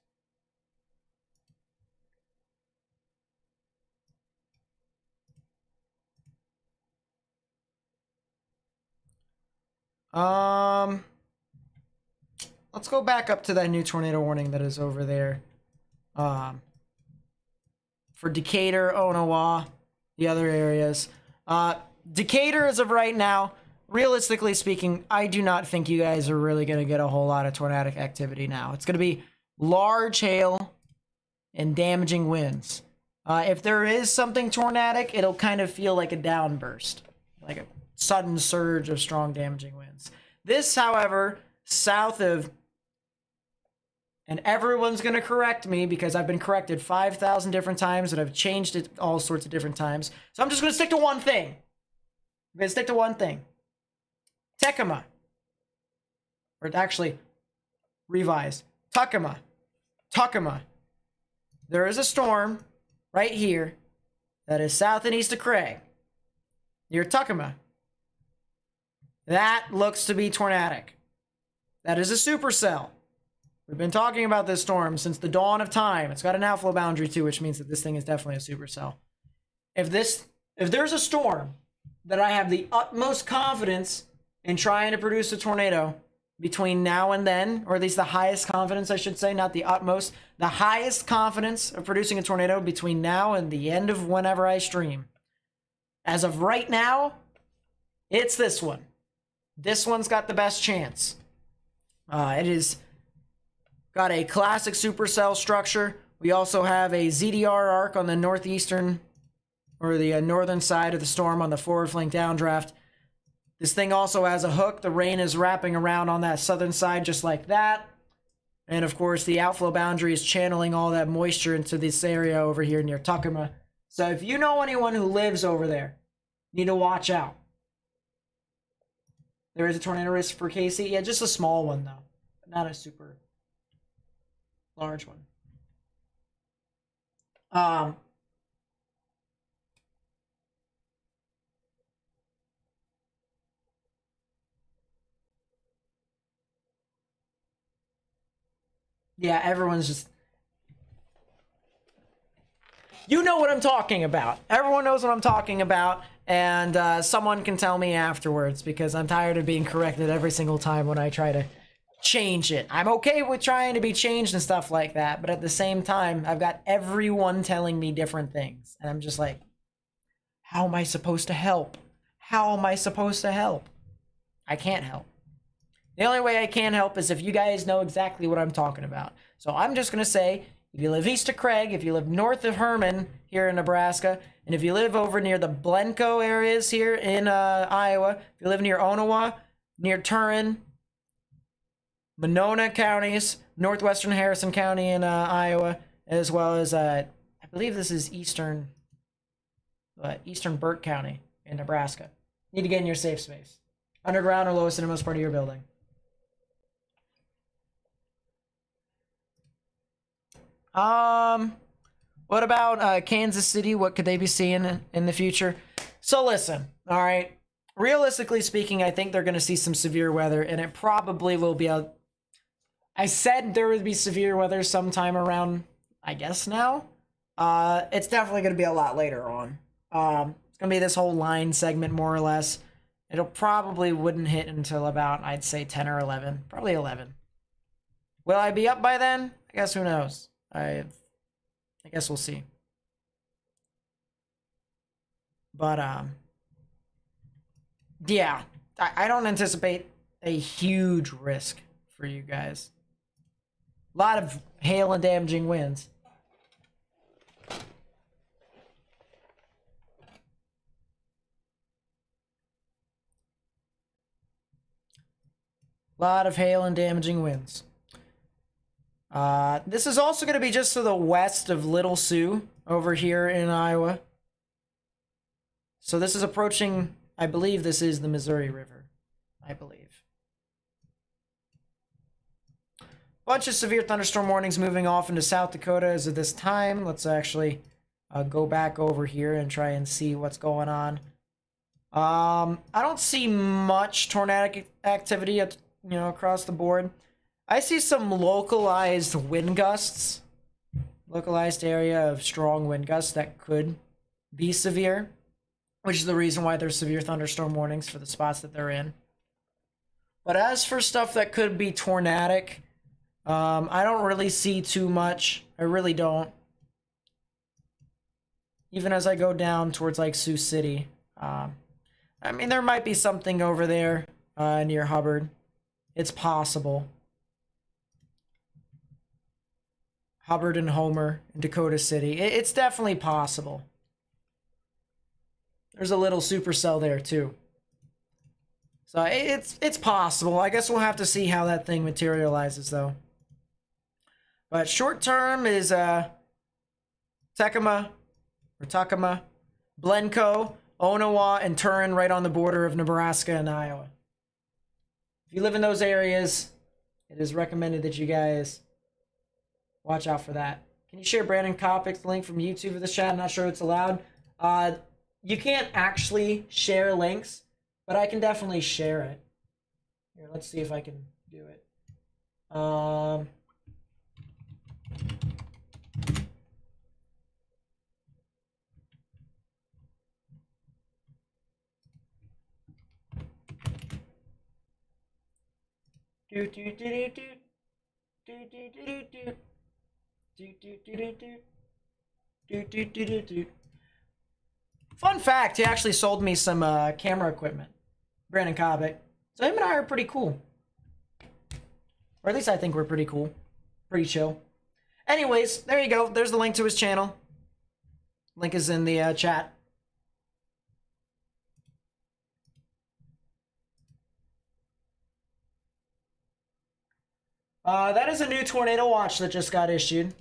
Let's go back up to that new tornado warning that is over there. For Decatur, NOAA, the other areas. Decatur, as of right now, realistically speaking, I do not think you guys are really going to get a whole lot of tornadic activity now. It's going to be large hail and damaging winds. If there is something tornadic, it'll kind of feel like a downburst, like a sudden surge of strong damaging winds. This, however, south of And everyone's going to correct me because I've been corrected 5,000 different times and I've changed it all sorts of different times. So I'm just going to stick to one thing. I'm going to stick to one thing. Tecuma. Or actually, revised. Tucuma. Tucuma. There is a storm right here that is south and east of Craig. Near Tucuma. That looks to be tornadic. That is a supercell. We've been talking about this storm since the dawn of time. It's got an outflow boundary too, which means that this thing is definitely a supercell. If there's a storm that I have the utmost confidence in trying to produce a tornado between now and then, or at least the highest confidence, I should say, not the utmost, the highest confidence of producing a tornado between now and the end of whenever I stream. As of right now, it's this one. This one's got the best chance. It is got a classic supercell structure. We also have a ZDR arc on the northeastern or the northern side of the storm on the forward flank downdraft. This thing also has a hook. The rain is wrapping around on that southern side just like that. And of course, the outflow boundary is channeling all that moisture into this area over here near Tucuma. So if you know anyone who lives over there, you need to watch out. There is a tornado risk for Casey. Yeah, just a small one though. Not a super large one. Yeah, everyone's just... You know what I'm talking about. Everyone knows what I'm talking about, and someone can tell me afterwards because I'm tired of being corrected every single time when I try to change it. I'm okay with trying to be changed and stuff like that, but at the same time, I've got everyone telling me different things, and I'm just like, how am I supposed to help? How am I supposed to help? I can't help. The only way I can help is if you guys know exactly what I'm talking about. So I'm just going to say, if you live east of Craig, if you live north of Herman here in Nebraska, and if you live over near the Blencoe areas here in Iowa, if you live near Onawa, near Turin, Monona counties, northwestern Harrison County in Iowa, as well as, I believe this is eastern Burke County in Nebraska. You need to get in your safe space. Underground or lowest innermost part of your building. What about Kansas City? What could they be seeing in the future? So listen, all right. Realistically speaking, I think they're going to see some severe weather, and it probably will be I said there would be severe weather sometime around, I guess now. It's definitely going to be a lot later on. It's going to be this whole line segment, more or less. It'll probably wouldn't hit until about, I'd say 10 or 11. Probably 11. Will I be up by then? I guess who knows. I guess we'll see. But, yeah. I don't anticipate a huge risk for you guys. A lot of hail and damaging winds. A lot of hail and damaging winds. This is also going to be just to the west of Little Sioux over here in Iowa. So this is approaching, I believe this is the Missouri River. I believe. Bunch of severe thunderstorm warnings moving off into South Dakota as of this time. Let's actually go back over here and try and see what's going on. I don't see much tornadic activity across the board. I see some localized wind gusts. Localized area of strong wind gusts that could be severe, which is the reason why there's severe thunderstorm warnings for the spots that they're in. But as for stuff that could be tornadic, I don't really see too much. I really don't. Even as I go down towards like Sioux City. I mean, there might be something over there near Hubbard. It's possible. Hubbard and Homer in Dakota City. It's definitely possible. There's a little supercell there too. So it's possible. I guess we'll have to see how that thing materializes though. But short term is Tekama, or Takama, Blenco, Onawa, and Turin, right on the border of Nebraska and Iowa. If you live in those areas, it is recommended that you guys watch out for that. Can you share Brandon Kopic's link from YouTube of the chat? I'm not sure it's allowed. You can't actually share links, but I can definitely share it. Here, let's see if I can do it. Fun fact, he actually sold me some camera equipment, Brandon Cobic. So him and I are pretty cool. Or at least I think we're pretty cool. Pretty chill. Anyways, there you go. There's the link to his channel. Link is in the chat. That is a new tornado watch that just got issued.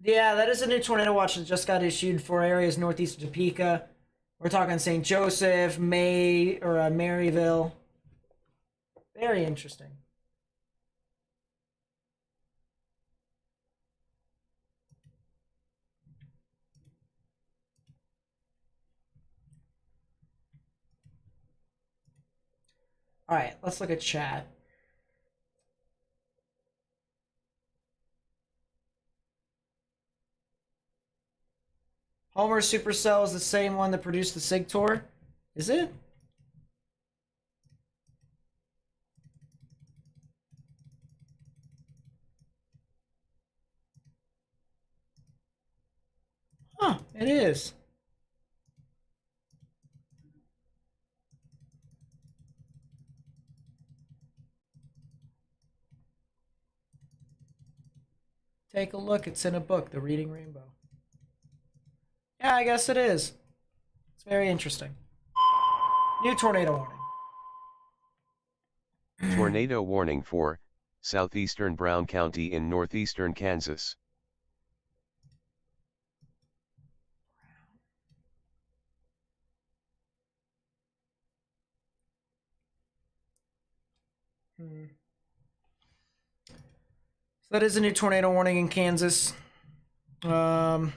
Yeah, that is a new tornado watch that just got issued for areas northeast of Topeka. We're talking St. Joseph, Maryville. Very interesting. All right, let's look at chat. Homer Supercell is the same one that produced the Sigtor? Is it? Huh, it is. Take a look, it's in a book, The Reading Rainbow. Yeah, I guess it is. It's very interesting. New tornado warning.
Tornado warning for southeastern Brown County in northeastern Kansas.
So that is a new tornado warning in Kansas. Not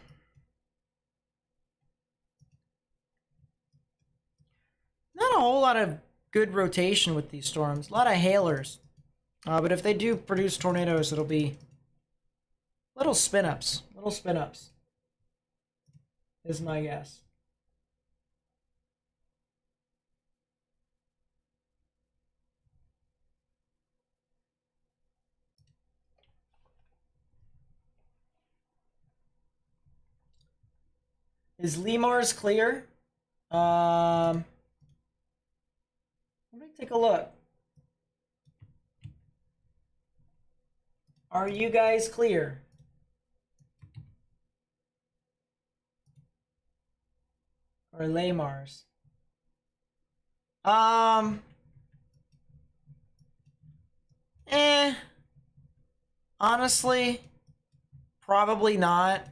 a whole lot of good rotation with these storms. A lot of hailers. But if they do produce tornadoes, it'll be little spin-ups. Little spin-ups is my guess. Is Lemars clear? Let me take a look. Are you guys clear? Or Lamars? Honestly, probably not.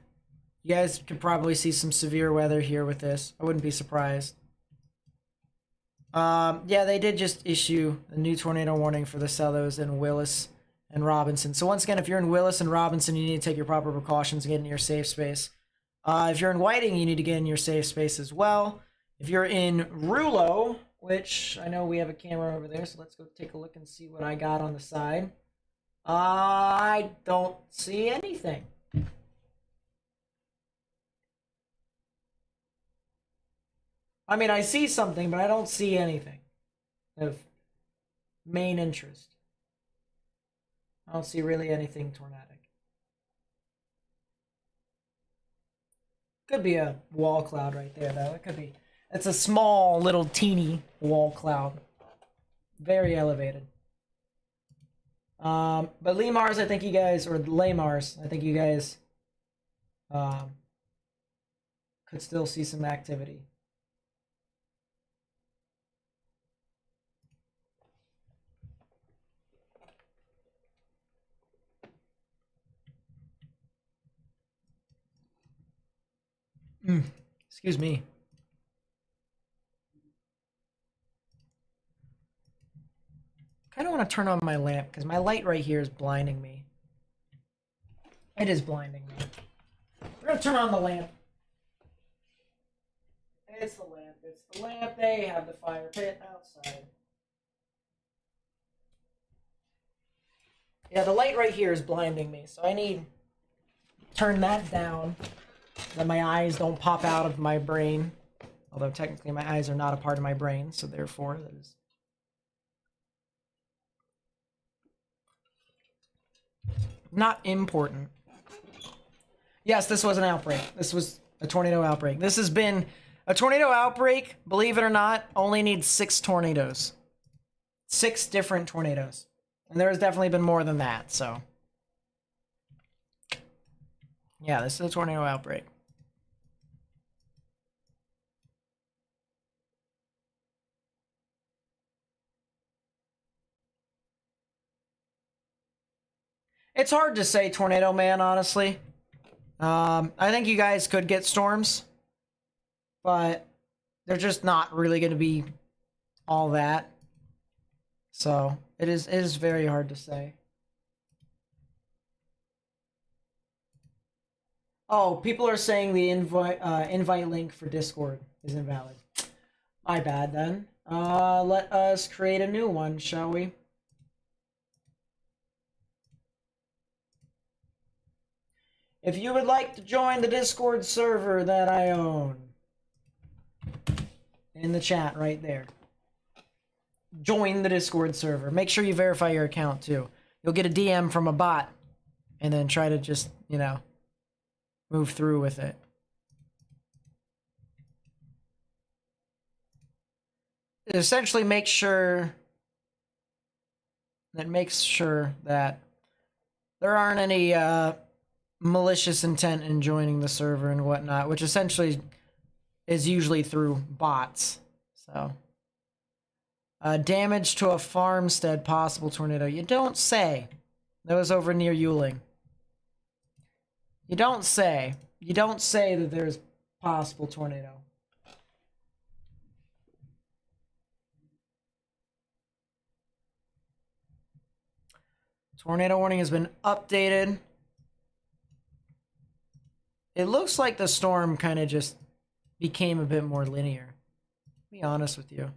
You guys could probably see some severe weather here with this. I wouldn't be surprised. Yeah, they did just issue a new tornado warning for the Cellos in Willis and Robinson. So once again, if you're in Willis and Robinson, you need to take your proper precautions to get into your safe space. If you're in Whiting, you need to get in your safe space as well. If you're in Rulo, which I know we have a camera over there, so let's go take a look and see what I got on the side. I don't see anything. I mean, I see something, but I don't see anything of main interest. I don't see really anything tornadic. Could be a wall cloud right there, though. It could be. It's a small, little, teeny wall cloud. Very elevated. But Lemars, I think you guys, or Lamars, I think you guys could still see some activity. Excuse me. Kind of want to turn on my lamp because my light right here is blinding me. It is blinding me. We're going to turn on the lamp. It's the lamp. It's the lamp. They have the fire pit outside. Yeah, the light right here is blinding me, so I need to turn that down so that my eyes don't pop out of my brain. Although technically my eyes are not a part of my brain, so therefore that is... not important. Yes, this was an outbreak. This was a tornado outbreak. This has been a tornado outbreak, believe it or not, only needs 6 tornadoes. 6 different tornadoes. And there has definitely been more than that, so. Yeah, this is a tornado outbreak. It's hard to say Tornado Man, honestly. I think you guys could get storms, but they're just not really going to be all that. So it is very hard to say. Oh, people are saying the invite link for Discord is invalid. My bad then. Let us create a new one, shall we? If you would like to join the Discord server that I own, in the chat right there, join the Discord server. Make sure you verify your account too. You'll get a DM from a bot and then try to just, you know, move through with it. It essentially makes sure that there aren't any malicious intent in joining the server and whatnot, which essentially is usually through bots. So, damage to a farmstead, possible tornado. You don't say. That was over near Yuling. You don't say. You don't say that there's possible tornado. Tornado warning has been updated. It looks like the storm kind of just became a bit more linear. To be honest with you.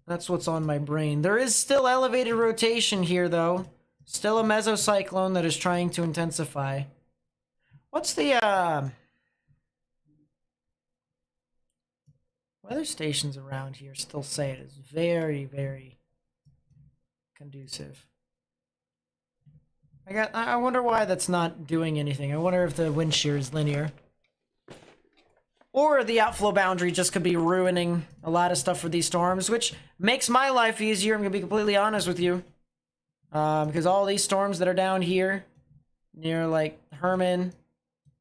That's what's on my brain. There is still elevated rotation here, though. Still a mesocyclone that is trying to intensify. What's the, weather stations around here still say it is very, very conducive. I wonder why that's not doing anything. I wonder if the wind shear is linear. Or the outflow boundary just could be ruining a lot of stuff for these storms, which makes my life easier, I'm going to be completely honest with you. Because all these storms that are down here, near like Herman,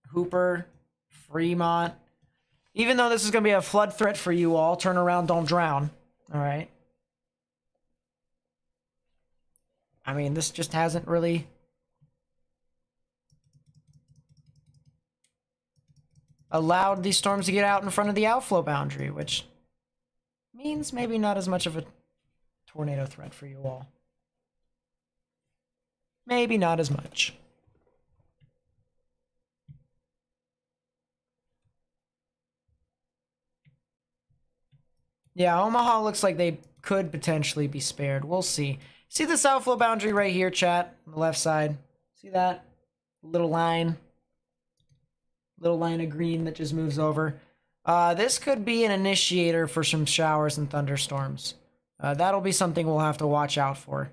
Hooper, Fremont, even though this is going to be a flood threat for you all, turn around, don't drown. Alright? I mean, this just hasn't really allowed these storms to get out in front of the outflow boundary, which means maybe not as much of a tornado threat for you all. Maybe not as much. Yeah, Omaha looks like they could potentially be spared. We'll see. See this outflow boundary right here, chat, on the left side? See that? Little line. Little line of green that just moves over. This could be an initiator for some showers and thunderstorms. That'll be something we'll have to watch out for.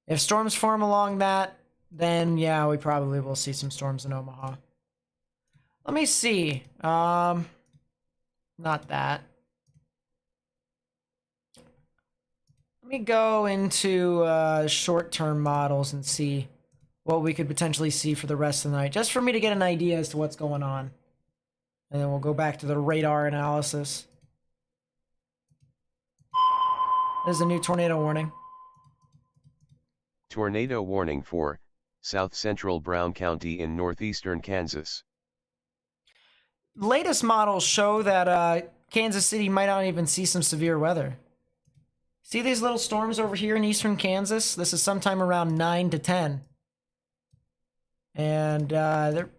If storms form along that, then yeah, we probably will see some storms in Omaha. Let me see. Not that. Let me go into short-term models and see what we could potentially see for the rest of the night, just for me to get an idea as to what's going on. And then we'll go back to the radar analysis. There's a new tornado warning.
Tornado warning for South Central Brown County in northeastern Kansas.
Latest models show that Kansas City might not even see some severe weather. See these little storms over here in eastern Kansas? This is sometime around 9 to 10. And they're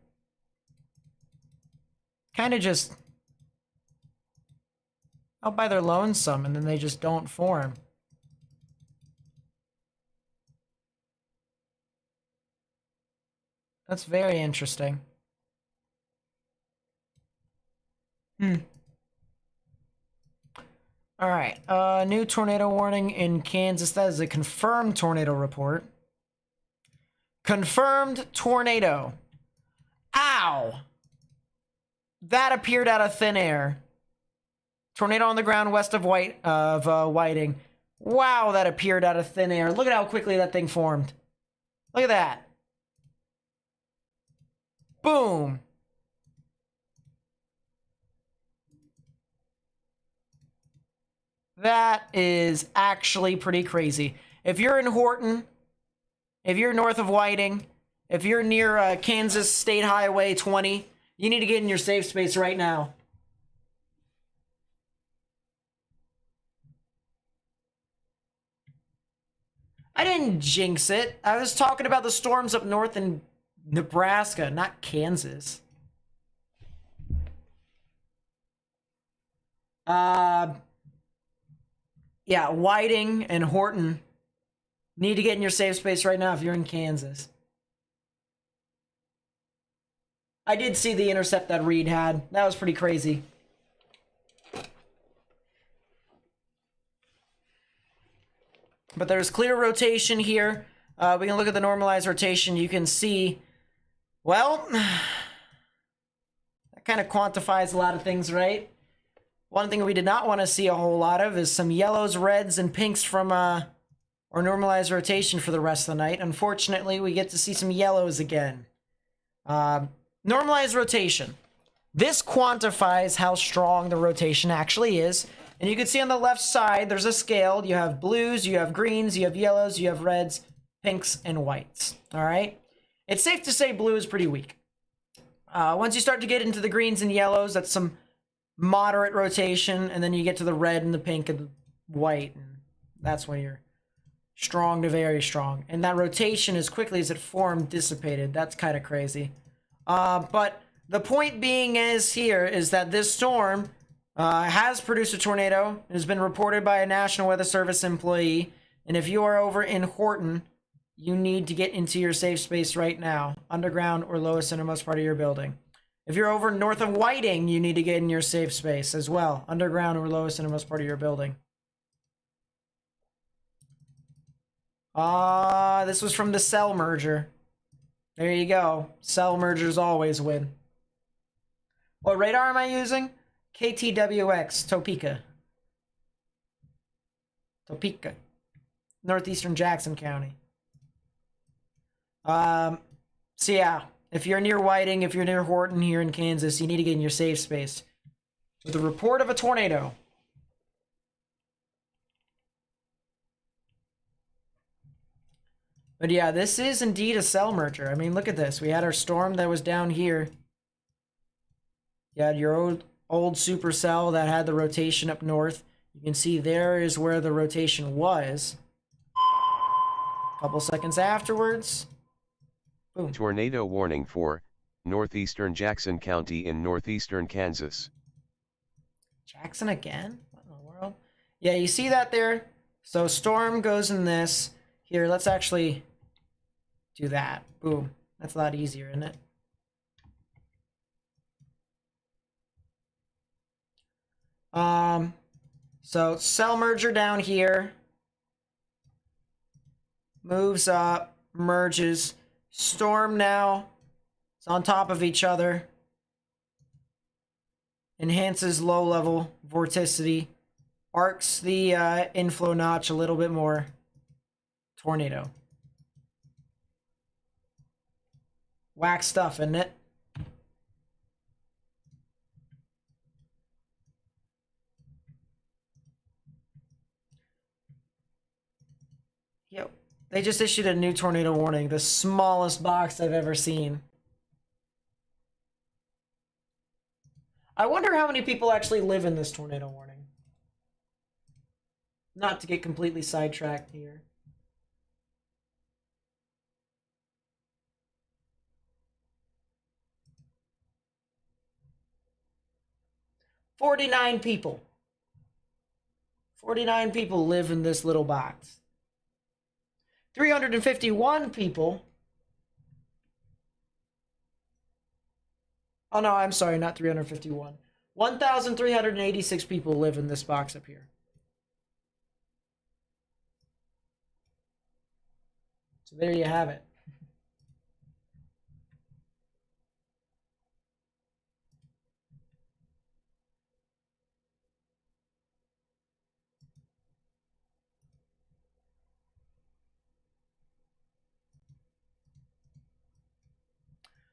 kind of just out by their lonesome, and then they just don't form. That's very interesting. All right, new tornado warning in Kansas. That is a confirmed tornado report. Confirmed tornado. Ow! That appeared out of thin air. Tornado on the ground west of Whiting. Wow, that appeared out of thin air. Look at how quickly that thing formed. Look at that. Boom. That is actually pretty crazy. If you're in Horton, if you're north of Whiting, if you're near Kansas State Highway 20, you need to get in your safe space right now. I didn't jinx it. I was talking about the storms up north in Nebraska, not Kansas. Yeah, Whiting and Horton need to get in your safe space right now if you're in Kansas. I did see the intercept that Reed had. That was pretty crazy. But there's clear rotation here. We can look at the normalized rotation. You can see, well, that kind of quantifies a lot of things, right? One thing we did not want to see a whole lot of is some yellows, reds, and pinks from our normalized rotation for the rest of the night. Unfortunately, we get to see some yellows again. Normalized rotation. This quantifies how strong the rotation actually is. And you can see on the left side, there's a scale. You have blues, you have greens, you have yellows, you have reds, pinks, and whites. All right? It's safe to say blue is pretty weak. Once you start to get into the greens and yellows, that's some moderate rotation. And then you get to the red and the pink and the white. And that's when you're strong to very strong. And that rotation, as quickly as it formed, dissipated. That's kind of crazy. But the point being is that this storm has produced a tornado. It has been reported by a National Weather Service employee. And if you are over in Horton, you need to get into your safe space right now, underground or lowest innermost part of your building. If you're over north of Whiting, you need to get in your safe space as well, underground or lowest innermost part of your building. This was from the cell merger. There you go. Cell mergers always win. What radar am I using? KTWX, Topeka. Topeka. Northeastern Jackson County. So yeah, if you're near Whiting, if you're near Horton here in Kansas, you need to get in your safe space. With the report of a tornado. But yeah, this is indeed a cell merger. I mean, look at this. We had our storm that was down here. You had your old supercell that had the rotation up north. You can see there is where the rotation was. A couple seconds afterwards. Boom.
Tornado warning for northeastern Jackson County in northeastern Kansas.
Jackson again? What in the world? Yeah, you see that there? So storm goes in this. Here, let's actually do that. Boom. That's a lot easier, isn't it? So cell merger down here. Moves up, merges. Storm now. It's on top of each other. enhances low-level vorticity, arcs the inflow notch a little bit more. Tornado. Whack stuff, isn't it? Yo, they just issued a new tornado warning, the smallest box I've ever seen. I wonder how many people actually live in this tornado warning. Not to get completely sidetracked here. "49 people. 49 people live in this little box. 351 people. Oh no, I'm sorry, not 351. 1,386 people live in this box up here. So there you have it.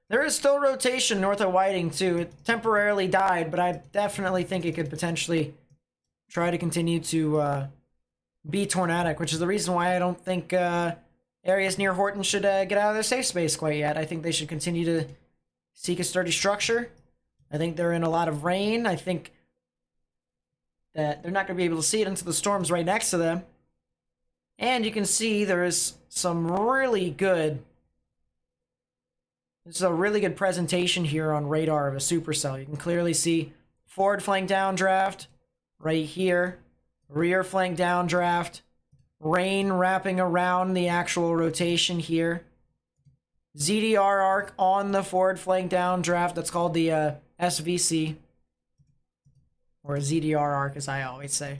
There is still rotation north of Whiting, too. It temporarily died, but I definitely think it could potentially try to continue to be tornadic, which is the reason why I don't think areas near Horton should get out of their safe space quite yet. I think they should continue to seek a sturdy structure. I think they're in a lot of rain. I think that they're not going to be able to see it until the storm's right next to them. And you can see there is some really good... This is a really good presentation here on radar of a supercell. You can clearly see forward flank downdraft right here, rear flank downdraft, rain wrapping around the actual rotation here, ZDR arc on the forward flank downdraft. That's called the SVC, or ZDR arc, as I always say.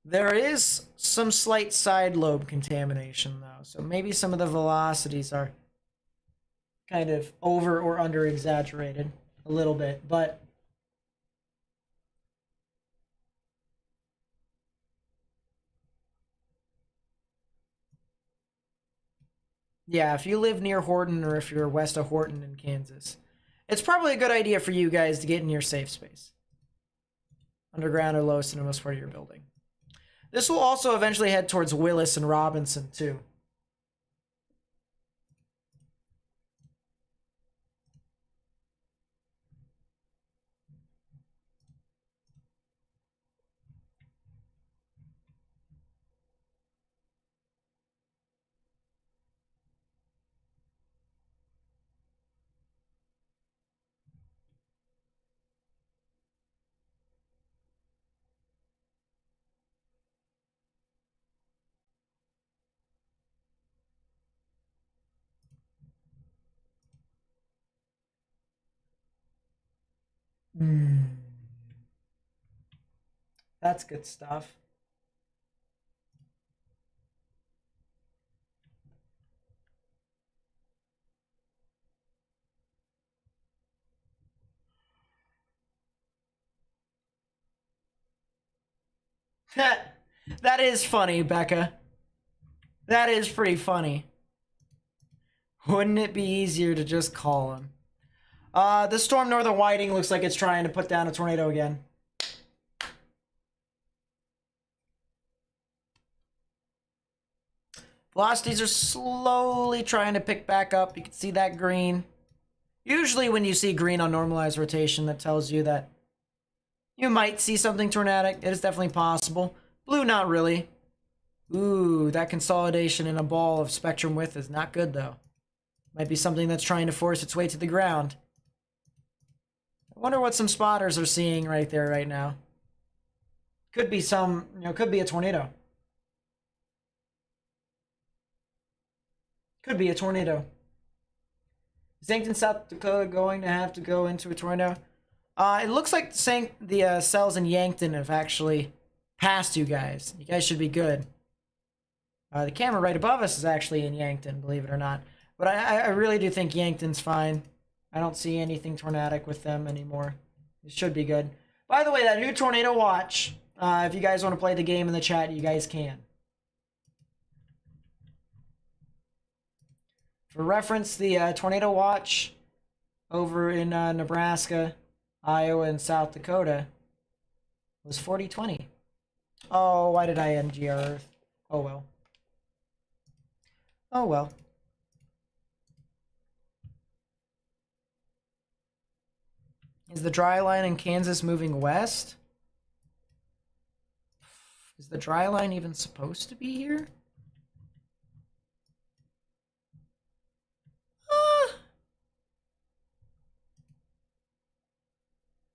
There is some slight side lobe contamination, though, so maybe some of the velocities are kind of over or under exaggerated a little bit, but yeah, if you live near Horton or if you're west of Horton in Kansas, it's probably a good idea for you guys to get in your safe space. Underground or lowest in the most part of your building. This will also eventually head towards Willis and Robinson, too. That's good stuff. That is funny, Becca. That is pretty funny. Wouldn't it be easier to just call him? The storm north of Whiting looks like it's trying to put down a tornado again. Velocities are slowly trying to pick back up. You can see that green. Usually when you see green on normalized rotation, that tells you that you might see something tornadic. It is definitely possible. Blue, not really. Ooh, that consolidation in a ball of spectrum width is not good, though. Might be something that's trying to force its way to the ground. I wonder what some spotters are seeing right there right now. Could be some, could be a tornado. Could be a tornado. Is Yankton, South Dakota going to have to go into a tornado? It looks like the cells in Yankton have actually passed you guys. You guys should be good. The camera right above us is actually in Yankton, believe it or not. But I really do think Yankton's fine. I don't see anything tornadic with them anymore. It should be good. By the way, that new tornado watch, if you guys want to play the game in the chat, you guys can. For reference, the tornado watch over in Nebraska, Iowa, and South Dakota was 4020. Oh, why did I NG Earth? Oh well. Oh well. Is the dry line in Kansas moving west? Is the dry line even supposed to be here?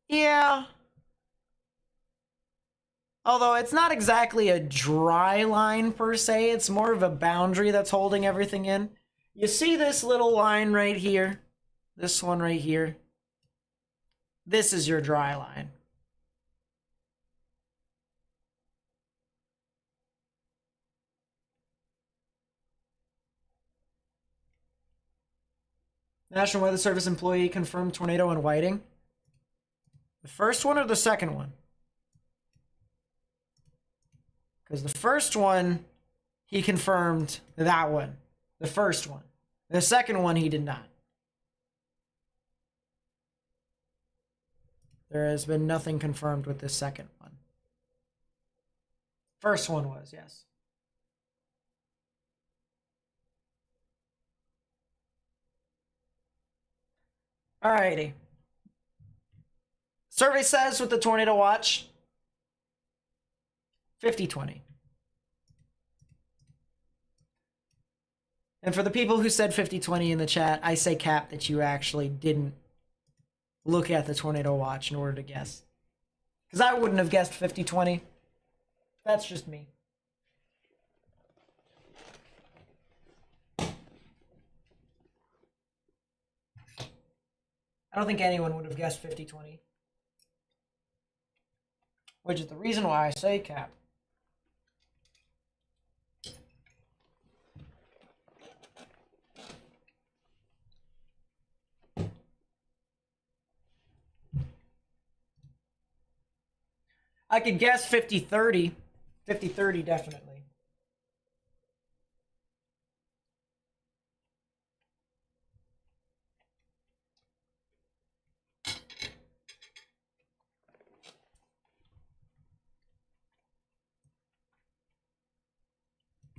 Yeah. Although it's not exactly a dry line per se, it's more of a boundary that's holding everything in. You see this little line right here? This one right here? This is your dry line. National Weather Service employee confirmed tornado in Whiting. The first one or the second one? Because the first one, he confirmed that one. The first one. The second one, he did not. There has been nothing confirmed with the second one. First one was, yes. Alrighty. Survey says with the tornado watch, 50-20. And for the people who said 50-20 in the chat, I say cap that you actually didn't look at the tornado watch in order to guess. Because I wouldn't have guessed 50-20. That's just me. I don't think anyone would have guessed 50-20. Which is the reason why I say cap. I could guess 50-30. 50-30 definitely.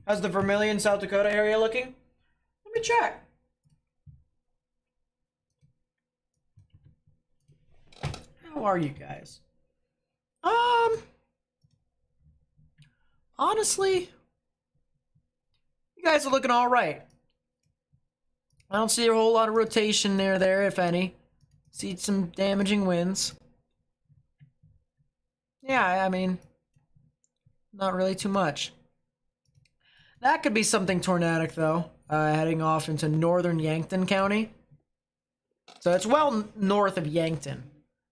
How's the Vermilion, South Dakota area looking? Let me check. How are you guys? Honestly, you guys are looking all right. I don't see a whole lot of rotation there, if any. See some damaging winds. Yeah, I mean, not really too much. That could be something tornadic, though, heading off into northern Yankton County. So it's well north of Yankton.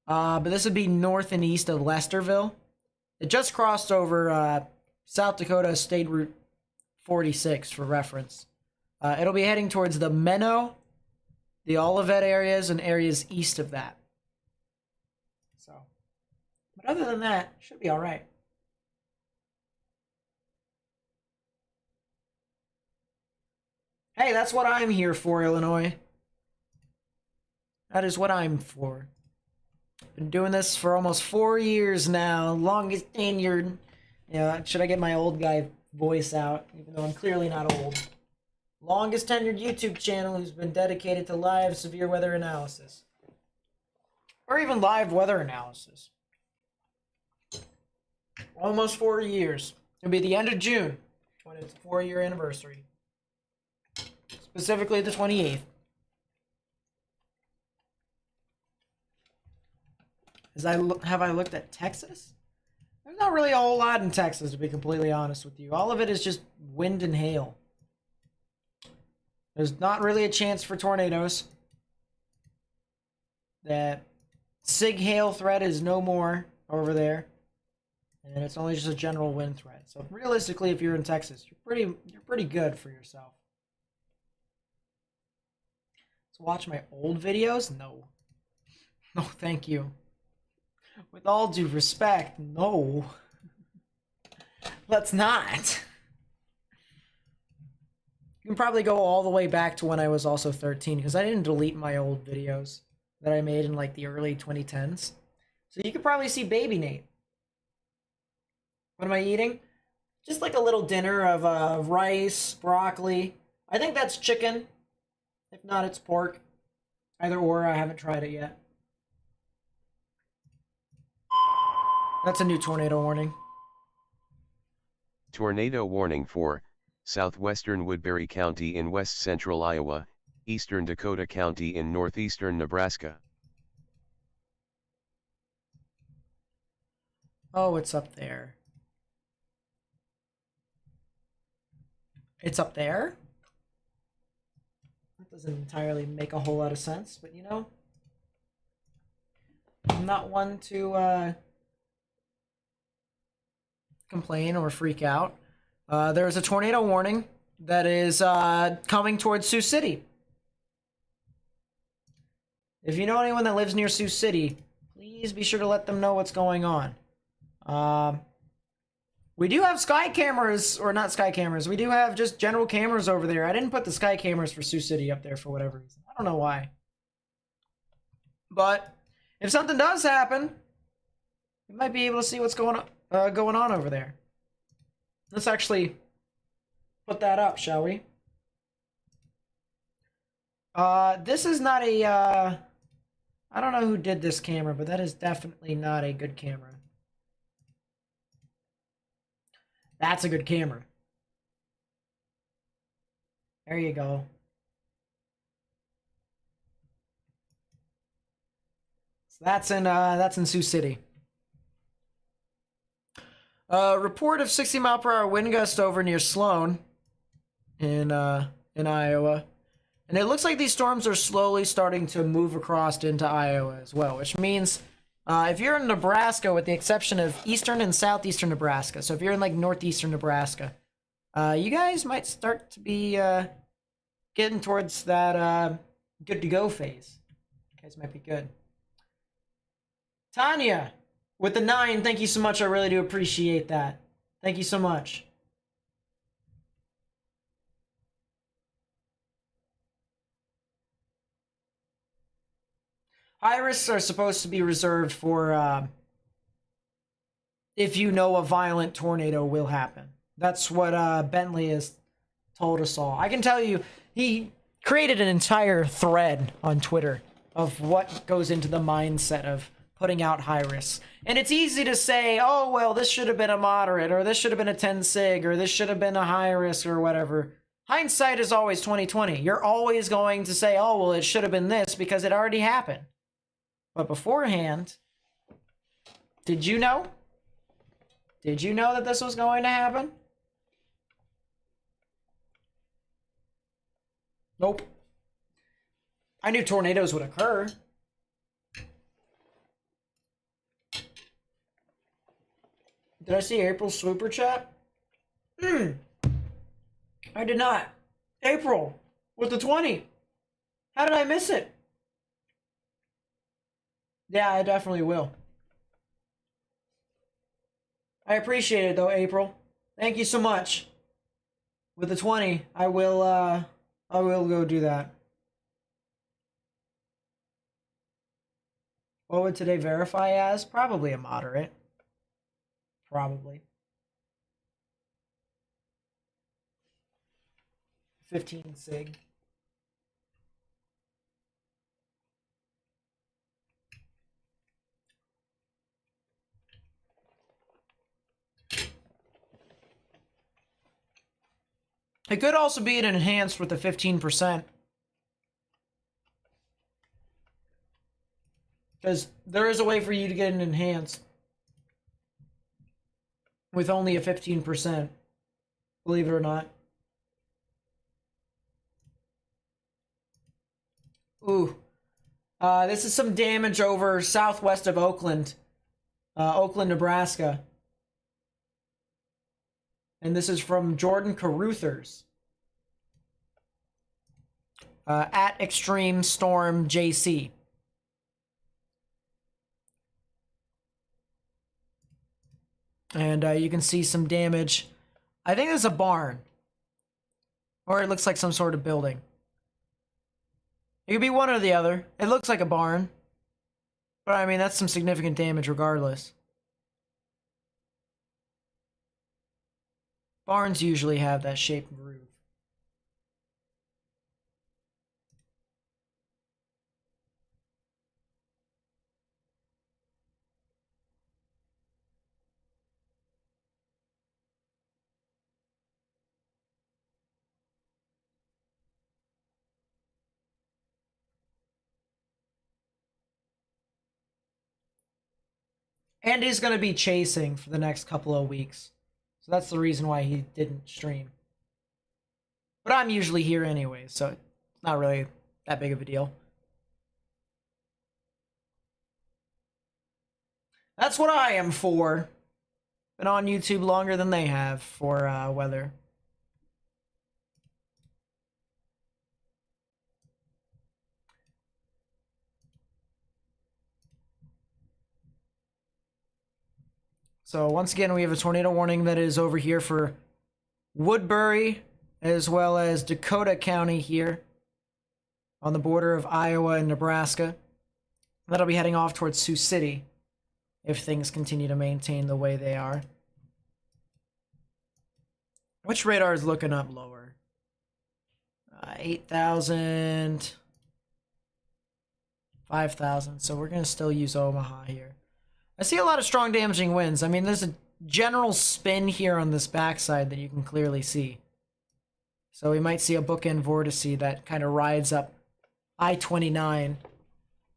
But this would be north and east of Lesterville. It just crossed over South Dakota State Route 46 for reference. It'll be heading towards the Menno, the Olivet areas, and areas east of that. So, but other than that, should be all right. Hey, that's what I'm here for, Illinois. That is what I'm for. Been doing this for almost 4 years now. Longest tenured. Yeah, should I get my old guy voice out? Even though I'm clearly not old. Longest tenured YouTube channel who's been dedicated to live severe weather analysis. Or even live weather analysis. Almost 4 years. It'll be the end of June when it's 4-year anniversary. Specifically the 28th. Have I looked at Texas? There's not really a whole lot in Texas, to be completely honest with you. All of it is just wind and hail. There's not really a chance for tornadoes. That SIG hail threat is no more over there. And it's only just a general wind threat. So realistically, if you're in Texas, you're pretty good for yourself. To watch my old videos? No. No, thank you. With all due respect, no. Let's not. You can probably go all the way back to when I was also 13, because I didn't delete my old videos that I made in like the early 2010s. So you could probably see Baby Nate. What am I eating? Just like a little dinner of rice, broccoli. I think that's chicken. If not, it's pork. Either or, I haven't tried it yet. That's a new tornado warning.
Tornado warning for southwestern Woodbury County in west central Iowa, eastern Dakota County in northeastern Nebraska.
Oh, it's up there. It's up there? That doesn't entirely make a whole lot of sense, but you know, I'm not one to complain or freak out. There's a tornado warning that is coming towards Sioux City. If you know anyone that lives near Sioux City, please be sure to let them know what's going on. We do have sky cameras, or not sky cameras, we do have just general cameras over there. I didn't put the sky cameras for Sioux City up there for whatever reason. I don't know why. But if something does happen, you might be able to see what's going on over there. Let's actually put that up, shall we? This is not a, I don't know who did this camera, but that is definitely not a good camera. That's a good camera. There you go. So that's in Sioux City. Report of 60-mile-per-hour wind gust over near Sloan in Iowa. And it looks like these storms are slowly starting to move across into Iowa as well, which means if you're in Nebraska, with the exception of eastern and southeastern Nebraska, so if you're in like northeastern Nebraska, you guys might start to be getting towards that good to go phase. You guys might be good. Tanya, with the 9, thank you so much. I really do appreciate that. Thank you so much. High risks are supposed to be reserved for if you know a violent tornado will happen. That's what Bentley has told us all. I can tell you, he created an entire thread on Twitter of what goes into the mindset of putting out high risks. And it's easy to say, oh, well, this should have been a moderate, or this should have been a 10 sig, or this should have been a high risk, or whatever. Hindsight is always 20/20. You're always going to say, oh, well, it should have been this because it already happened. But beforehand, did you know? Did you know that this was going to happen? Nope. I knew tornadoes would occur. Did I see April's super chat? I did not. April, with the 20. How did I miss it? Yeah, I definitely will. I appreciate it though, April. Thank you so much. With the 20, I will go do that. What would today verify as? Probably a moderate. Probably. 15 sig. It could also be an enhanced with the 15%. Because there is a way for you to get an enhanced with only a 15%. Believe it or not. Ooh. This is some damage over southwest of Oakland. Oakland, Nebraska. And this is from Jordan Caruthers. at Extreme Storm JC. And you can see some damage. I think there's a barn. Or it looks like some sort of building. It could be one or the other. It looks like a barn. But I mean, that's some significant damage regardless. Barns usually have that shape and groove. And he's going to be chasing for the next couple of weeks. So that's the reason why he didn't stream. But I'm usually here anyway, so it's not really that big of a deal. That's what I am for. Been on YouTube longer than they have for weather. So once again, we have a tornado warning that is over here for Woodbury, as well as Dakota County here on the border of Iowa and Nebraska. That'll be heading off towards Sioux City if things continue to maintain the way they are. Which radar is looking up lower? 8,000, 5,000. So we're going to still use Omaha here. I see a lot of strong damaging winds. I mean, there's a general spin here on this backside that you can clearly see. So we might see a bookend vortice that kind of rides up I-29.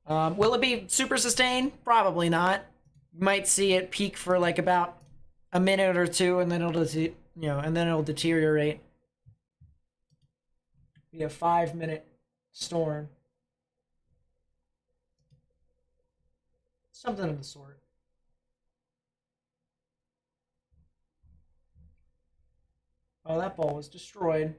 Will it be super sustained? Probably not. You might see it peak for like about a minute or two, and then it'll deteriorate. Be a 5-minute storm. Something of the sort. Oh, that ball was destroyed.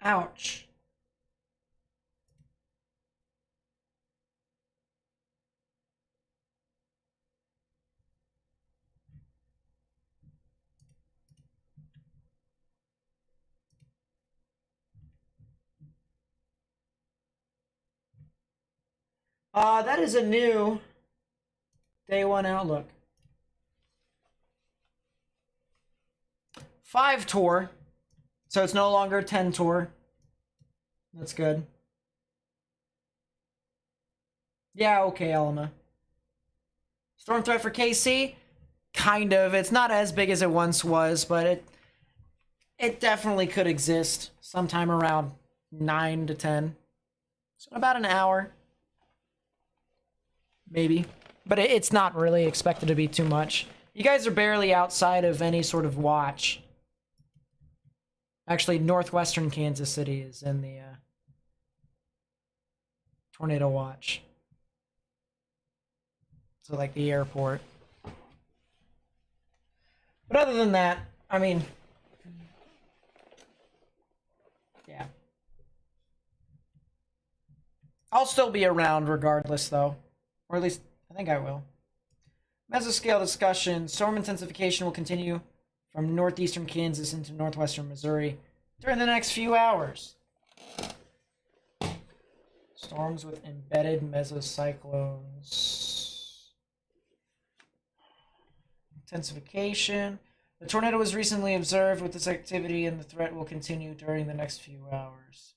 Ouch. That is a new day one outlook. 5 tour. So it's no longer 10 tour. That's good. Yeah, okay, Elma. Storm threat for KC? Kind of. It's not as big as it once was, but it definitely could exist sometime around 9 to 10. So about an hour. Maybe. But it's not really expected to be too much. You guys are barely outside of any sort of watch. Actually, northwestern Kansas City is in the tornado watch. So like the airport. But other than that, I mean, yeah. I'll still be around regardless, though. Or at least, I think I will. Mesoscale discussion. Storm intensification will continue from northeastern Kansas into northwestern Missouri during the next few hours. Storms with embedded mesocyclones. Intensification. The tornado was recently observed with this activity, and the threat will continue during the next few hours.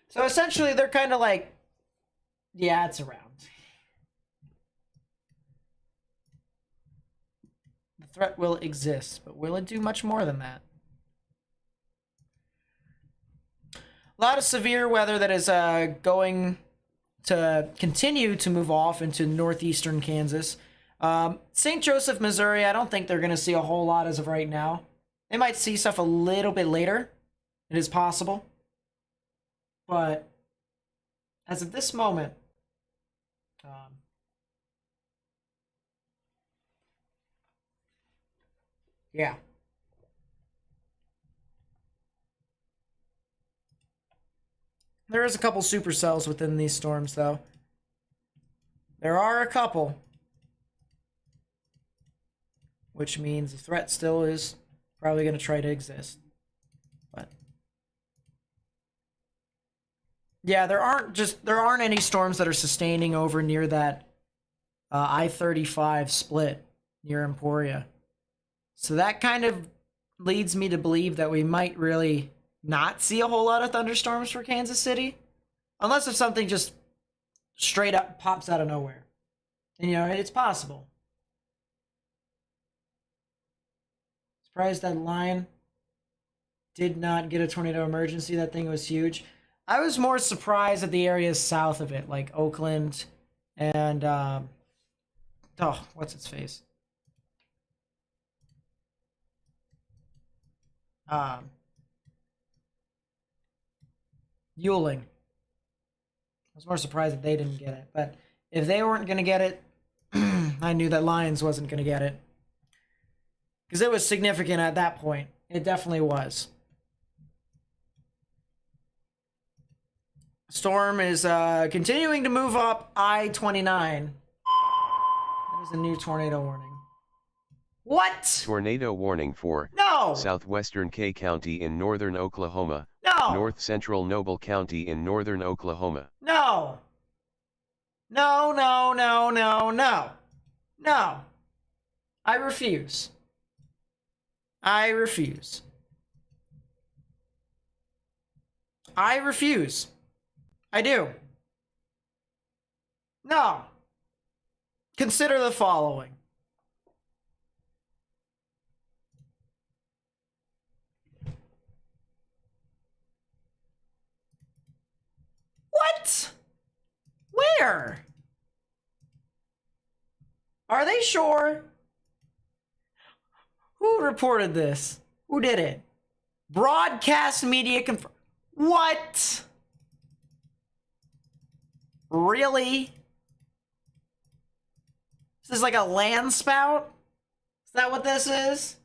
So essentially, they're kind of like, yeah, it's around. The threat will exist, but will it do much more than that? A lot of severe weather that is going to continue to move off into northeastern Kansas. St. Joseph, Missouri, I don't think they're going to see a whole lot as of right now. They might see stuff a little bit later. It is possible. But as of this moment, yeah. There is a couple supercells within these storms, though. There are a couple. Which means the threat still is probably going to try to exist. But yeah, there aren't any storms that are sustaining over near that I-35 split near Emporia. So that kind of leads me to believe that we might really not see a whole lot of thunderstorms for Kansas City. Unless if something just straight up pops out of nowhere. And, you know, it's possible. Surprised that line did not get a tornado emergency. That thing was huge. I was more surprised at the areas south of it, like Oakland and, what's its face? Ewing. I was more surprised that they didn't get it. But if they weren't going to get it, I knew that Lions wasn't going to get it. Because it was significant at that point. It definitely was. Storm is continuing to move up I-29. That is a new tornado warning. What?
Tornado warning for
No!
southwestern K County in northern Oklahoma.
No!
North central Noble County in northern Oklahoma.
No! No, no, no, no, no. No. I refuse. I refuse. I refuse. I do. No. Consider the following. What? Where? Are they sure? Who reported this? Who did it? Broadcast media confirm. What? Really? This is like a land spout? Is that what this is?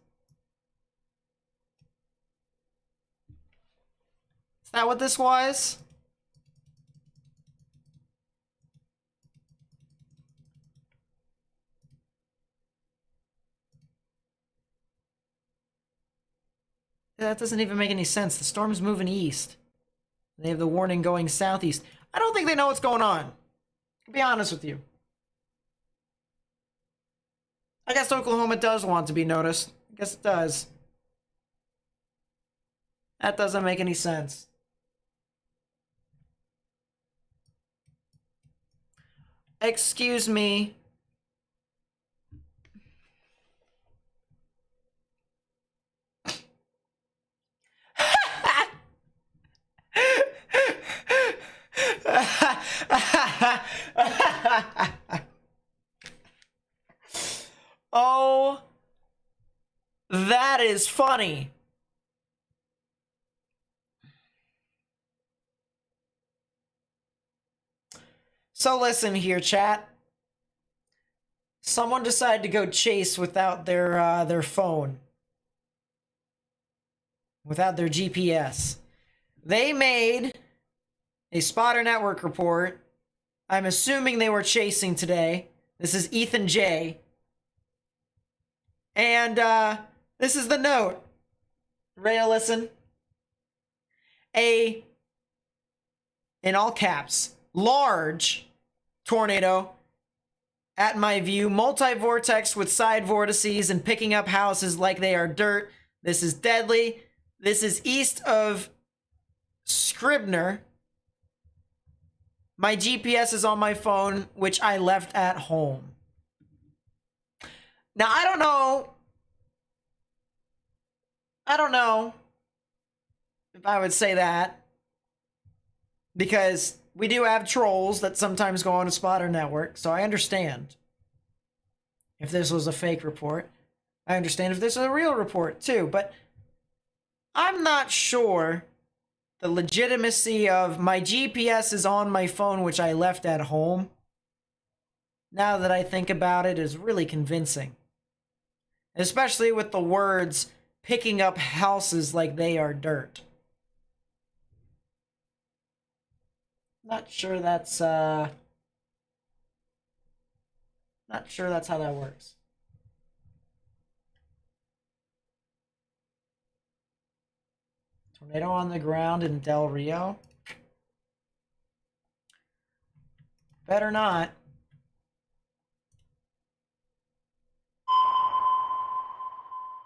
Is that what this was? That doesn't even make any sense. The storm's moving east. They have the warning going southeast. I don't think they know what's going on. To be honest with you. I guess Oklahoma does want to be noticed. I guess it does. That doesn't make any sense. Excuse me. Oh, that is funny. So listen here, chat. Someone decided to go chase without their phone, without their GPS. They made a spotter network report. I'm assuming they were chasing today. This is Ethan J. And this is the note. Ready to listen? In all caps, large tornado at my view, multi-vortex with side vortices and picking up houses like they are dirt. This is deadly. This is east of Scribner. My GPS is on my phone, which I left at home. Now, I don't know if I would say that, because we do have trolls that sometimes go on a spotter network, so I understand. if this was a fake report. I understand if this is a real report too, but I'm not sure the legitimacy of my GPS is on my phone, which I left at home. Now that I think about it, is really convincing. Especially with the words picking up houses like they are dirt. Not sure that's how that works. Tornado on the ground in Del Rio. Better not.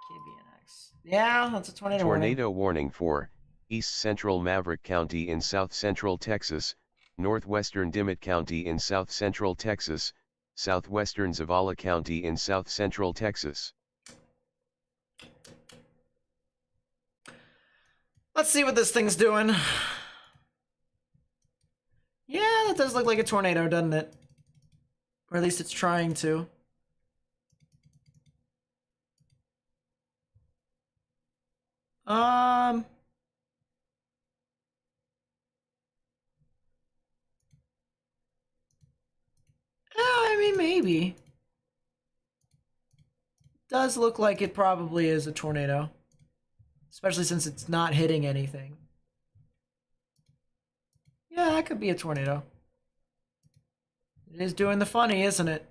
KBNX. Yeah, that's a tornado warning.
Tornado warning for East Central Maverick County in South Central Texas, Northwestern Dimmitt County in South Central Texas, Southwestern Zavala County in South Central Texas.
Let's see what this thing's doing. Yeah, that does look like a tornado, doesn't it? Or at least it's trying to. I mean, maybe. Does look like it probably is a tornado. Especially since it's not hitting anything. Yeah, that could be a tornado. It is doing the funny, isn't it?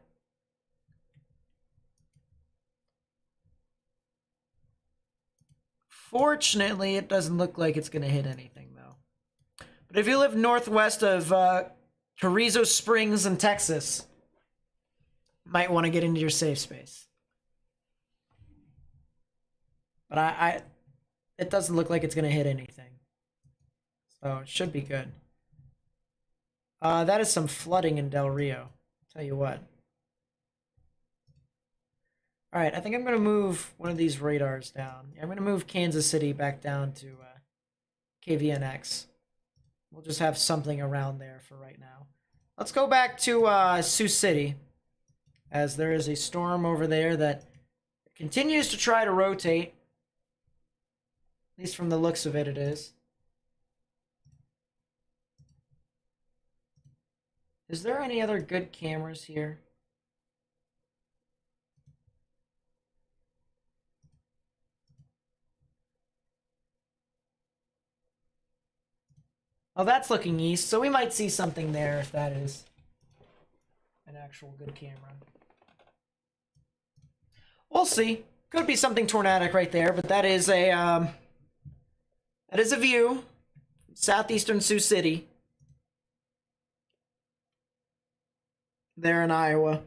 Fortunately, it doesn't look like it's going to hit anything, though. But if you live northwest of Carrizo Springs in Texas, might want to get into your safe space. But it doesn't look like it's going to hit anything. So it should be good. That is some flooding in Del Rio. Tell you what. All right, I think I'm going to move one of these radars down. I'm going to move Kansas City back down to KVNX. We'll just have something around there for right now. Let's go back to Sioux City, as there is a storm over there that continues to try to rotate. At least from the looks of it, it is. Is there any other good cameras here? Oh, that's looking east, so we might see something there if that is an actual good camera. We'll see. Could be something tornadic right there, but that is a view. Southeastern Sioux City. There in Iowa.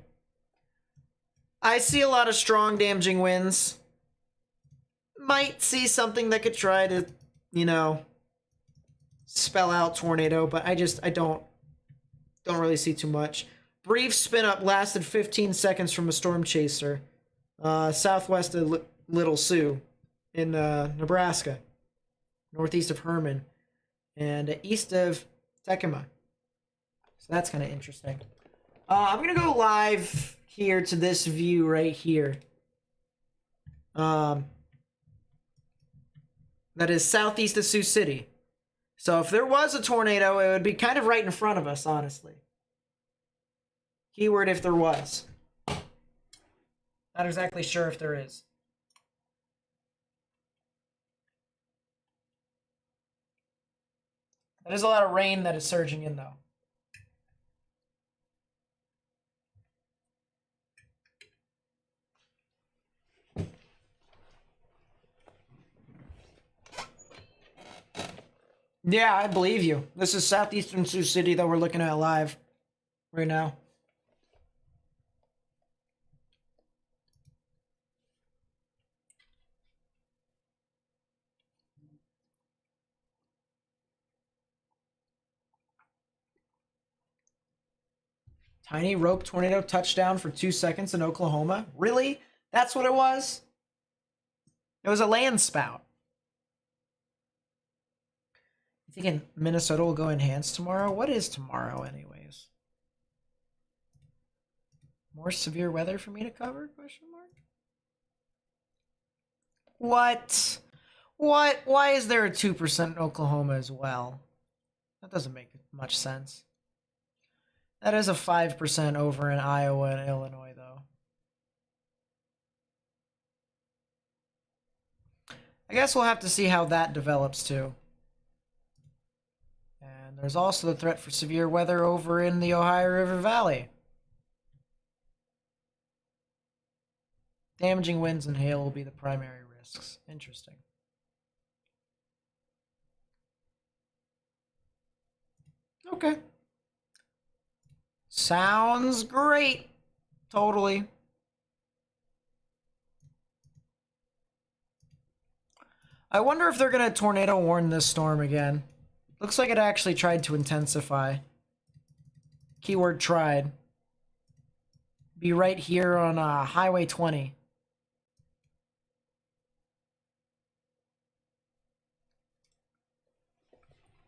I see a lot of strong damaging winds. Might see something that could try to, spell out tornado, but I don't really see too much. Brief spin up lasted 15 seconds from a storm chaser. Southwest of Little Sioux in Nebraska. Northeast of Herman. And east of Tekema. So that's kind of interesting. I'm going to go live here to this view right here. That is southeast of Sioux City. So if there was a tornado, it would be kind of right in front of us, honestly. Keyword if there was. Not exactly sure if there is. That is a lot of rain that is surging in, though. Yeah, I believe you. This is southeastern Sioux City that we're looking at live right now. Tiny rope tornado touchdown for 2 seconds in Oklahoma. Really? That's what it was? It was a land spout. You thinking Minnesota will go enhanced tomorrow? What is tomorrow, anyways? More severe weather for me to cover? Question mark. What? What? Why is there a 2% in Oklahoma as well? That doesn't make much sense. That is a 5% over in Iowa and Illinois, though. I guess we'll have to see how that develops, too. And there's also the threat for severe weather over in the Ohio River Valley. Damaging winds and hail will be the primary risks. Interesting. Okay. Sounds great. Totally. I wonder if they're going to tornado warn this storm again. Looks like it actually tried to intensify. Keyword tried. Be right here on Highway 20.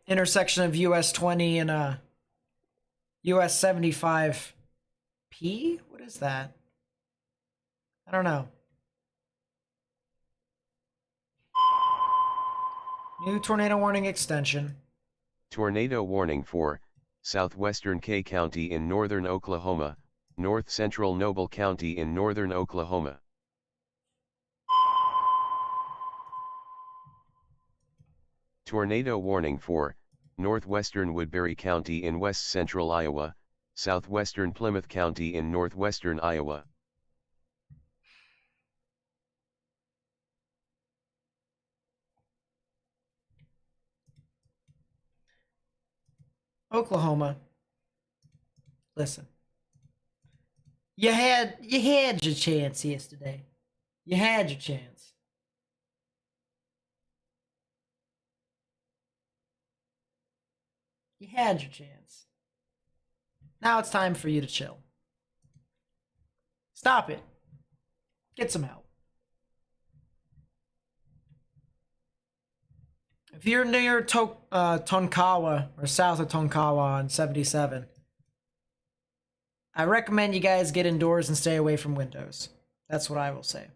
Intersection of US 20 and US 75P? What is that? I don't know. New tornado warning extension.
Tornado warning for southwestern K County in northern Oklahoma, north central Noble County in northern Oklahoma. Tornado warning for northwestern Woodbury County in west central Iowa, southwestern Plymouth County in northwestern Iowa.
Oklahoma. Listen. You had your chance yesterday. You had your chance. You had your chance. Now it's time for you to chill. Stop it. Get some help. If you're near Tonkawa or south of Tonkawa on 77, I recommend you guys get indoors and stay away from windows. That's what I will say.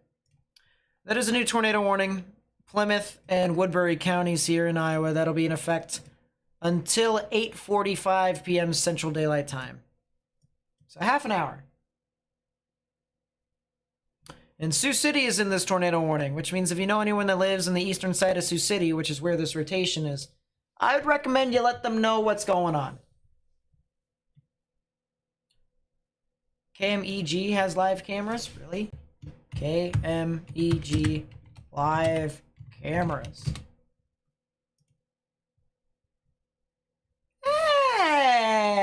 That is a new tornado warning. Plymouth and Woodbury counties here in Iowa. That'll be in effect until 8:45 p.m. Central Daylight Time. So half an hour. And Sioux City is in this tornado warning, which means if you know anyone that lives on the eastern side of Sioux City, which is where this rotation is, I would recommend you let them know what's going on. KMEG has live cameras? Really? KMEG live cameras. Hey!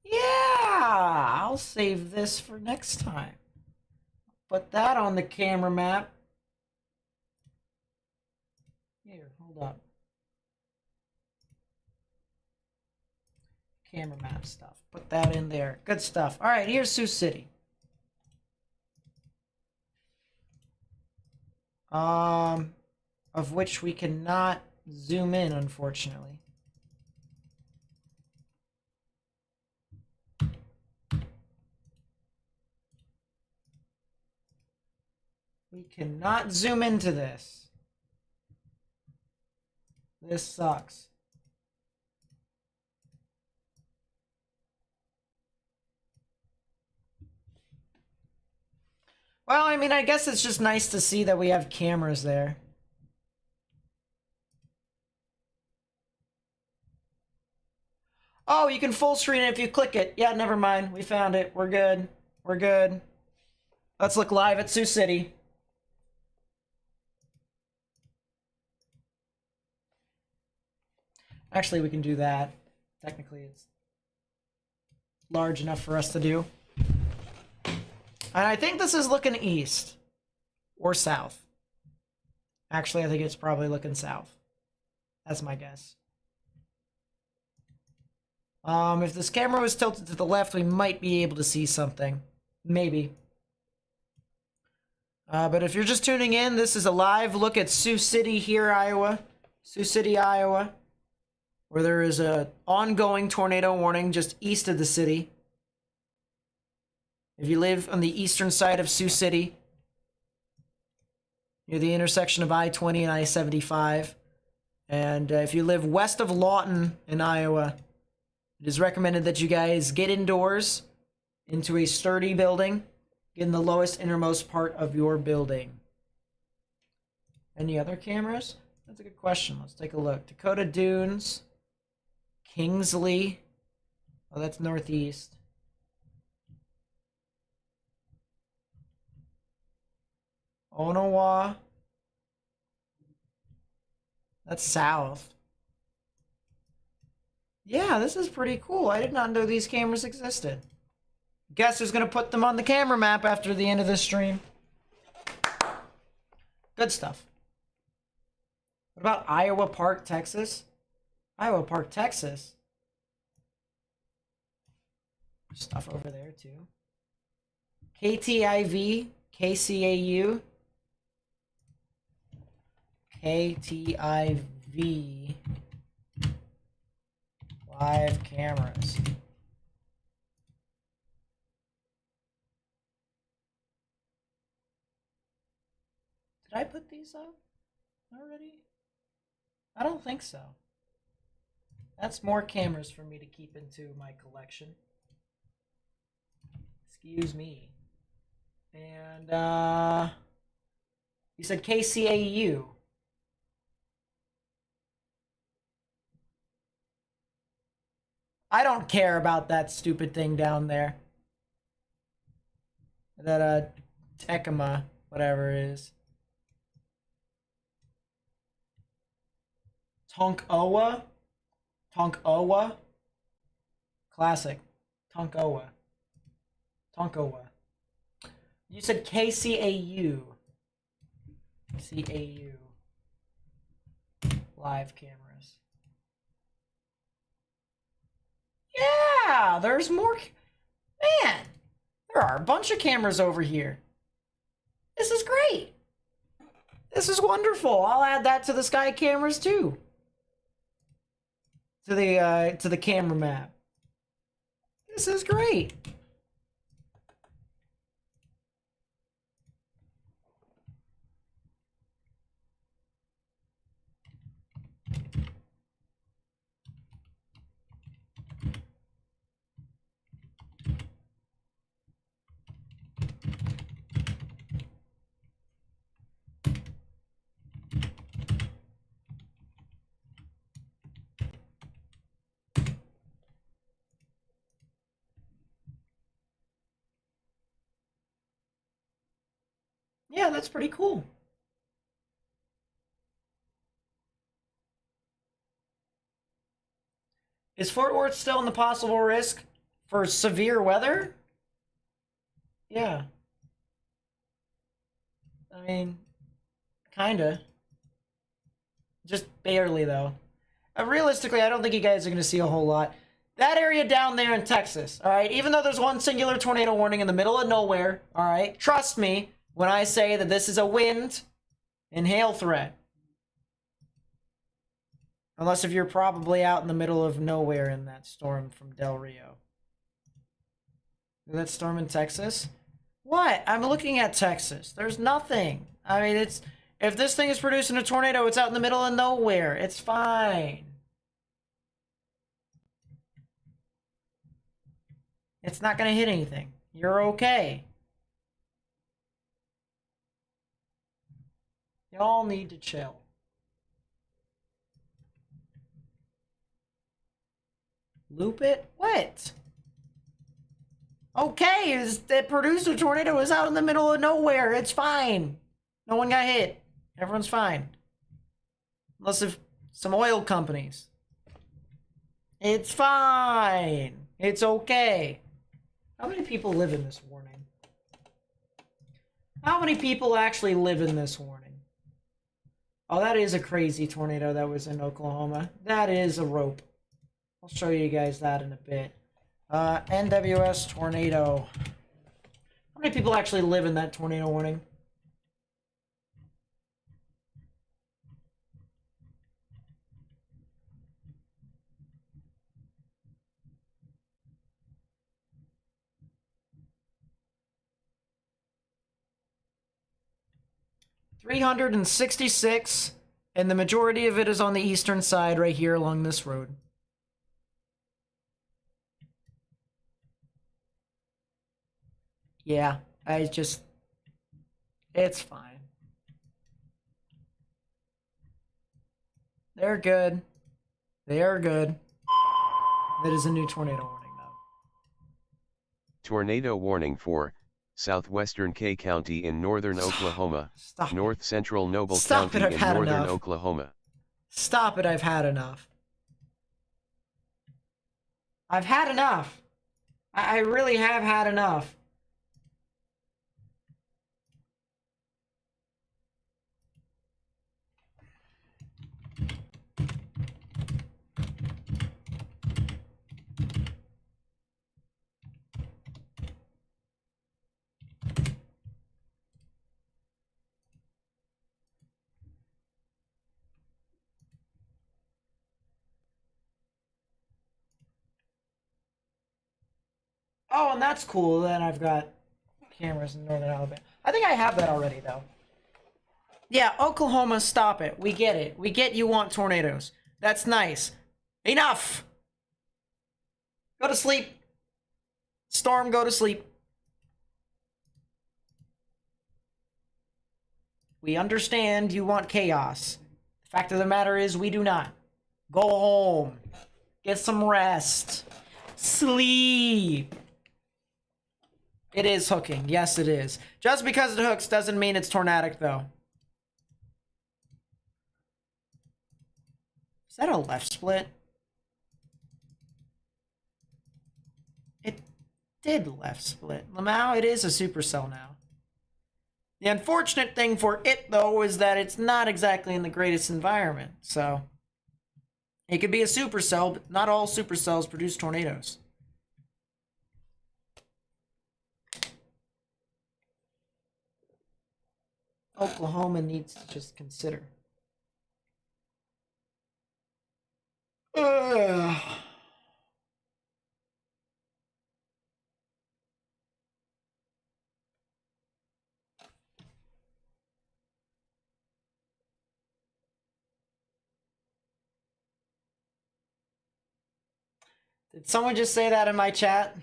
Yeah! I'll save this for next time. Put that on the camera map. Here, hold up. Camera map stuff. Put that in there. Good stuff. All right, here's Sioux City. Of which we cannot zoom in, unfortunately. We cannot zoom into this. This sucks. Well, I mean, I guess it's just nice to see that we have cameras there. Oh, you can full screen it if you click it. Yeah, never mind. We found it. We're good. We're good. Let's look live at Sioux City. Actually, we can do that. Technically, it's large enough for us to do. And I think this is looking east or south. Actually, I think it's probably looking south. That's my guess. If this camera was tilted to the left, we might be able to see something. Maybe. But if you're just tuning in, this is a live look at Sioux City here, Iowa. Sioux City, Iowa. Where there is a ongoing tornado warning just east of the city. If you live on the eastern side of Sioux City, near the intersection of I-20 and I-75, and if you live west of Lawton in Iowa, it is recommended that you guys get indoors into a sturdy building, get in the lowest innermost part of your building. Any other cameras? That's a good question. Let's take a look. Dakota Dunes, Kingsley. Oh, that's northeast. Onawa. That's south. Yeah, this is pretty cool. I did not know these cameras existed. Guess who's gonna put them on the camera map after the end of this stream? Good stuff. What about Iowa Park, Texas? Iowa Park, Texas. Stuff over there too. KTIV, KCAU. KTIV. Live cameras. Did I put these up already? I don't think so. That's more cameras for me to keep into my collection. Excuse me. And you said KCAU. I don't care about that stupid thing down there. That Tecuma, whatever it is. Tonkoa? Tonkoa? Classic. Tonkoa. Tonkoa. You said KCAU. CAU. Live cameras. Yeah, there's more. Man, there are a bunch of cameras over here. This is great. This is wonderful. I'll add that to the sky cameras too. To the camera map. This is great. Yeah, that's pretty cool. Is Fort Worth still in the possible risk for severe weather? Yeah. I mean, kinda. Just barely, though. Realistically, I don't think you guys are going to see a whole lot. That area down there in Texas, all right? Even though there's one singular tornado warning in the middle of nowhere, all right? Trust me when I say that this is a wind and hail threat. Unless if you're probably out in the middle of nowhere in that storm from Del Rio. That storm in Texas? What? I'm looking at Texas. There's nothing. I mean, it's... If this thing is producing a tornado, it's out in the middle of nowhere. It's fine. It's not going to hit anything. You're okay. Y'all need to chill. Loop it? What? Okay, it produced a tornado. It's out in the middle of nowhere. It's fine. No one got hit. Everyone's fine. Unless if some oil companies. It's fine. It's okay. How many people live in this warning? How many people actually live in this warning? Oh, that is a crazy tornado that was in Oklahoma. That is a rope. I'll show you guys that in a bit. NWS tornado. How many people actually live in that tornado warning? 366, and the majority of it is on the eastern side right here along this road. Yeah, it's fine. They're good. They are good. That is a new tornado warning, though.
Tornado warning for southwestern K County in northern Oklahoma,
Stop it.
north central Noble
Stop it,
County
I've
in
had
northern
enough.
Oklahoma.
Stop it, I've had enough. I've had enough. I really have had enough. Oh, and that's cool. Then I've got cameras in northern Alabama. I think I have that already, though. Yeah, Oklahoma, stop it. We get it. We get you want tornadoes. That's nice. Enough! Go to sleep. Storm, go to sleep. We understand you want chaos. The fact of the matter is, we do not. Go home. Get some rest. Sleep. It is hooking. Yes, it is. Just because it hooks doesn't mean it's tornadic, though. Is that a left split? It did left split. Lamau, it is a supercell now. The unfortunate thing for it, though, is that it's not exactly in the greatest environment. So, it could be a supercell, but not all supercells produce tornadoes. Oklahoma needs to just consider. Did someone just say that in my chat?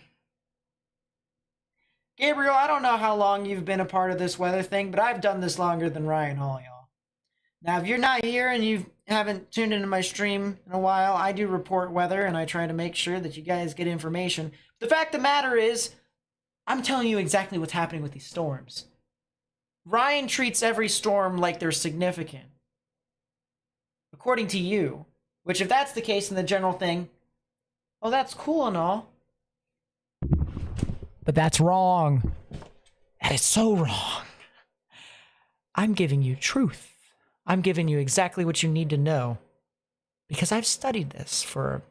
Gabriel, I don't know how long you've been a part of this weather thing, but I've done this longer than Ryan Hall, y'all. Now, if you're not here and you haven't tuned into my stream in a while, I do report weather and I try to make sure that you guys get information. The fact of the matter is, I'm telling you exactly what's happening with these storms. Ryan treats every storm like they're significant. According to you. Which, if that's the case in the general thing, well, that's cool and all. But that's wrong. That is so wrong. I'm giving you truth. I'm giving you exactly what you need to know. Because I've studied this for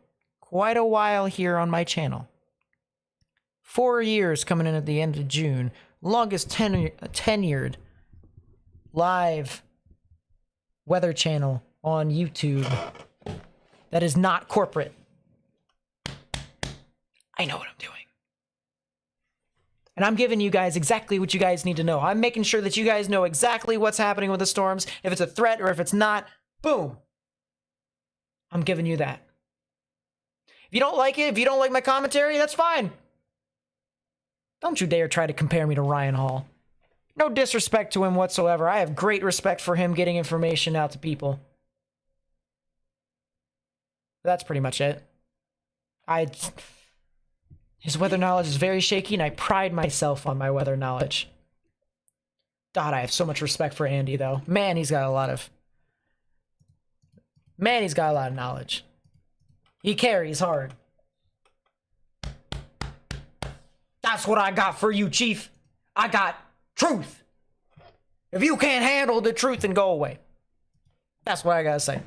quite a while here on my channel. 4 years coming in at the end of June. Longest tenured live weather channel on YouTube that is not corporate. I know what I'm doing. And I'm giving you guys exactly what you guys need to know. I'm making sure that you guys know exactly what's happening with the storms, if it's a threat or if it's not. Boom. I'm giving you that. If you don't like it, if you don't like my commentary, that's fine. Don't you dare try to compare me to Ryan Hall. No disrespect to him whatsoever. I have great respect for him getting information out to people. That's pretty much it. His weather knowledge is very shaky, and I pride myself on my weather knowledge. God, I have so much respect for Andy, though. Man, he's got a lot of knowledge. He carries hard. That's what I got for you, Chief. I got truth. If you can't handle the truth, then go away. That's what I gotta say.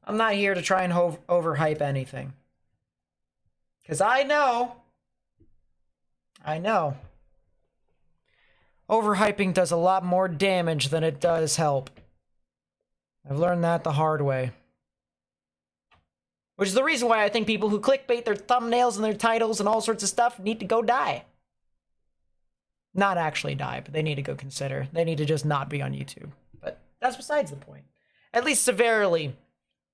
I'm not here to try and overhype anything. Because I know Overhyping does a lot more damage than it does help. I've learned that the hard way. Which is the reason why I think people who clickbait their thumbnails and their titles and all sorts of stuff need to go die. Not actually die, but they need to go consider. They need to just not be on YouTube. But that's besides the point. At least severely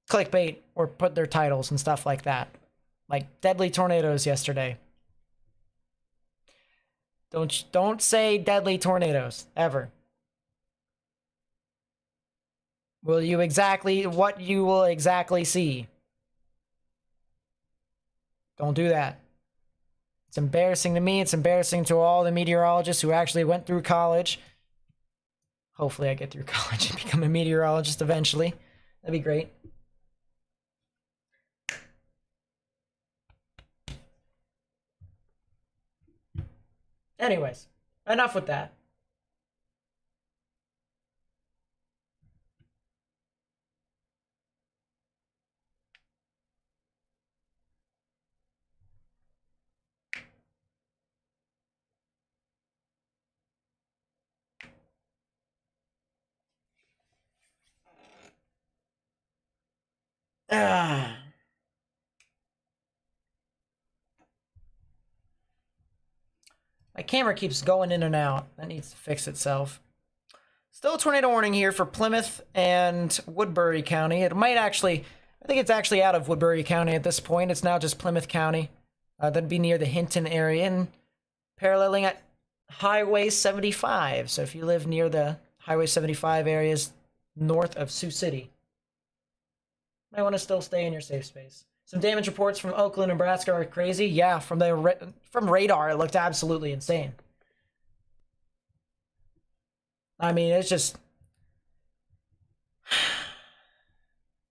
clickbait or put their titles and stuff like that. Like deadly tornadoes yesterday. Don't say deadly tornadoes, ever. What you will exactly see. Don't do that. It's embarrassing to me. It's embarrassing to all the meteorologists who actually went through college. Hopefully I get through college and become a meteorologist eventually. That'd be great. Anyways, enough with that. My camera keeps going in and out. That needs to fix itself. Still a tornado warning here for Plymouth and Woodbury County. It might actually, I think it's actually out of Woodbury County at this point. It's now just Plymouth County. That'd be near the Hinton area and paralleling at Highway 75. So if you live near the Highway 75 areas north of Sioux City, might want to still stay in your safe space. Some damage reports from Oakland, Nebraska are crazy. Yeah, from radar, it looked absolutely insane. I mean, it's just...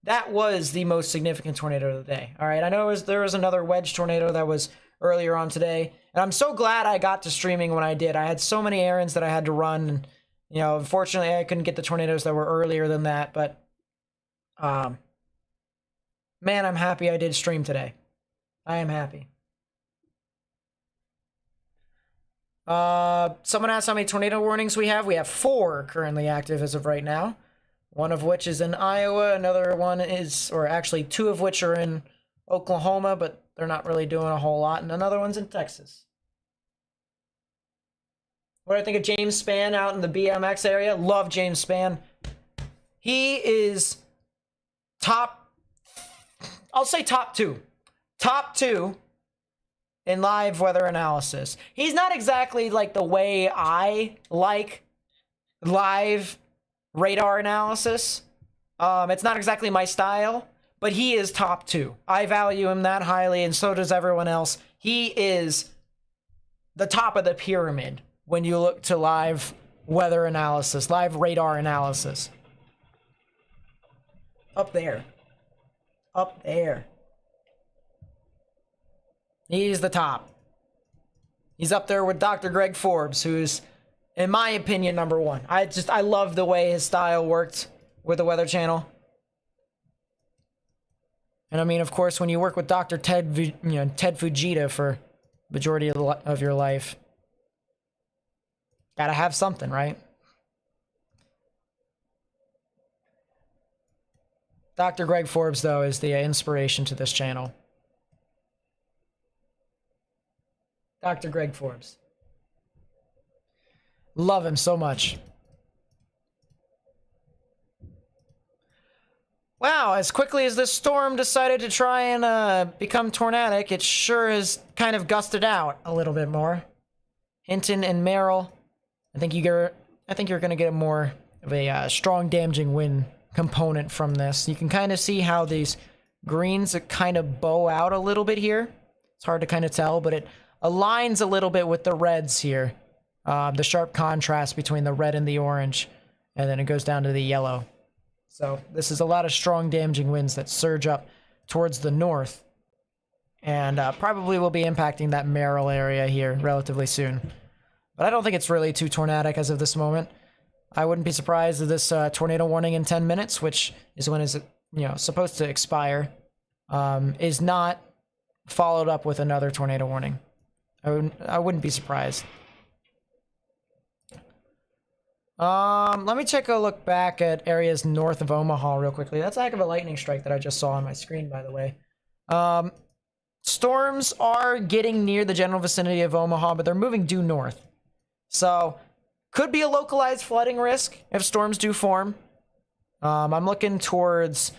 That was the most significant tornado of the day. All right, I know there was another wedge tornado that was earlier on today, and I'm so glad I got to streaming when I did. I had so many errands that I had to run, and, you know, unfortunately, I couldn't get the tornadoes that were earlier than that, but... Man, I'm happy I did stream today. I am happy. Someone asked how many tornado warnings we have. We have 4 currently active as of right now. One of which is in Iowa. Another one is, or actually 2 of which are in Oklahoma, but they're not really doing a whole lot. And another one's in Texas. What do I think of James Spann out in the BMX area? Love James Spann. He is I'll say top 2. Top 2 in live weather analysis. He's not exactly like the way I like live radar analysis. It's not exactly my style, but he is top 2. I value him that highly, and so does everyone else. He is the top of the pyramid when you look to live weather analysis, live radar analysis. Up there. Up there. He's the top. He's up there with Dr. Greg Forbes, who's, in my opinion, number 1. I love the way his style worked with the Weather Channel. And I mean, of course, when you work with Dr. Ted Fujita for majority of your life, gotta have something, right? Dr. Greg Forbes, though, is the inspiration to this channel. Dr. Greg Forbes. Love him so much. Wow, as quickly as this storm decided to try and become tornadic, it sure has kind of gusted out a little bit more. Hinton and Merrill, I think you're going to get a more of a strong damaging wind component from this. You can kind of see how these greens kind of bow out a little bit here. It's hard to kind of tell, but it aligns a little bit with the reds here. The sharp contrast between the red and the orange, and then it goes down to the yellow. So this is a lot of strong damaging winds that surge up towards the north, and probably will be impacting that Merrill area here relatively soon. But I don't think it's really too tornadic as of this moment. I wouldn't be surprised if this tornado warning in 10 minutes, which is when it's supposed to expire, is not followed up with another tornado warning. I wouldn't be surprised. Let me take a look back at areas north of Omaha real quickly. That's a heck of a lightning strike that I just saw on my screen, by the way. Storms are getting near the general vicinity of Omaha, but they're moving due north. So, could be a localized flooding risk if storms do form. I'm looking towards,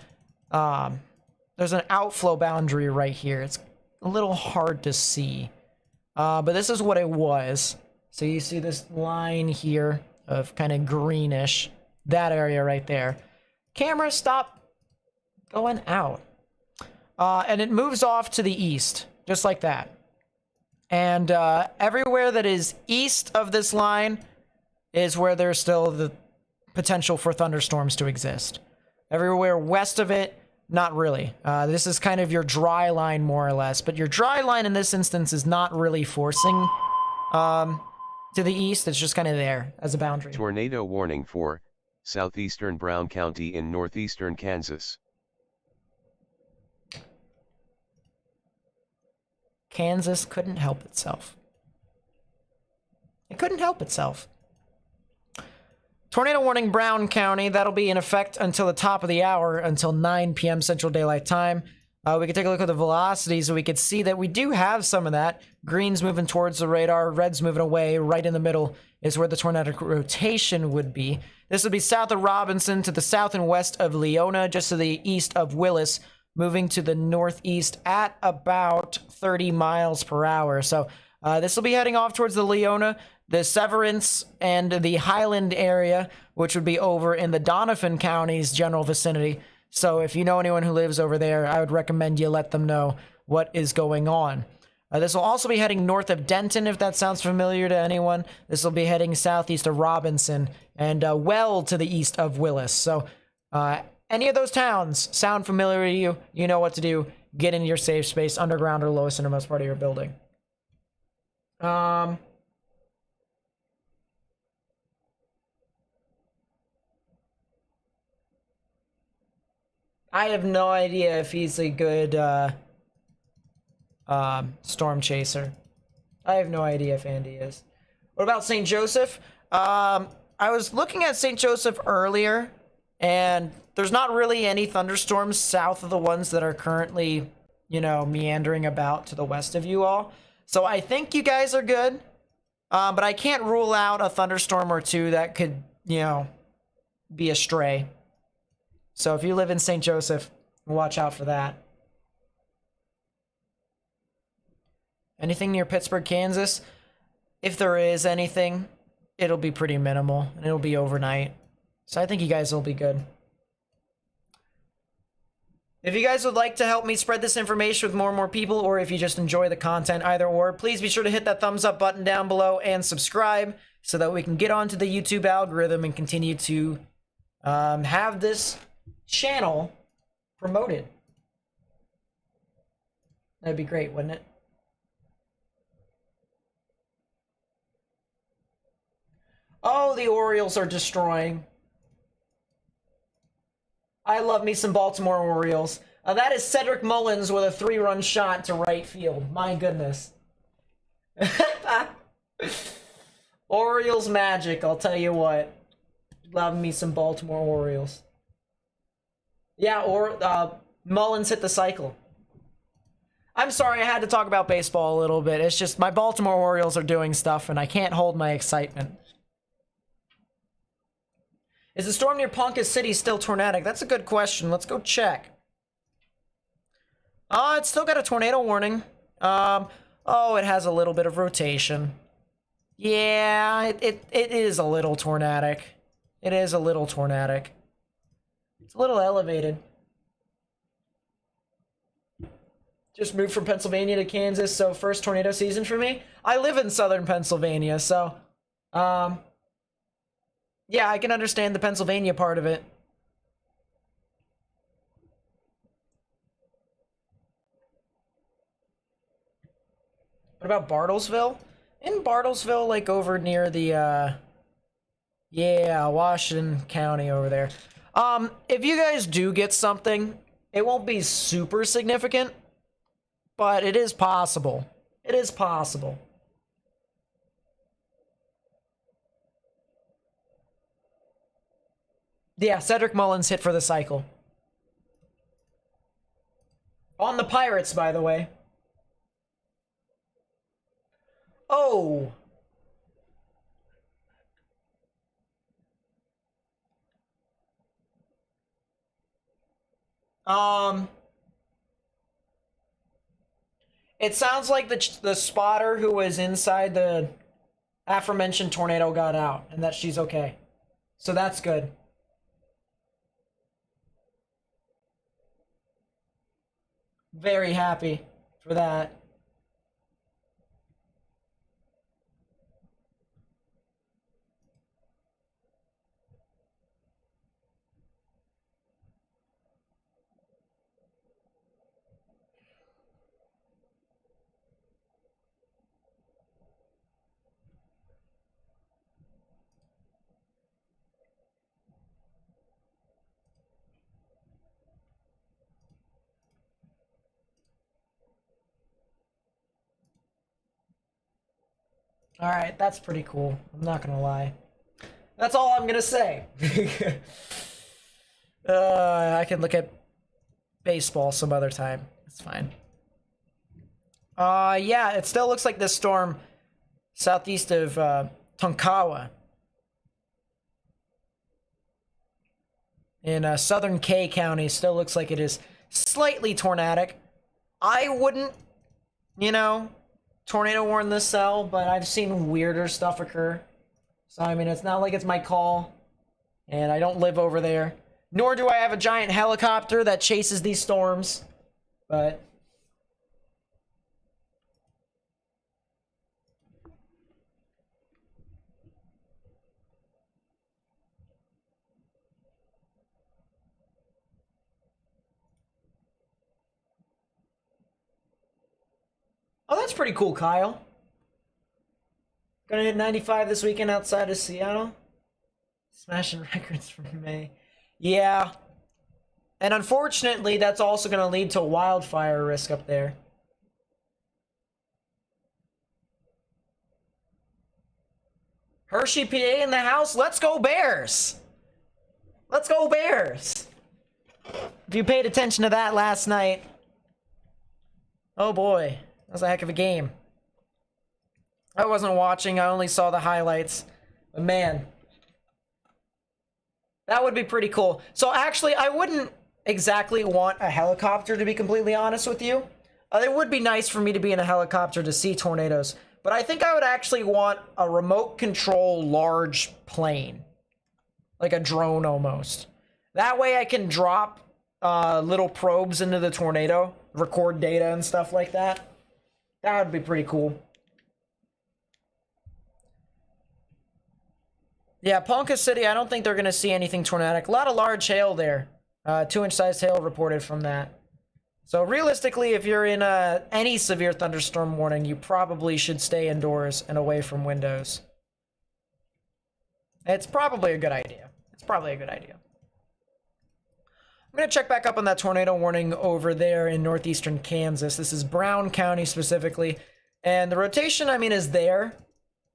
there's an outflow boundary right here. It's a little hard to see. But this is what it was. So you see this line here of kind of greenish, that area right there. Camera, stop going out. And it moves off to the east, just like that. And everywhere that is east of this line is where there's still the potential for thunderstorms to exist. Everywhere west of it, not really. This is kind of your dry line, more or less. But your dry line in this instance is not really forcing to the east. It's just kind of there as a boundary.
Tornado warning for southeastern Brown County in northeastern Kansas.
Kansas couldn't help itself. It couldn't help itself. Tornado warning Brown County. That'll be in effect until the top of the hour, until 9 p.m. Central Daylight Time. We can take a look at the velocities, so we could see that we do have some of that. Green's moving towards the radar, red's moving away. Right in the middle is where the tornadic rotation would be. This would be south of Robinson, to the south and west of Leona, just to the east of Willis, moving to the northeast at about 30 miles per hour. So this will be heading off towards the Leona, the Severance, and the Highland area, which would be over in the Donovan County's general vicinity. So if you know anyone who lives over there, I would recommend you let them know what is going on. This will also be heading north of Denton, if that sounds familiar to anyone. This will be heading southeast of Robinson and well to the east of Willis. So any of those towns sound familiar to you, you know what to do. Get into your safe space, underground or lowest innermost part of your building. I have no idea if he's a good storm chaser. I have no idea if Andy is. What about St. Joseph? I was looking at St. Joseph earlier, and there's not really any thunderstorms south of the ones that are currently, you know, meandering about to the west of you all. So I think you guys are good, but I can't rule out a thunderstorm or two that could, you know, be a stray. So if you live in St. Joseph, watch out for that. Anything near Pittsburgh, Kansas? If there is anything, it'll be pretty minimal, and it'll be overnight. So I think you guys will be good. If you guys would like to help me spread this information with more and more people, or if you just enjoy the content, either or, please be sure to hit that thumbs up button down below and subscribe so that we can get onto the YouTube algorithm and continue to have this channel promoted. That'd be great, wouldn't it? Oh, the Orioles are destroying. I love me some Baltimore Orioles. That is Cedric Mullins with a 3-run shot to right field. My goodness. Orioles magic, I'll tell you what. Love me some Baltimore Orioles. Yeah, or Mullins hit the cycle. I'm sorry, I had to talk about baseball a little bit. It's just my Baltimore Orioles are doing stuff, and I can't hold my excitement. Is the storm near Ponca City still tornadic? That's a good question. Let's go check. It's still got a tornado warning. Oh, it has a little bit of rotation. Yeah, it is a little tornadic. It is a little tornadic. It's a little elevated. Just moved from Pennsylvania to Kansas, so first tornado season for me. I live in southern Pennsylvania, so yeah, I can understand the Pennsylvania part of it. What about Bartlesville? In Bartlesville, like over near the yeah, Washington County over there. If you guys do get something, it won't be super significant, but it is possible. It is possible. Yeah, Cedric Mullins hit for the cycle. On the Pirates, by the way. Oh! It sounds like the spotter who was inside the aforementioned tornado got out, and that she's okay. So that's good. Very happy for that. All right, that's pretty cool. I'm not gonna lie. That's all I'm gonna say. I can look at baseball some other time. It's fine. Yeah, it still looks like this storm southeast of Tonkawa in southern K County still looks like it is slightly tornadic. I wouldn't, tornado warn this cell, but I've seen weirder stuff occur. So, I mean, it's not like it's my call, and I don't live over there. Nor do I have a giant helicopter that chases these storms, but... Oh, that's pretty cool, Kyle. Gonna hit 95 this weekend outside of Seattle. Smashing records for May. Yeah. And unfortunately, that's also gonna lead to wildfire risk up there. Hershey, PA in the house. Let's go Bears! Let's go Bears! If you paid attention to that last night. Oh boy. That was a heck of a game. I wasn't watching, I only saw the highlights. But man, that would be pretty cool. So actually, I wouldn't exactly want a helicopter, to be completely honest with you. It would be nice for me to be in a helicopter to see tornadoes. But I think I would actually want a remote control large plane. Like a drone almost. That way I can drop little probes into the tornado, record data and stuff like that. That would be pretty cool. Yeah, Ponca City, I don't think they're going to see anything tornadic. A lot of large hail there. 2-inch sized hail reported from that. So realistically, if you're in any severe thunderstorm warning, you probably should stay indoors and away from windows. It's probably a good idea. It's probably a good idea. I'm going to check back up on that tornado warning over there in northeastern Kansas. This is Brown County specifically. And the rotation, I mean, is there.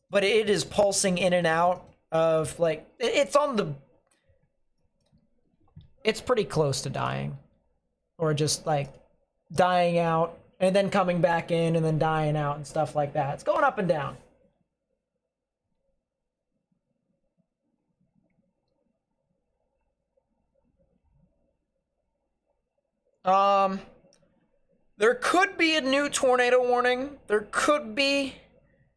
But it is pulsing in and out of, like, it's on the... It's pretty close to dying. Or just, like, dying out. And then coming back in and then dying out and stuff like that. It's going up and down. There could be a new tornado warning. There could be.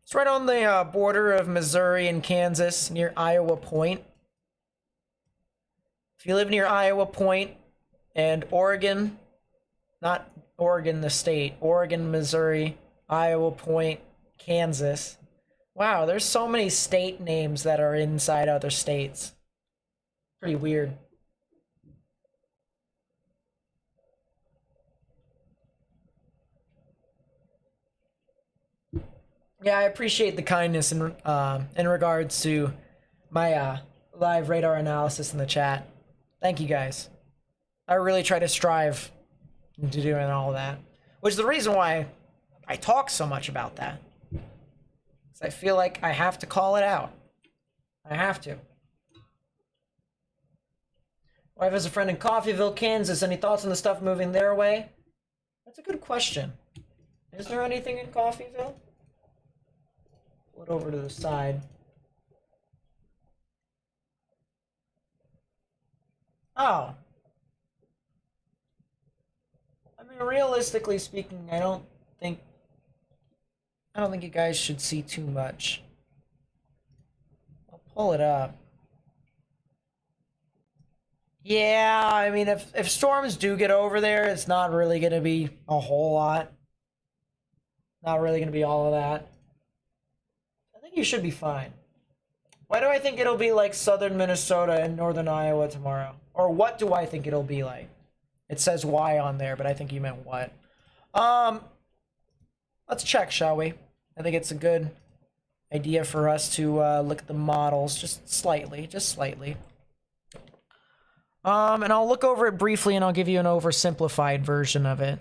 It's right on the border of Missouri and Kansas, near Iowa Point. If you live near Iowa Point and Oregon, not Oregon the state, Oregon, Missouri, Iowa Point, Kansas. Wow, there's so many state names that are inside other states. Pretty weird. Yeah, I appreciate the kindness in regards to my live radar analysis in the chat. Thank you guys. I really try to strive into doing all that, which is the reason why I talk so much about that. 'Cause I feel like I have to call it out. I have to. Wife has a friend in Coffeyville, Kansas. Any thoughts on the stuff moving their way? That's a good question. Is there anything in Coffeyville? Pull it over to the side. Oh. I mean, realistically speaking, I don't think you guys should see too much. I'll pull it up. Yeah, I mean, if storms do get over there, it's not really going to be a whole lot. Not really going to be all of that. I think you should be fine. Why do I think it'll be like southern Minnesota and northern Iowa tomorrow? Or what do I think it'll be like? It says why on there, but I think you meant what. Let's check, shall we? I think it's a good idea for us to look at the models just slightly. And I'll look over it briefly and I'll give you an oversimplified version of it.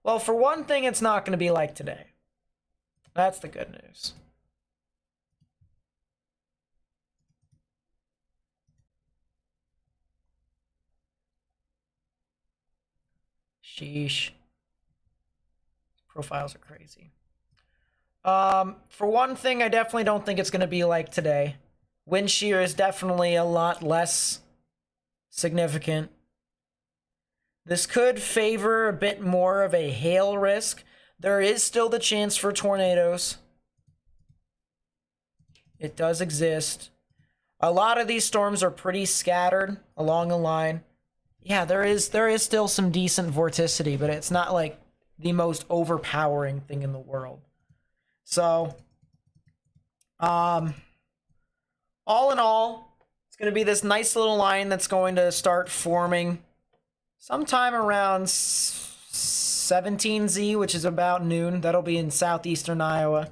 Well, for one thing, it's not going to be like today. That's the good news. Sheesh. Profiles are crazy. For one thing, I definitely don't think it's going to be like today. Wind shear is definitely a lot less significant. This could favor a bit more of a hail risk. There is still the chance for tornadoes. It does exist. A lot of these storms are pretty scattered along the line. Yeah, there is still some decent vorticity, but it's not like the most overpowering thing in the world. So, all in all, it's going to be this nice little line that's going to start forming sometime around 17Z, which is about noon. That'll be in southeastern Iowa.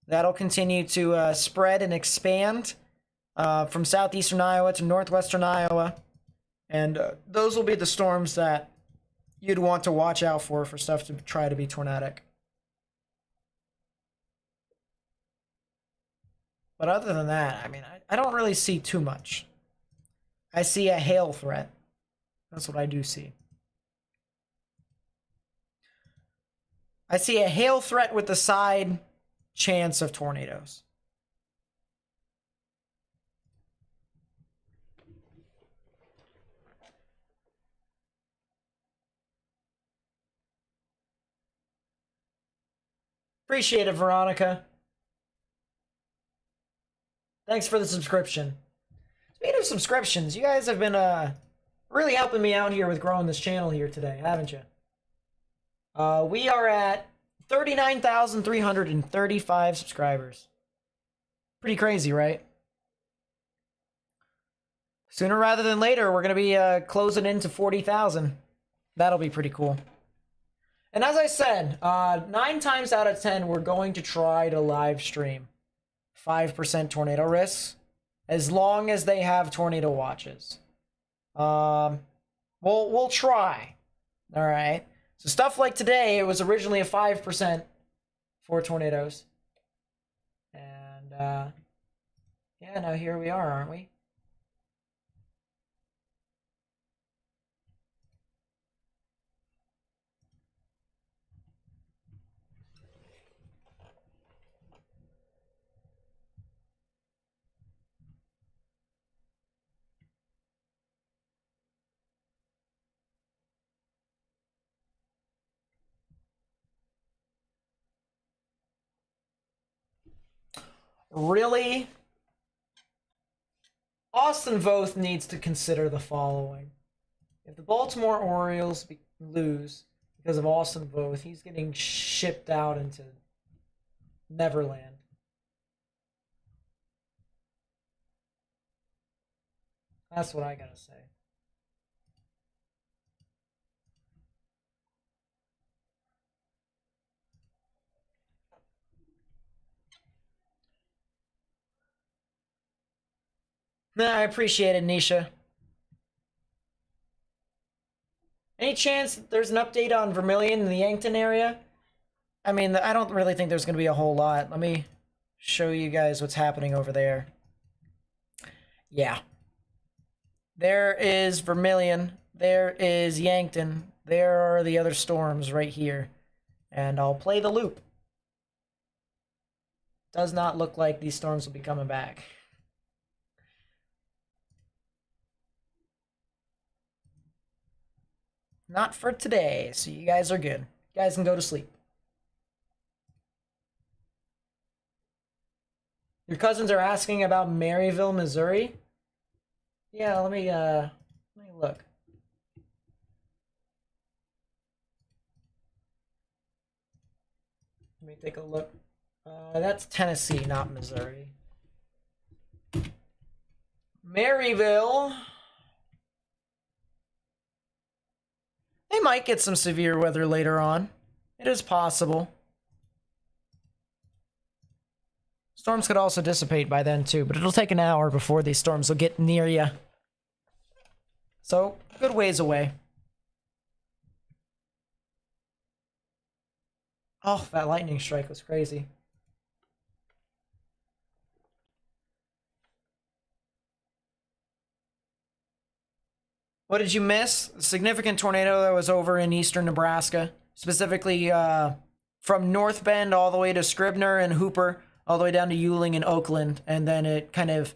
That'll continue to spread and expand from southeastern Iowa to northwestern Iowa. And those will be the storms that you'd want to watch out for stuff to try to be tornadic. But other than that, I mean, I don't really see too much. I see a hail threat. That's what I do see. I see a hail threat with the side chance of tornadoes. Appreciate it, Veronica. Thanks for the subscription. Speaking of subscriptions, you guys have been really helping me out here with growing this channel here today, haven't you? We are at 39,335 subscribers. Pretty crazy, right? Sooner rather than later, we're going to be closing into 40,000. That'll be pretty cool. And as I said, 9 times out of 10, we're going to try to live stream 5% tornado risks, as long as they have tornado watches. We'll try. All right. So stuff like today, it was originally a 5% for tornadoes. And yeah, now here we are, aren't we? Really? Austin Voth needs to consider the following. If the Baltimore Orioles lose because of Austin Voth, he's getting shipped out into Neverland. That's what I gotta say. Nah, I appreciate it, Nisha. Any chance that there's an update on Vermilion in the Yankton area? I mean, I don't really think there's going to be a whole lot. Let me show you guys what's happening over there. Yeah. There is Vermilion. There is Yankton. There are the other storms right here. And I'll play the loop. Does not look like these storms will be coming back. Not for today, so you guys are good. You guys can go to sleep. Your cousins are asking about Maryville, Missouri? Yeah, let me look. Let me take a look. That's Tennessee, not Missouri. Maryville. They might get some severe weather later on. It is possible. Storms could also dissipate by then too, but it'll take an hour before these storms will get near you. So, good ways away. Oh, that lightning strike was crazy. What did you miss? A significant tornado that was over in eastern Nebraska, specifically from North Bend all the way to Scribner and Hooper, all the way down to Yuling and Oakland, and then it kind of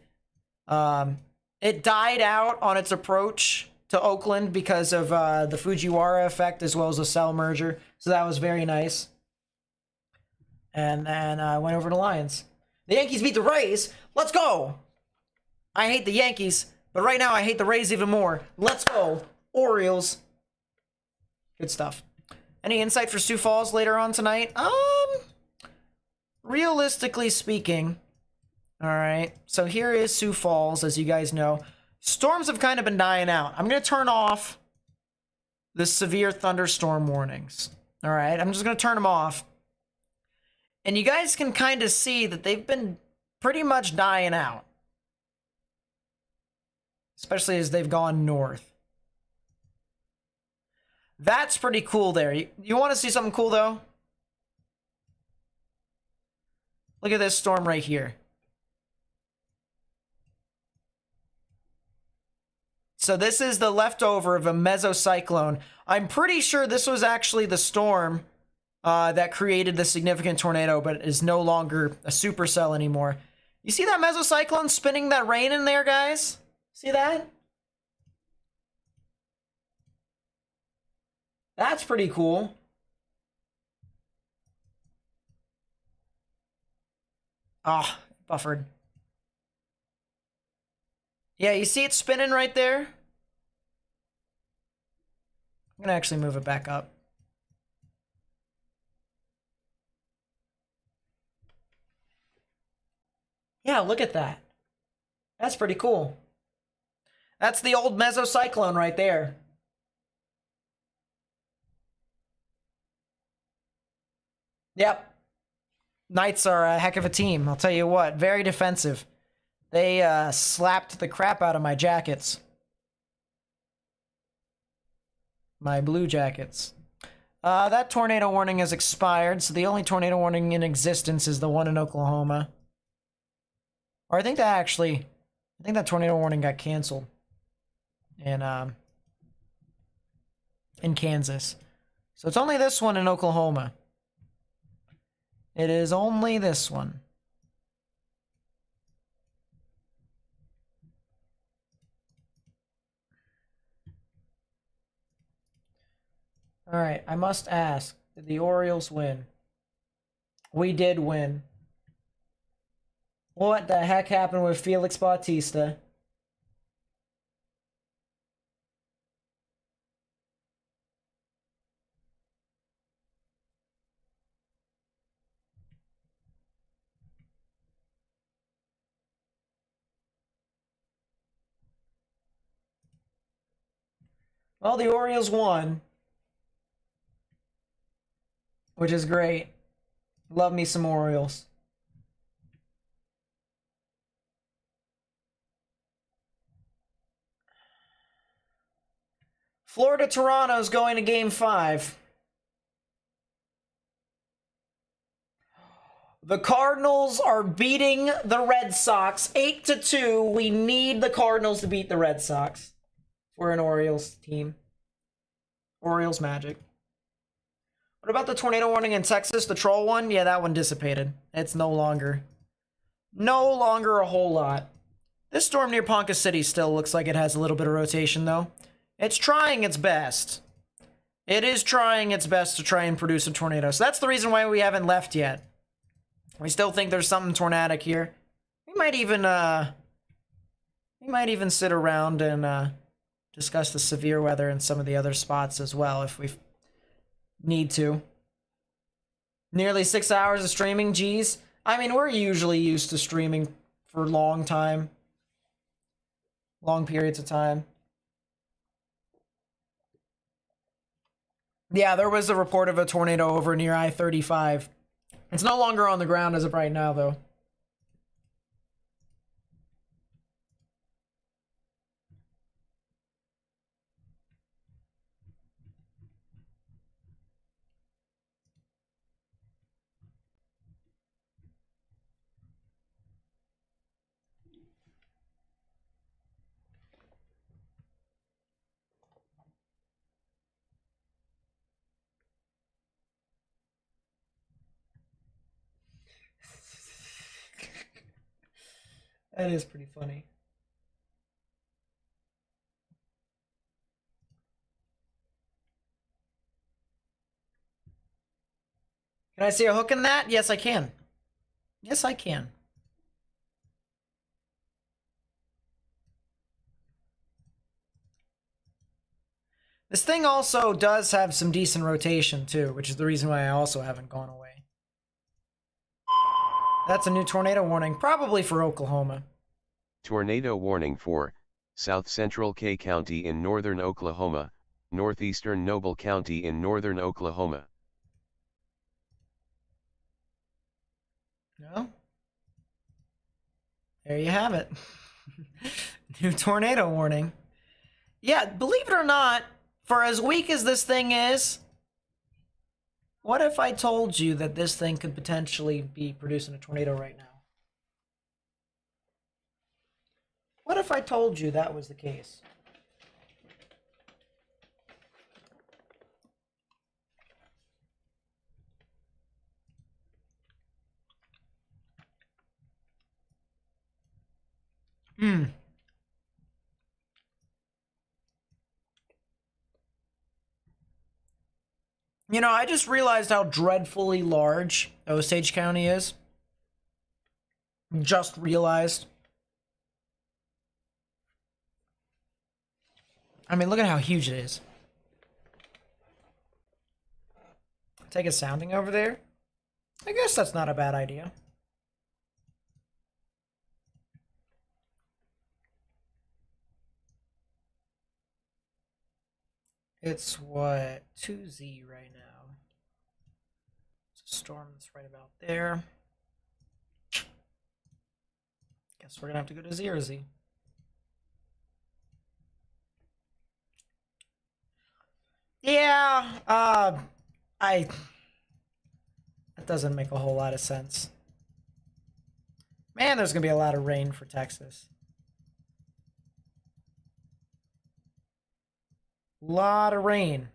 it died out on its approach to Oakland because of the Fujiwara effect as well as the cell merger. So that was very nice. And then I went over to Lions. The Yankees beat the Rays. Let's go. I hate the Yankees, but right now I hate the Rays even more. Let's go. Orioles. Good stuff. Any insight for Sioux Falls later on tonight? Realistically speaking, all right, so here is Sioux Falls, as you guys know. Storms have kind of been dying out. I'm going to turn off the severe thunderstorm warnings. All right, I'm just going to turn them off. And you guys can kind of see that they've been pretty much dying out. Especially as they've gone north. That's pretty cool there. You want to see something cool, though? Look at this storm right here. So this is the leftover of a mesocyclone. I'm pretty sure this was actually the storm that created the significant tornado, but is no longer a supercell anymore. You see that mesocyclone spinning that rain in there, guys? See that? That's pretty cool. Ah, oh, buffered. Yeah, you see it spinning right there? I'm gonna actually move it back up. Yeah, look at that. That's pretty cool. That's the old mesocyclone right there. Yep. Knights are a heck of a team, I'll tell you what. Very defensive. They slapped the crap out of my jackets. My blue jackets. That tornado warning has expired, so the only tornado warning in existence is the one in Oklahoma. Or I think that tornado warning got canceled in Kansas. So it's only this one in Oklahoma. It is only this one. All right, I must ask, did the Orioles win? We did win. What the heck happened with Felix Bautista? Well, the Orioles won, which is great. Love me some Orioles. Florida Toronto's going to Game 5. The Cardinals are beating the Red Sox 8-2. We need the Cardinals to beat the Red Sox. We're an Orioles team. Orioles magic. What about the tornado warning in Texas, the troll one? Yeah, that one dissipated. It's no longer a whole lot. This storm near Ponca City still looks like it has a little bit of rotation, though. It's trying its best. It is trying its best to try and produce a tornado. So that's the reason why we haven't left yet. We still think there's something tornadic here. We might even sit around and discuss the severe weather in some of the other spots as well if we need to. Nearly 6 hours of streaming, geez. I mean, we're usually used to streaming for long periods of time. Yeah, there was a report of a tornado over near I-35. It's no longer on the ground as of right now, though. That is pretty funny. Can I see a hook in that? Yes, I can. Yes, I can. This thing also does have some decent rotation, too, which is the reason why I also haven't gone away. That's a new tornado warning, probably for Oklahoma.
Tornado warning for South Central K County in northern Oklahoma, northeastern Noble County in northern Oklahoma.
No? There you have it. New tornado warning. Yeah, believe it or not, for as weak as this thing is, what if I told you that this thing could potentially be producing a tornado right now? What if I told you that was the case? You know, I just realized how dreadfully large Osage County is. Just realized. I mean, look at how huge it is. Take a sounding over there? I guess that's not a bad idea. It's what, 2Z right now. It's a storm that's right about there. Guess we're gonna have to go to 0Z. Yeah, that doesn't make a whole lot of sense. Man, there's gonna be a lot of rain for Texas. Lot of rain.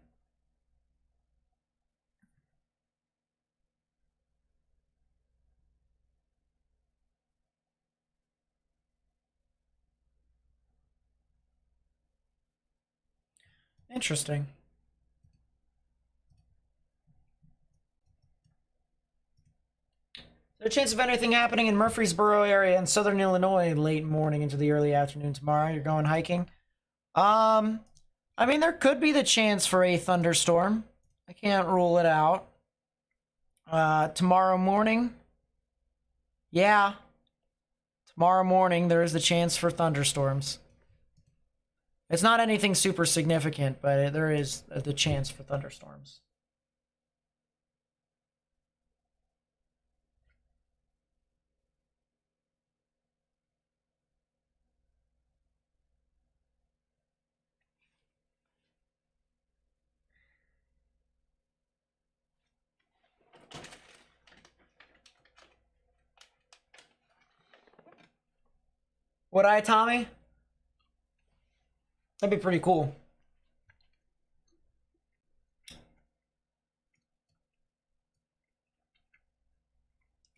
Interesting. Is there a chance of anything happening in Murfreesboro area in southern Illinois late morning into the early afternoon tomorrow? You're going hiking? I mean, there could be the chance for a thunderstorm. I can't rule it out. Tomorrow morning? Yeah. Tomorrow morning, there is the chance for thunderstorms. It's not anything super significant, but there is the chance for thunderstorms. Would I, Tommy? That'd be pretty cool.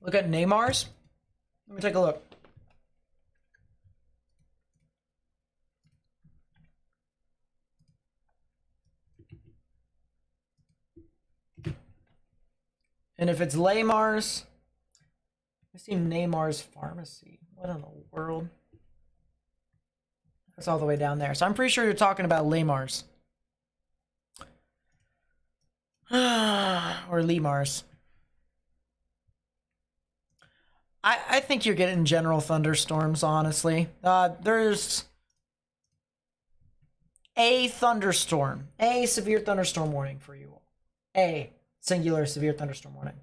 Look at Neymar's. Let me take a look. And if it's Laymar's, I see Neymar's Pharmacy. What in the world? That's all the way down there. So I'm pretty sure you're talking about Laymar's. Or Lemar's. I think you're getting general thunderstorms, honestly. There's a thunderstorm. A severe thunderstorm warning for you. A singular severe thunderstorm warning.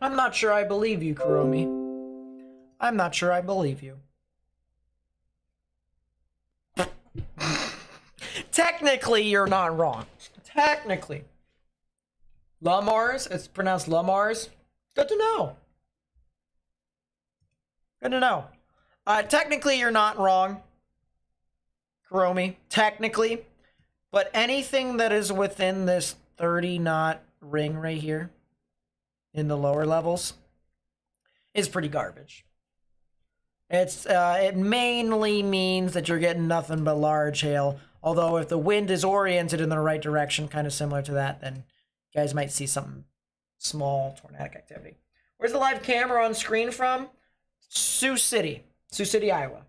I'm not sure I believe you, Kuromi. I'm not sure I believe you. Technically, you're not wrong. Technically. Lamar's, it's pronounced Lamar's. Good to know. Good to know. Technically, you're not wrong, Kuromi. Technically. But anything that is within this 30 knot ring right here, in the lower levels, is pretty garbage. It mainly means that you're getting nothing but large hail. Although if the wind is oriented in the right direction, kind of similar to that, then you guys might see some small tornadic activity. Where's the live camera on screen from? Sioux City, Iowa.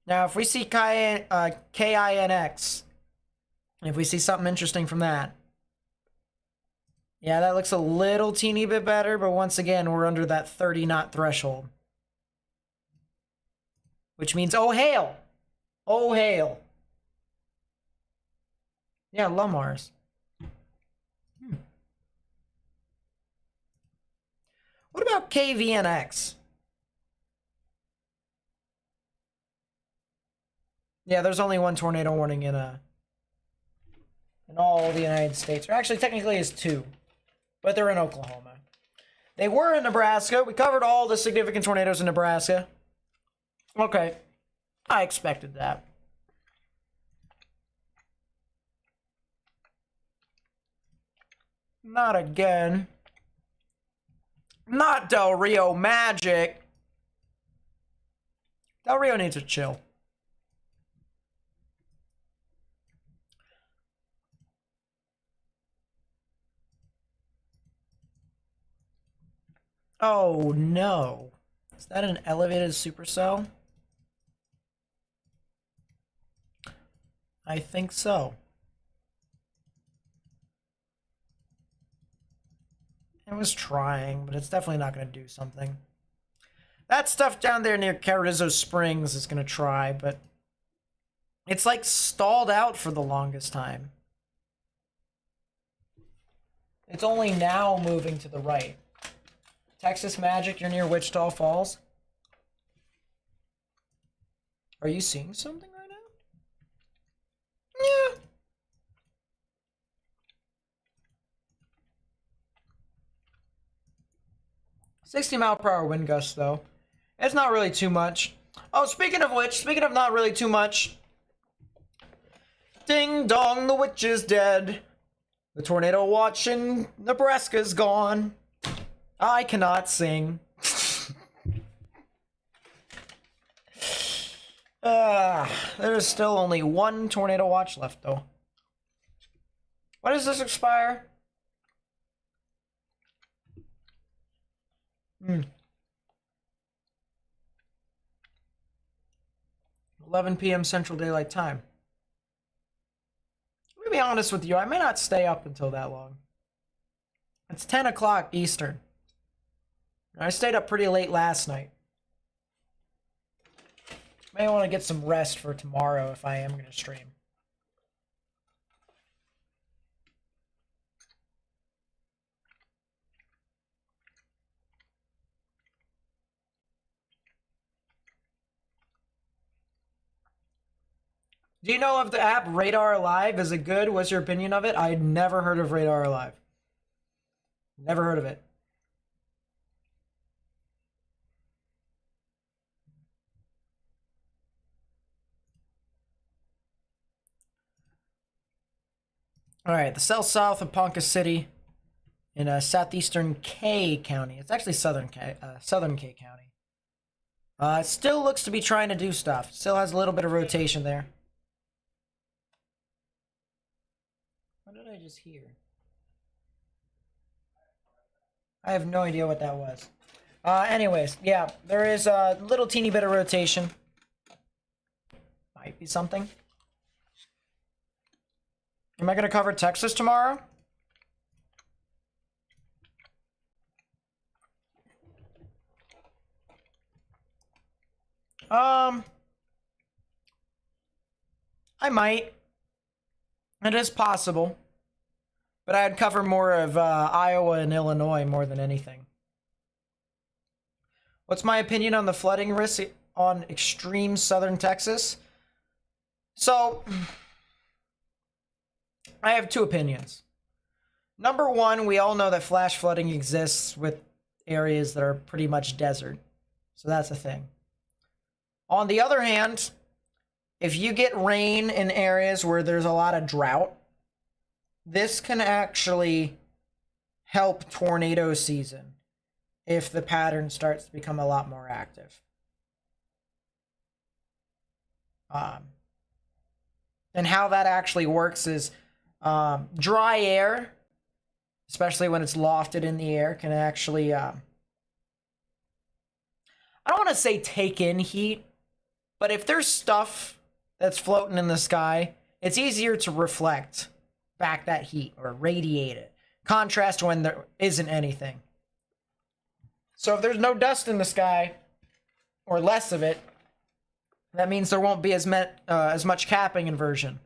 Now, if we see KINX, if we see something interesting from that, yeah, that looks a little teeny bit better, but once again, we're under that 30 knot threshold. Which means, oh, hail! Oh, hail. Yeah, Lamar's. What about KVNX? Yeah, there's only one tornado warning in all the United States. Or actually, technically, it's two. But they're in Oklahoma. They were in Nebraska. We covered all the significant tornadoes in Nebraska. Okay. I expected that. Not again. Not Del Rio Magic. Del Rio needs to chill. Oh no. Is that an elevated supercell? I think so. It was trying, but it's definitely not going to do something. That stuff down there near Carrizo Springs is going to try, but it's like stalled out for the longest time. It's only now moving to the right. Texas Magic, you're near Wichita Falls. Are you seeing something right now? Yeah. $60-mile-per-hour wind gusts, though. It's not really too much. Oh, speaking of which, speaking of not really too much. Ding dong, the witch is dead. The tornado watch in Nebraska's gone. I cannot sing. There's still only one tornado watch left, though. When does this expire? 11 p.m. Central Daylight Time. Let me be honest with you, I may not stay up until that long. It's 10 o'clock Eastern. I stayed up pretty late last night. May want to get some rest for tomorrow if I am going to stream. Do you know of the app Radar Live? Is it good? What's your opinion of it? I'd never heard of Radar Live. Never heard of it. All right, the south of Ponca City in southeastern K County. It's actually southern K County. It still looks to be trying to do stuff. Still has a little bit of rotation there. What did I just hear? I have no idea what that was. Anyways, yeah, there is a little teeny bit of rotation. Might be something. Am I going to cover Texas tomorrow? I might. It is possible. But I'd cover more of Iowa and Illinois more than anything. What's my opinion on the flooding risk on extreme southern Texas? So, I have two opinions. Number one, we all know that flash flooding exists with areas that are pretty much desert. So that's a thing. On the other hand, if you get rain in areas where there's a lot of drought, this can actually help tornado season if the pattern starts to become a lot more active. And how that actually works is dry air, especially when it's lofted in the air, can actually, I don't want to say take in heat, but if there's stuff that's floating in the sky, it's easier to reflect back that heat or radiate it. Contrast when there isn't anything. So if there's no dust in the sky, or less of it, that means there won't be as much capping inversion,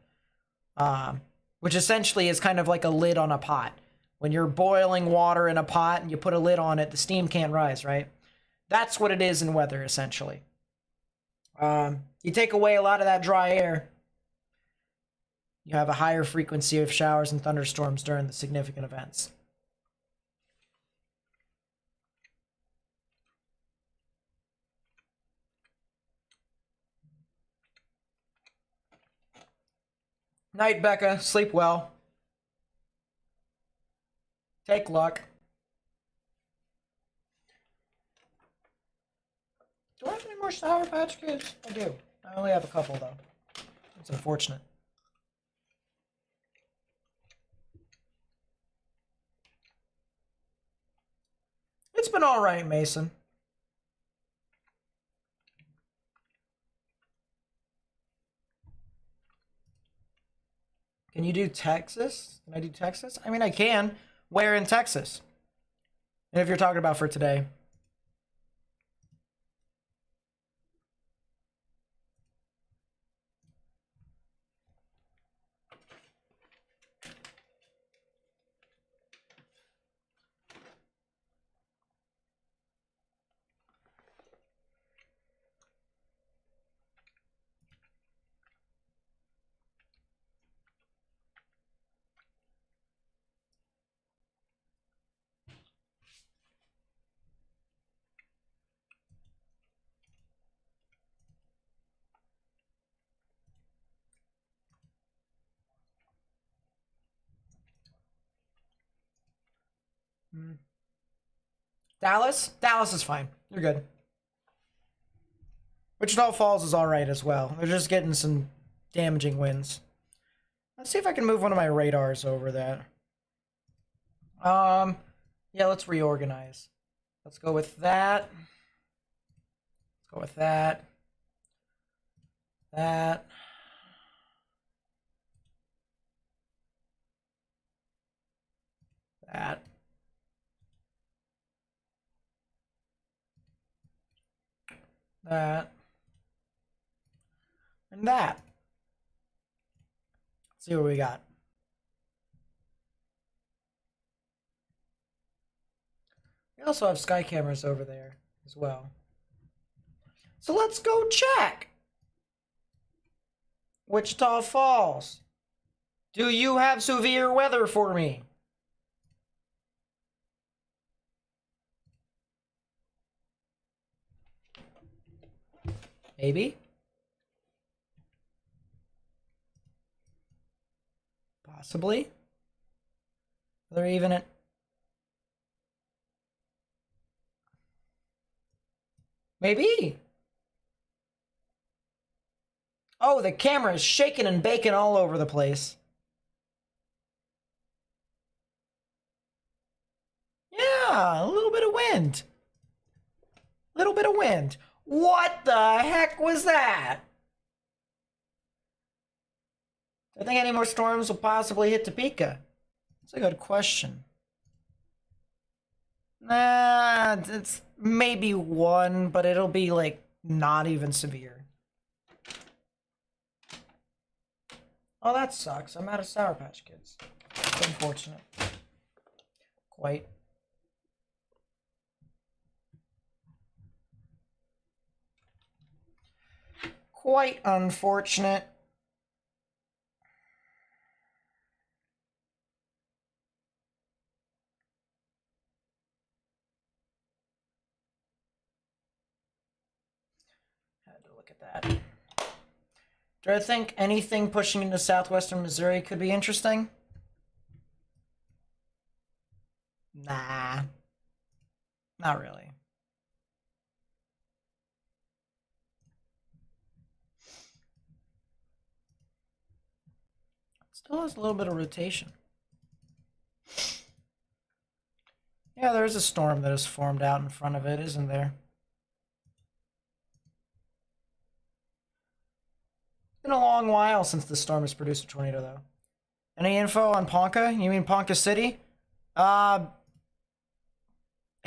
which essentially is kind of like a lid on a pot. When you're boiling water in a pot and you put a lid on it, the steam can't rise, right? That's what it is in weather, essentially. You take away a lot of that dry air, you have a higher frequency of showers and thunderstorms during the significant events. Night, Becca. Sleep well. Take luck. Do I have any more Sour Patch Kids? I do. I only have a couple, though. It's unfortunate. It's been all right, Mason. Can you do Texas? Can I do Texas? I mean, I can. Where in Texas? And if you're talking about for today. Dallas? Dallas is fine. You're good. Wichita Falls is all right as well. They're just getting some damaging winds. Let's see if I can move one of my radars over that. Yeah, let's reorganize. Let's go with that. Let's go with that. That. That. That. And that. Let's see what we got. We also have sky cameras over there as well. So let's go check Wichita Falls. Do you have severe weather for me? Maybe. Possibly. Are there even Maybe. Oh, the camera is shaking and baking all over the place. Yeah, a little bit of wind. Little bit of wind. What the heck was that? Do I think any more storms will possibly hit Topeka? That's a good question. Nah, it's maybe one, but it'll be like not even severe. Oh, that sucks. I'm out of Sour Patch Kids. It's unfortunate. Quite. Quite unfortunate. Had to look at that. Do I think anything pushing into southwestern Missouri could be interesting? Nah. Not really. Still has a little bit of rotation. Yeah, there is a storm that has formed out in front of it, isn't there? It's been a long while since the storm has produced a tornado, though. Any info on Ponca? You mean Ponca City? Hail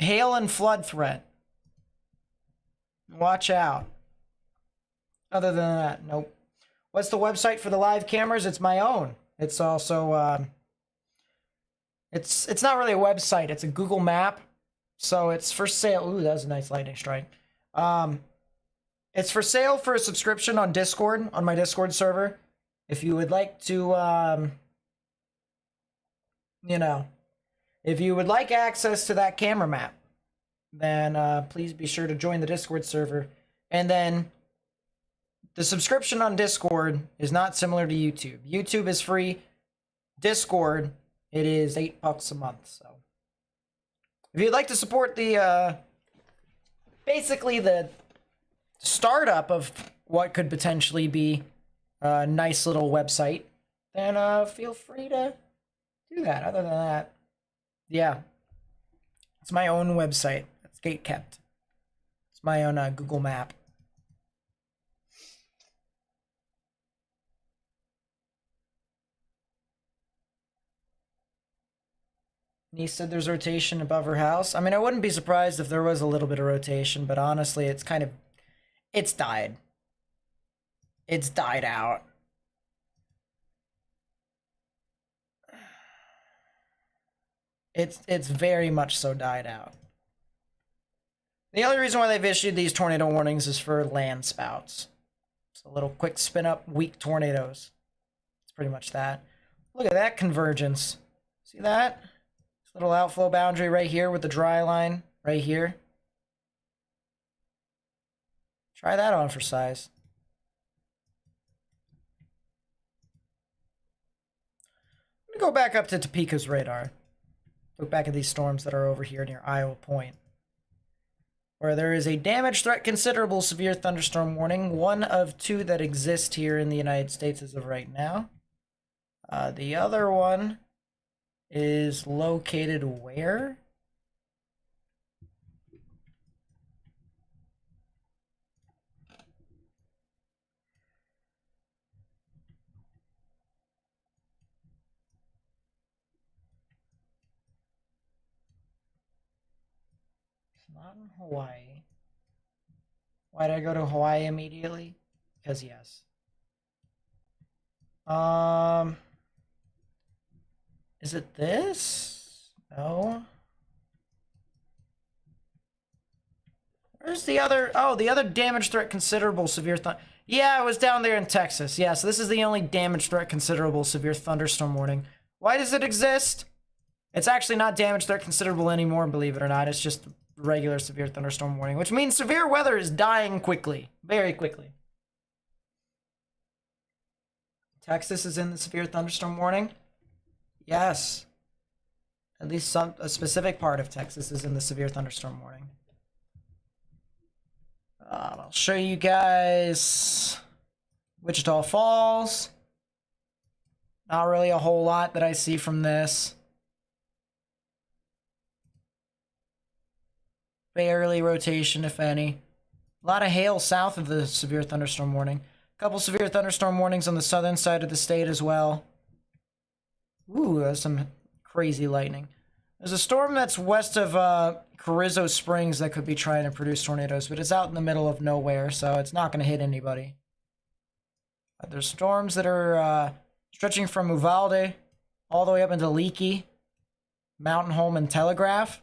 and flood threat. Watch out. Other than that, nope. What's the website for the live cameras? It's my own. It's also, it's not really a website. It's a Google map. So it's for sale. Ooh, that was a nice lightning strike. It's for sale for a subscription on Discord, on my Discord server. If you would like to, you know, if you would like access to that camera map, then please be sure to join the Discord server. And then the subscription on Discord is not similar to YouTube. YouTube is free. Discord, it is $8 a month. So if you'd like to support the basically the startup of what could potentially be a nice little website, then feel free to do that. Other than that, yeah, it's my own website. It's gatekept. It's my own Google map. Niece said there's rotation above her house. I mean, I wouldn't be surprised if there was a little bit of rotation, but honestly, it's kind of, it's died. It's died out. It's very much so died out. The only reason why they've issued these tornado warnings is for land spouts. It's a little quick spin up, weak tornadoes. It's pretty much that. Look at that convergence. See that? This little outflow boundary right here with the dry line right here. Try that on for size. I'm gonna go back up to Topeka's radar. Look back at these storms that are over here near Iowa Point, where there is a damage threat considerable severe thunderstorm warning, one of two that exist here in the United States as of right now. The other one is located where? It's not in Hawaii. Why did I go to Hawaii immediately? Because yes. Is it this? No. Where's the other? Oh, the other damage threat considerable severe Yeah, I was down there in Texas. Yeah, so this is the only damage threat considerable severe thunderstorm warning. Why does it exist? It's actually not damage threat considerable anymore, believe it or not. It's just regular severe thunderstorm warning, which means severe weather is dying quickly. Very quickly. Texas is in the severe thunderstorm warning? Yes. At least a specific part of Texas is in the severe thunderstorm warning. I'll show you guys Wichita Falls. Not really a whole lot that I see from this. Barely rotation, if any. A lot of hail south of the severe thunderstorm warning. A couple severe thunderstorm warnings on the southern side of the state as well. Ooh, there's some crazy lightning. There's a storm that's west of Carrizo Springs that could be trying to produce tornadoes, but it's out in the middle of nowhere, so it's not going to hit anybody. There's storms that are stretching from Uvalde all the way up into Leakey, Mountain Home, and Telegraph.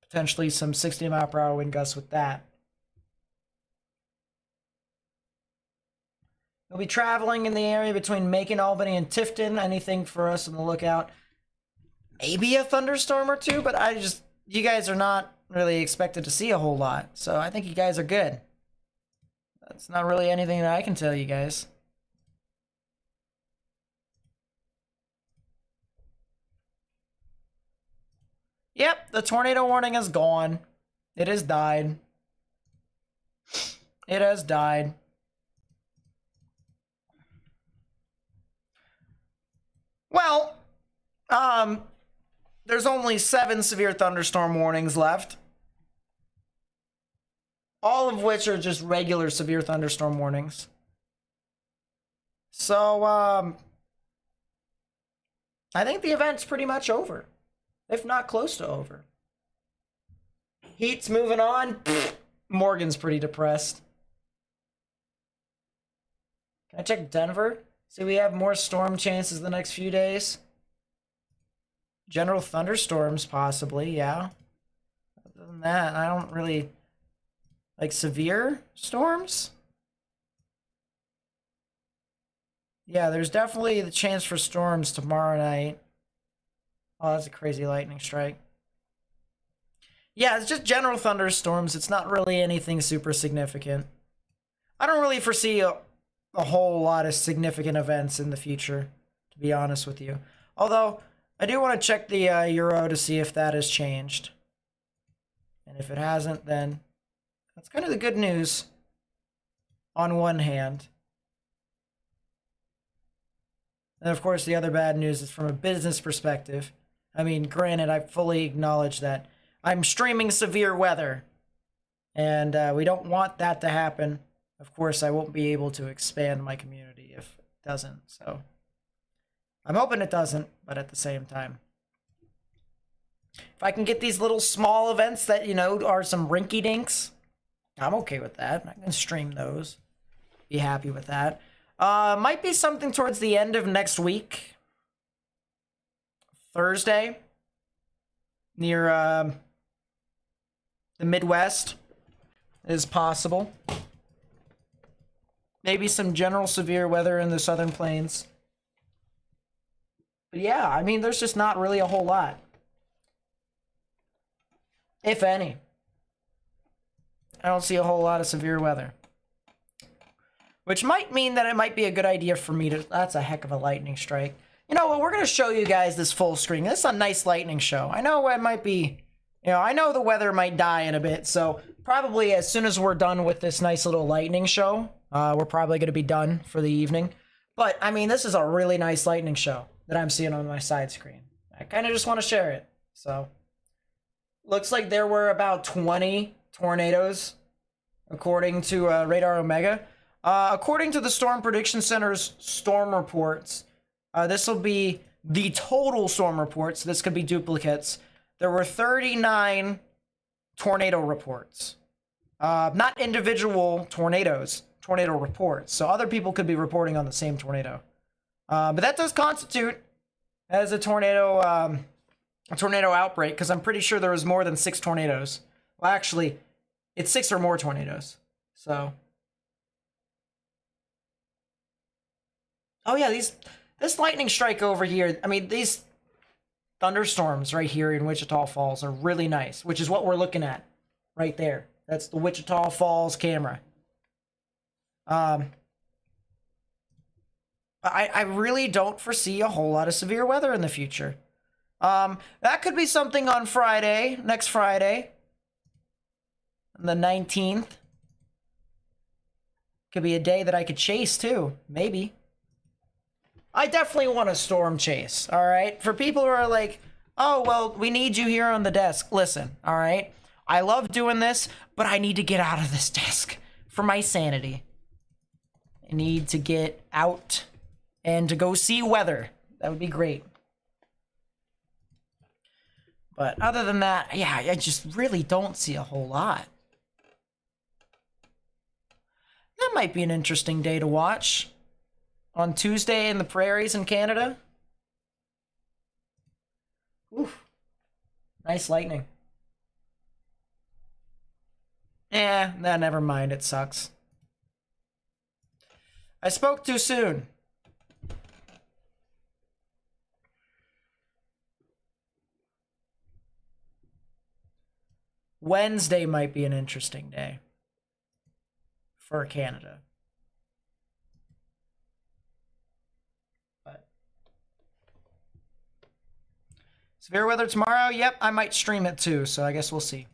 Potentially some 60-mile-per-hour wind gusts with that. We'll be traveling in the area between Macon, Albany, and Tifton. Anything for us on the lookout. Maybe a thunderstorm or two, but you guys are not really expected to see a whole lot. So I think you guys are good. That's not really anything that I can tell you guys. Yep, the tornado warning is gone. It has died. It has died. Well, there's only 7 severe thunderstorm warnings left. All of which are just regular severe thunderstorm warnings. So, I think the event's pretty much over. If not close to over. Heat's moving on. Morgan's pretty depressed. Can I check Denver? See, we have more storm chances the next few days. General thunderstorms, possibly, yeah. Other than that, I don't really... Like, severe storms? Yeah, there's definitely the chance for storms tomorrow night. Oh, that's a crazy lightning strike. Yeah, it's just general thunderstorms. It's not really anything super significant. I don't really foresee a whole lot of significant events in the future, to be honest with you. Although, I do want to check the Euro to see if that has changed. And if it hasn't, then that's kind of the good news on one hand. And of course, the other bad news is from a business perspective. I mean, granted, I fully acknowledge that I'm streaming severe weather, and we don't want that to happen. Of course, I won't be able to expand my community if it doesn't, so I'm hoping it doesn't, but at the same time, if I can get these little small events that, you know, are some rinky-dinks, I'm okay with that. I can stream those. Be happy with that. Might be something towards the end of next week. Thursday. Near the Midwest is possible. Maybe some general severe weather in the Southern Plains. But yeah, I mean, there's just not really a whole lot. If any. I don't see a whole lot of severe weather. Which might mean that it might be a good idea for me to... That's a heck of a lightning strike. You know what? We're going to show you guys this full screen. This is a nice lightning show. I know it might be... You know, I know the weather might die in a bit, so probably as soon as we're done with this nice little lightning show, we're probably going to be done for the evening. But, I mean, this is a really nice lightning show that I'm seeing on my side screen. I kind of just want to share it. So, looks like there were about 20 tornadoes, according to Radar Omega. According to the Storm Prediction Center's storm reports, this will be the total storm reports. This could be duplicates. There were 39 tornado reports. Not individual tornadoes, tornado reports. So other people could be reporting on the same tornado. But that does constitute as a tornado outbreak, because I'm pretty sure there was more than 6 tornadoes. Well, actually, it's 6 or more tornadoes. So Oh yeah, this lightning strike over here. I mean, these thunderstorms right here in Wichita Falls are really nice, which is what we're looking at right there. That's the Wichita Falls camera. I really don't foresee a whole lot of severe weather in the future. That could be something on Friday, next Friday, the 19th. Could be a day that I could chase too, maybe. I definitely want a storm chase, all right? For people who are like, oh, well, we need you here on the desk. Listen, all right? I love doing this, but I need to get out of this desk for my sanity. I need to get out and to go see weather. That would be great. But other than that, yeah, I just really don't see a whole lot. That might be an interesting day to watch. On Tuesday in the prairies in Canada. Oof. Nice lightning. Nah, never mind. It sucks. I spoke too soon. Wednesday might be an interesting day for Canada. But severe weather tomorrow? Yep, I might stream it too, so I guess we'll see.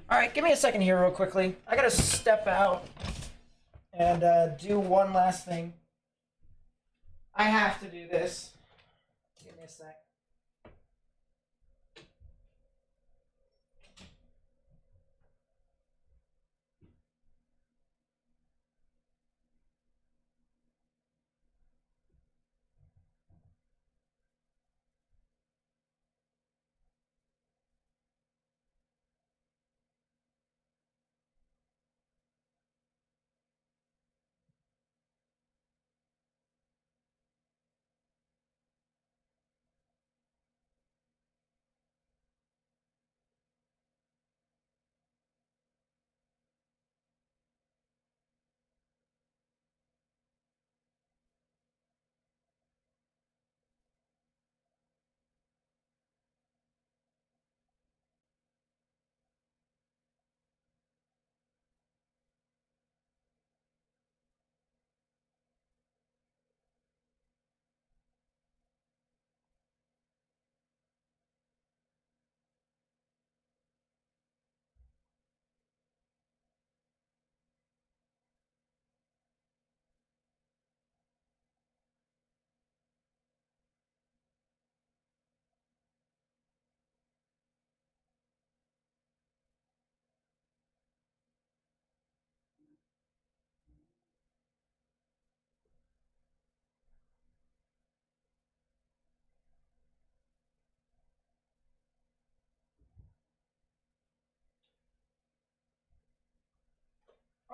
All right, give me a second here real quickly. I gotta step out and do one last thing. I have to do this. Give me a sec.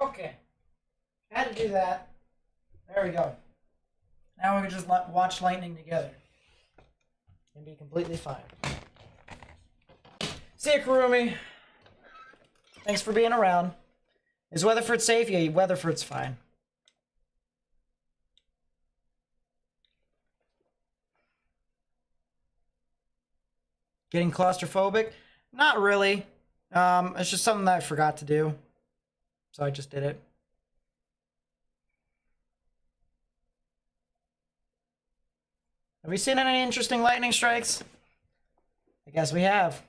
Okay. Had to do that. There we go. Now we can just watch lightning together. And be completely fine. See ya, Kurumi. Thanks for being around. Is Weatherford safe? Yeah, Weatherford's fine. Getting claustrophobic? Not really. It's just something that I forgot to do. So I just did it. Have we seen any interesting lightning strikes? I guess we have.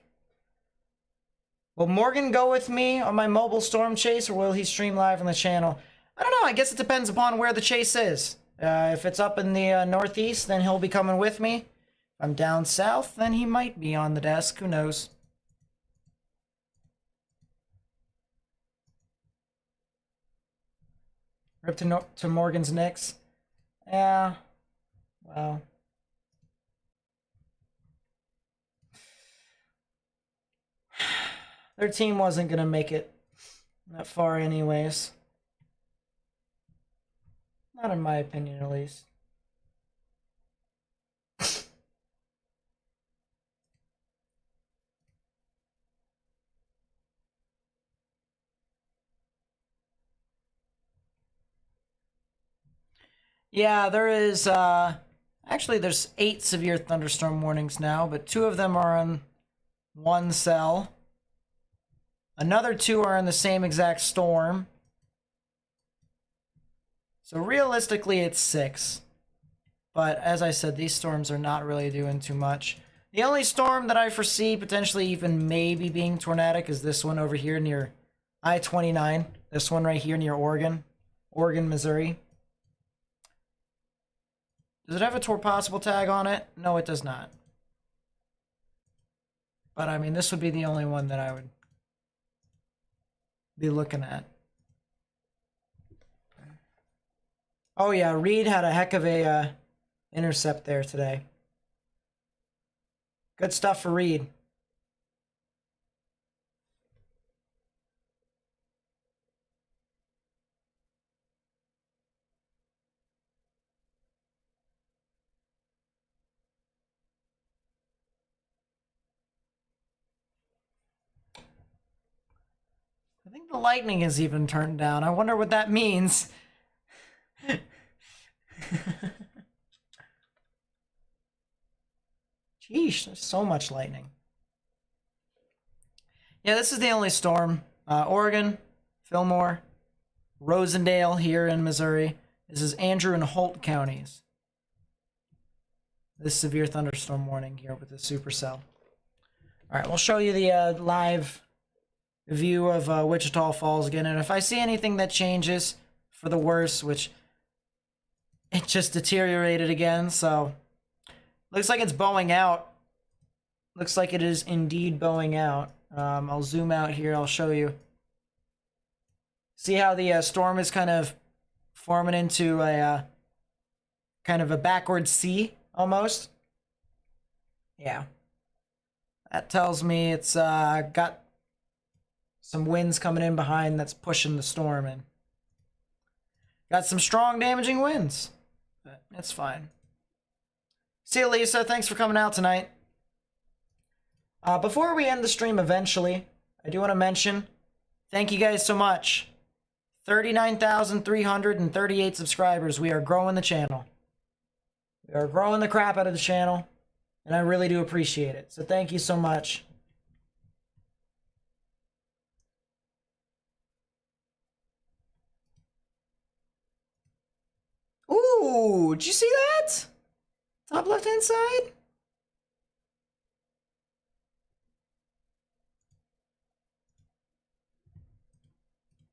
Will Morgan go with me on my mobile storm chase, or will he stream live on the channel? I don't know. I guess it depends upon where the chase is. If it's up in the northeast, then he'll be coming with me. If I'm down south, then he might be on the desk. Who knows? Rip to Morgan's Knicks. Yeah. Well. Their team wasn't going to make it that far anyways. Not in my opinion, at least. Yeah, there is, actually there's 8 severe thunderstorm warnings now, but 2 of them are in one cell. Another 2 are in the same exact storm. So realistically, it's 6. But as I said, these storms are not really doing too much. The only storm that I foresee potentially even maybe being tornadic is this one over here near I-29. This one right here near Oregon, Missouri. Does it have a possible tag on it? No, it does not. But I mean, this would be the only one that I would be looking at. Oh yeah, Reed had a heck of a intercept there today. Good stuff for Reed. I think the lightning is even turned down. I wonder what that means. Sheesh, there's so much lightning. Yeah, this is the only storm. Oregon, Fillmore, Rosendale here in Missouri. This is Andrew and Holt counties. This severe thunderstorm warning here with the supercell. All right, we'll show you the live view of Wichita Falls again. And if I see anything that changes for the worse, which it just deteriorated again, so looks like it's bowing out. Looks like it is indeed bowing out. I'll zoom out here. I'll show you. See how the storm is kind of forming into a kind of a backward C almost? Yeah. That tells me it's got some winds coming in behind that's pushing the storm in. Got some strong damaging winds, but it's fine. See you, Lisa. Thanks for coming out tonight. Before we end the stream eventually, I do want to mention, thank you guys so much. 39,338 subscribers. We are growing the channel. We are growing the crap out of the channel, and I really do appreciate it. So thank you so much. Ooh, did you see that? Top left-hand side?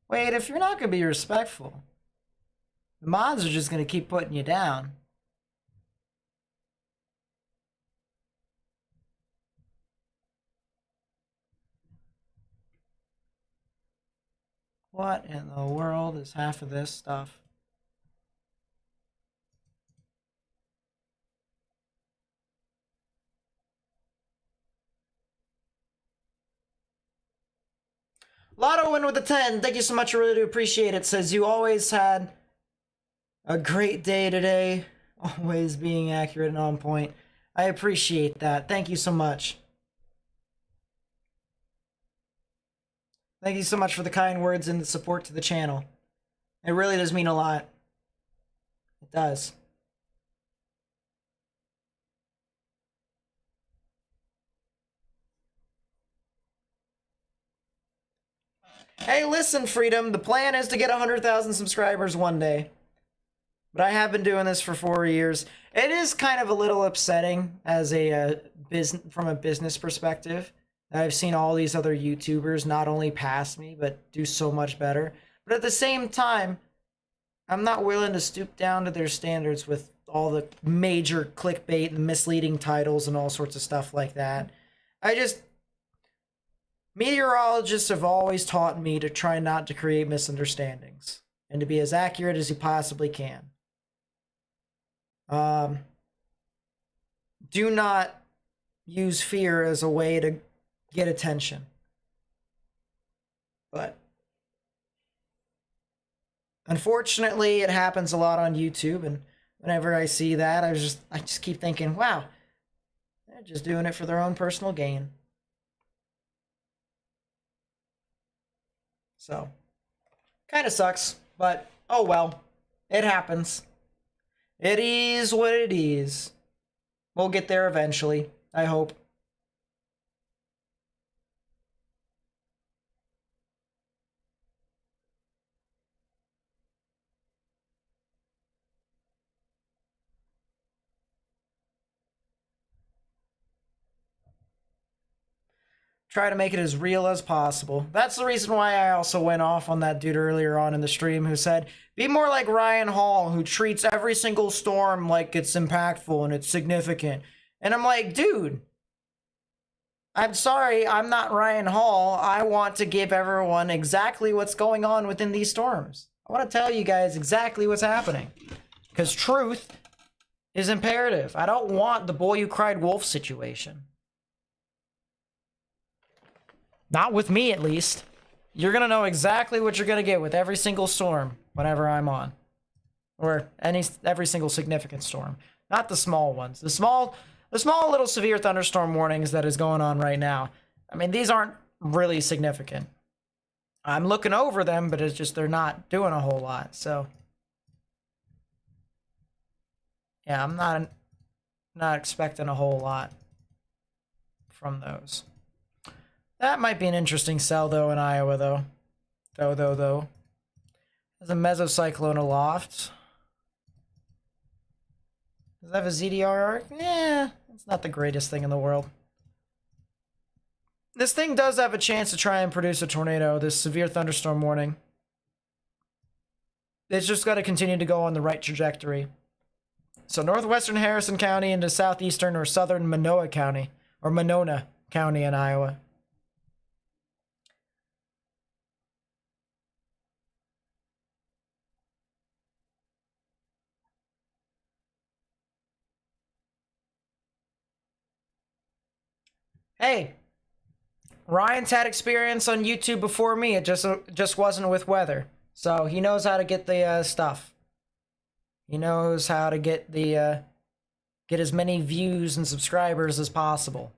Wait, if you're not going to be respectful, the mods are just going to keep putting you down. What in the world is half of this stuff? Lotto win with a 10. Thank you so much. I really do appreciate it. Says you always had a great day today. Always being accurate and on point. I appreciate that. Thank you so much. Thank you so much for the kind words and the support to the channel. It really does mean a lot. It does. Hey, listen, Freedom. The plan is to get 100,000 subscribers one day. But I have been doing this for 4 years. It is kind of a little upsetting as a from a business perspective. I've seen all these other YouTubers not only pass me, but do so much better. But at the same time, I'm not willing to stoop down to their standards with all the major clickbait and misleading titles and all sorts of stuff like that. Meteorologists have always taught me to try not to create misunderstandings and to be as accurate as you possibly can. Do not use fear as a way to get attention. But unfortunately, it happens a lot on YouTube, and whenever I see that, I just keep thinking, wow, they're just doing it for their own personal gain. So, kind of sucks, but oh well, it happens. It is what it is. We'll get there eventually, I hope. Try to make it as real as possible. That's the reason why I also went off on that dude earlier on in the stream who said, be more like Ryan Hall, who treats every single storm like it's impactful and it's significant. And I'm like, dude, I'm sorry, I'm not Ryan Hall. I want to give everyone exactly what's going on within these storms. I want to tell you guys exactly what's happening. Because truth is imperative. I don't want the boy who cried wolf situation. Not with me, at least. You're going to know exactly what you're going to get with every single storm whenever I'm on. Or every single significant storm. Not the small ones. The small little severe thunderstorm warnings that is going on right now. I mean, these aren't really significant. I'm looking over them, but it's just they're not doing a whole lot. So, yeah, I'm not expecting a whole lot from those. That might be an interesting sell, though, in Iowa, though. Though. There's a mesocyclone aloft. Does that have a ZDR arc? Yeah, it's not the greatest thing in the world. This thing does have a chance to try and produce a tornado, this severe thunderstorm warning. It's just got to continue to go on the right trajectory. So northwestern Harrison County into southeastern or southern Monona County in Iowa. Hey, Ryan's had experience on YouTube before me. It just wasn't with weather. So he knows how to get the stuff. He knows how to get the get as many views and subscribers as possible.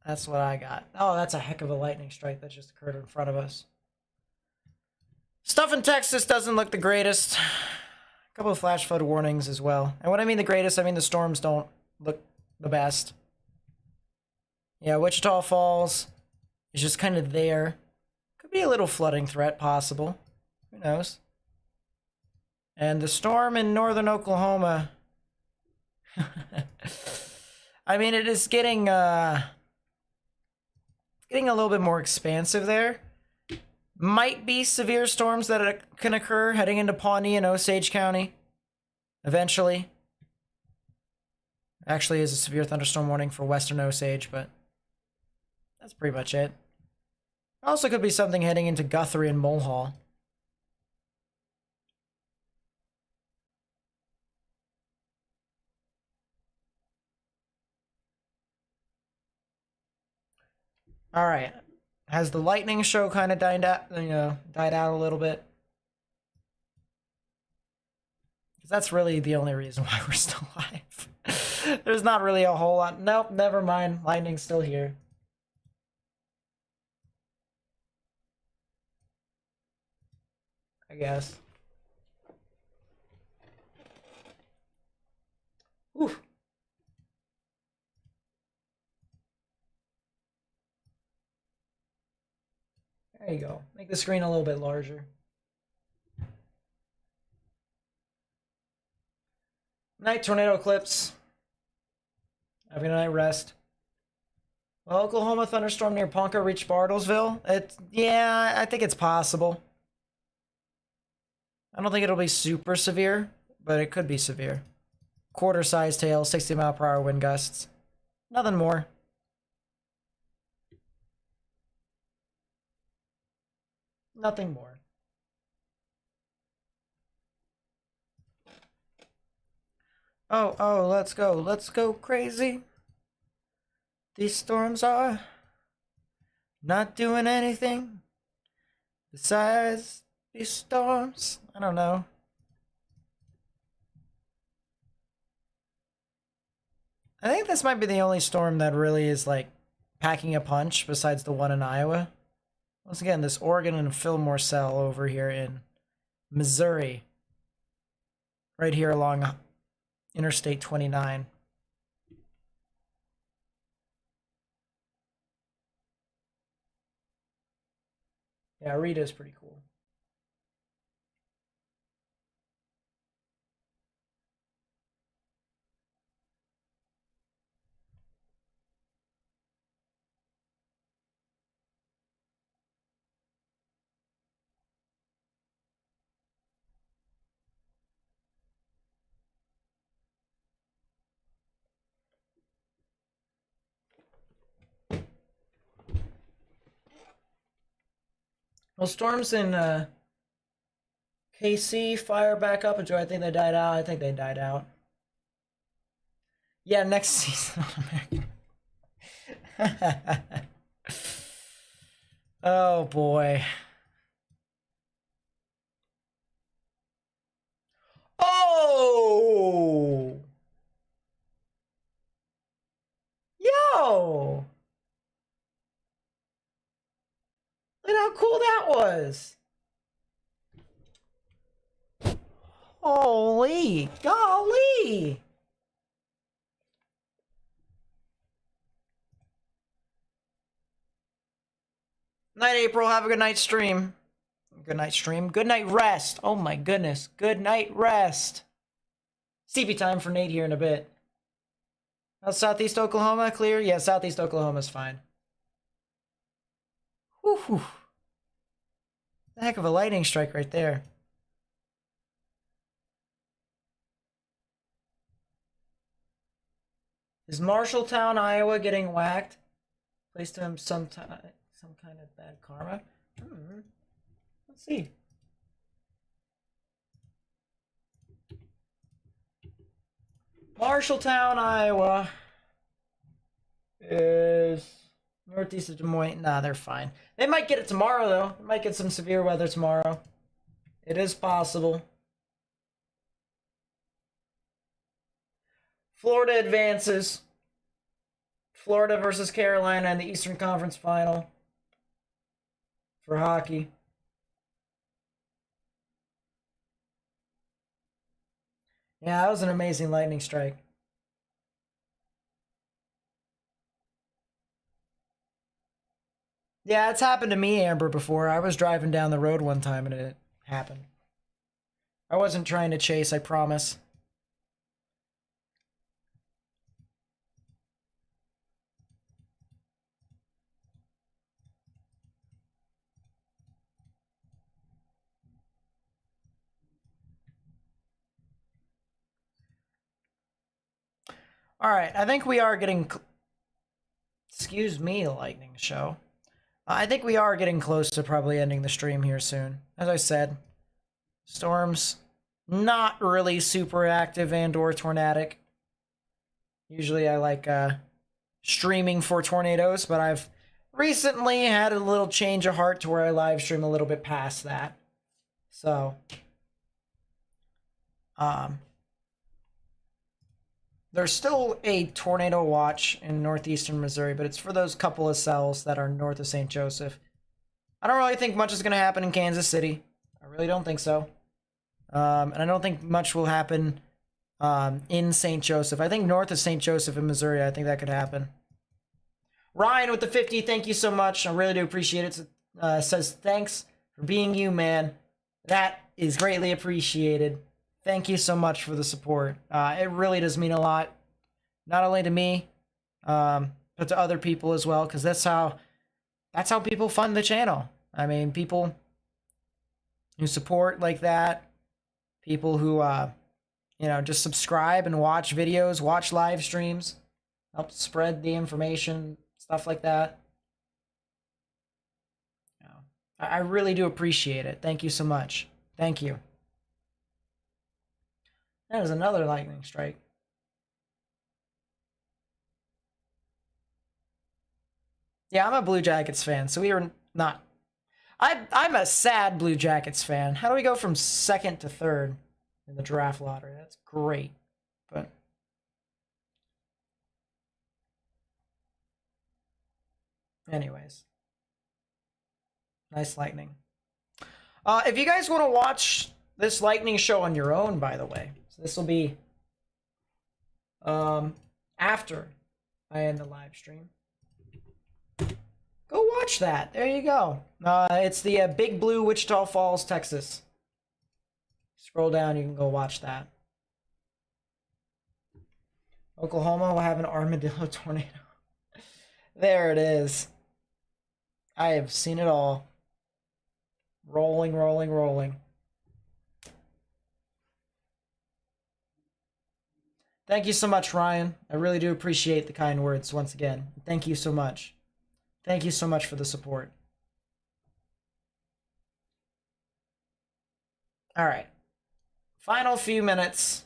That's what I got. Oh, that's a heck of a lightning strike that just occurred in front of us. Stuff in Texas doesn't look the greatest. A couple of flash flood warnings as well. And when I mean the greatest, I mean the storms don't look the best. Yeah, Wichita Falls is just kind of there. Could be a little flooding threat possible. Who knows? And the storm in northern Oklahoma. I mean, it is getting a little bit more expansive there. Might be severe storms that can occur heading into Pawnee and Osage County eventually. Actually is a severe thunderstorm warning for western Osage, but that's pretty much it. Also could be something heading into Guthrie and Mulhall. All right. Has the lightning show kind of died out a little bit? Because that's really the only reason why we're still alive. There's not really a whole lot. Nope, never mind. Lightning's still here. I guess. Oof. There you go. Make the screen a little bit larger. Night tornado eclipse. Have a night rest. Well, Oklahoma thunderstorm near Ponca reached Bartlesville. Yeah, I think it's possible. I don't think it'll be super severe, but it could be severe. Quarter-sized hail, 60-mile-per-hour wind gusts. Nothing more. Nothing more. Oh, let's go. Let's go crazy. These storms are not doing anything besides these storms. I don't know. I think this might be the only storm that really is like packing a punch besides the one in Iowa. Once again, this Oregon and Fillmore cell over here in Missouri. Right here along Interstate 29. Yeah, Rita's pretty cool. Well, storms in KC fire back up. I think they died out. I think they died out. Yeah, next season on American. Oh boy. Oh! Yo! Look at how cool that was. Holy golly! Night, April. Have a good night stream. Good night stream. Good night rest. Oh my goodness. Good night rest. CP time for Nate here in a bit. How's Southeast Oklahoma? Clear? Yeah, Southeast Oklahoma's fine. Whew. A heck of a lightning strike right there. Is Marshalltown, Iowa getting whacked? Placed to him some kind of bad karma? Let's see. Marshalltown, Iowa is northeast of Des Moines. Nah, they're fine. They might get it tomorrow, though. They might get some severe weather tomorrow. It is possible. Florida advances. Florida versus Carolina in the Eastern Conference Final for hockey. Yeah, that was an amazing lightning strike. Yeah, it's happened to me, Amber, before. I was driving down the road one time and it happened. I wasn't trying to chase, I promise. All right, I think we are getting... Excuse me, lightning show. I think we are getting close to probably ending the stream here soon. As I said, storms not really super active and or tornadic. Usually I like streaming for tornadoes, but I've recently had a little change of heart to where I live stream a little bit past that. So, there's still a tornado watch in northeastern Missouri, but it's for those couple of cells that are north of St. Joseph. I don't really think much is going to happen in Kansas City. I really don't think so. And I don't think much will happen in St. Joseph. I think north of St. Joseph in Missouri, I think that could happen. Ryan with the 50, thank you so much. I really do appreciate it. Says, thanks for being you, man. That is greatly appreciated. Thank you so much for the support. It really does mean a lot, not only to me, but to other people as well, because that's how people fund the channel. I mean, people who support like that, people who just subscribe and watch videos, watch live streams, help spread the information, stuff like that. I really do appreciate it. Thank you so much. Thank you. That is another lightning strike. Yeah, I'm a Blue Jackets fan, so we are not... I'm a sad Blue Jackets fan. How do we go from second to third in the draft lottery? That's great. But Anyways. Nice lightning. If you guys want to watch this lightning show on your own, by the way, so this will be after I end the live stream. Go watch that. There you go. It's the Big Blue, Wichita Falls, Texas. Scroll down, you can go watch that. Oklahoma will have an armadillo tornado. There it is. I have seen it all. Rolling, rolling, rolling. Thank you so much, Ryan. I really do appreciate the kind words once again. Thank you so much. Thank you so much for the support. All right. Final few minutes,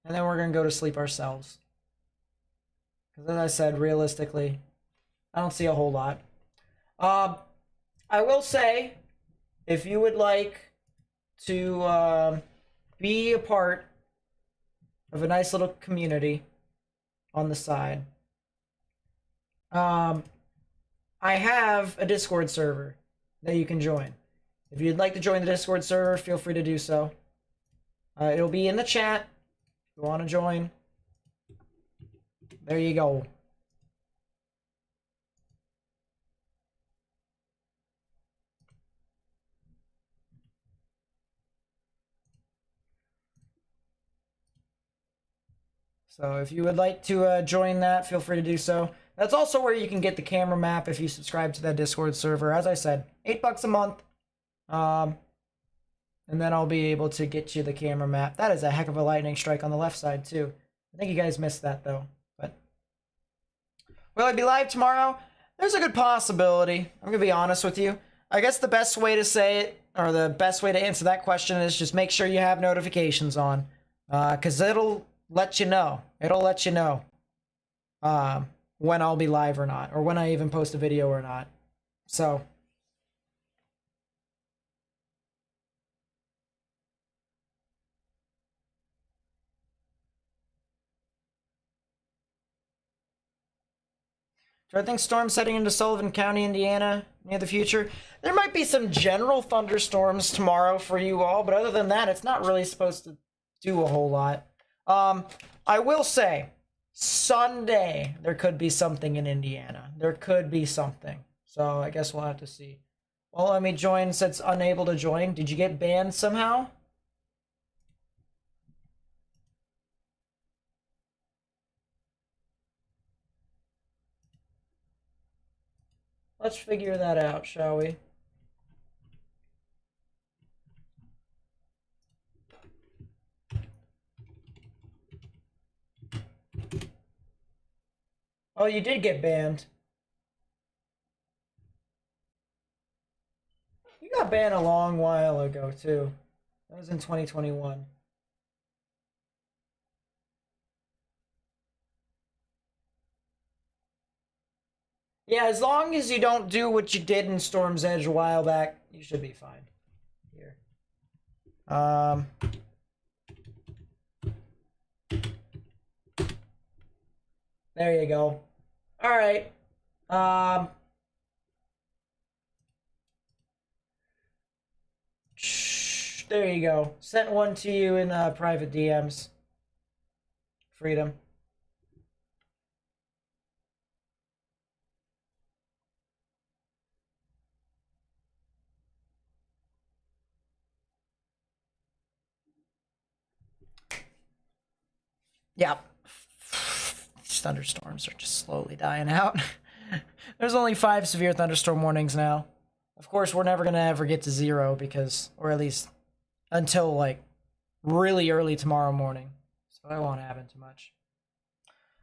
and then we're going to go to sleep ourselves. Because as I said, realistically, I don't see a whole lot. I will say, if you would like to be a part of a nice little community on the side, I have a Discord server that you can join. If you'd like to join the Discord server, feel free to do so. It'll be in the chat if you want to join. There you go. So if you would like to join that, feel free to do so. That's also where you can get the camera map if you subscribe to that Discord server. As I said, $8 a month. And then I'll be able to get you the camera map. That is a heck of a lightning strike on the left side too. I think you guys missed that though. But will I be live tomorrow? There's a good possibility. I'm gonna be honest with you. I guess the best way to say it, or the best way to answer that question, is just make sure you have notifications on, because it'll let you know. It'll let you know when I'll be live or not, or when I even post a video or not. So do I think storms heading into Sullivan County, Indiana, near the future? There might be some general thunderstorms tomorrow for you all, but other than that, it's not really supposed to do a whole lot. I will say, Sunday, there could be something in Indiana. There could be something. So I guess we'll have to see. Well, let me join since unable to join. Did you get banned somehow? Let's figure that out, shall we? Oh, you did get banned. You got banned a long while ago, too. That was in 2021. Yeah, as long as you don't do what you did in Storm's Edge a while back, you should be fine. Here. There you go. All right. There you go. Sent one to you in private DMs. Freedom. Yeah. These thunderstorms are just slowly dying out. There's only 5 severe thunderstorm warnings now. Of course, we're never going to ever get to 0 because, or at least until like really early tomorrow morning. So it won't happen too much.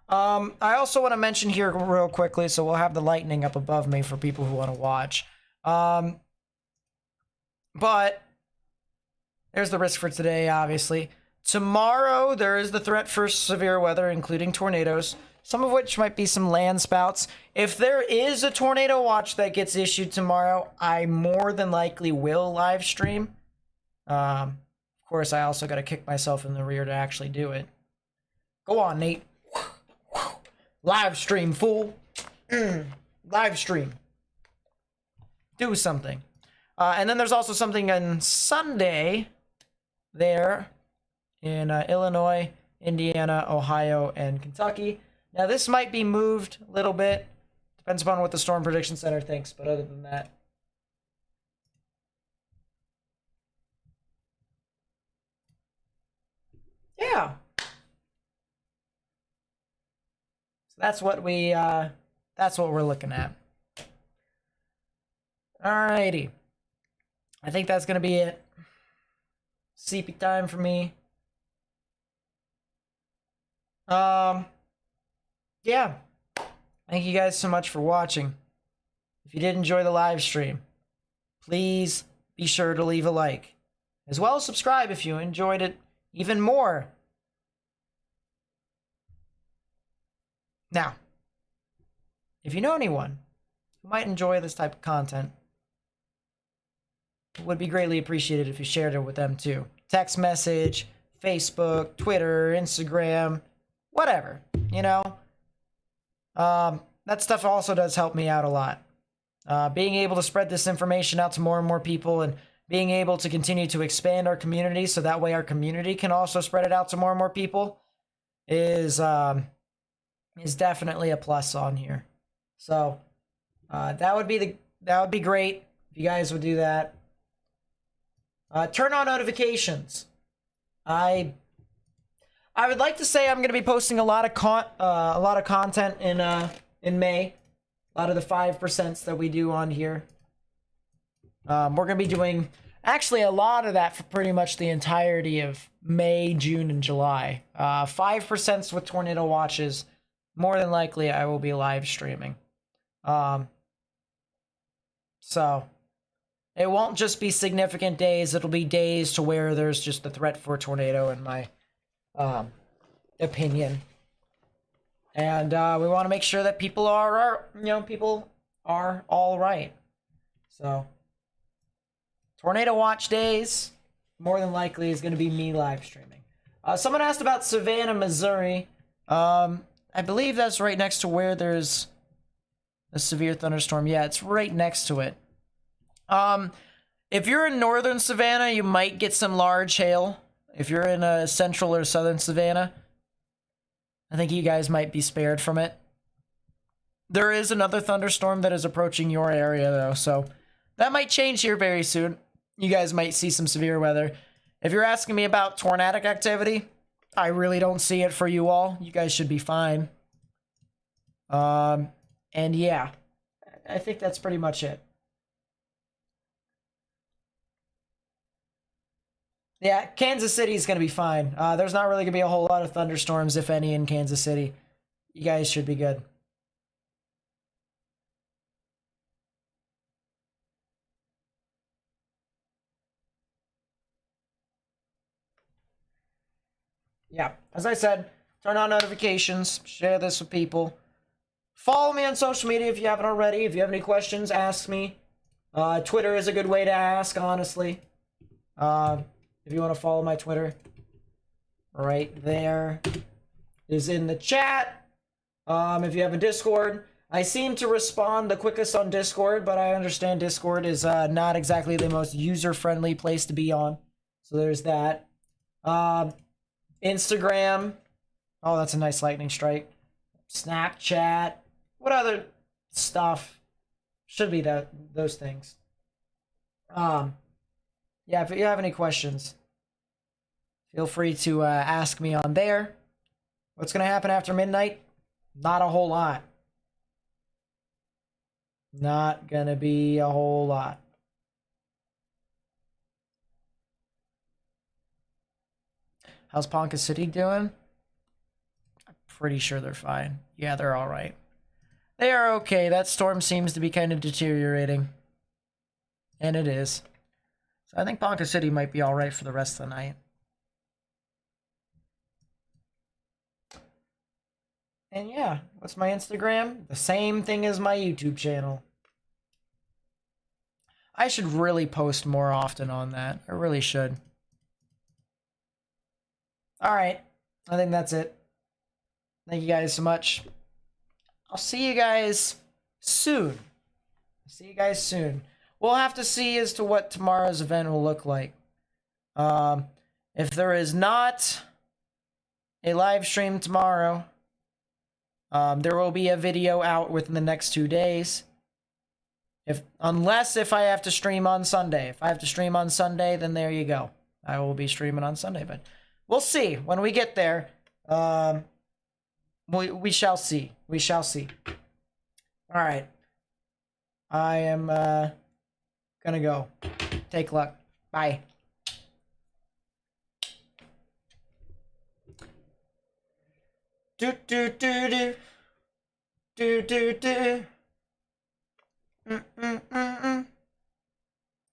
I also want to mention here real quickly, so we'll have the lightning up above me for people who want to watch. But there's the risk for today, obviously. Tomorrow, there is the threat for severe weather, including tornadoes, some of which might be some land spouts. If there is a tornado watch that gets issued tomorrow, I more than likely will live stream. Of course, I also got to kick myself in the rear to actually do it. Go on, Nate. Live stream, fool. Live stream. do something. And then there's also something on Sunday there in Illinois, Indiana, Ohio, and Kentucky. Now, this might be moved a little bit. Depends upon what the Storm Prediction Center thinks, but other than that. Yeah. So that's what we're looking at. Alrighty. I think that's gonna be it. CP time for me. Yeah. Thank you guys so much for watching. If you did enjoy the live stream, please be sure to leave a like. As well as subscribe if you enjoyed it even more. Now, if you know anyone who might enjoy this type of content, it would be greatly appreciated if you shared it with them too. Text message, Facebook, Twitter, Instagram, whatever, you know. That stuff also does help me out a lot. Being able to spread this information out to more and more people and being able to continue to expand our community so that way our community can also spread it out to more and more people is definitely a plus on here. So that would be great if you guys would do that. Turn on notifications. I would like to say I'm going to be posting a lot of content in May. A lot of the 5% that we do on here. We're going to be doing actually a lot of that for pretty much the entirety of May, June, and July. 5% with tornado watches. More than likely, I will be live streaming. So it won't just be significant days. It'll be days to where there's just a threat for a tornado in my opinion. And we want to make sure that people are all right. So tornado watch days, more than likely, is going to be me live streaming. Someone asked about Savannah, Missouri. I believe that's right next to where there's a severe thunderstorm. Yeah, it's right next to it. If you're in northern Savannah, you might get some large hail. If you're in central or southern Savannah, I think you guys might be spared from it. There is another thunderstorm that is approaching your area, though, so that might change here very soon. You guys might see some severe weather. If you're asking me about tornadic activity, I really don't see it for you all. You guys should be fine. And yeah, I think that's pretty much it. Yeah, Kansas City is going to be fine. There's not really going to be a whole lot of thunderstorms, if any, in Kansas City. You guys should be good. Yeah, as I said, turn on notifications, share this with people. Follow me on social media if you haven't already. If you have any questions, ask me. Twitter is a good way to ask, honestly. If you want to follow my Twitter, right there is in the chat. If you have a Discord, I seem to respond the quickest on Discord, but I understand Discord is not exactly the most user-friendly place to be on. So there's that. Instagram. Oh, that's a nice lightning strike. Snapchat. What other stuff? Should be those things. Yeah, if you have any questions, feel free to ask me on there. What's going to happen after midnight? Not a whole lot. Not going to be a whole lot. How's Ponca City doing? I'm pretty sure they're fine. Yeah, they're all right. They are okay. That storm seems to be kind of deteriorating. And it is. So I think Ponca City might be all right for the rest of the night. And yeah, what's my Instagram? The same thing as my YouTube channel. I should really post more often on that. I really should. All right. I think that's it. Thank you guys so much. I'll see you guys soon. we'll have to see as to what tomorrow's event will look like. If there is not a live stream tomorrow, there will be a video out within the next 2 days. Unless if I have to stream on Sunday. If I have to stream on Sunday, then there you go. I will be streaming on Sunday, but we'll see when we get there. We shall see. We shall see. All right. I am gonna go. Take luck. Bye. Do do do do. Do do do. Mm mm mm mm.